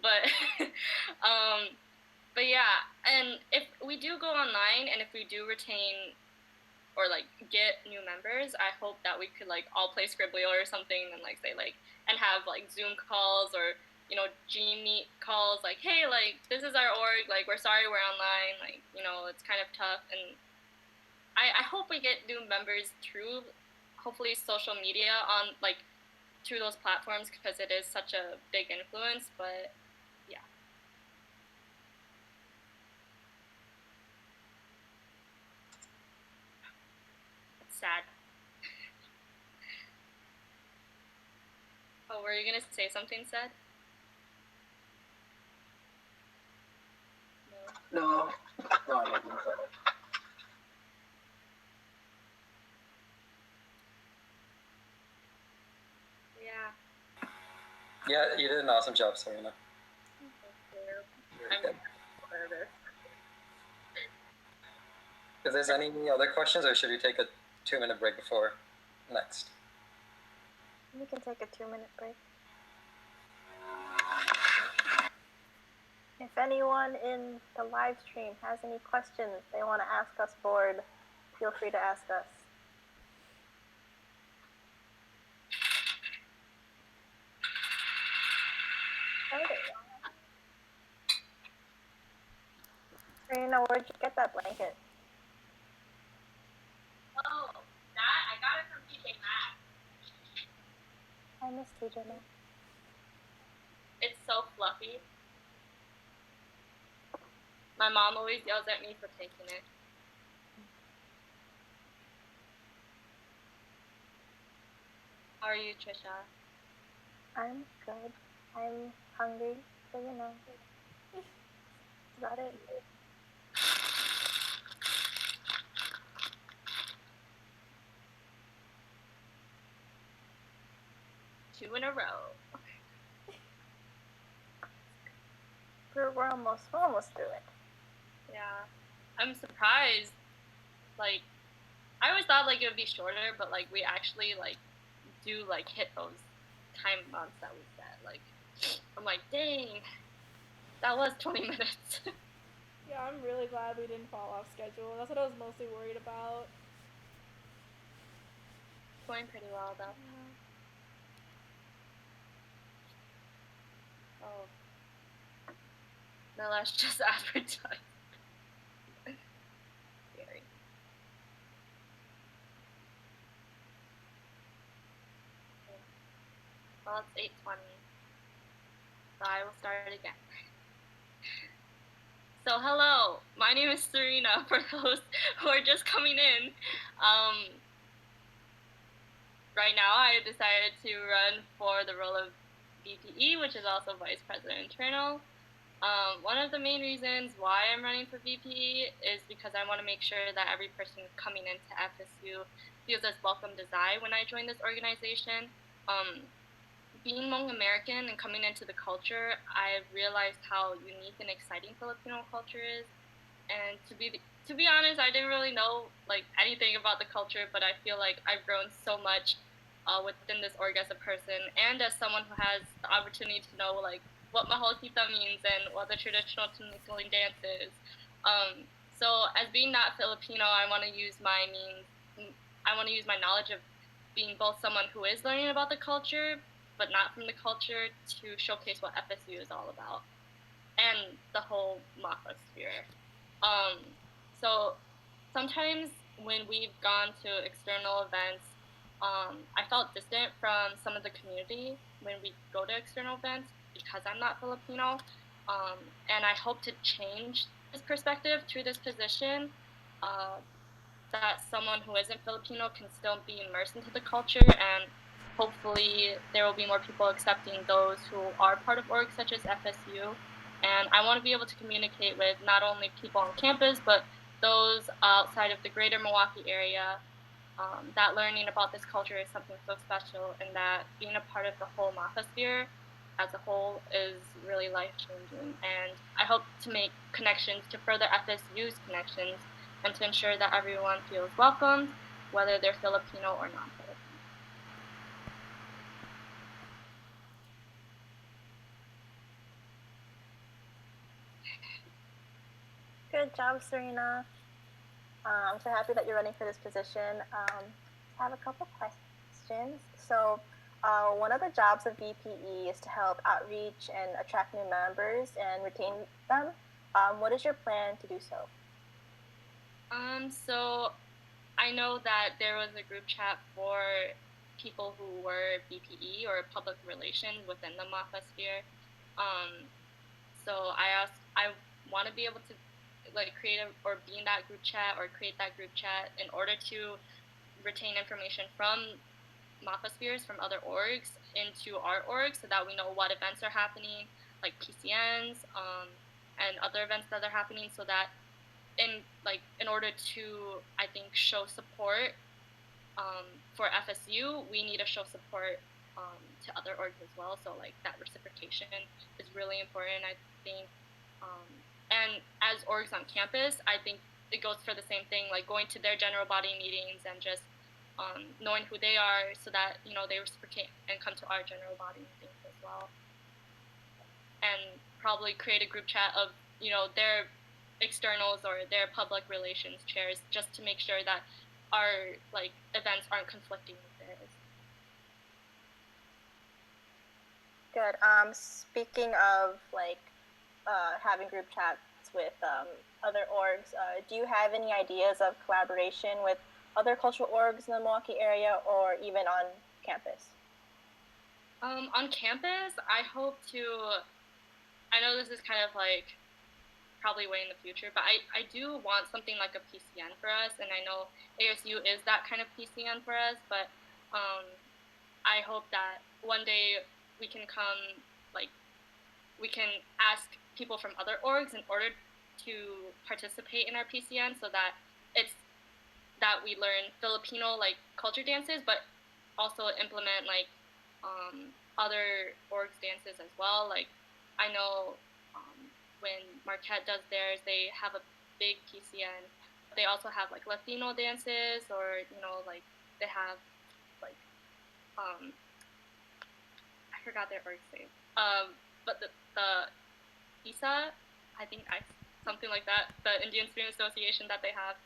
But but yeah, and if we do go online and if we do retain or like get new members, I hope that we could like all play Scribblio or something and like say like and have like Zoom calls or G Meet calls like, hey, like this is our org, like we're sorry we're online, like it's kind of tough. And I hope we get new members through hopefully social media on like through those platforms because it is such a big influence. But yeah. Sad. Oh, were you gonna say something, Sad? No, I didn't. Yeah. Yeah, you did an awesome job, Serena. I'm nervous. If there's any other questions, or should we take a 2-minute break before next? We can take a 2-minute break. If anyone in the live stream has any questions they want to ask us board, feel free to ask us. Serena, where'd you get that blanket? Oh, that I got it from TJ Maxx. I miss TJ Maxx. It's so fluffy. My mom always yells at me for taking it. How are you, Trisha? I'm good. I'm hungry, so that's about it. 2 in a row. We're almost through it. Yeah. I'm surprised. Like, I always thought like it would be shorter, but like we actually like do like hit those time months that we set. Like, I'm like, dang, that was 20 minutes. Yeah, I'm really glad we didn't fall off schedule. That's what I was mostly worried about. Going pretty well though. Yeah. Oh. No, that's just advertised. Scary. Okay. Well, it's 8:20. So I will start again. So hello, my name is Serena for those who are just coming in. Right now I decided to run for the role of VPE, which is also Vice President Internal. One of the main reasons why I'm running for VPE is because I want to make sure that every person coming into FSU feels as welcomed as I when I join this organization. Being Hmong American and coming into the culture, I've realized how unique and exciting Filipino culture is. And to be honest, I didn't really know like anything about the culture, but I feel like I've grown so much within this org as a person and as someone who has the opportunity to know like what mahal kita means and what the traditional Tunicaling dance is. So as being not Filipino, I want to use my knowledge of being both someone who is learning about the culture, but not from the culture, to showcase what FSU is all about and the whole MAFA sphere. So sometimes when we've gone to external events, I felt distant from some of the community when we go to external events because I'm not Filipino. And I hope to change this perspective through this position, that someone who isn't Filipino can still be immersed into the culture, and hopefully there will be more people accepting those who are part of orgs such as FSU. And I want to be able to communicate with not only people on campus, but those outside of the greater Milwaukee area, that learning about this culture is something so special, and that being a part of the whole Mafasphere as a whole is really life-changing. And I hope to make connections to further FSU's connections and to ensure that everyone feels welcomed, whether they're Filipino or non-Filipino. Good job, Serena. I'm so happy that you're running for this position. I have a couple questions. So, one of the jobs of VPE is to help outreach and attract new members and retain them. What is your plan to do so? So I know that there was a group chat for people who were BPE or public relations within the Mafasphere. So I want to be able to create or be in that group chat or create that group chat in order to retain information from Mafaspheres, from other orgs into our org, so that we know what events are happening, like PCNs, and other events that are happening, so that in order to, I think, show support for FSU, we need to show support to other orgs as well. So that reciprocation is really important, I think. And as orgs on campus, I think it goes for the same thing, like going to their general body meetings and just knowing who they are, so that they reciprocate and come to our general body meetings as well. And probably create a group chat of their externals or their public relations chairs, just to make sure that our events aren't conflicting with theirs. Good. Speaking of having group chats with other orgs, do you have any ideas of collaboration with other cultural orgs in the Milwaukee area or even on campus? On campus, I hope to. I know this is kind of probably way in the future, but I do want something like a PCN for us, and I know ASU is that kind of PCN for us, but I hope that one day we can come, we can ask people from other orgs in order to participate in our PCN, so that it's that we learn Filipino culture dances, but also implement other orgs dances as well. I know when Marquette does theirs, they have a big PCN. They also have Latino dances, or they have I forgot their org name. But the ISA, I think something like that, the Indian Student Association that they have.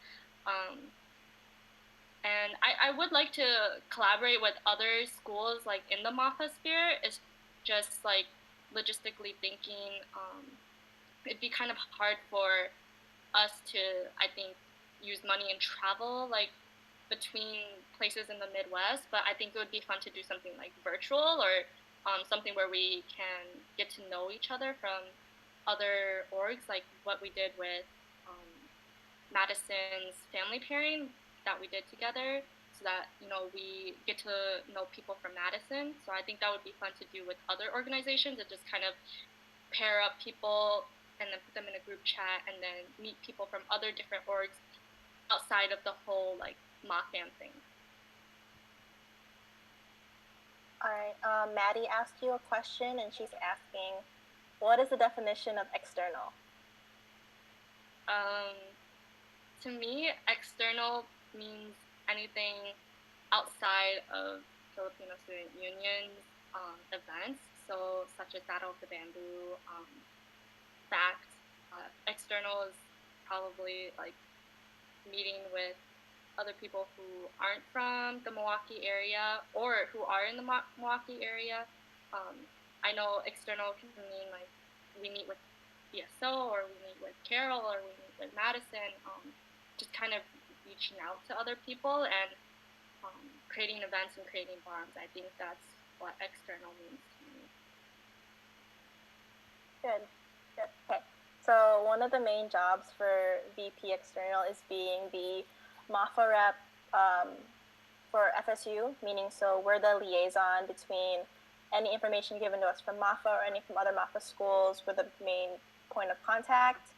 And I would like to collaborate with other schools in the Mafasphere. It's just logistically thinking, it'd be kind of hard for us to, I think, use money and travel between places in the Midwest, but I think it would be fun to do something virtual, or something where we can get to know each other from other orgs, like what we did with Madison's family pairing that we did together, so that we get to know people from Madison. So I think that would be fun to do with other organizations, and just kind of pair up people and then put them in a group chat and then meet people from other different orgs outside of the whole MAFAM thing. All right, Maddie asked you a question, and she's asking, what is the definition of external? To me, external means anything outside of Filipino Student Union's events, so such as Battle of the Bamboo, FACT. External is probably meeting with other people who aren't from the Milwaukee area or who are in the Milwaukee area. I know external can mean we meet with BSO, or we meet with Carol, or we meet with Madison, just kind of reaching out to other people and creating events and creating bonds. I think that's what external means to me. Good. Okay. So one of the main jobs for VP External is being the MAFA rep for FSU, meaning so we're the liaison between any information given to us from MAFA or any from other MAFA schools. We're the main point of contact.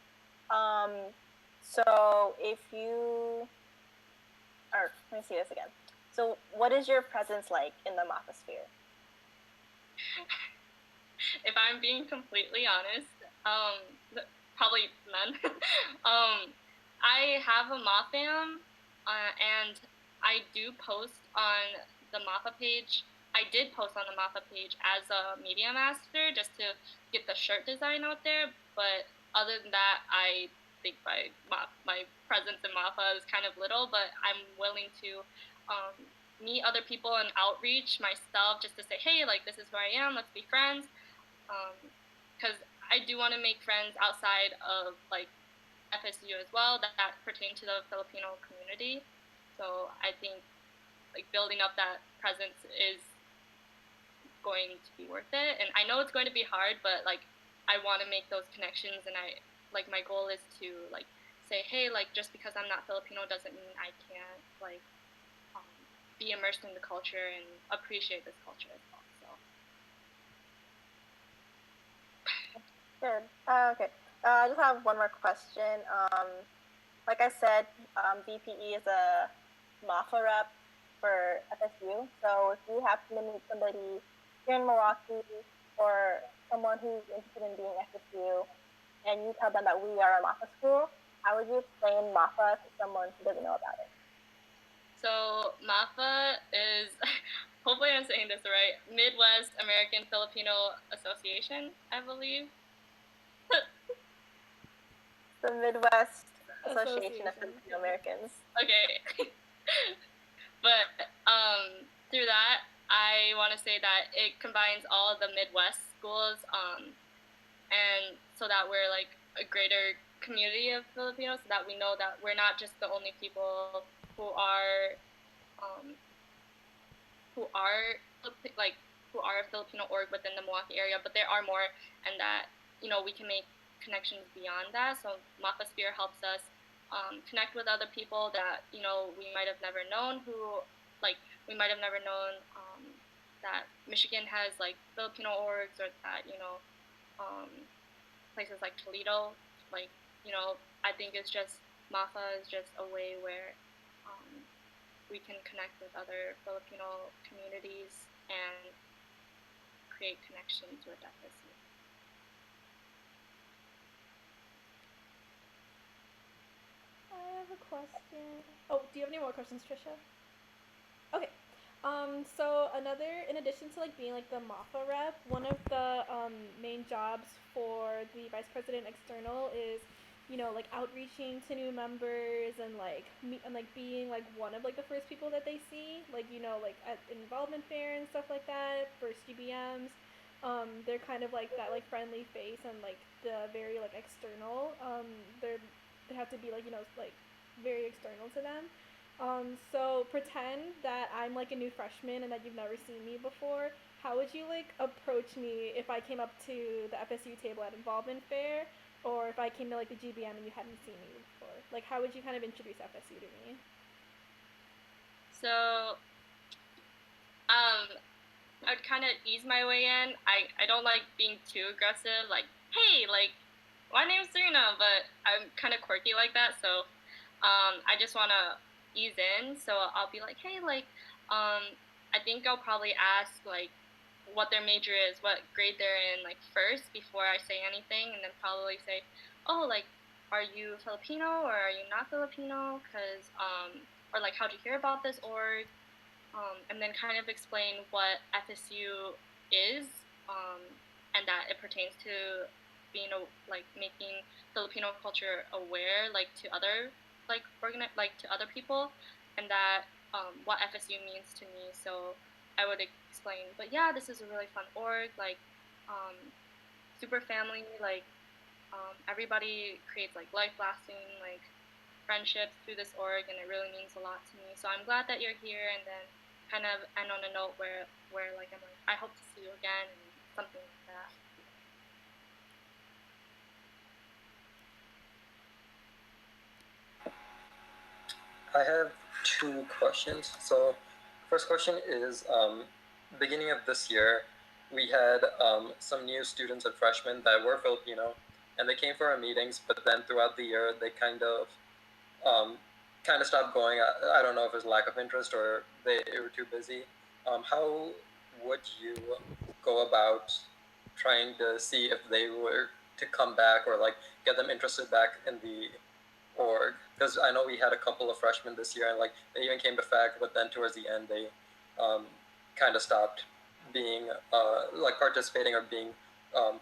So if you, or let me see this again. So what is your presence like in the MAFA sphere? If I'm being completely honest, probably none. I have a MAFAM, and I do post on the MAFA page. I did post on the MAFA page as a media master just to get the shirt design out there, but other than that, I think my presence in MAFA is kind of little, but I'm willing to meet other people and outreach myself just to say, hey, like, this is who I am, let's be friends. Because I do want to make friends outside of, like, FSU as well that pertain to the Filipino community. So I think, like, building up that presence is going to be worth it. And I know it's going to be hard, but, like, I want to make those connections, and my goal is to, like, say, hey, like, just because I'm not Filipino doesn't mean I can't, like, be immersed in the culture and appreciate this culture as well. So. Good. Okay. I just have one more question. Like I said, VPE is a MAFA rep for FSU. So if you happen to meet somebody here in Milwaukee or someone who's interested in being FSU, and you tell them that we are a MAFA school, how would you explain MAFA to someone who doesn't know about it? So MAFA is, hopefully I'm saying this right, Midwest American Filipino Association, I believe. The Midwest Association of Filipino Americans. Okay. But through that, I want to say that it combines all of the Midwest schools, and so that we're like a greater community of Filipinos, so that we know that we're not just the only people who are a Filipino org within the Milwaukee area, but there are more, and that, you know, we can make connections beyond that. So MAFA Sphere helps us connect with other people that, you know, we might have never known that Michigan has, like, Filipino orgs, or that, you know, places like Toledo, like, you know, I think it's just, MAFA is just a way where we can connect with other Filipino communities and create connections with FSU. I have a question. Oh, do you have any more questions, Trisha? Okay. So in addition to, like, being, like, the MAFA rep, one of the main jobs for the vice president external is, you know, like, outreaching to new members and, like, being, like, one of, like, the first people that they see, like, you know, like, at involvement fair and stuff like that, first GBMs. They're kind of like that, like, friendly face and, like, the very, like, external. They have to be, like, you know, like, very external to them. So pretend that I'm, like, a new freshman and that you've never seen me before. How would you, like, approach me if I came up to the FSU table at involvement fair, or if I came to, like, the GBM and you hadn't seen me before? Like, how would you kind of introduce FSU to me? So, I'd kind of ease my way in. I don't like being too aggressive, like, hey, like, my name's Serena, but I'm kind of quirky like that, so I just want to ease in. So I'll be like, hey, like, I think I'll probably ask, like, what their major is, what grade they're in, like, first before I say anything, and then probably say, oh, like, are you Filipino or are you not Filipino? Because, or, like, how'd you hear about this org? And then kind of explain what FSU is, and that it pertains to being, like, making Filipino culture aware, like, to other, like, to other people, and that, what FSU means to me. So I would explain, but yeah, this is a really fun org, like, super family, like, everybody creates, like, life-lasting, like, friendships through this org, and it really means a lot to me. So I'm glad that you're here, and then kind of end on a note where like I'm like, I hope to see you again, and something like that. I have two questions. So, first question is, beginning of this year, we had some new students and freshmen that were Filipino, and they came for our meetings. But then throughout the year, they kind of stopped going. I don't know if it was lack of interest or they were too busy. How would you go about trying to see if they were to come back or like get them interested back in the org? Because I know we had a couple of freshmen this year, and like they even came to FAC, but then towards the end they kind of stopped being like participating or being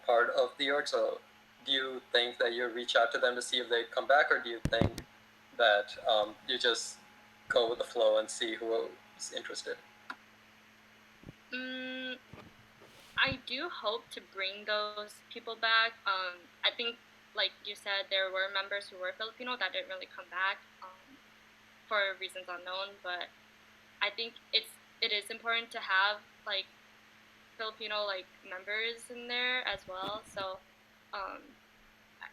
part of the org. So do you think that you reach out to them to see if they come back, or do you think that you just go with the flow and see who's interested? I do hope to bring those people back. I think, like you said, there were members who were Filipino that didn't really come back for reasons unknown. But I think it is important to have like Filipino like members in there as well. So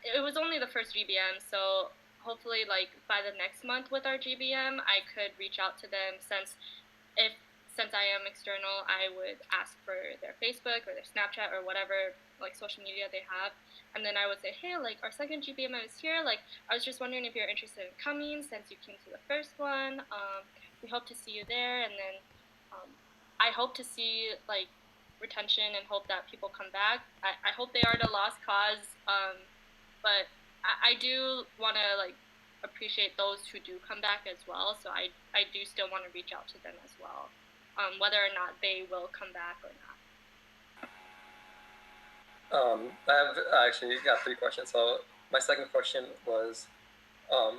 it was only the first GBM, so hopefully like by the next month with our GBM, I could reach out to them since I am external, I would ask for their Facebook or their Snapchat or whatever like social media they have, and then I would say, hey, like our second GBM is here. Like I was just wondering if you're interested in coming since you came to the first one. We hope to see you there, and then I hope to see like retention and hope that people come back. I hope they are the lost cause, but I do want to like appreciate those who do come back as well. So I do still want to reach out to them as well. Whether or not they will come back or not. I actually got three questions. So my second question was, I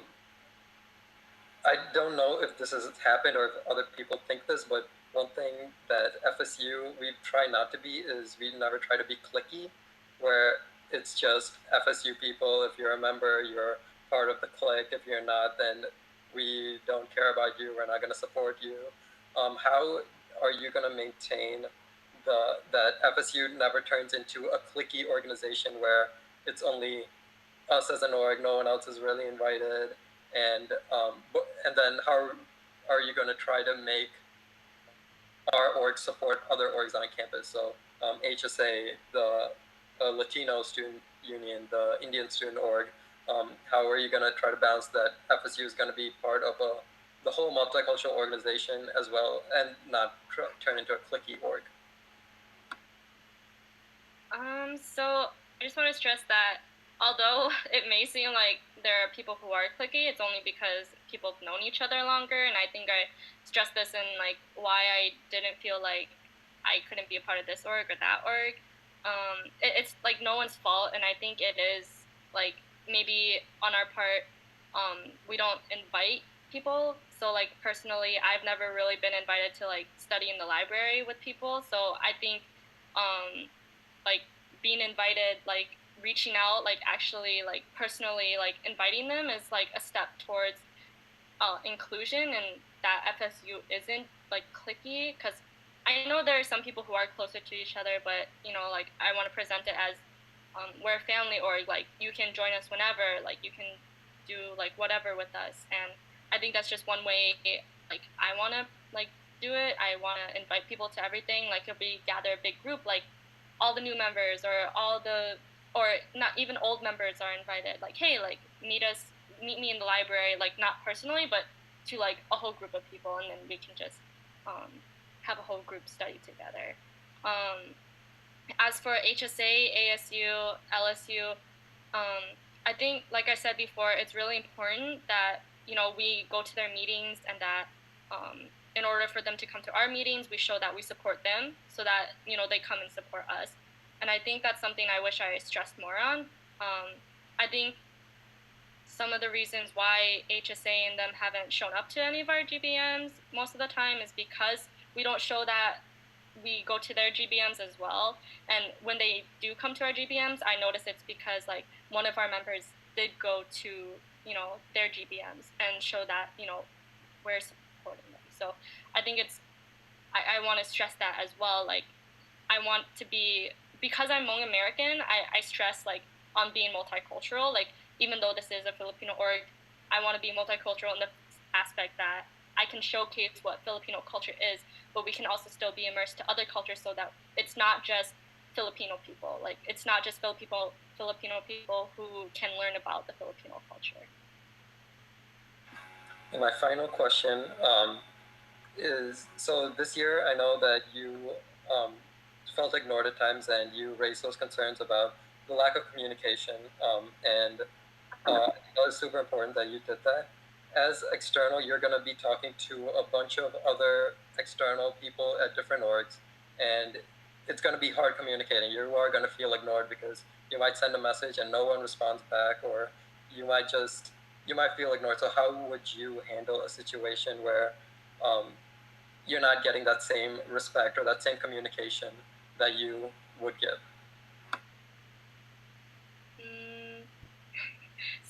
don't know if this has happened or if other people think this, but one thing that FSU, we try not to be is we never try to be cliquey, where it's just FSU people. If you're a member, you're part of the clique. If you're not, then we don't care about you. We're not going to support you. How are you going to maintain that FSU never turns into a cliquey organization where it's only us as an org, no one else is really invited, and then how are you going to try to make our org support other orgs on campus? So HSA, the Latino student union, the Indian student org, how are you going to try to balance that FSU is going to be part of the whole multicultural organization as well, and not turn into a cliquey org? So I just want to stress that although it may seem like there are people who are cliquey, it's only because people have known each other longer, and I think I stressed this in like why I didn't feel like I couldn't be a part of this org or that org. It's like no one's fault, and I think it is like maybe on our part, we don't invite people. So like personally, I've never really been invited to like study in the library with people. So I think like being invited, like reaching out, like actually like personally like inviting them is like a step towards inclusion, and that FSU isn't like cliquey, because I know there are some people who are closer to each other, but you know, like I want to present it as we're a family, or like you can join us whenever, like you can do like whatever with us. And I think that's just one way like I want to like do it. I want to invite people to everything. Like if we gather a big group, like all the new members or not even old members are invited. Like, hey, like meet me in the library, like not personally, but to like a whole group of people, and then we can just have a whole group study together. As for HSA, ASU, LSU, I think, like I said before, it's really important that, you know, we go to their meetings, and that in order for them to come to our meetings, we show that we support them, so that, you know, they come and support us. And I think that's something I wish I stressed more on. I think some of the reasons why HSA and them haven't shown up to any of our GBMs most of the time is because we don't show that we go to their GBMs as well. And when they do come to our GBMs, I notice it's because like one of our members did go to you know, their GBMs and show that, you know, we're supporting them. So I think I want to stress that as well. Like, I want to be, because I'm Hmong American, I stress, like, on being multicultural. Like, even though this is a Filipino org, I want to be multicultural in the aspect that I can showcase what Filipino culture is, but we can also still be immersed to other cultures so that it's not just Filipino people. Like, it's not just Filipino people who can learn about the Filipino culture. And my final question is, so this year I know that you felt ignored at times and you raised those concerns about the lack of communication, and I think that was super important that you did that. As external, you're going to be talking to a bunch of other external people at different orgs, and it's going to be hard communicating. You are going to feel ignored because you might send a message and no one responds back, or you might feel ignored. So how would you handle a situation where you're not getting that same respect or that same communication that you would give?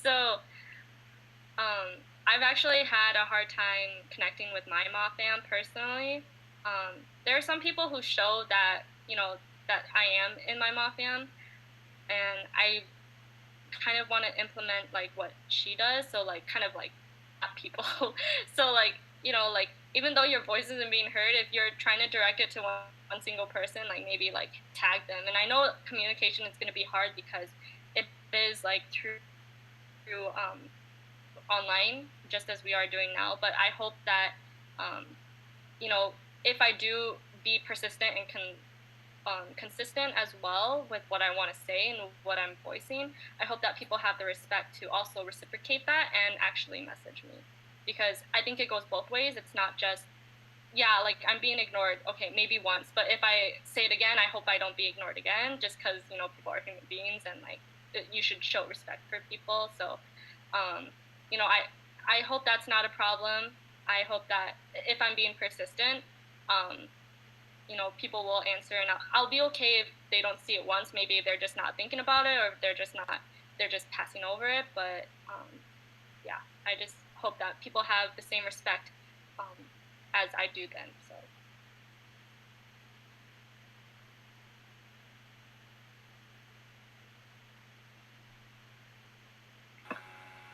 So, I've actually had a hard time connecting with my Ma fam personally. There are some people who show that, you know, that I am in my Ma fam, and I kind of want to implement, like, what she does, so, like, kind of, like, at people. So, like, you know, like, even though your voice isn't being heard, if you're trying to direct it to one single person, like, maybe, like, tag them. And I know communication is going to be hard because it is, like, through online, just as we are doing now. But I hope that, you know, if I do be persistent and consistent as well with what I want to say and what I'm voicing, I hope that people have the respect to also reciprocate that and actually message me. Because I think it goes both ways. It's not just, yeah, like, I'm being ignored, okay, maybe once, but if I say it again, I hope I don't be ignored again, just because, you know, people are human beings and, like, you should show respect for people. So, you know, I hope that's not a problem. I hope that if I'm being persistent, you know, people will answer, and I'll be okay if they don't see it once. Maybe they're just not thinking about it, or they're just passing over it. But yeah, I just hope that people have the same respect as I do then. So.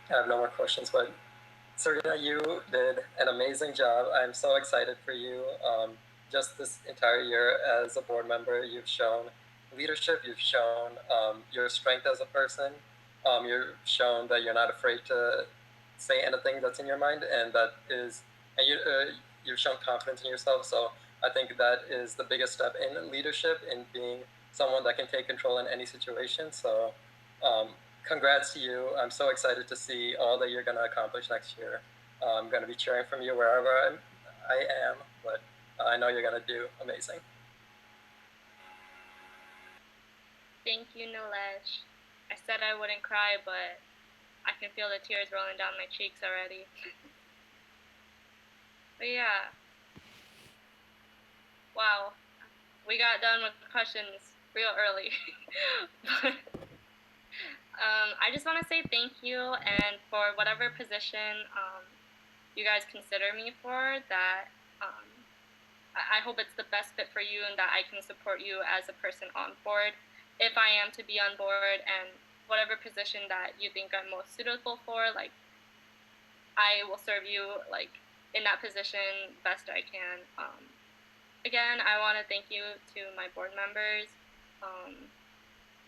I have no more questions, but Serena, you did an amazing job. I'm so excited for you. Just this entire year as a board member, you've shown leadership, you've shown your strength as a person, you've shown that you're not afraid to say anything that's in your mind, and you've shown confidence in yourself. So I think that is the biggest step in leadership, in being someone that can take control in any situation. So congrats to you. I'm so excited to see all that you're going to accomplish next year. I'm going to be cheering from you wherever I am, but I know you're going to do amazing. Thank you, Nilesh. I said I wouldn't cry, but I can feel the tears rolling down my cheeks already. But yeah. Wow. We got done with questions real early. But I just want to say thank you, and for whatever position you guys consider me for, that I hope it's the best fit for you and that I can support you as a person on board, if I am to be on board, and whatever position that you think I'm most suitable for, like, I will serve you, like, in that position best I can. Again, I want to thank you to my board members,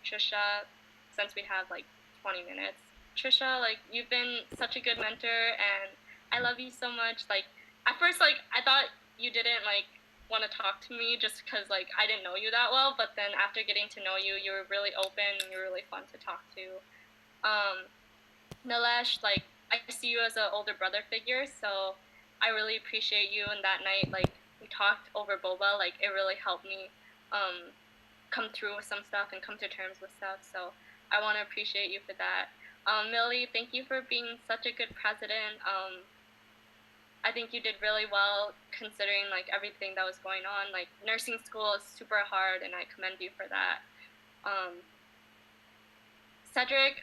Trisha, since we have, like, 20 minutes. Trisha, like, you've been such a good mentor, and I love you so much. Like, at first, like, I thought you didn't, like, want to talk to me just because, like, I didn't know you that well, but then after getting to know you, you were really open, and you were really fun to talk to. Nilesh, like, I see you as an older brother figure, so I really appreciate you. And that night, like, we talked over boba, like, it really helped me come through with some stuff and come to terms with stuff, so I want to appreciate you for that. Millie, thank you for being such a good president. I think you did really well considering, like, everything that was going on. Like, nursing school is super hard, and I commend you for that. Cedric,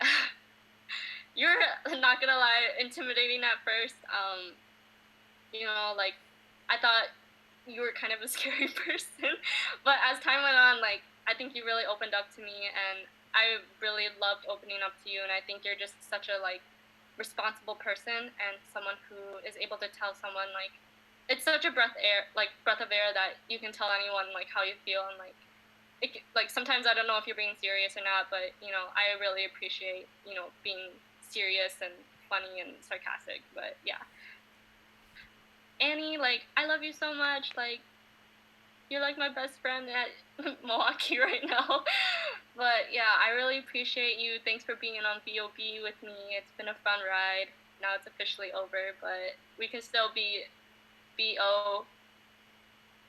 you're not gonna lie, intimidating at first. You know, like, I thought you were kind of a scary person, but as time went on, like, I think you really opened up to me, and I really loved opening up to you, and I think you're just such a, like, responsible person, and someone who is able to tell someone, like, it's such a breath of air that you can tell anyone, like, how you feel, and, like, like, sometimes I don't know if you're being serious or not, but, you know, I really appreciate, you know, being serious and funny and sarcastic, but, yeah. Annie, like, I love you so much. Like, you're like my best friend at Milwaukee right now. But yeah, I really appreciate you. Thanks for being on BOB with me. It's been a fun ride. Now it's officially over, but we can still be BO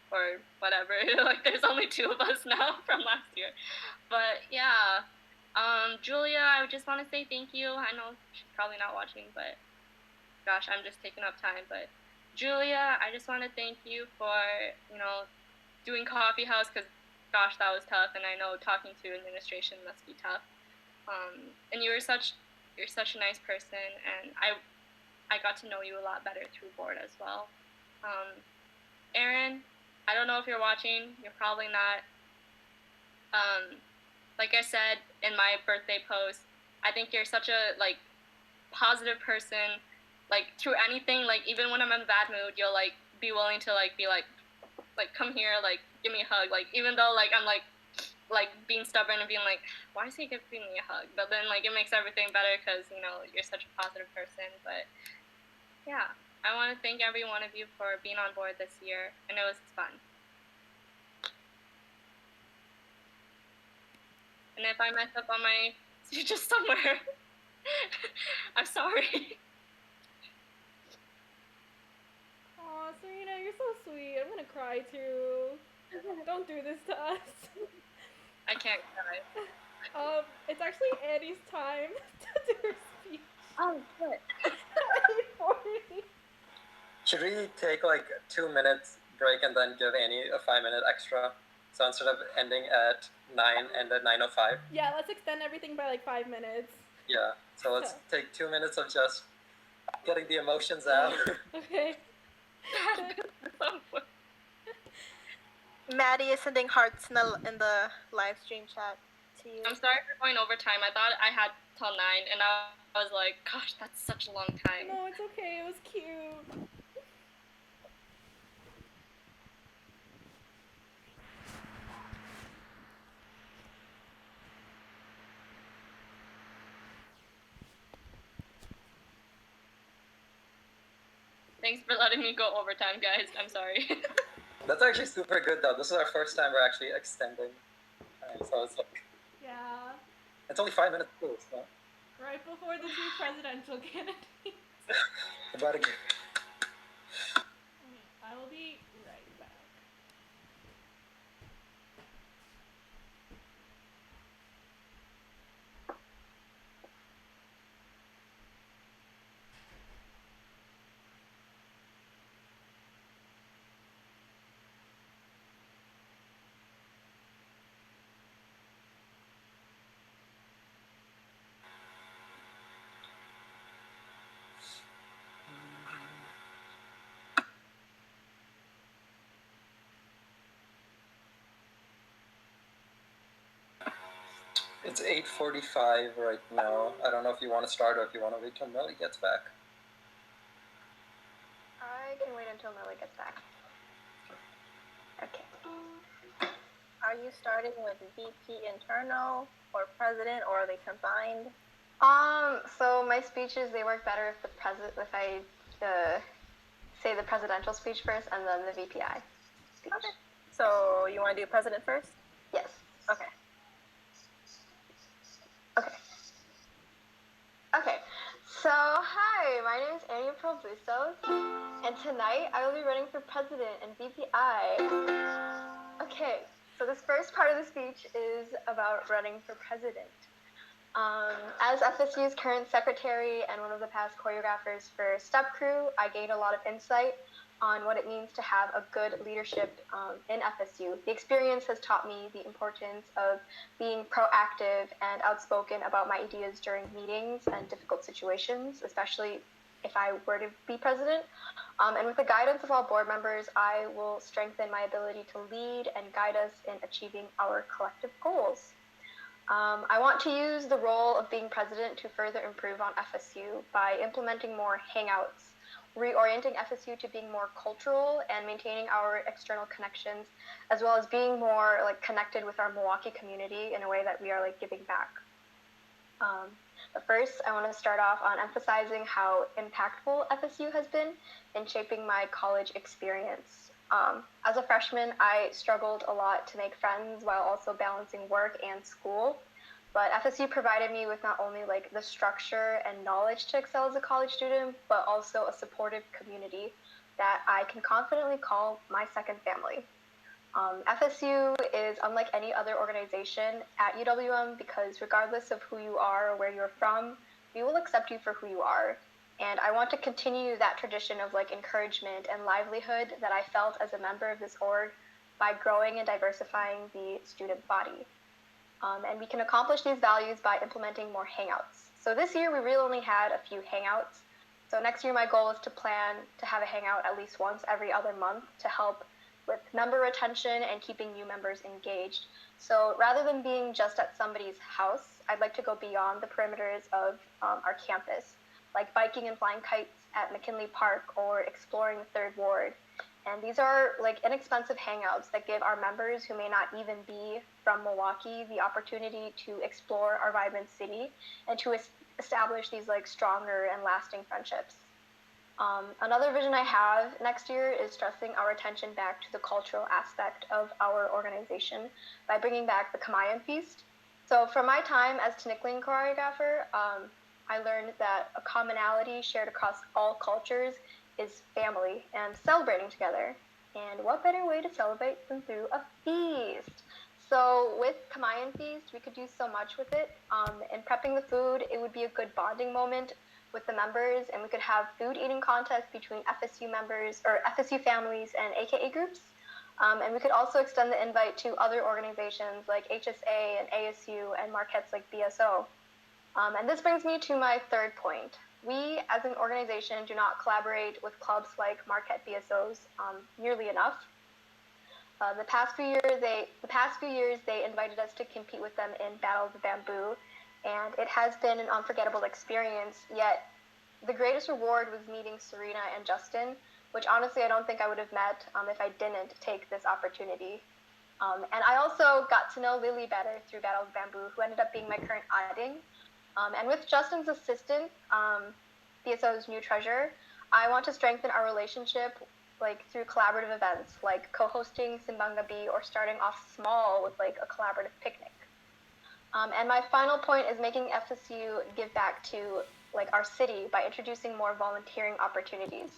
or whatever. Like, there's only 2 of us now from last year. But yeah, Julia, I just want to say thank you. I know she's probably not watching, but gosh, I'm just taking up time. But Julia, I just want to thank you for, you know, doing Coffee House, because, gosh, that was tough, and I know talking to administration must be tough. And you're such a nice person, and I got to know you a lot better through board as well. Erin, I don't know if you're watching. You're probably not. Like I said in my birthday post, I think you're such a, like, positive person. Like, through anything, like, even when I'm in a bad mood, you'll, like, be willing to, like, be like, come here, like, give me a hug. Like, even though, like, I'm, like, being stubborn and being like, why is he giving me a hug? But then, like, it makes everything better because, you know, you're such a positive person. But, yeah, I want to thank every one of you for being on board this year. I know it was fun. And if I mess up on my speeches somewhere, I'm sorry. Aw, Serena, you're so sweet. I'm gonna cry too. Don't do this to us. I can't cry. It's actually Annie's time to do her speech. Oh, good. 8:40. Should we take like 2 minutes break and then give Annie a 5-minute extra? So instead of ending at 9, end at 9:05. Yeah, let's extend everything by like 5 minutes. Yeah. So let's take 2 minutes of just getting the emotions out. Okay. Maddie is sending hearts in the live stream chat to you. I'm sorry for going overtime. I thought I had till 9, and I was like, gosh, that's such a long time. No, it's okay. It was cute. Thanks for letting me go overtime, guys. I'm sorry. That's actually super good, though. This is our first time we're actually extending. So it's like... Yeah. It's only 5 minutes too, so... Right before the 2 presidential candidates. About again. I will be right back. It's 8:45 right now. I don't know if you want to start or if you want to wait till Millie gets back. I can wait until Millie gets back. Okay. Are you starting with VP internal or president, or are they combined? So my speeches, they work better if I say the presidential speech first and then the VPI speech. Okay. So you want to do president first? Yes. Okay. Okay. So, hi, my name is Annie from Bustos, and tonight I will be running for president and VPI. Okay, so this first part of the speech is about running for president. As FSU's current secretary and one of the past choreographers for Step Crew, I gained a lot of insight on what it means to have a good leadership in FSU. The experience has taught me the importance of being proactive and outspoken about my ideas during meetings and difficult situations, especially if I were to be president. And with the guidance of all board members, I will strengthen my ability to lead and guide us in achieving our collective goals. I want to use the role of being president to further improve on FSU by implementing more hangouts, reorienting FSU to being more cultural and maintaining our external connections, as well as being more connected with our Milwaukee community in a way that we are giving back. But first, I want to start off on emphasizing how impactful FSU has been in shaping my college experience. As a freshman, I struggled a lot to make friends while also balancing work and school. But FSU provided me with not only the structure and knowledge to excel as a college student, but also a supportive community that I can confidently call my second family. FSU is unlike any other organization at UWM because regardless of who you are or where you're from, we will accept you for who you are. And I want to continue that tradition of encouragement and livelihood that I felt as a member of this org by growing and diversifying the student body. And we can accomplish these values by implementing more hangouts. So this year we really only had a few hangouts. So next year my goal is to plan to have a hangout at least once every other month to help with member retention and keeping new members engaged. So rather than being just at somebody's house, I'd like to go beyond the perimeters of our campus, like biking and flying kites at McKinley Park or exploring the Third Ward. And these are inexpensive hangouts that give our members who may not even be from Milwaukee the opportunity to explore our vibrant city and to establish these stronger and lasting friendships. Another vision I have next year is stressing our attention back to the cultural aspect of our organization by bringing back the Kamayan Feast. So from my time as Tinikling choreographer, I learned that a commonality shared across all cultures is family and celebrating together. And what better way to celebrate than through a feast? So with Kamayan Feast, we could do so much with it. In prepping the food, it would be a good bonding moment with the members, and we could have food eating contests between FSU members or FSU families and AKA groups. And we could also extend the invite to other organizations like HSA and ASU and Marquette's like BSO. And this brings me to my third point. We, as an organization, do not collaborate with clubs like Marquette BSOs nearly enough. The past few years, they invited us to compete with them in Battle of the Bamboo, and it has been an unforgettable experience. Yet, the greatest reward was meeting Serena and Justin, which honestly I don't think I would have met if I didn't take this opportunity. And I also got to know Lilly better through Battle of the Bamboo, who ended up being my current auditing. And with Justin's assistant, BSO's new treasurer, I want to strengthen our relationship through collaborative events, like co-hosting Simbanga Bee or starting off small with a collaborative picnic. And my final point is making FSU give back to our city by introducing more volunteering opportunities.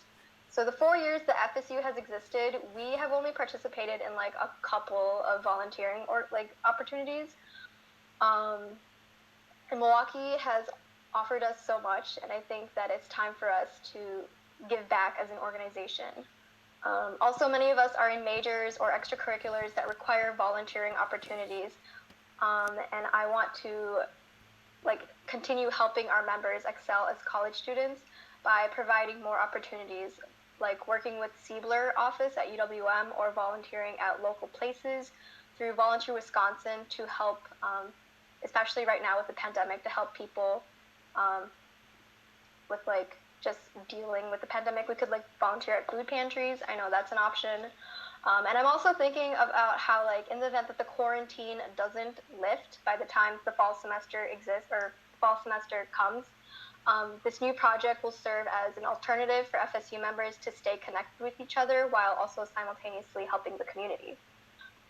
So the 4 years that FSU has existed, we have only participated in a couple of volunteering or opportunities. And Milwaukee has offered us so much, and I think that it's time for us to give back as an organization. Also, many of us are in majors or extracurriculars that require volunteering opportunities, and I want to continue helping our members excel as college students by providing more opportunities, like working with Siebler office at UWM or volunteering at local places through Volunteer Wisconsin to help, especially right now with the pandemic, to help people with just dealing with the pandemic. We could volunteer at food pantries. I know that's an option. And I'm also thinking about how in the event that the quarantine doesn't lift by the time the fall semester exists or fall semester comes, this new project will serve as an alternative for FSU members to stay connected with each other while also simultaneously helping the community.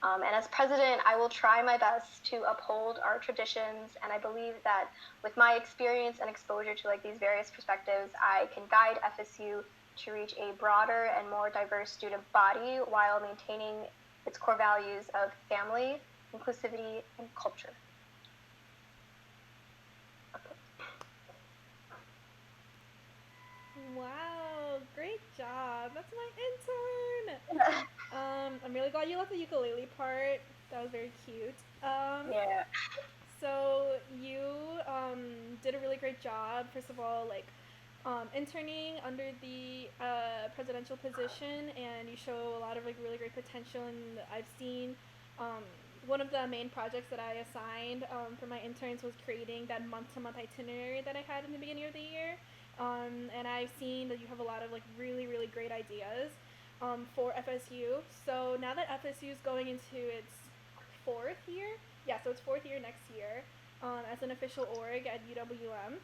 And as president, I will try my best to uphold our traditions, and I believe that with my experience and exposure to these various perspectives, I can guide FSU to reach a broader and more diverse student body while maintaining its core values of family, inclusivity, and culture. Wow, great job. That's my intern. I'm really glad you left the ukulele part. That was very cute. Yeah. So you did a really great job. First of all, like interning under the presidential position, and you show a lot of like really great potential. And I've seen one of the main projects that I assigned for my interns was creating that month-to-month itinerary that I had in the beginning of the year. And I've seen that you have a lot of like really really great ideas for FSU. So now that FSU is going into its fourth year, yeah, so it's fourth year next year as an official org at UWM.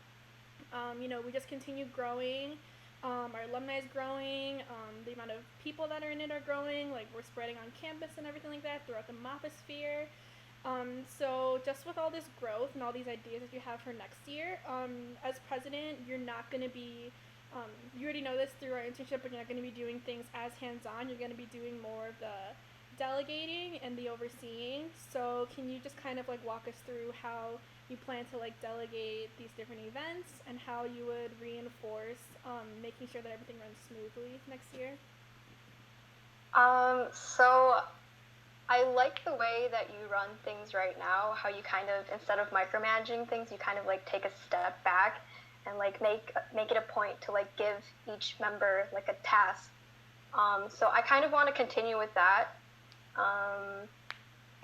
We just continue growing. Our alumni is growing. The amount of people that are in it are growing. Like we're spreading on campus and everything like that throughout the Mophosphere. So just with all this growth and all these ideas that you have for next year, as president, you're not going to be, you already know this through our internship, but you're not going to be doing things as hands-on. You're going to be doing more of the delegating and the overseeing. So can you just kind of like walk us through how you plan to like delegate these different events and how you would reinforce making sure that everything runs smoothly next year? So I like the way that you run things right now, how you kind of, instead of micromanaging things, you kind of like take a step back and like make it a point to like give each member like a task. So I kind of want to continue with that.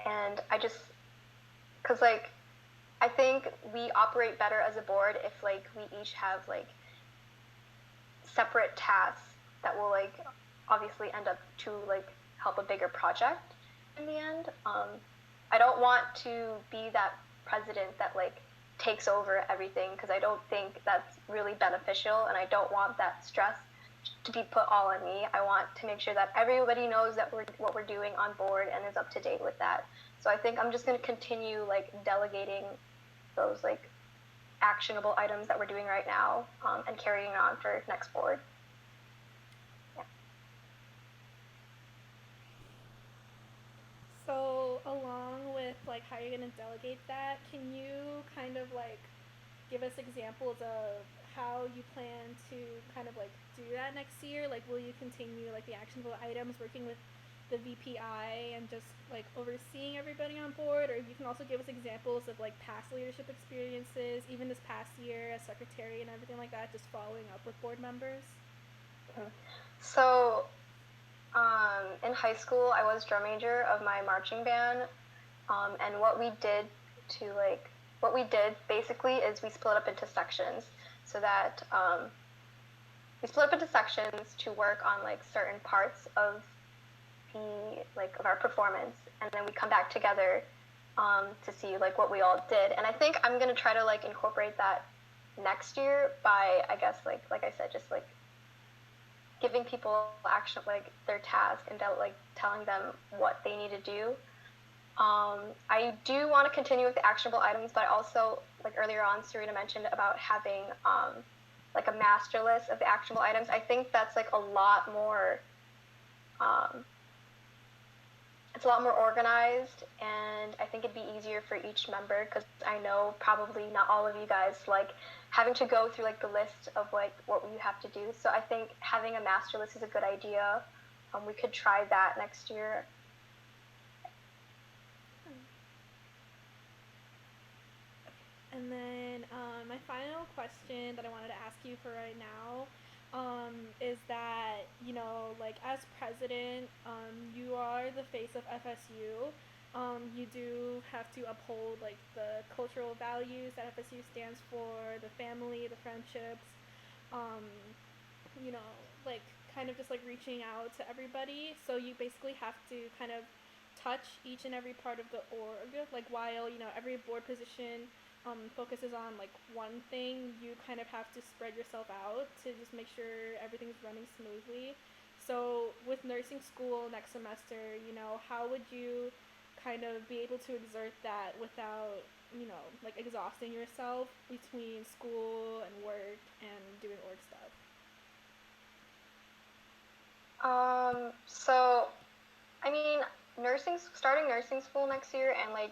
And cause like, I think we operate better as a board if like we each have like separate tasks that will like obviously end up to like help a bigger project in the end. I don't want to be that president that like takes over everything because I don't think that's really beneficial, and I don't want that stress to be put all on me. I want to make sure that everybody knows that what we're doing on board and is up to date with that. So I think I'm just going to continue like delegating those like actionable items that we're doing right now and carrying on for next board. Yeah. So along with like how you're going to delegate that, can you kind of like give us examples of how you plan to kind of like do that next year? Like will you continue like the actionable items working with the VPI and just like overseeing everybody on board, or you can also give us examples of like past leadership experiences, even this past year as secretary and everything like that, just following up with board members? So in high school, I was drum major of my marching band, and what we did basically is we split up into sections, so that we split up into sections to work on like certain parts of of our performance, and then we come back together to see like what we all did. And I think I'm gonna try to like incorporate that next year by, I guess, like I said, just like giving people action, like their task, and like telling them what they need to do. I do want to continue with the actionable items, but also, like earlier on, Serena mentioned about having like a master list of the actionable items. I think that's like a lot more it's a lot more organized, and I think it'd be easier for each member, because I know probably not all of you guys like having to go through like the list of like what you have to do. So I think having a master list is a good idea. We could try that next year. And then my final question that I wanted to ask you for right now is that, like as president, you are the face of FSU. You do have to uphold like the cultural values that FSU stands for, the family, the friendships, like kind of just like reaching out to everybody. So you basically have to kind of touch each and every part of the org. Like while, every board position focuses on like one thing, you kind of have to spread yourself out to just make sure everything's running smoothly. So with nursing school next semester, how would you kind of be able to exert that without, like exhausting yourself between school and work and doing org stuff? So, I mean, starting nursing school next year and like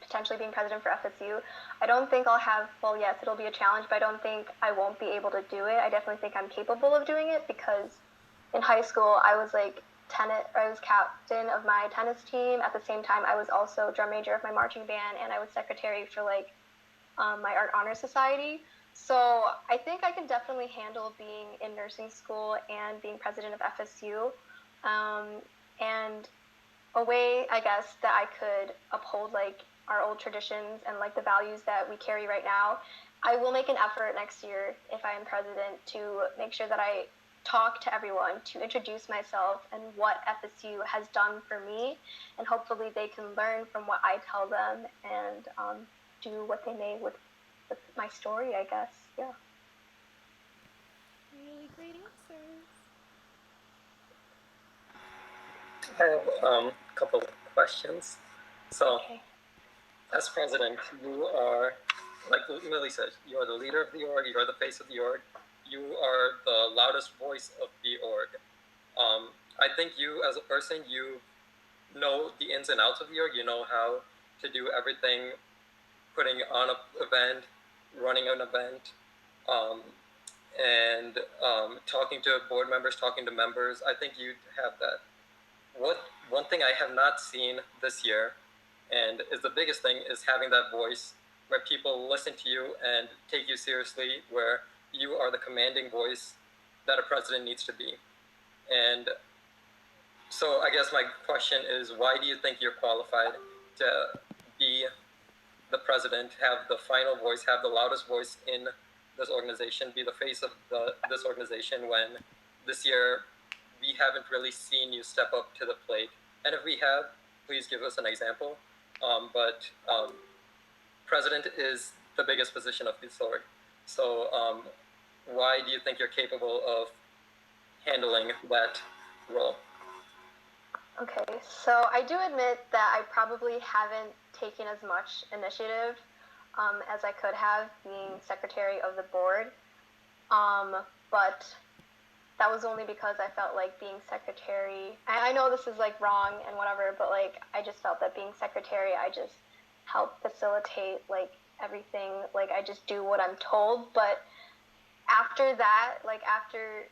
potentially being president for FSU, I don't think I'll have, well, yes, it'll be a challenge, but I don't think I won't be able to do it. I definitely think I'm capable of doing it because in high school I was like I was captain of my tennis team. At the same time, I was also drum major of my marching band, and I was secretary for like my art honor society. So I think I can definitely handle being in nursing school and being president of FSU. And a way, I guess, that I could uphold like our old traditions and like the values that we carry right now, I will make an effort next year if I am president to make sure that I talk to everyone, to introduce myself and what FSU has done for me, and hopefully they can learn from what I tell them and do what they may with my story, I guess. Yeah. Really great answers. I have a couple of questions. So, as president, you are, like Lily said, you are the leader of the org, you are the face of the org, you are the loudest voice of the org. I think you, as a person, you know the ins and outs of the org, you know how to do everything, putting on an event, running an event, and talking to board members, talking to members. I think you have that. One thing I have not seen this year, and is the biggest thing, is having that voice where people listen to you and take you seriously, where you are the commanding voice that a president needs to be. And so I guess my question is, why do you think you're qualified to be the president, have the final voice, have the loudest voice in this organization, be the face of this organization, when this year we haven't really seen you step up to the plate? And if we have, please give us an example. But president is the biggest position of this org. So why do you think you're capable of handling that role? Okay, so I do admit that I probably haven't taken as much initiative as I could have being secretary of the board. But that was only because I felt like being secretary, I know this is like wrong and whatever, but like I just felt that being secretary, I just help facilitate like everything, like I just do what I'm told. But after that, like after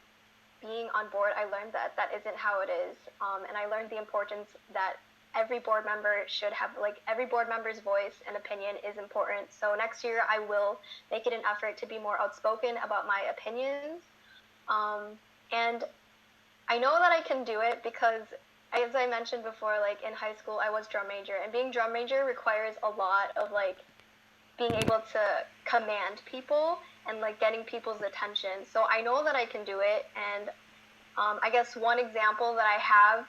being on board, I learned that that isn't how it is. And I learned the importance that every board member should have, like every board member's voice and opinion is important. So next year I will make it an effort to be more outspoken about my opinions. And I know that I can do it because, as I mentioned before, like in high school I was drum major, and being drum major requires a lot of like being able to command people and like getting people's attention. So I know that I can do it, and I guess one example that I have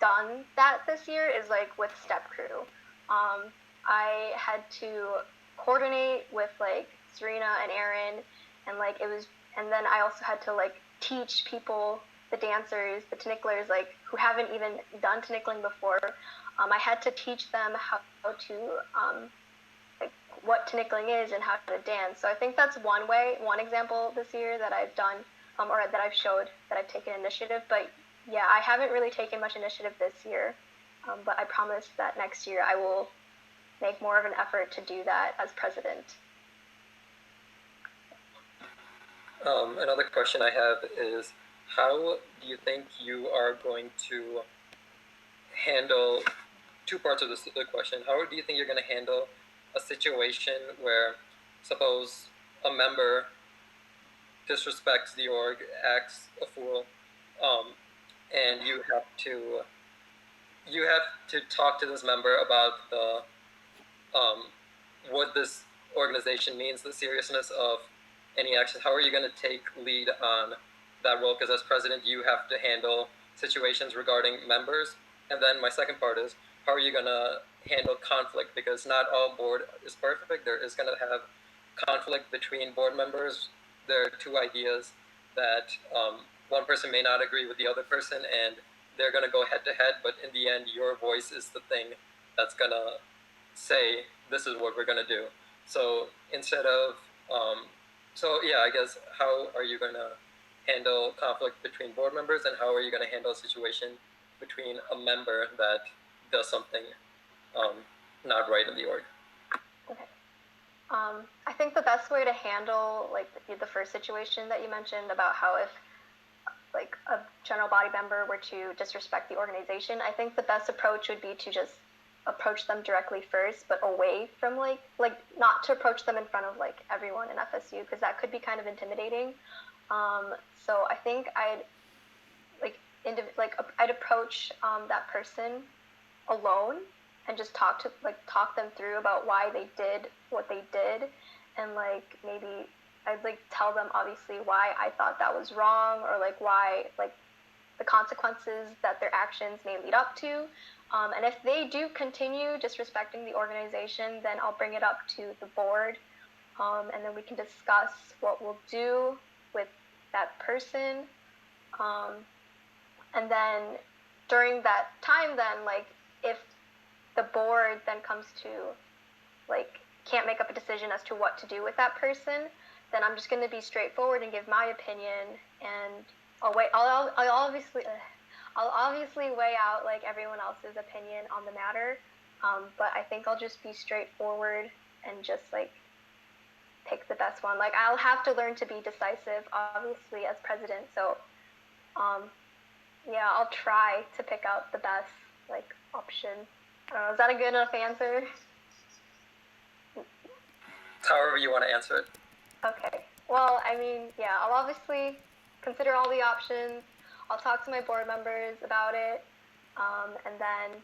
done that this year is like with Step Crew. I had to coordinate with like Serena and Aaron, and like it was, and then I also had to like teach people, the dancers, the tinicklers, like who haven't even done tinikling before. I had to teach them how to like what tinikling is and how to dance. So I think that's one example this year that I've done, or that I've showed that I've taken initiative. But yeah, I haven't really taken much initiative this year, but I promise that next year I will make more of an effort to do that as president. Another question I have is, how do you think you are going to handle, two parts of this question, how do you think you're going to handle a situation where, suppose a member disrespects the org, acts a fool, and you have to talk to this member about the what this organization means, the seriousness of any action. How are you going to take lead on that role? Because as president, you have to handle situations regarding members. And then my second part is, how are you going to handle conflict? Because not all board is perfect. There is going to have conflict between board members. There are two ideas that one person may not agree with the other person, and they're going to go head to head. But in the end, your voice is the thing that's going to say, this is what we're going to do. So instead of, I guess, how are you going to handle conflict between board members, and how are you going to handle a situation between a member that does something not right in the org. Okay. I think the best way to handle like the first situation that you mentioned about how if like a general body member were to disrespect the organization, I think the best approach would be to just approach them directly first, but away from like not to approach them in front of like everyone in FSU, because that could be kind of intimidating. So I think I'd approach that person alone and just talk them through about why they did what they did, and like maybe I'd like tell them obviously why I thought that was wrong, or like why like the consequences that their actions may lead up to. And if they do continue disrespecting the organization, then I'll bring it up to the board, and then we can discuss what we'll do with that person. And then during that time, then like if the board then comes to like can't make up a decision as to what to do with that person, then I'm just going to be straightforward and give my opinion, and I'll obviously weigh out like everyone else's opinion on the matter, but I think I'll just be straightforward and just like pick the best one. Like I'll have to learn to be decisive, obviously, as president. So, yeah, I'll try to pick out the best like option. I don't know, is that a good enough answer? However you want to answer it. Okay. Well, I mean, yeah, I'll obviously consider all the options. I'll talk to my board members about it, and then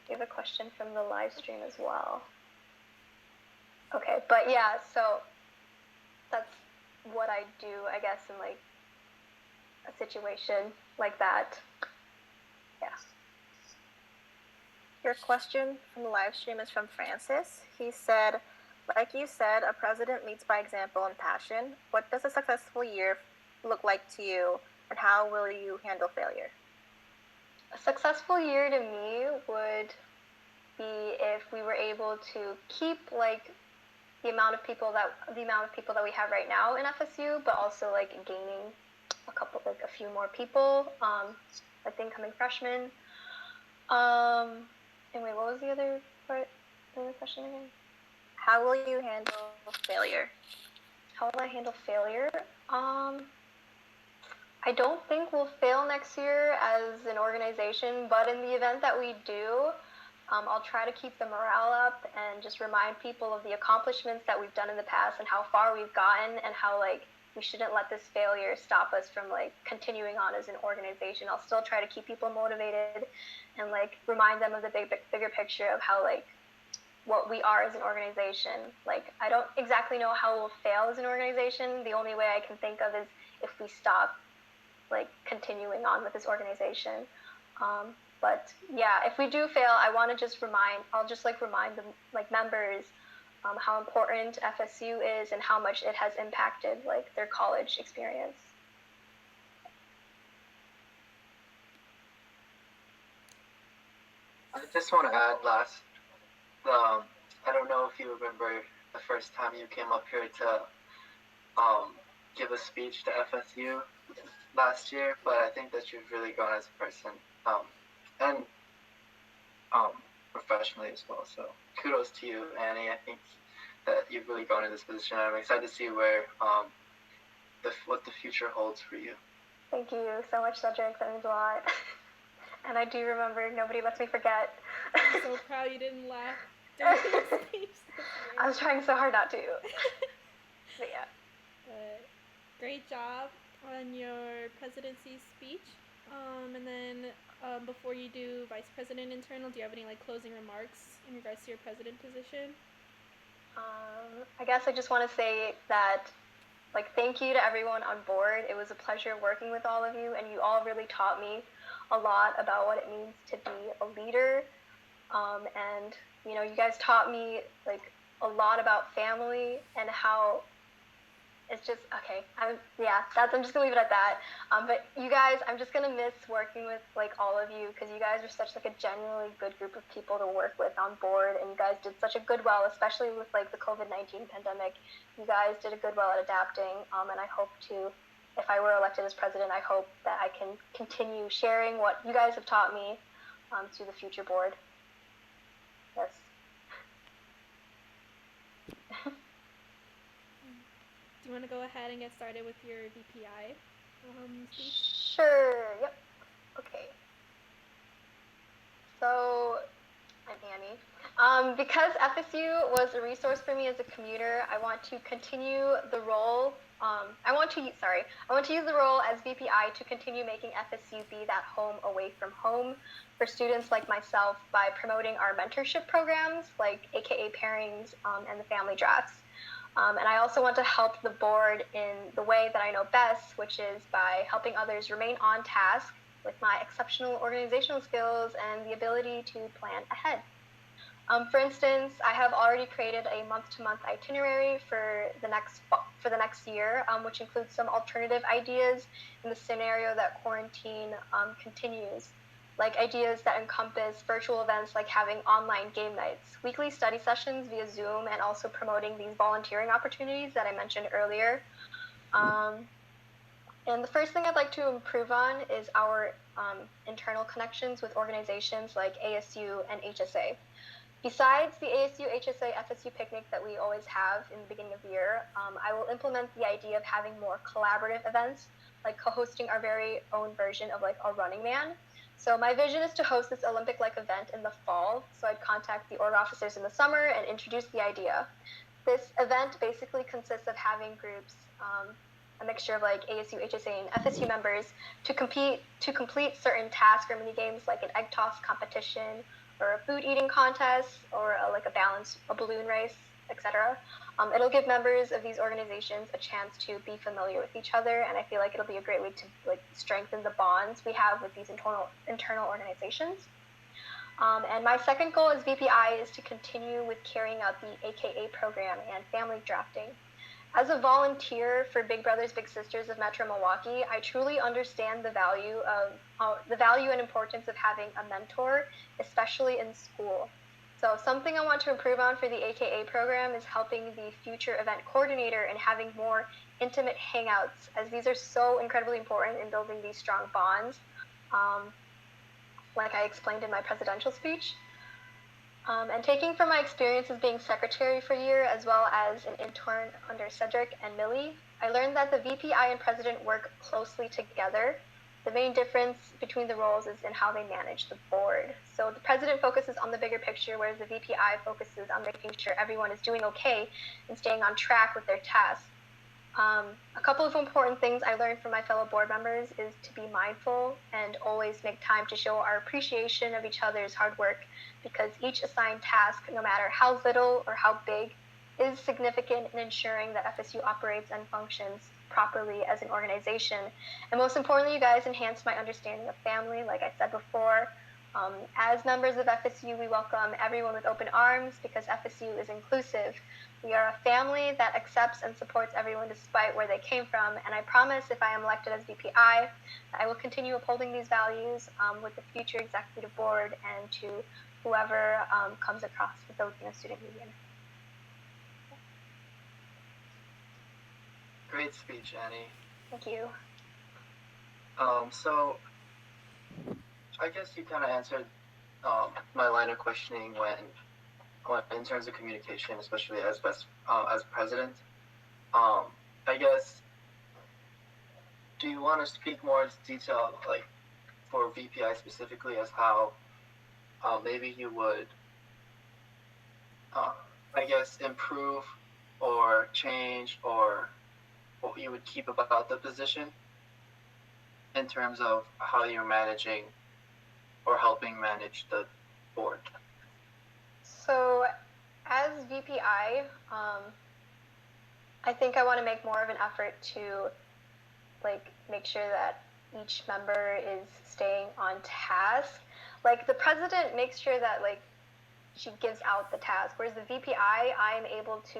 we have a question from the live stream as well. Okay, but yeah, so that's what I do, I guess, in like a situation like that. Yeah. Your question from the live stream is from Francis. He said, like you said, a president leads by example and passion. What does a successful year look like to you, and how will you handle failure? A successful year to me would be if we were able to keep like the amount of people that we have right now in FSU, but also like gaining a few more people, like the incoming freshmen. And wait, what was the other part of the question again? How will you handle failure? How will I handle failure? I don't think we'll fail next year as an organization, but in the event that we do, I'll try to keep the morale up and just remind people of the accomplishments that we've done in the past and how far we've gotten, and how like we shouldn't let this failure stop us from like continuing on as an organization. I'll still try to keep people motivated and like remind them of the bigger picture of how like what we are as an organization. Like I don't exactly know how we'll fail as an organization. The only way I can think of is if we stop like continuing on with this organization. But yeah, if we do fail, I'll just remind the like members how important FSU is and how much it has impacted like their college experience. I just want to add I don't know if you remember the first time you came up here to give a speech to FSU last year, but I think that you've really grown as a person, and professionally as well. So kudos to you, Annie. I think that you've really grown in this position. I'm excited to see where what the future holds for you. Thank you so much, Cedric. That means a lot. And I do remember. Nobody lets me forget. I'm so proud you didn't laugh during the speech. I was trying so hard not to. But yeah. Great job on your presidency speech. And then before you do vice president internal, do you have any like closing remarks in regards to your president position? I guess I just want to say that like thank you to everyone on board. It was a pleasure working with all of you, and you all really taught me a lot about what it means to be a leader. And you know, you guys taught me like a lot about family and how it's just okay. I'm just gonna leave it at that. But you guys, I'm just gonna miss working with like all of you, because you guys are such like a genuinely good group of people to work with on board, and you guys did such a good well, especially with like the COVID-19 pandemic. You guys did a good well at adapting, and I hope to, if I were elected as president, I hope that I can continue sharing what you guys have taught me, to the future board. Yes. Do you want to go ahead and get started with your VPI speech? Sure, yep. Okay. So, I'm Annie. Because FSU was a resource for me as a commuter, I want to continue the role. I want to use the role as VPI to continue making FSU be that home away from home for students like myself by promoting our mentorship programs like AKA pairings and the family drafts. And I also want to help the board in the way that I know best, which is by helping others remain on task with my exceptional organizational skills and the ability to plan ahead. For instance, I have already created a month-to-month itinerary for the next year, which includes some alternative ideas in the scenario that quarantine continues, like ideas that encompass virtual events like having online game nights, weekly study sessions via Zoom, and also promoting these volunteering opportunities that I mentioned earlier. And the first thing I'd like to improve on is our internal connections with organizations like ASU and HSA. Besides the ASU, HSA, FSU picnic that we always have in the beginning of the year, I will implement the idea of having more collaborative events, like co-hosting our very own version of like a Running Man. So my vision is to host this Olympic-like event in the fall, so I'd contact the org officers in the summer and introduce the idea. This event basically consists of having groups, a mixture of like ASU, HSA, and FSU members to complete certain tasks or mini games like an egg toss competition, or a food eating contest, or a balloon race, etc. It'll give members of these organizations a chance to be familiar with each other, and I feel like it'll be a great way to strengthen the bonds we have with these internal organizations. And my second goal as VPI is to continue with carrying out the AKA program and family drafting. As a volunteer for Big Brothers Big Sisters of Metro Milwaukee, I truly understand the value and importance of having a mentor, especially in school. So something I want to improve on for the AKA program is helping the future event coordinator and having more intimate hangouts, as these are so incredibly important in building these strong bonds, like I explained in my presidential speech. And taking from my experience as being secretary for a year, as well as an intern under Cedric and Millie, I learned that the VPI and president work closely together. The main difference between the roles is in how they manage the board. So the president focuses on the bigger picture, whereas the VPI focuses on making sure everyone is doing okay and staying on track with their tasks. A couple of important things I learned from my fellow board members is to be mindful and always make time to show our appreciation of each other's hard work, because each assigned task, no matter how little or how big, is significant in ensuring that FSU operates and functions properly as an organization. And most importantly, you guys enhance my understanding of family, like I said before. As members of FSU, we welcome everyone with open arms because FSU is inclusive. We are a family that accepts and supports everyone despite where they came from, and I promise if I am elected as VPI, I will continue upholding these values with the future executive board and to whoever comes across the Filipino student union. Great speech, Annie. Thank you. So I guess you kind of answered my line of questioning when in terms of communication, especially as president. I guess, do you want to speak more in detail, like for VPI specifically, as how maybe you would, I guess, improve or change, or what you would keep about the position in terms of how you're managing or helping manage the board? So as VPI, I think I want to make more of an effort to make sure that each member is staying on task. Like the president makes sure that she gives out the task, whereas the VPI, I am able to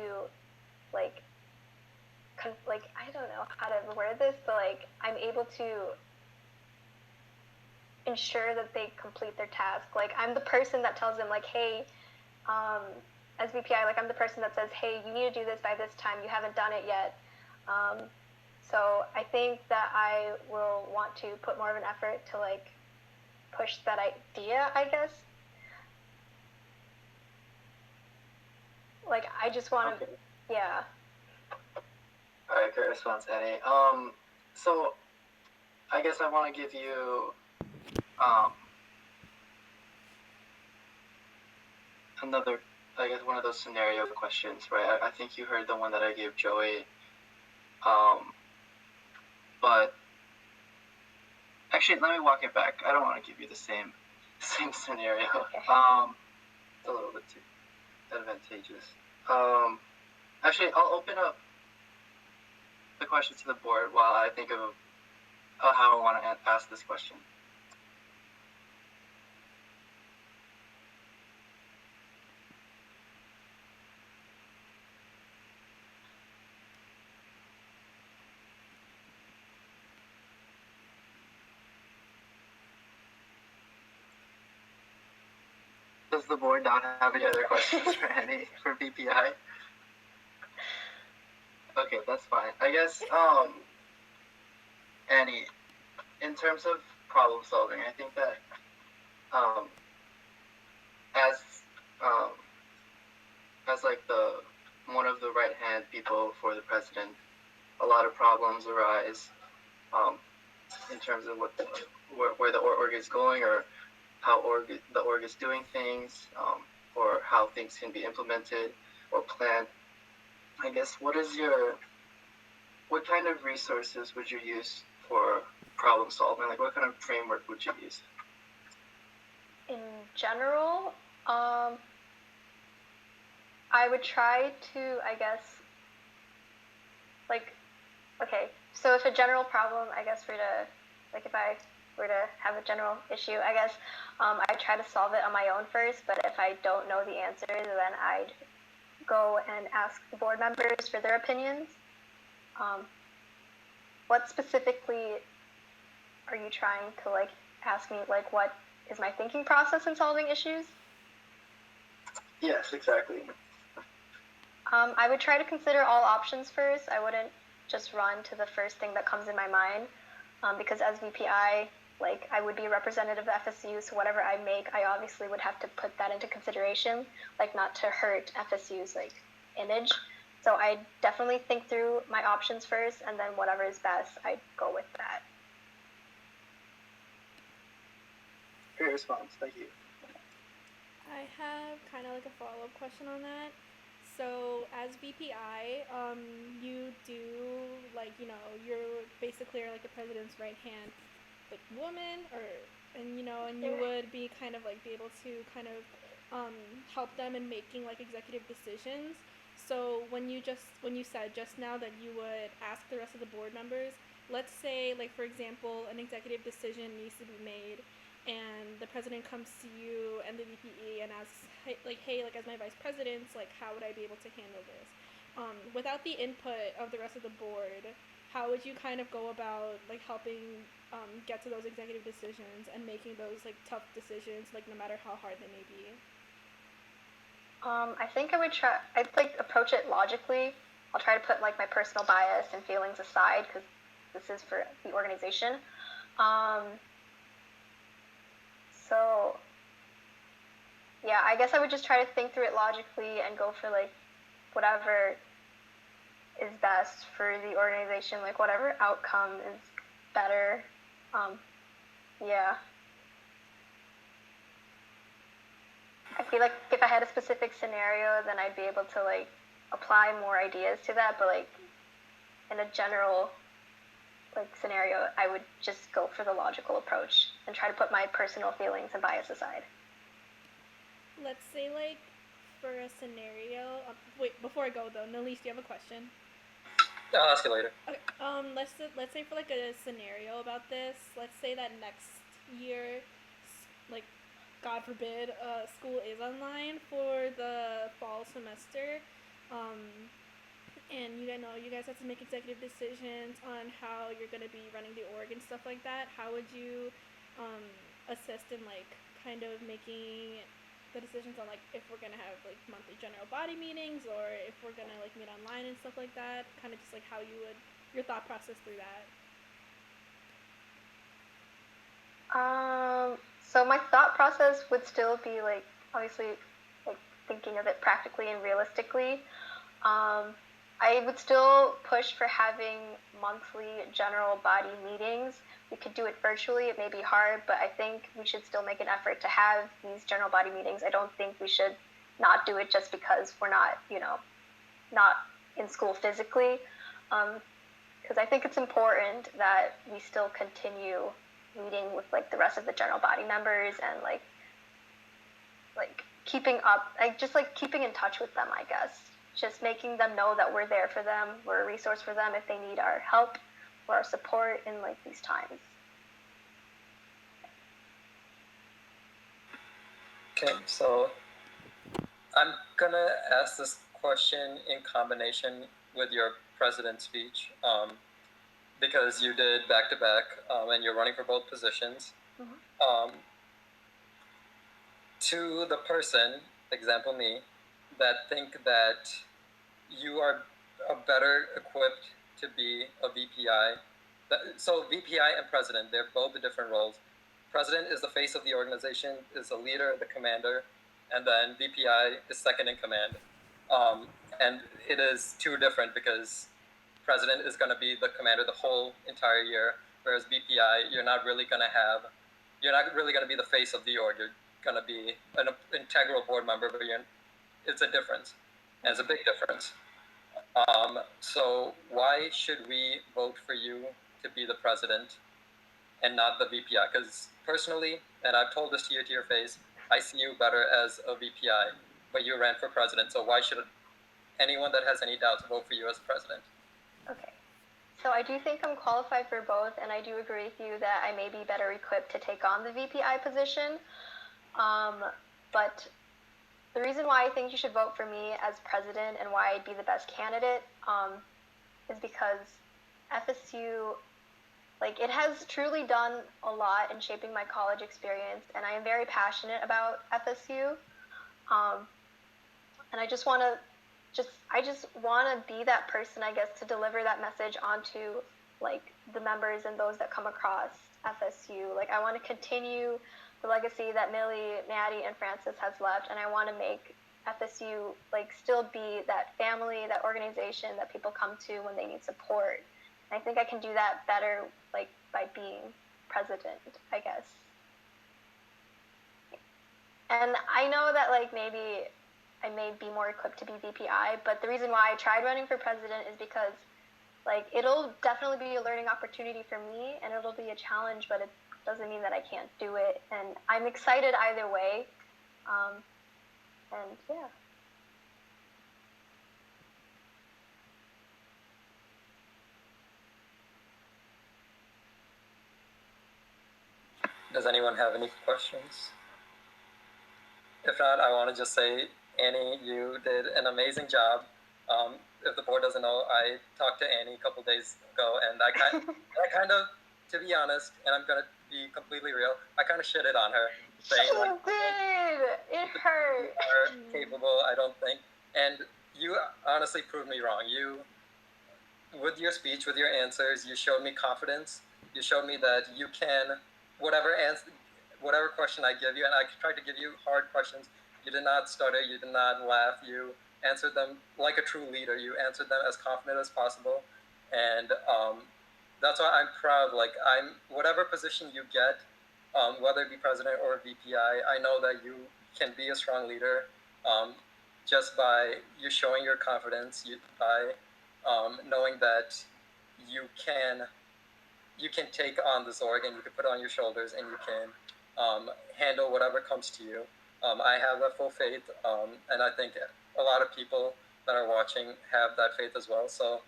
I don't know how to word this, but I'm able to ensure that they complete their task. I'm the person that tells them hey, as VPI, I'm the person that says, hey, you need to do this by this time, you haven't done it yet. So I think that I will want to put more of an effort to push that idea, I guess. Like, I just want to, yeah. Alright, great response, Annie. So, I guess I want to give you, another, I guess one of those scenario questions, right? I think you heard the one that I gave Joey. But actually, let me walk it back. I don't want to give you the same scenario. Okay. It's a little bit too advantageous. Actually, I'll open up the question to the board while I think of how I want to ask this question. Does the board not have any other questions for Annie for BPI? Okay, that's fine. I guess, Annie, in terms of problem solving, I think that as like the one of the right hand people for the president, a lot of problems arise in terms of where the org is going, or how the org is doing things, or how things can be implemented or planned. I guess what kind of resources would you use for problem solving? Like, what kind of framework would you use? In general, I would try to, I guess, like, okay, so if a general problem, I guess, if I were to have a general issue, I guess, I'd try to solve it on my own first, but if I don't know the answer, then I'd go and ask the board members for their opinions. What specifically are you trying to, like, ask me, like, what is my thinking process in solving issues? Yes, exactly. I would try to consider all options first. I wouldn't just run to the first thing that comes in my mind, because as VPI, like, I would be a representative of FSU, so whatever I make, I obviously would have to put that into consideration, like, not to hurt FSU's, like, image. So I definitely think through my options first, and then whatever is best, I'd go with that. Great response, thank you. I have kind of like a follow-up question on that. So as VPI, you do, like, you know, you're basically like the president's right hand, like, woman, and you would be kind of like be able to kind of help them in making like executive decisions. So when you said just now that you would ask the rest of the board members, let's say, like, for example, an executive decision needs to be made, and the president comes to you and the VPE and asks, hey, as my vice president, like, how would I be able to handle this? Without the input of the rest of the board, how would you kind of go about, like, helping get to those executive decisions and making those, like, tough decisions, like, no matter how hard they may be? I think I'd like approach it logically. I'll try to put, like, my personal bias and feelings aside, because this is for the organization. So, yeah, I guess I would just try to think through it logically and go for, like, whatever is best for the organization, like, whatever outcome is better. Yeah. I feel like if I had a specific scenario, then I'd be able to, like, apply more ideas to that, but, like, in a general, like, scenario, I would just go for the logical approach and try to put my personal feelings and bias aside. Let's say, like, for a scenario, wait, before I go though, Nalise, do you have a question? I'll ask you later. Okay, let's say for, like, a scenario about this, let's say that next year, like, God forbid, school is online for the fall semester, and you guys have to make executive decisions on how you're going to be running the org and stuff like that. How would you assist in, like, kind of making the decisions on, like, if we're going to have, like, monthly general body meetings, or if we're going to, like, meet online and stuff like that? Kind of just, like, how your thought process through that. So my thought process would still be like, obviously, like thinking of it practically and realistically. I would still push for having monthly general body meetings. We could do it virtually. It may be hard, but I think we should still make an effort to have these general body meetings. I don't think we should not do it just because we're not, not in school physically. Because I think it's important that we still continue meeting with like the rest of the general body members and like keeping up, just keeping in touch with them, I guess. Just making them know that we're there for them, we're a resource for them if they need our help or our support in like these times. Okay, so I'm gonna ask this question in combination with your president's speech, because you did back-to-back, and you're running for both positions. Mm-hmm. To the person, example me, that think that you are better equipped to be a VPI. So VPI and president, they're both the different roles. President is the face of the organization, is the leader, the commander, and then VPI is second in command. And it is two different because president is going to be the commander the whole entire year, whereas VPI, you're not really going to be the face of the org. You're going to be an integral board member, but it's a difference, and it's a big difference. So why should we vote for you to be the president and not the VPI? Because personally, and I've told this to you to your face, I see you better as a VPI, but you ran for president. So why should anyone that has any doubts vote for you as president? Okay. So I do think I'm qualified for both, and I do agree with you that I may be better equipped to take on the VPI position. But the reason why I think you should vote for me as president and why I'd be the best candidate is because FSU, it has truly done a lot in shaping my college experience, and I am very passionate about FSU. And I just want to be that person, I guess, to deliver that message onto the members and those that come across FSU. I want to continue the legacy that Millie, Maddie, and Francis has left, and I want to make FSU still be that family, that organization that people come to when they need support. And I think I can do that better by being president, I guess. And I know that maybe I may be more equipped to be VPI, but the reason why I tried running for president is because it'll definitely be a learning opportunity for me, and it'll be a challenge, but it doesn't mean that I can't do it. And I'm excited either way. And yeah. Does anyone have any questions? If not, I want to just say, Annie, you did an amazing job. If the board doesn't know, I talked to Annie a couple days ago, and I kind of, to be honest, and I'm gonna be completely real, I kind of shitted on her, saying it hurt. Are capable, I don't think, and you honestly proved me wrong. You, with your speech, with your answers, you showed me confidence. You showed me that you can, whatever question I give you, and I tried to give you hard questions. You did not stutter, you did not laugh, you answered them like a true leader. You answered them as confident as possible, and that's why I'm proud. Whatever position you get, whether it be president or VPI, I know that you can be a strong leader just by you showing your confidence, by knowing that you can take on this org and you can put it on your shoulders and you can handle whatever comes to you. I have that full faith, and I think a lot of people that are watching have that faith as well. So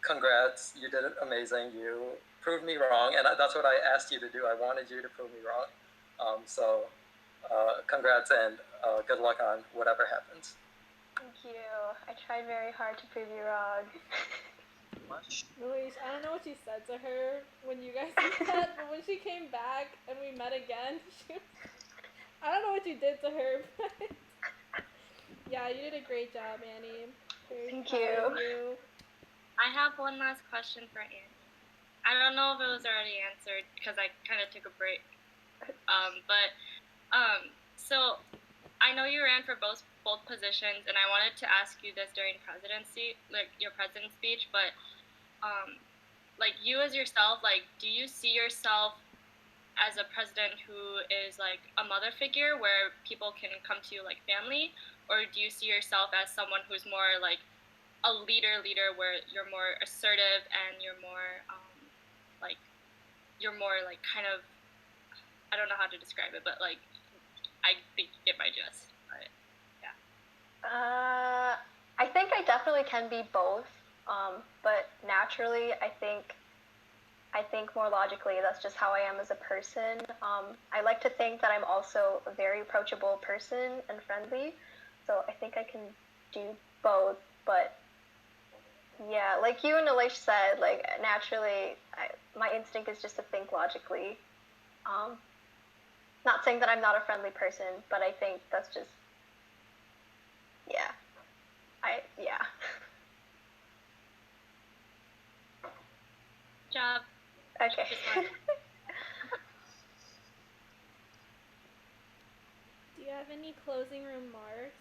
congrats, you did it amazing. You proved me wrong, and that's what I asked you to do. I wanted you to prove me wrong. So congrats, and good luck on whatever happens. Thank you. I tried very hard to prove you wrong. Luis, I don't know what you said to her when you guys met, but when she came back and we met again, I don't know what you did to her, but yeah, you did a great job, Annie. Thank you. I have one last question for Annie. I don't know if it was already answered because I kind of took a break So I know you ran for both positions, and I wanted to ask you this during presidency, like your president's speech, but like you as yourself, like do you see yourself as a president who is like a mother figure where people can come to you like family, or do you see yourself as someone who's more like a leader where you're more assertive and you're more kind of, I don't know how to describe it, but like I think you get my gist. But yeah. I think I definitely can be both. But naturally, I think more logically, that's just how I am as a person. I like to think that I'm also a very approachable person and friendly, so I think I can do both. But yeah, like you and Alish said, like naturally, my instinct is just to think logically. Not saying that I'm not a friendly person, but I think that's just, yeah. Job. Okay. Do you have any closing remarks?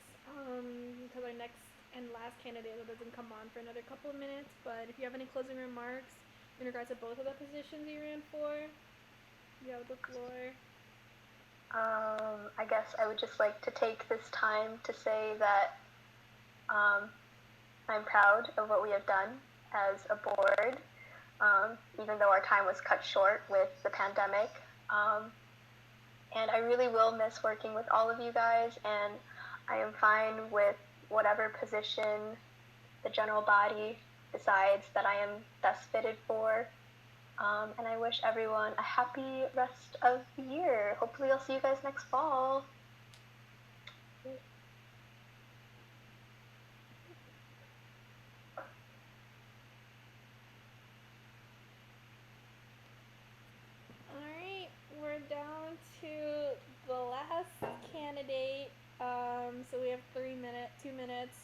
Because our next and last candidate doesn't come on for another couple of minutes, but if you have any closing remarks in regards to both of the positions you ran for, you have the floor. I guess I would just like to take this time to say that I'm proud of what we have done as a board, even though our time was cut short with the pandemic. And I really will miss working with all of you guys, and I am fine with whatever position the general body decides that I am best fitted for. And I wish everyone a happy rest of the year. Hopefully I'll see you guys next fall. Alright, we're down to the last candidate. So we have 2 minutes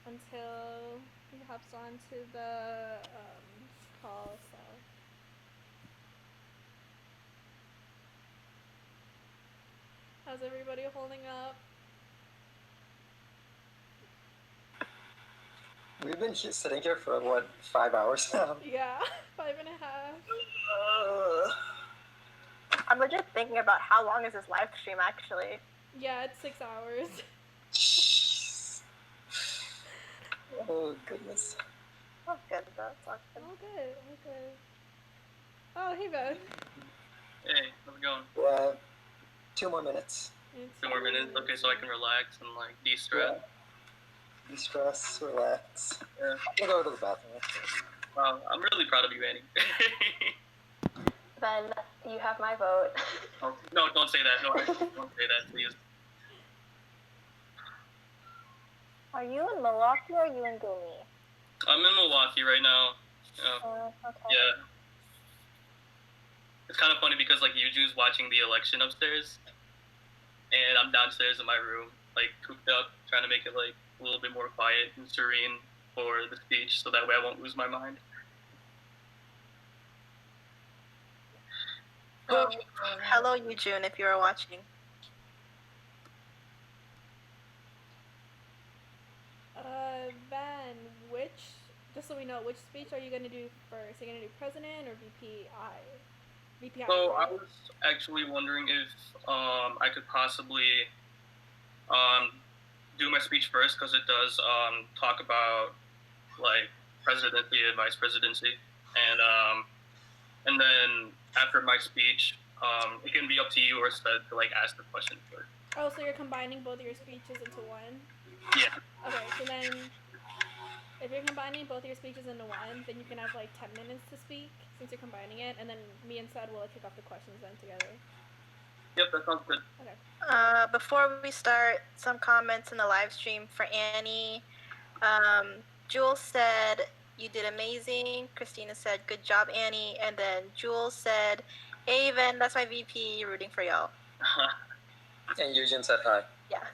until he hops on to the call, so. How's everybody holding up? We've been sitting here for, 5 hours now? Yeah, 5.5. I'm legit thinking about how long is this live stream actually. Yeah, it's 6 hours. Jeez. Oh, goodness. Oh, good. That's awesome. All good. Oh, hey, Ben. Hey, how's it going? 2 more minutes. 2 more minutes? Okay, so I can relax and, like, de-stress? Yeah. De-stress, relax. Yeah. I'll go to the bathroom. Wow, I'm really proud of you, Annie. Ben, you have my vote. Oh, no, don't say that. No, don't say that, please. Are you in Milwaukee or are you in Gumi? I'm in Milwaukee right now. Okay. Yeah. It's kind of funny because, like, Yuju's watching the election upstairs, and I'm downstairs in my room, like, cooped up, trying to make it, like, a little bit more quiet and serene for the speech, so that way I won't lose my mind. Hello, Yujun, if you're watching. Ben, just so we know, which speech are you going to do first? Are you going to do president or VPI? VPI. So I was actually wondering if I could possibly do my speech first, because it does talk about, like, presidency and vice presidency, and then after my speech, it can be up to you or Seth to, like, ask the question first. Oh, so you're combining both of your speeches into one? Yeah. Okay, so then if you're combining both your speeches into one, then you can have like 10 minutes to speak since you're combining it, and then me and Seth will kick off the questions then together. Yep, that sounds good. Okay. Before we start, some comments in the live stream for Annie. Jules said, "You did amazing." Christina said, "Good job, Annie." And then Jules said, "Aven, that's my VP, rooting for y'all." And Eugene said hi. Yeah.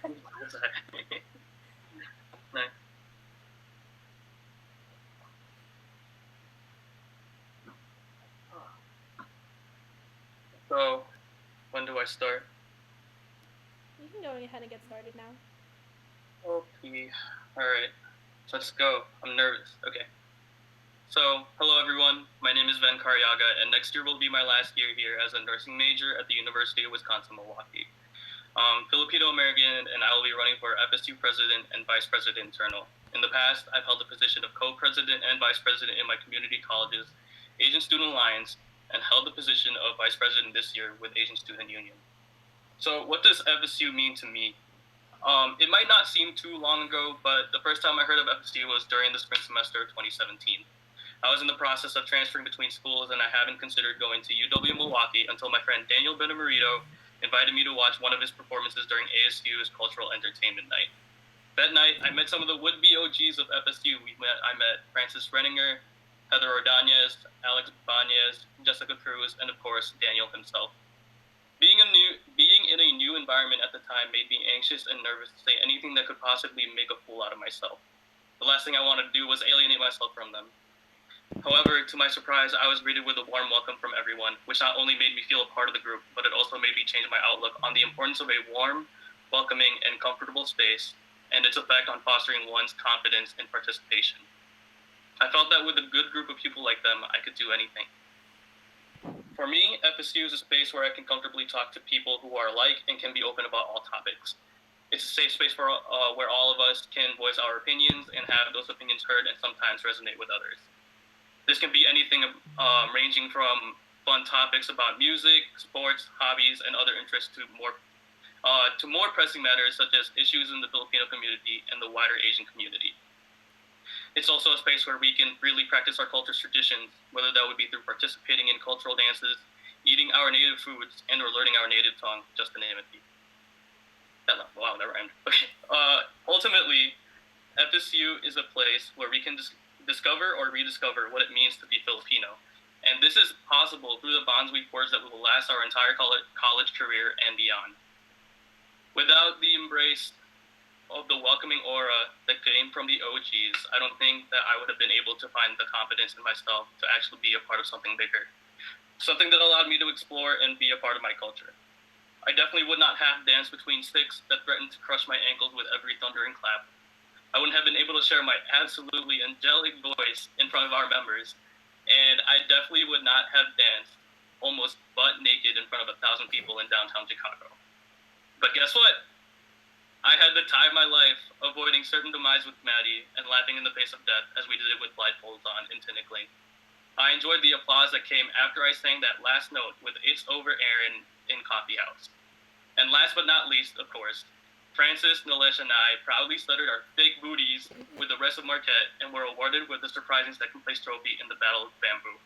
Nice. So, when do do I start? You can go ahead and get started now. Okay. Alright. Let's go. I'm nervous. Okay. So, hello everyone. My name is Venn Cariaga, and next year will be my last year here as a nursing major at the University of Wisconsin-Milwaukee. Filipino American, and I will be running for FSU President and Vice President Internal. In the past, I've held the position of Co-President and Vice President in my community college's Asian Student Alliance, and held the position of Vice President this year with Asian Student Union. So, what does FSU mean to me? It might not seem too long ago, but the first time I heard of FSU was during the spring semester of 2017. I was in the process of transferring between schools, and I haven't considered going to UW-Milwaukee until my friend Daniel Benamarito invited me to watch one of his performances during ASU's Cultural Entertainment Night. That night, I met some of the would-be OGs of FSU. I met Francis Renninger, Heather Ordonez, Alex Banez, Jessica Cruz, and of course, Daniel himself. Being in a new environment at the time made me anxious and nervous to say anything that could possibly make a fool out of myself. The last thing I wanted to do was alienate myself from them. However, to my surprise, I was greeted with a warm welcome from everyone, which not only made me feel a part of the group, but it also made me change my outlook on the importance of a warm, welcoming, and comfortable space, and its effect on fostering one's confidence and participation. I felt that with a good group of people like them, I could do anything. For me, FSU is a space where I can comfortably talk to people who are alike and can be open about all topics. It's a safe space where all of us can voice our opinions and have those opinions heard and sometimes resonate with others. This can be anything ranging from fun topics about music, sports, hobbies, and other interests to more pressing matters such as issues in the Filipino community and the wider Asian community. It's also a space where we can really practice our culture's traditions, whether that would be through participating in cultural dances, eating our native foods, and or learning our native tongue, just to name a few. Wow, that rhymed. Okay. Ultimately, FSU is a place where we can discover or rediscover what it means to be Filipino. And this is possible through the bonds we forge that will last our entire college career and beyond. Without the embrace of the welcoming aura that came from the OGs, I don't think that I would have been able to find the confidence in myself to actually be a part of something bigger. Something that allowed me to explore and be a part of my culture. I definitely would not have danced between sticks that threatened to crush my ankles with every thundering clap. I wouldn't have been able to share my absolutely angelic voice in front of our members, and I definitely would not have danced almost butt naked in front of 1,000 people in downtown Chicago. But guess what? I had the time of my life avoiding certain demise with Maddie and laughing in the face of death as we did it with blindfolds on in Tinnickling. I enjoyed the applause that came after I sang that last note with It's Over Aaron in Coffee House. And last but not least, of course, Francis, Nilesh, and I proudly stuttered our fake booties with the rest of Marquette and were awarded with the surprising second place trophy in the Battle of Bamboo.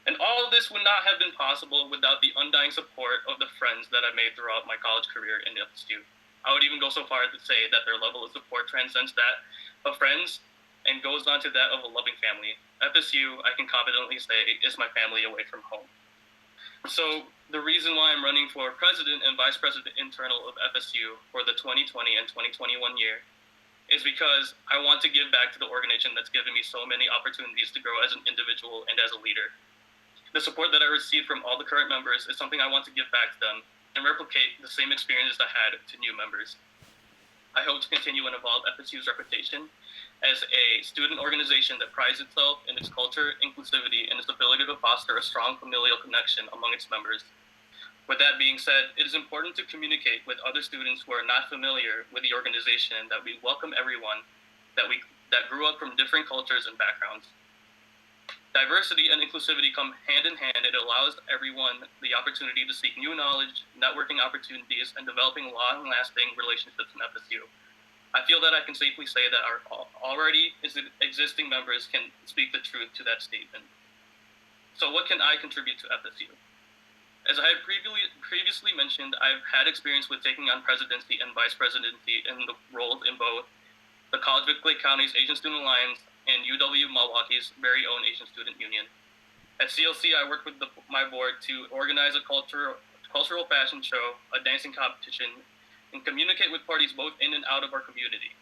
And all of this would not have been possible without the undying support of the friends that I made throughout my college career in FSU. I would even go so far as to say that their level of support transcends that of friends and goes on to that of a loving family. FSU, I can confidently say, is my family away from home. So the reason why I'm running for President and Vice President Internal of FSU for the 2020 and 2021 year is because I want to give back to the organization that's given me so many opportunities to grow as an individual and as a leader. The support that I received from all the current members is something I want to give back to them and replicate the same experiences I had to new members. I hope to continue and evolve FSU's reputation as a student organization that prides itself in its culture, inclusivity, and its ability to foster a strong familial connection among its members. With that being said, it is important to communicate with other students who are not familiar with the organization that we welcome everyone that grew up from different cultures and backgrounds. Diversity and inclusivity come hand in hand. It allows everyone the opportunity to seek new knowledge, networking opportunities, and developing long-lasting relationships in FSU. I feel that I can safely say that our already existing members can speak the truth to that statement. So what can I contribute to FSU? As I had previously mentioned, I've had experience with taking on presidency and vice presidency in the roles in both the College of Lake County's Asian Student Alliance and UW-Milwaukee's very own Asian Student Union. At CLC, I worked with my board to organize a cultural fashion show, a dancing competition, and communicate with parties both in and out of our community.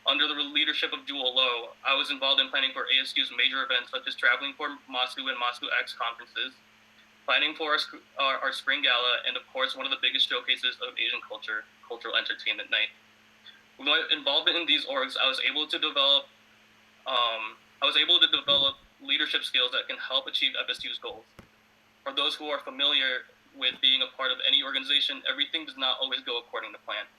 Under the leadership of Jewel Lowe, I was involved in planning for ASU's major events such as traveling for MASU and MASU X conferences, planning for our spring gala, and of course, one of the biggest showcases of Asian cultural entertainment night. With my involvement in these orgs, I was able to develop leadership skills that can help achieve FSU's goals. For those who are familiar with being a part of any organization, everything does not always go according to plan.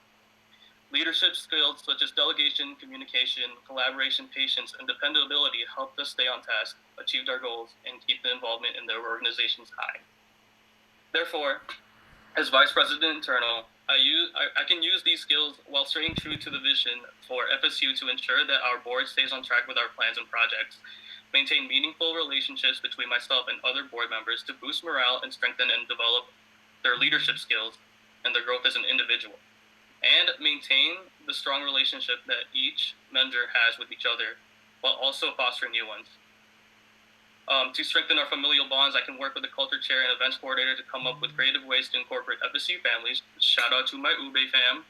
Leadership skills such as delegation, communication, collaboration, patience, and dependability helped us stay on task, achieved our goals, and keep the involvement in their organizations high. Therefore, as Vice President Internal, I can use these skills while staying true to the vision for FSU to ensure that our board stays on track with our plans and projects, maintain meaningful relationships between myself and other board members to boost morale and strengthen and develop their leadership skills and their growth as an individual, and maintain the strong relationship that each member has with each other while also fostering new ones. To strengthen our familial bonds, I can work with the culture chair and events coordinator to come up with creative ways to incorporate FSU families, shout out to my Ube fam,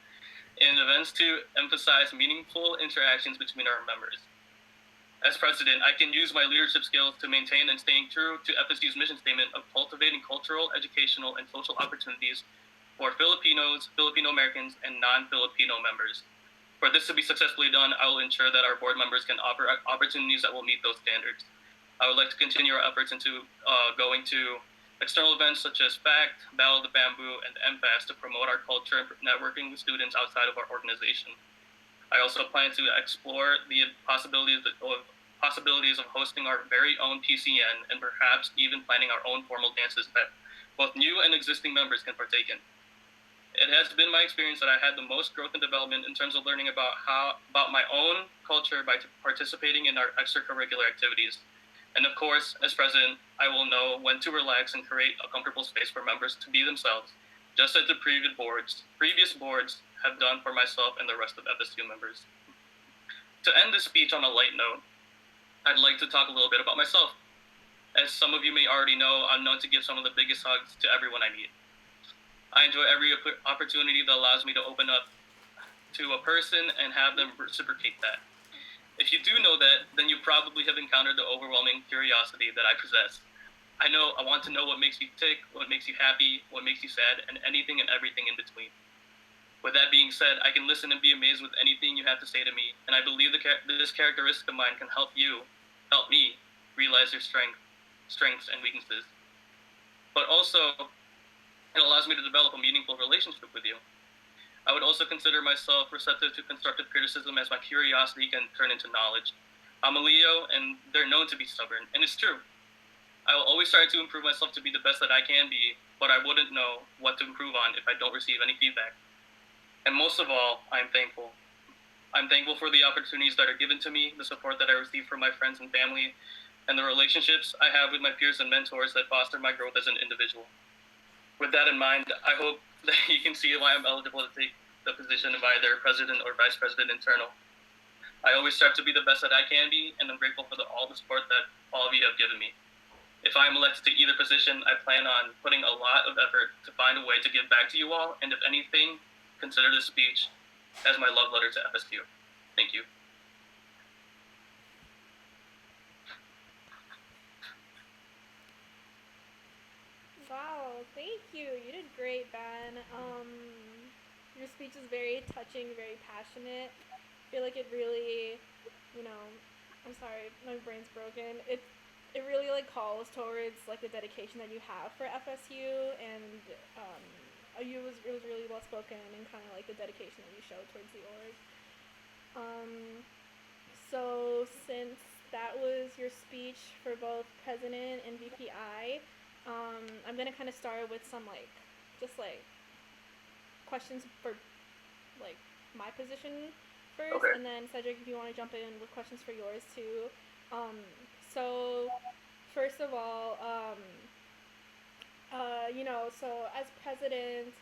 in events to emphasize meaningful interactions between our members. As president, I can use my leadership skills to maintain and staying true to FSU's mission statement of cultivating cultural, educational, and social opportunities for Filipinos, Filipino Americans, and non-Filipino members. For this to be successfully done, I will ensure that our board members can offer opportunities that will meet those standards. I would like to continue our efforts into going to external events such as FACT, Battle of the Bamboo, and MFAS to promote our culture and networking with students outside of our organization. I also plan to explore the possibilities of hosting our very own PCN and perhaps even planning our own formal dances that both new and existing members can partake in. It has been my experience that I had the most growth and development in terms of learning about my own culture by participating in our extracurricular activities. And of course, as president, I will know when to relax and create a comfortable space for members to be themselves, just as the previous boards have done for myself and the rest of FSU members. To end this speech on a light note, I'd like to talk a little bit about myself. As some of you may already know, I'm known to give some of the biggest hugs to everyone I meet. I enjoy every opportunity that allows me to open up to a person and have them reciprocate that. If you do know that, then you probably have encountered the overwhelming curiosity that I possess. I want to know what makes you tick, what makes you happy, what makes you sad, and anything and everything in between. With that being said, I can listen and be amazed with anything you have to say to me, and I believe this characteristic of mine can help me, realize your strengths and weaknesses. But also, it allows me to develop a meaningful relationship with you. I would also consider myself receptive to constructive criticism as my curiosity can turn into knowledge. I'm a Leo, and they're known to be stubborn, and it's true. I will always try to improve myself to be the best that I can be, but I wouldn't know what to improve on if I don't receive any feedback. And most of all, I'm thankful. I'm thankful for the opportunities that are given to me, the support that I receive from my friends and family, and the relationships I have with my peers and mentors that foster my growth as an individual. With that in mind, I hope that you can see why I'm eligible to take the position of either president or vice president internal. I always strive to be the best that I can be, and I'm grateful for all the support that all of you have given me. If I'm elected to either position, I plan on putting a lot of effort to find a way to give back to you all, and if anything, consider this speech as my love letter to FSU. Thank you. Wow, thank you. You did great, Ben. Your speech is very touching, very passionate. I feel like it really, I'm sorry, my brain's broken. It really calls towards the dedication that you have for FSU, and it was really well spoken, and kind of the dedication that you show towards the org. So since that was your speech for both president and VPI, I'm gonna kind of start with some questions for my position first, Okay. and then Cedric, if you want to jump in with questions for yours too. So first of all, so as president,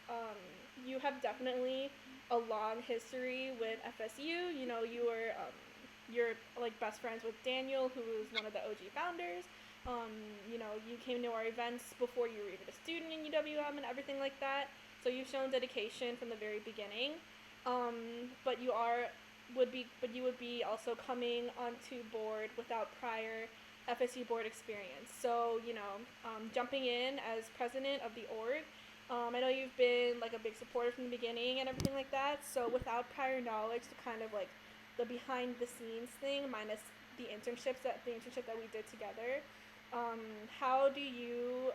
you have definitely a long history with FSU. You were you're best friends with Daniel, who was one of the OG founders. You came to our events before you were even a student in UWM and everything like that. So you've shown dedication from the very beginning. But you would be also coming onto board without prior FSU board experience. So, jumping in as president of the org, I know you've been like a big supporter from the beginning and everything like that. So without prior knowledge to kind of like the behind the scenes thing, minus the internship that we did together, how do you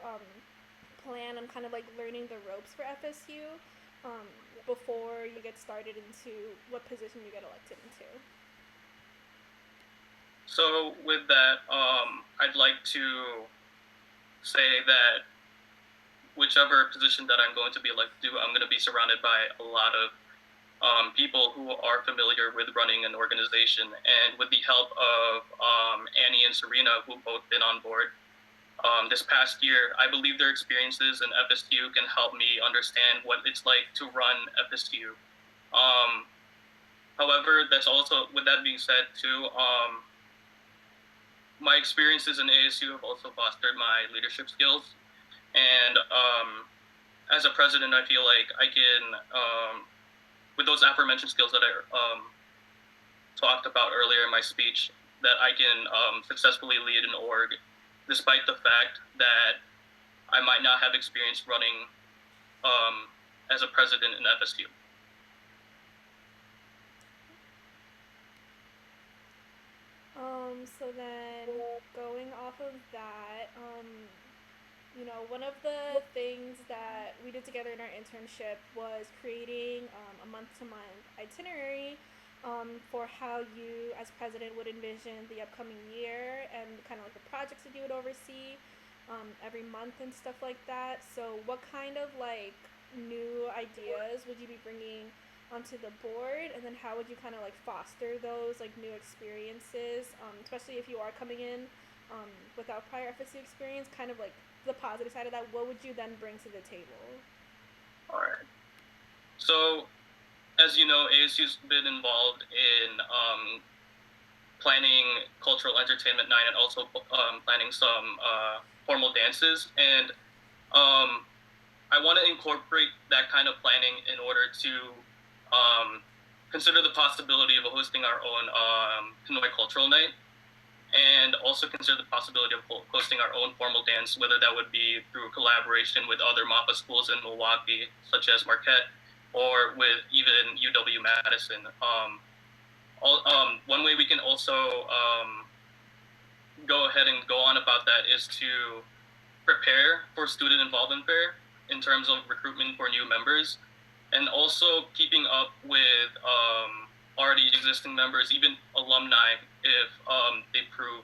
plan on kind of like learning the ropes for FSU before you get started into what position you get elected into? So with that, I'd like to say that whichever position that I'm going to be elected to, I'm going to be surrounded by a lot of people who are familiar with running an organization, and with the help of Annie and Serena, who both been on board this past year, I believe their experiences in FSU can help me understand what it's like to run FSU. However, that's also, with that being said too, my experiences in ASU have also fostered my leadership skills. And as a president, I feel like I can, with those aforementioned skills that I talked about earlier in my speech, that I can successfully lead an org, despite the fact that I might not have experience running as a president in FSU. So then going off of that, one of the things that we did together in our internship was creating a month-to-month itinerary for how you, as president, would envision the upcoming year and kind of like the projects that you would oversee every month and stuff like that. So what kind of like new ideas would you be bringing onto the board, and then how would you kind of like foster those like new experiences, especially if you are coming in without prior FSU experience, kind of like the positive side of that, what would you then bring to the table? All right. So, as you know, ASU's been involved in planning cultural entertainment night and also planning some formal dances. And I want to incorporate that kind of planning in order to consider the possibility of hosting our own Pinoy cultural night, and also consider the possibility of hosting our own formal dance, whether that would be through collaboration with other MAPA schools in Milwaukee, such as Marquette, or with even UW-Madison. One way we can also go ahead and go on about that is to prepare for student involvement fair in terms of recruitment for new members, and also keeping up with already existing members, even alumni, if they prove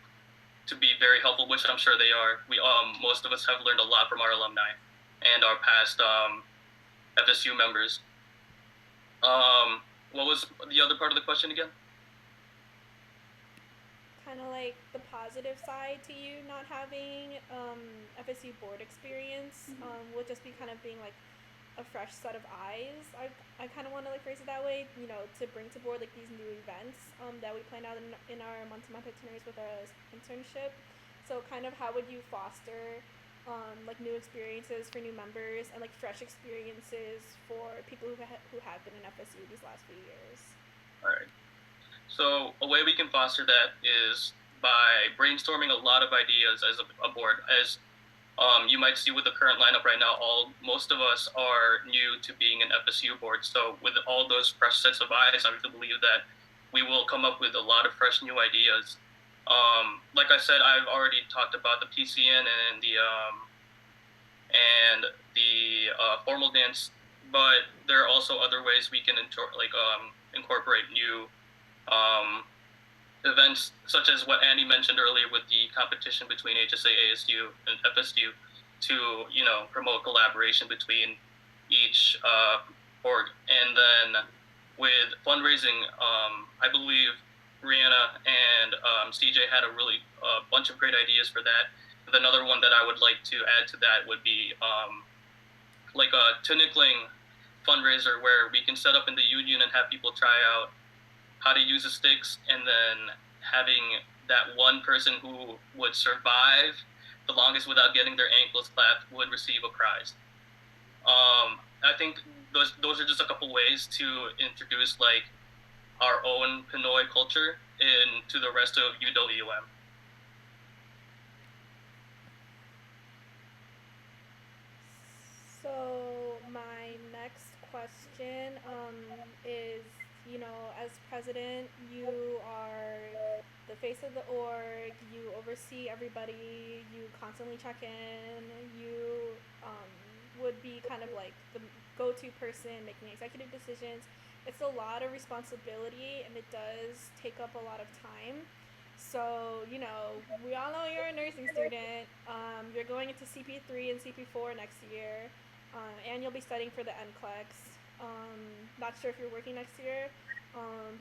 to be very helpful, which I'm sure they are. We most of us have learned a lot from our alumni and our past FSU members. What was the other part of the question again? Kind of like the positive side to you not having FSU board experience would just be kind of being like a fresh set of eyes. I kind of want to like phrase it that way, to bring to board like these new events that we plan out in our month-to-month itineraries with our internship. So kind of how would you foster like new experiences for new members and like fresh experiences for people who have been in FSU these last few years? All right. So a way we can foster that is by brainstorming a lot of ideas as a board. As you might see with the current lineup right now, most of us are new to being an FSU board. So with all those fresh sets of eyes, I believe that we will come up with a lot of fresh new ideas. Like I said, I've already talked about the PCN and the formal dance, but there are also other ways we can incorporate new events, such as what Annie mentioned earlier with the competition between HSA, ASU, and FSU, to promote collaboration between each org. And then with fundraising, I believe Reanna and CJ had a really bunch of great ideas for that. Another one that I would like to add to that would be like a Tinikling fundraiser, where we can set up in the union and have people try out how to use the sticks, and then having that one person who would survive the longest without getting their ankles clapped would receive a prize. I think those are just a couple ways to introduce like our own Pinoy culture into the rest of UWM. question is, as president, you are the face of the org, you oversee everybody, you constantly check in, you would be kind of like the go-to person making executive decisions. It's a lot of responsibility and it does take up a lot of time. So, we all know you're a nursing student. You're going into CP3 and CP4 next year, and you'll be studying for the NCLEX. Not sure if you're working next year,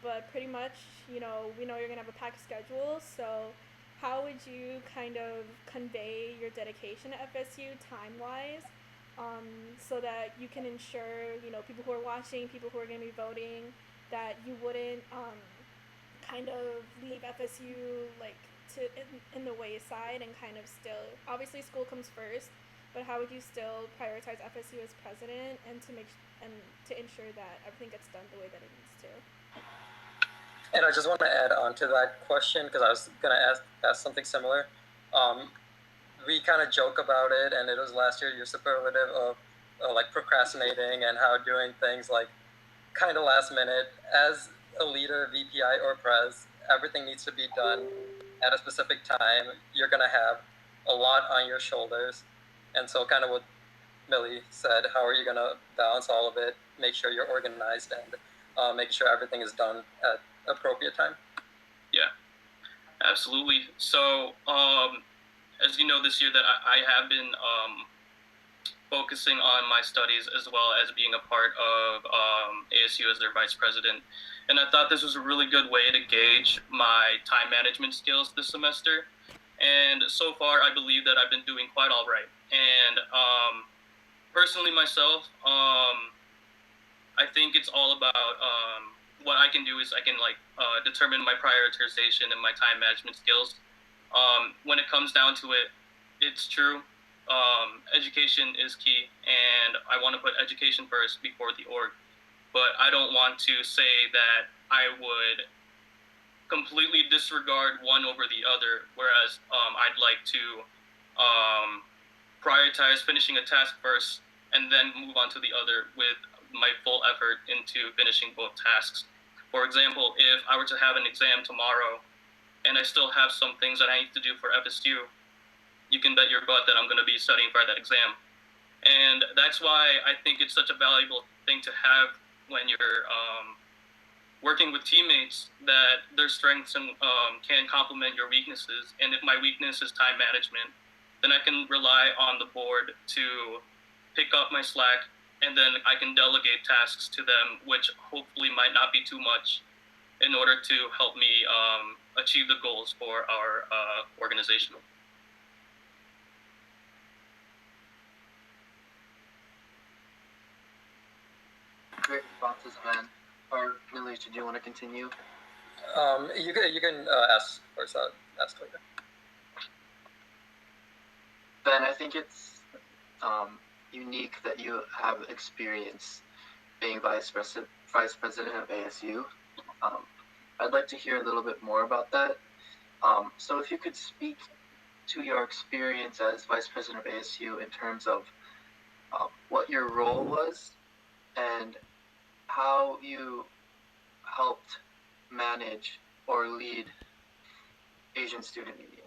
but pretty much, we know you're going to have a packed schedule. So, how would you kind of convey your dedication to FSU time-wise, so that you can ensure, people who are watching, people who are going to be voting, that you wouldn't kind of leave FSU in the wayside and kind of still, obviously school comes first, but how would you still prioritize FSU as president and to ensure that everything gets done the way that it needs to? And I just want to add on to that question because I was going to ask something similar. We kind of joke about it, and it was last year your superlative of like procrastinating and how doing things like kind of last minute. As a leader, VPI or pres, everything needs to be done at a specific time. You're going to have a lot on your shoulders. And so kind of what Millie said, how are you going to balance all of it, make sure you're organized, and make sure everything is done at appropriate time? Yeah, absolutely. So, as you know, this year that I have been focusing on my studies as well as being a part of ASU as their vice president. And I thought this was a really good way to gauge my time management skills this semester. And so far, I believe that I've been doing quite all right. And personally myself, I think it's all about what I can do is I can determine my prioritization and my time management skills. When it comes down to it, it's true. Education is key, and I want to put education first before the org. But I don't want to say that I would completely disregard one over the other, whereas I'd like to prioritize finishing a task first and then move on to the other with my full effort into finishing both tasks. For example, if I were to have an exam tomorrow and I still have some things that I need to do for FSU, you can bet your butt that I'm going to be studying for that exam. And that's why I think it's such a valuable thing to have when you're working with teammates, that their strengths and can complement your weaknesses. And if my weakness is time management, then I can rely on the board to pick up my slack, and then I can delegate tasks to them, which hopefully might not be too much, in order to help me achieve the goals for our organization. Great responses, Ben. Or Lily, did you want to continue? You can ask first. Ask later. Ben, I think it's unique that you have experience being vice president of ASU. I'd like to hear a little bit more about that. So if you could speak to your experience as vice president of ASU in terms of what your role was and how you helped manage or lead Asian student media.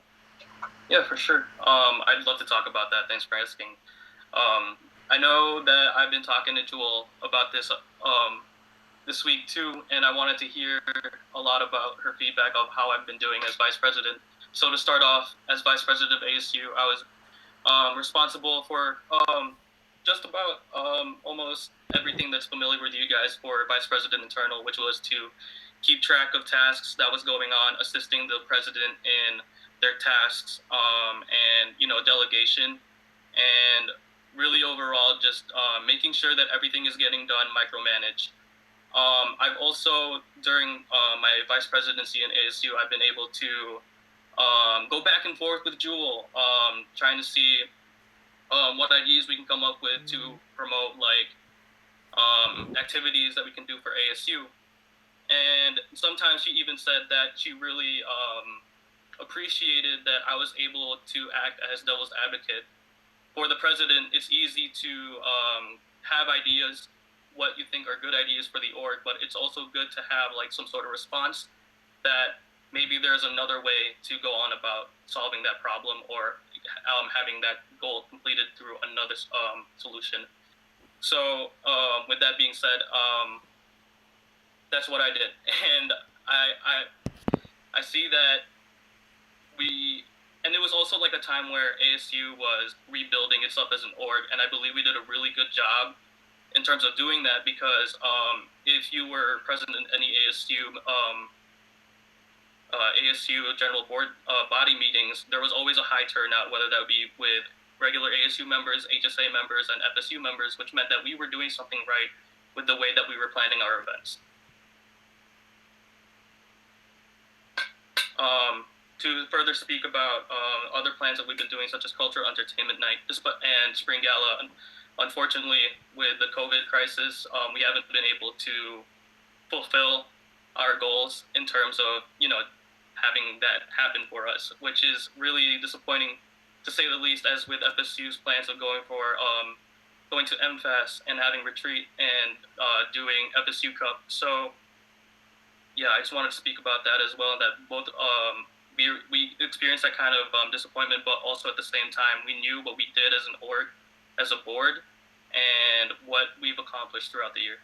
Yeah, for sure. I'd love to talk about that. Thanks for asking. I know that I've been talking to Jewel about this this week too, and I wanted to hear a lot about her feedback of how I've been doing as vice president. So to start off, as vice president of ASU, I was responsible for just about almost everything that's familiar with you guys for vice president internal, which was to keep track of tasks that was going on, assisting the president in their tasks, and delegation, and really overall just making sure that everything is getting done, micromanaged. I've also, during my vice presidency in ASU, I've been able to go back and forth with Jewel, trying to see what ideas we can come up with to promote activities that we can do for ASU. And sometimes she even said that she really appreciated that I was able to act as devil's advocate. For the president, it's easy to have ideas what you think are good ideas for the org, but it's also good to have like some sort of response that maybe there's another way to go on about solving that problem or having that goal completed through another solution. So with that being said, that's what I did, and I see that and it was also like a time where ASU was rebuilding itself as an org, and I believe we did a really good job in terms of doing that, because if you were present in any ASU general board body meetings, there was always a high turnout, whether that would be with regular ASU members, HSA members, and FSU members, which meant that we were doing something right with the way that we were planning our events. To further speak about other plans that we've been doing, such as Cultural Entertainment Night and Spring Gala, unfortunately, with the COVID crisis, we haven't been able to fulfill our goals in terms of, having that happen for us, which is really disappointing, to say the least, as with FSU's plans of going to MFest and having retreat and doing FSU Cup. So, yeah, I just wanted to speak about that as well, that both we experienced that kind of disappointment, but also at the same time, we knew what we did as an org, as a board, and what we've accomplished throughout the year.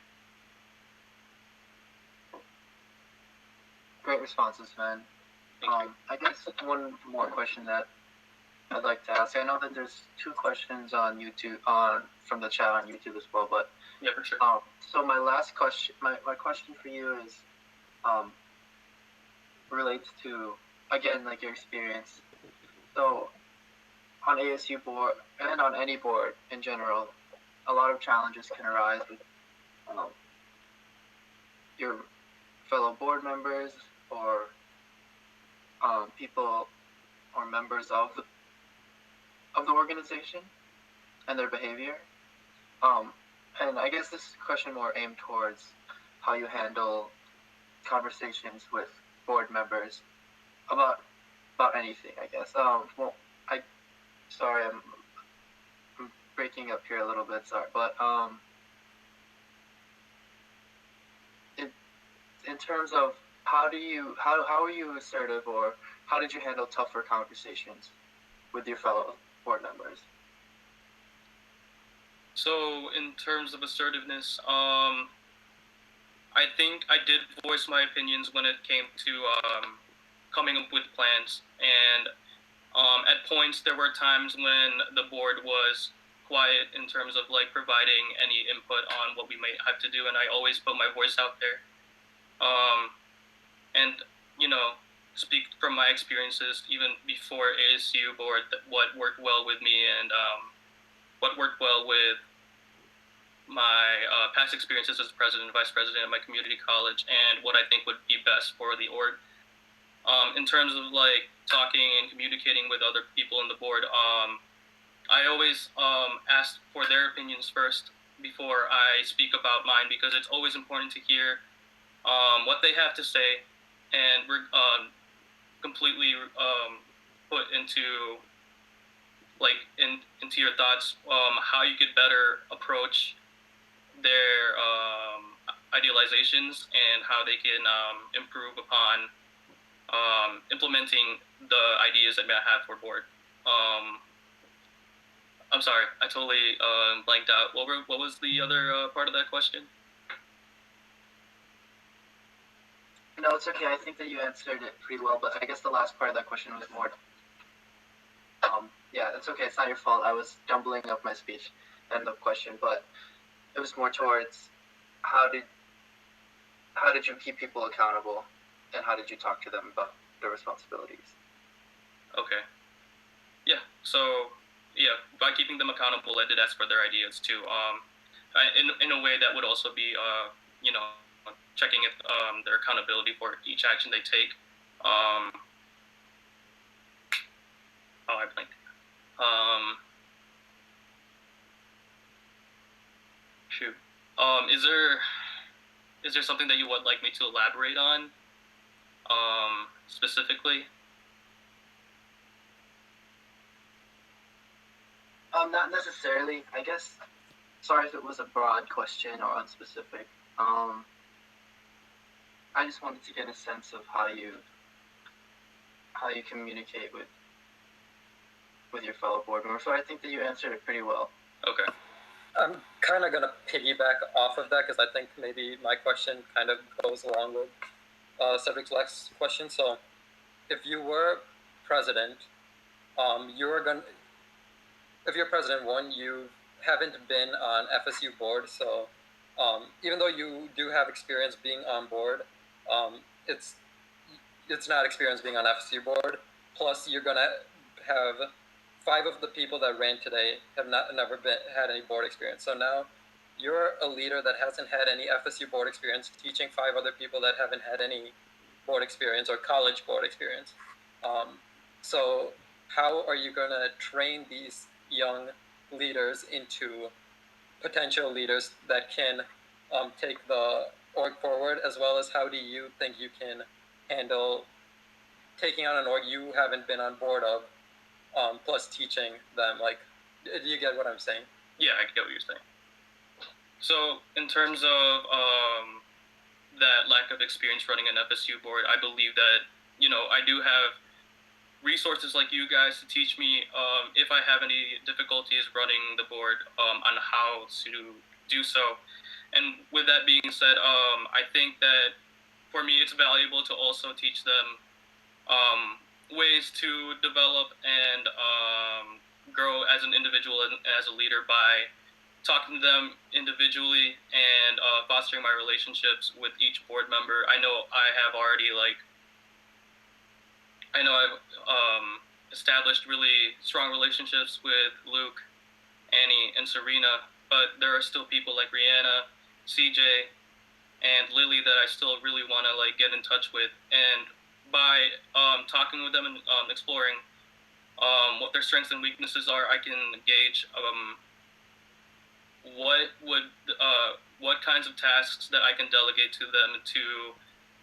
Great responses, man. I guess one more question that I'd like to ask. I know that there's 2 questions on YouTube, from the chat on YouTube as well, but yeah, for sure. So my last question, my question for you is, relates to, again, like your experience. So on ASU board and on any board in general, a lot of challenges can arise with your fellow board members or people or members of the organization and their behavior. And I guess this question more aimed towards how you handle conversations with board members about anything, I guess. Sorry, I'm breaking up here a little bit. Sorry, but in terms of how are you assertive, or how did you handle tougher conversations with your fellow board members? So in terms of assertiveness, I think I did voice my opinions when it came to coming up with plans, and at points there were times when the board was quiet in terms of like providing any input on what we might have to do, and I always put my voice out there, and speak from my experiences even before ASU board, what worked well with me and what worked well with my past experiences as president and vice president at my community college, and what I think would be best for the org. In terms of like talking and communicating with other people in the board, I always ask for their opinions first before I speak about mine, because it's always important to hear what they have to say and completely put into into your thoughts how you could better approach their idealizations and how they can improve upon implementing the ideas that I have for board. I'm sorry, I totally blanked out. What was the other part of that question? No, it's okay. I think that you answered it pretty well, but I guess the last part of that question was more. Yeah, it's okay. It's not your fault. I was jumbling up my speech and the question, but it was more towards how did you keep people accountable, and how did you talk to them about their responsibilities? Okay. Yeah. So yeah, by keeping them accountable, I did ask for their ideas too. In a way that would also be checking if their accountability for each action they take. I blanked. Shoot. Is there something that you would like me to elaborate on, specifically? Not necessarily. I guess sorry if it was a broad question or unspecific. I just wanted to get a sense of how you communicate with your fellow board members. So I think that you answered it pretty well. Okay. I'm kind of going to piggyback off of that because I think maybe my question kind of goes along with Cedric's last question. So if you were president, if you're president, one, you haven't been on FSU board, so even though you do have experience being on board, it's not experience being on FSU board. Plus, you're gonna have 5 of the people that ran today have never had any board experience. So now you're a leader that hasn't had any FSU board experience, teaching 5 other people that haven't had any board experience or college board experience. So how are you gonna train these young leaders into potential leaders that can take the org forward, as well as how do you think you can handle taking on an org you haven't been on board of, plus teaching them? Like, do you get what I'm saying? Yeah, I get what you're saying. So in terms of that lack of experience running an FSU board, I believe that, I do have resources like you guys to teach me if I have any difficulties running the board on how to do so. And with that being said, I think that for me it's valuable to also teach them ways to develop and grow as an individual and as a leader by talking to them individually and fostering my relationships with each board member. I know I've established really strong relationships with Luke, Annie, and Serena, but there are still people like Reanna, CJ, and Lilly that I still really want to get in touch with. And by talking with them and exploring what their strengths and weaknesses are, I can gauge what kinds of tasks that I can delegate to them to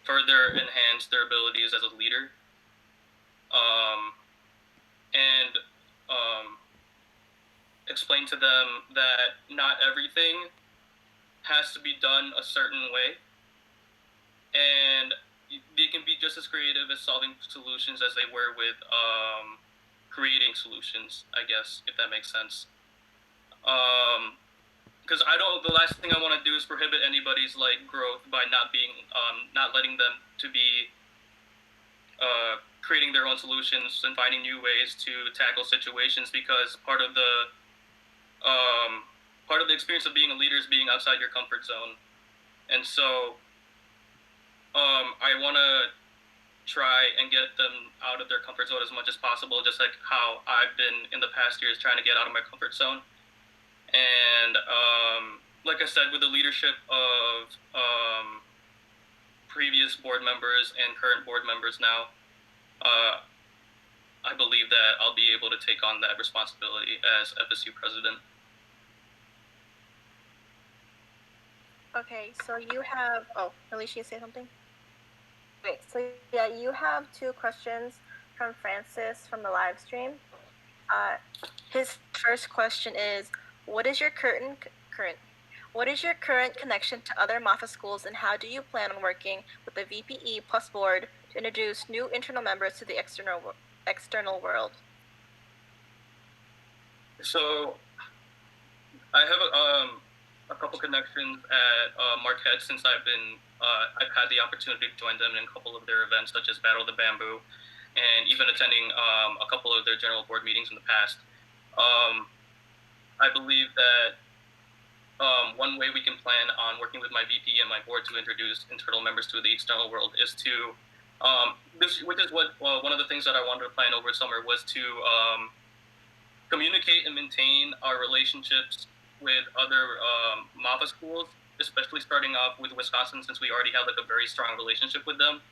further enhance their abilities as a leader. And explain to them that not everything has to be done a certain way, and they can be just as creative as solving solutions as they were with creating solutions, I guess, if that makes sense. Because the last thing I want to do is prohibit anybody's growth by not letting them to be creating their own solutions and finding new ways to tackle situations, because part of the experience of being a leader is being outside your comfort zone. And so I want to try and get them out of their comfort zone as much as possible, just like how I've been in the past years trying to get out of my comfort zone. And like I said, with the leadership of previous board members and current board members now, I believe that I'll be able to take on that responsibility as FSU president. Okay, so you have... Oh, Alicia, say something? Wait, so yeah, you have 2 questions from Francis from the live stream. His first question is, what is your current connection to other MAFA schools, and how do you plan on working with the VPE plus board to introduce new internal members to the external world? So I have a couple connections at Marquette since I've had the opportunity to join them in a couple of their events, such as Battle of the Bamboo, and even attending a couple of their general board meetings in the past. I believe that one way we can plan on working with my VP and my board to introduce internal members to the external world is to, which is what one of the things that I wanted to plan over summer was to communicate and maintain our relationships with other MAFA schools, especially starting off with Wisconsin, since we already have a very strong relationship with them.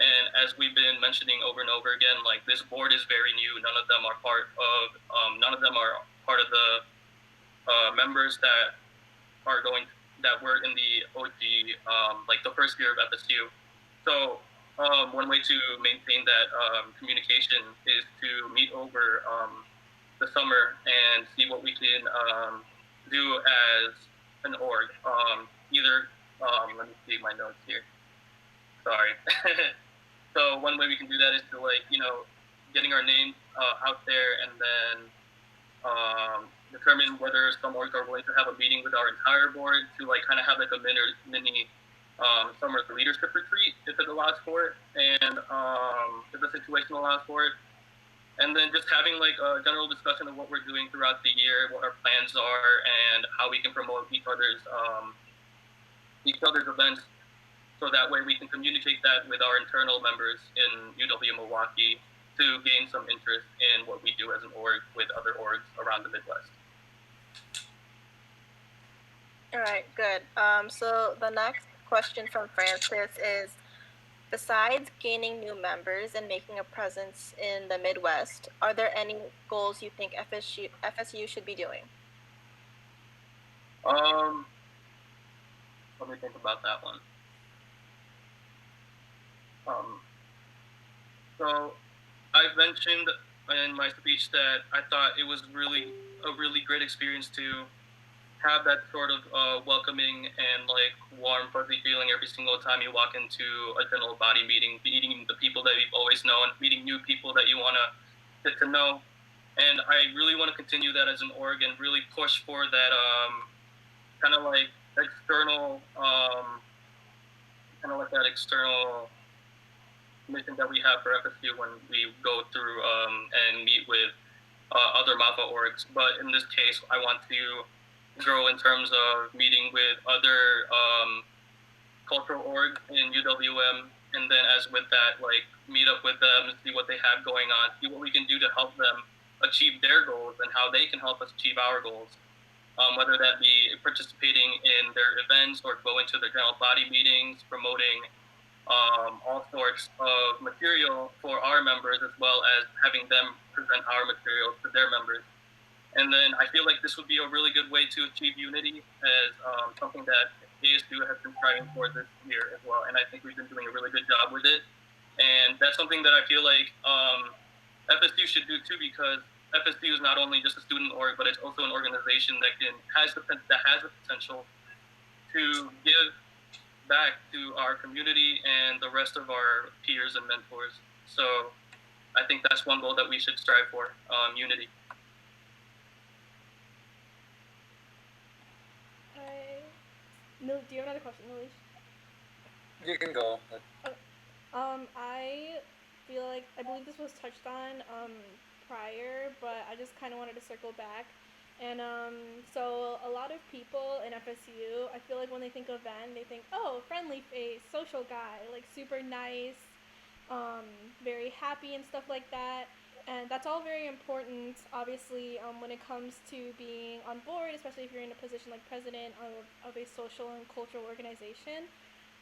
And as we've been mentioning over and over again, this board is very new. None of them are part of the members that were in the OG, the first year of FSU. So one way to maintain that communication is to meet over the summer and see what we can do as an org. Let me see my notes here. Sorry. So one way we can do that is to getting our name out there, and then determine whether some orgs are willing to have a meeting with our entire board to kind of have a mini summer leadership retreat if it allows for it, and if the situation allows for it. And then just having a general discussion of what we're doing throughout the year, what our plans are, and how we can promote each other's events, so that way we can communicate that with our internal members in UW Milwaukee to gain some interest in what we do as an org with other orgs around the Midwest. All right, good. So the next question from Francis is, besides gaining new members and making a presence in the Midwest, are there any goals you think FSU should be doing? Let me think about that one. So I've mentioned in my speech that I thought it was a really great experience to have that sort of welcoming and warm, fuzzy feeling every single time you walk into a general body meeting, meeting the people that you've always known, meeting new people that you want to get to know. And I really want to continue that as an org and really push for that external mission that we have for FSU when we go through and meet with other MAFA orgs. But in this case, I want to grow in terms of meeting with other cultural orgs in UWM, and then as with that, meet up with them and see what they have going on, see what we can do to help them achieve their goals and how they can help us achieve our goals. Whether that be participating in their events or going to their general body meetings, promoting all sorts of material for our members, as well as having them present our material to their members. And then I feel like this would be a really good way to achieve unity, as something that ASU has been striving for this year as well. And I think we've been doing a really good job with it. And that's something that I feel like FSU should do too, because FSU is not only just a student org, but it's also an organization that has the potential to give back to our community and the rest of our peers and mentors. So I think that's one goal that we should strive for, unity. Do you have another question, Lilly? You can go. I feel like, I believe this was touched on prior, but I just kind of wanted to circle back. And so a lot of people in FSU, I feel like when they think of Venn, they think, oh, friendly face, social guy, super nice, very happy and stuff like that. And that's all very important, obviously, when it comes to being on board, especially if you're in a position like president of a social and cultural organization.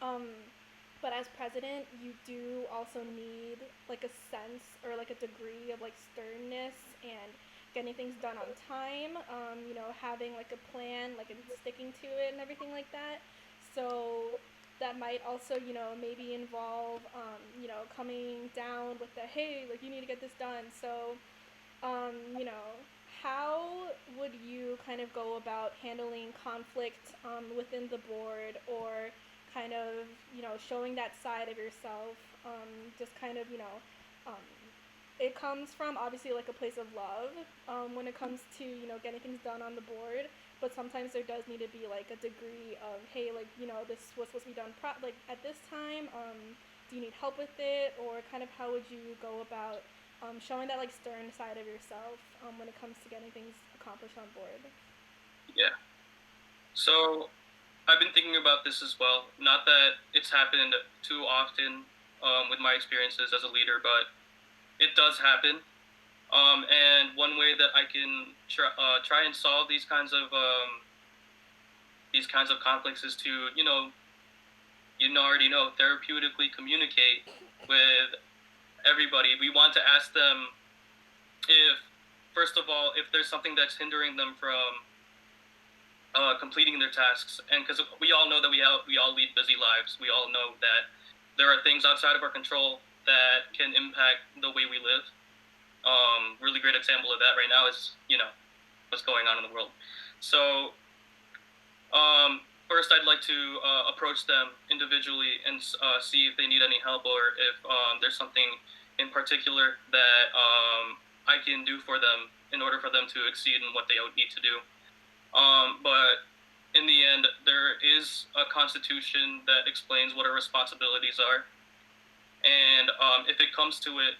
But as president, you do also need a sense or a degree of sternness and getting things done on time, having a plan, and sticking to it and everything like that. So that might also, maybe involve, coming down with the, hey, you need to get this done. So, how would you kind of go about handling conflict within the board, or kind of, showing that side of yourself, just kind of, it comes from obviously a place of love when it comes to, getting things done on the board, but sometimes there does need to be a degree of, hey, this was supposed to be done at this time, do you need help with it, or kind of how would you go about showing that stern side of yourself when it comes to getting things accomplished on board? Yeah. So I've been thinking about this as well. Not that it's happened too often with my experiences as a leader, but it does happen. And one way that I can try and solve these kinds of conflicts is to, already know, therapeutically communicate with everybody. We want to ask them if, first of all, if there's something that's hindering them from completing their tasks. And because we all know that we all lead busy lives. We all know that there are things outside of our control that can impact the way we live. Really great example of that right now is, what's going on in the world. So, first I'd like to approach them individually and see if they need any help or if there's something in particular that I can do for them in order for them to exceed in what they need to do. But in the end, there is a constitution that explains what our responsibilities are. And if it comes to it,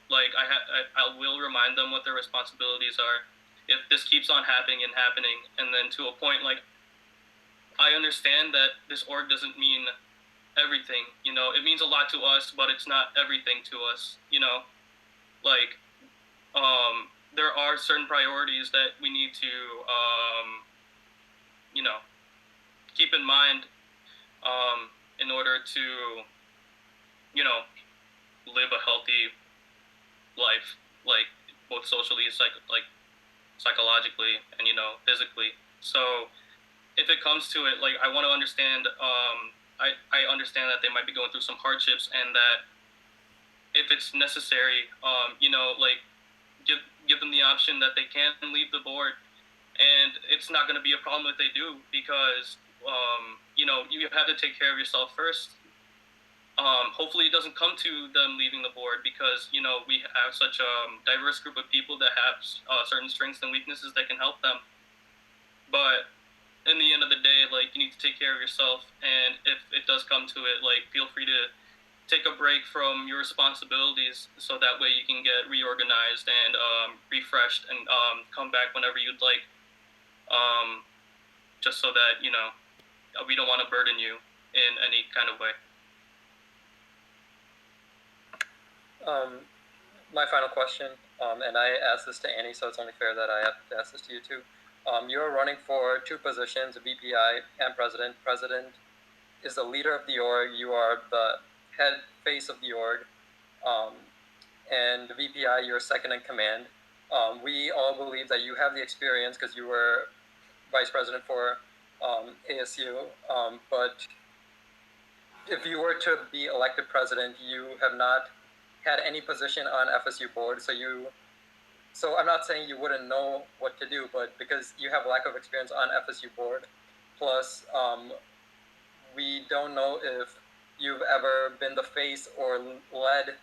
like I will remind them what their responsibilities are. If this keeps on happening, and then to a point, like, I understand that this org doesn't mean everything, it means a lot to us, but it's not everything to us, like, there are certain priorities that we need to, keep in mind, in order to, live a healthy life, like, both socially, psychologically, and, physically. So, if it comes to it, like, I want to understand, I understand that they might be going through some hardships, and that if it's necessary, like, give them the option that they can leave the board, and it's not going to be a problem if they do, because, you have to take care of yourself first. Hopefully it doesn't come to them leaving the board, because, we have such a diverse group of people that have certain strengths and weaknesses that can help them. But in the end of the day, like, you need to take care of yourself, and if it does come to it, like, feel free to take a break from your responsibilities, so that way you can get reorganized and refreshed and come back whenever you'd like, just so that, we don't want to burden you in any kind of way. My final question, and I asked this to Annie, so it's only fair that I have to ask this to you too. You're running for two positions, VPI and president. President is the leader of the org. You are the head face of the org. And the VPI, you're second in command. We all believe that you have the experience because you were vice president for ASU. But if you were to be elected president, you have not had any position on FSU board. So I'm not saying you wouldn't know what to do, but because you have a lack of experience on FSU board, plus we don't know if you've ever been the face or led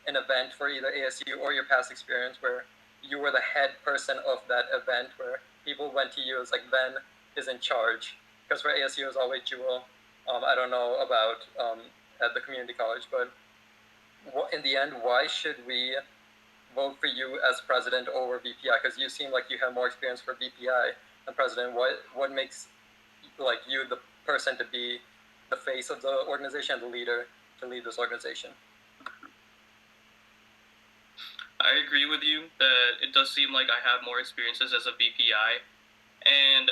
an event for either ASU or your past experience where you were the head person of that event, where people went to you as like, Ben is in charge. Because for ASU it was always Jewel. I don't know about at the community college, but in the end, why should we vote for you as president over VPI? Because you seem like you have more experience for VPI than president. What makes like you the person to be the face of the organization, the leader to lead this organization? I agree with you that it does seem like I have more experiences as a VPI, and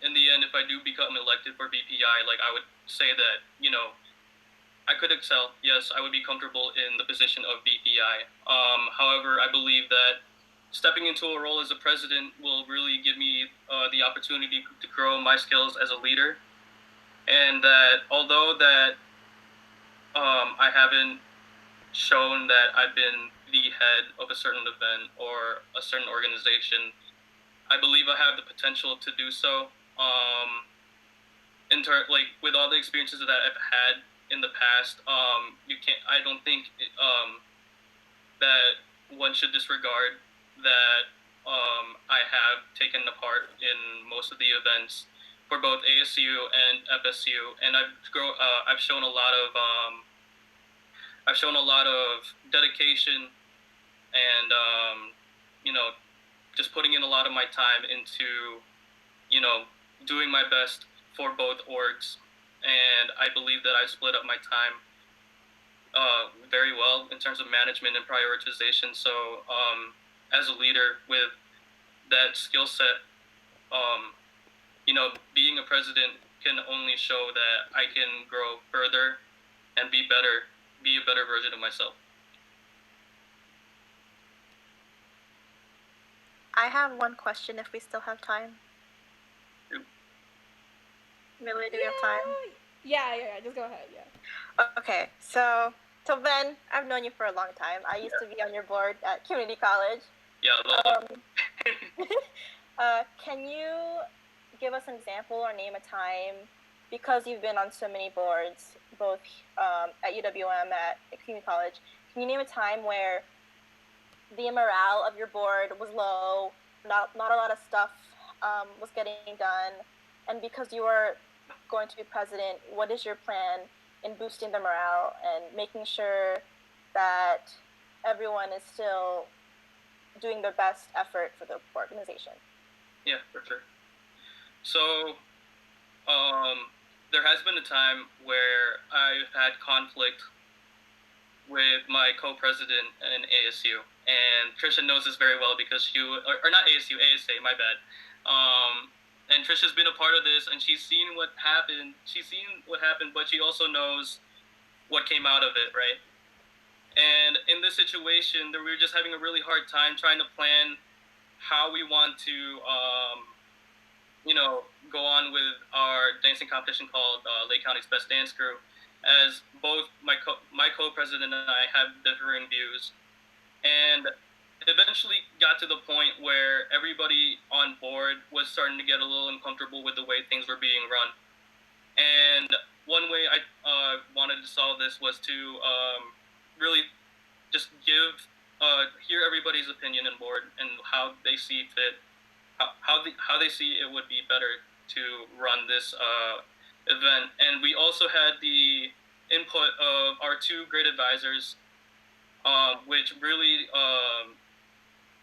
in the end, if I do become elected for VPI, like, I would say that, I could excel. Yes, I would be comfortable in the position of VPI. However, I believe that stepping into a role as a president will really give me the opportunity to grow my skills as a leader, and that although that I haven't shown that I've been the head of a certain event or a certain organization, I believe I have the potential to do so. Like, with all the experiences that I've had in the past, I don't think that one should disregard that I have taken a part in most of the events for both ASU and FSU, and I've shown a lot of dedication and just putting in a lot of my time into doing my best for both orgs, and I believe that I split up my time very well in terms of management and prioritization. So as a leader with that skill set, being a president can only show that I can grow further and be a better version of myself. I have one question if we still have time. Really, do we have time? Yeah, just go ahead, yeah. Okay, so Ben, I've known you for a long time. I used to be on your board at community college. Yeah, Can you give us an example or name a time, because you've been on so many boards, both at UWM, at community college, can you name a time where the morale of your board was low, not a lot of stuff was getting done, and because you were going to be president, what is your plan in boosting the morale and making sure that everyone is still doing their best effort for the organization? Yeah, for sure. So, there has been a time where I've had conflict with my co-president in ASU, and Trisha knows this very well because or not ASU, ASA, my bad. And Trisha's been a part of this, and she's seen what happened. But she also knows what came out of it, right? And in this situation, we were just having a really hard time trying to plan how we want to, go on with our dancing competition called Lake County's Best Dance Crew, as both my co-president and I have differing views. And it eventually got to the point where everybody on board was starting to get a little uncomfortable with the way things were being run. And one way I wanted to solve this was to really just hear everybody's opinion on board and how they see fit, how they see it would be better to run this event. And we also had the input of our two great advisors, which really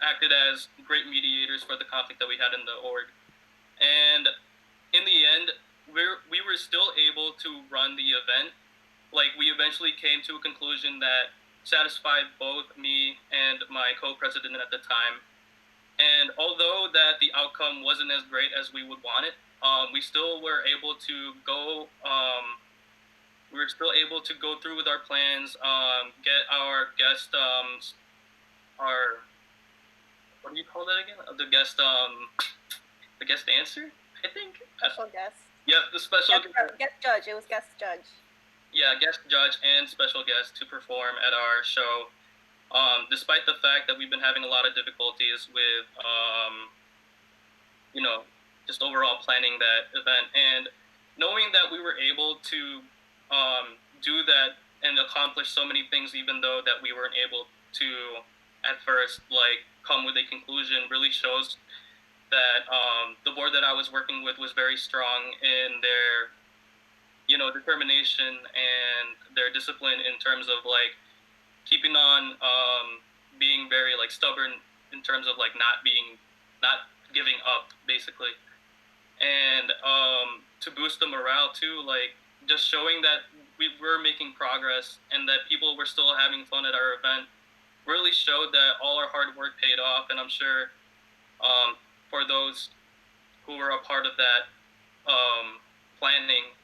acted as great mediators for the conflict that we had in the org. And in the end, we were still able to run the event. Like, we eventually came to a conclusion that satisfied both me and my co-president at the time. And although that the outcome wasn't as great as we would want it, we still were able to go. We were still able to go through with our plans, get our guest, what do you call that again? The guest dancer, I think. Special guest. Yep, the special guest judge. It was guest judge. Yeah, guest judge and special guest to perform at our show. Despite the fact that we've been having a lot of difficulties with, just overall planning that event, and knowing that we were able to do that and accomplish so many things, even though that we weren't able to at first come with a conclusion, really shows that the board that I was working with was very strong in their determination and their discipline in terms of keeping on being very stubborn in terms of not giving up, basically. And to boost the morale too, just showing that we were making progress and that people were still having fun at our event really showed that all our hard work paid off. And I'm sure for those who were a part of that planning,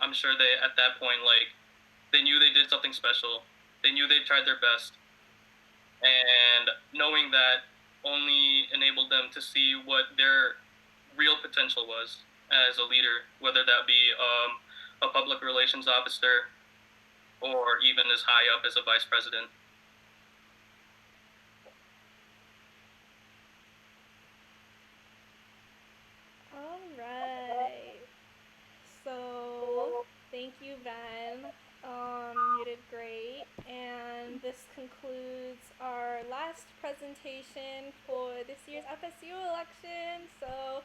I'm sure they, at that point, they knew they did something special. They knew they tried their best. And knowing that only enabled them to see what their real potential was as a leader, whether that be a public relations officer or even as high up as a vice president. All right. So, thank you, Ben. You did great. And this concludes our last presentation for this year's FSU election. So,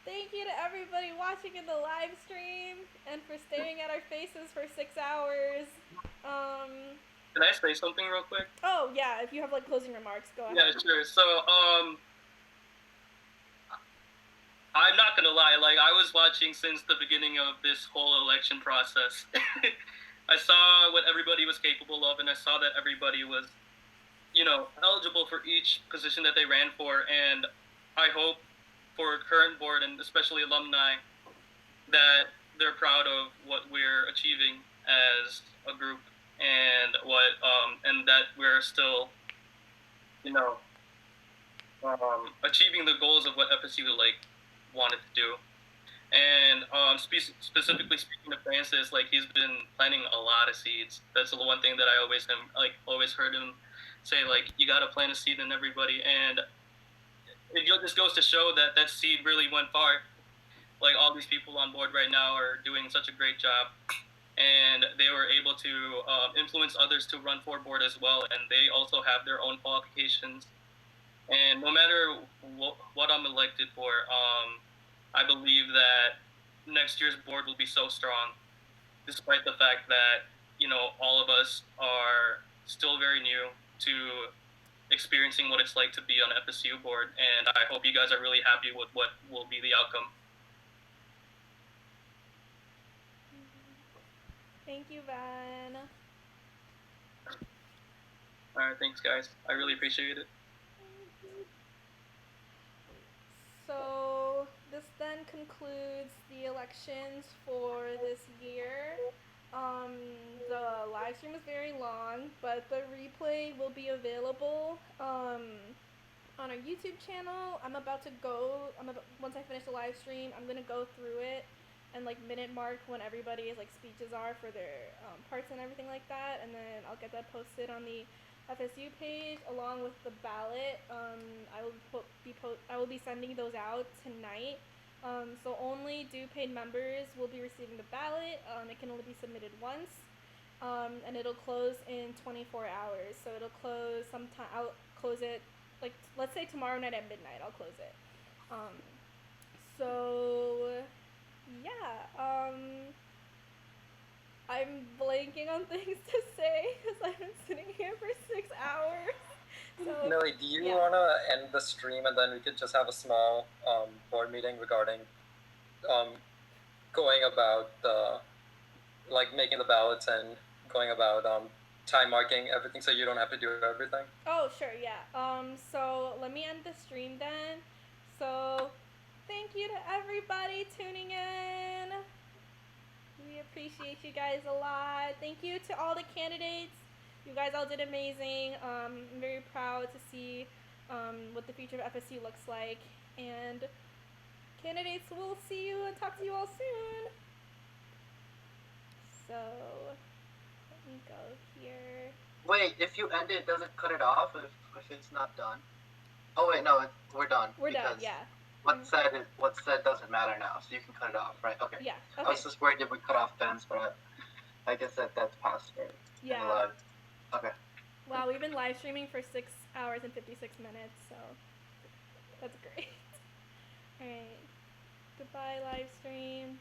thank you to everybody watching in the live stream and for staring at our faces for 6 hours. Can I say something real quick? Oh, yeah. If you have closing remarks, go ahead. Yeah, sure. So, I'm not gonna lie, I was watching since the beginning of this whole election process. I saw what everybody was capable of, and I saw that everybody was, eligible for each position that they ran for, and I hope for current board, and especially alumni, that they're proud of what we're achieving as a group, and and that we're still, achieving the goals of what FSU wanted to do. And specifically speaking to Francis, he's been planting a lot of seeds. That's the one thing that I always heard him say, you gotta plant a seed in everybody. And it just goes to show that that seed really went far. Like, all these people on board right now are doing such a great job, and they were able to influence others to run for board as well, and they also have their own qualifications. And no matter what I'm elected for, I believe that next year's board will be so strong, despite the fact that, you know, all of us are still very new to experiencing what it's like to be on FSU board, and I hope you guys are really happy with what will be the outcome. Thank you, Van. Alright, thanks guys. I really appreciate it. So this then concludes the elections for this year. The live stream is very long, but the replay will be available on our YouTube channel. Once I finish the live stream, I'm gonna go through it and like minute mark when everybody's like speeches are for their parts and everything like that, and then I'll get that posted on the FSU page along with the ballot. I will be sending those out tonight. So only due paid members will be receiving the ballot. It can only be submitted once, and it'll close in 24 hours. So it'll close sometime. I'll close it like let's say tomorrow night at midnight. I'll close it. So yeah. I'm blanking on things to say because I've been sitting here for 6 hours. So, Millie, do you want to end the stream and then we could just have a small board meeting regarding going about making the ballots and going about time marking everything so you don't have to do everything? Oh, sure, yeah. So let me end the stream then. So thank you to everybody tuning in. We appreciate you guys a lot. Thank you to all the candidates. You guys all did amazing. I'm very proud to see what the future of FSU looks like. And candidates, we'll see you and talk to you all soon. So, let me go here. Wait, if you end it, does it cut it off if it's not done? Oh wait, no, we're done. We're done, yeah. What's said doesn't matter now, so you can cut it off, right? Okay. Yeah. Okay. I was just worried if we cut off Ben's, but I guess that's past it. Yeah. Okay. Wow, we've been live streaming for 6 hours and 56 minutes, so that's great. Alright. Goodbye, live stream.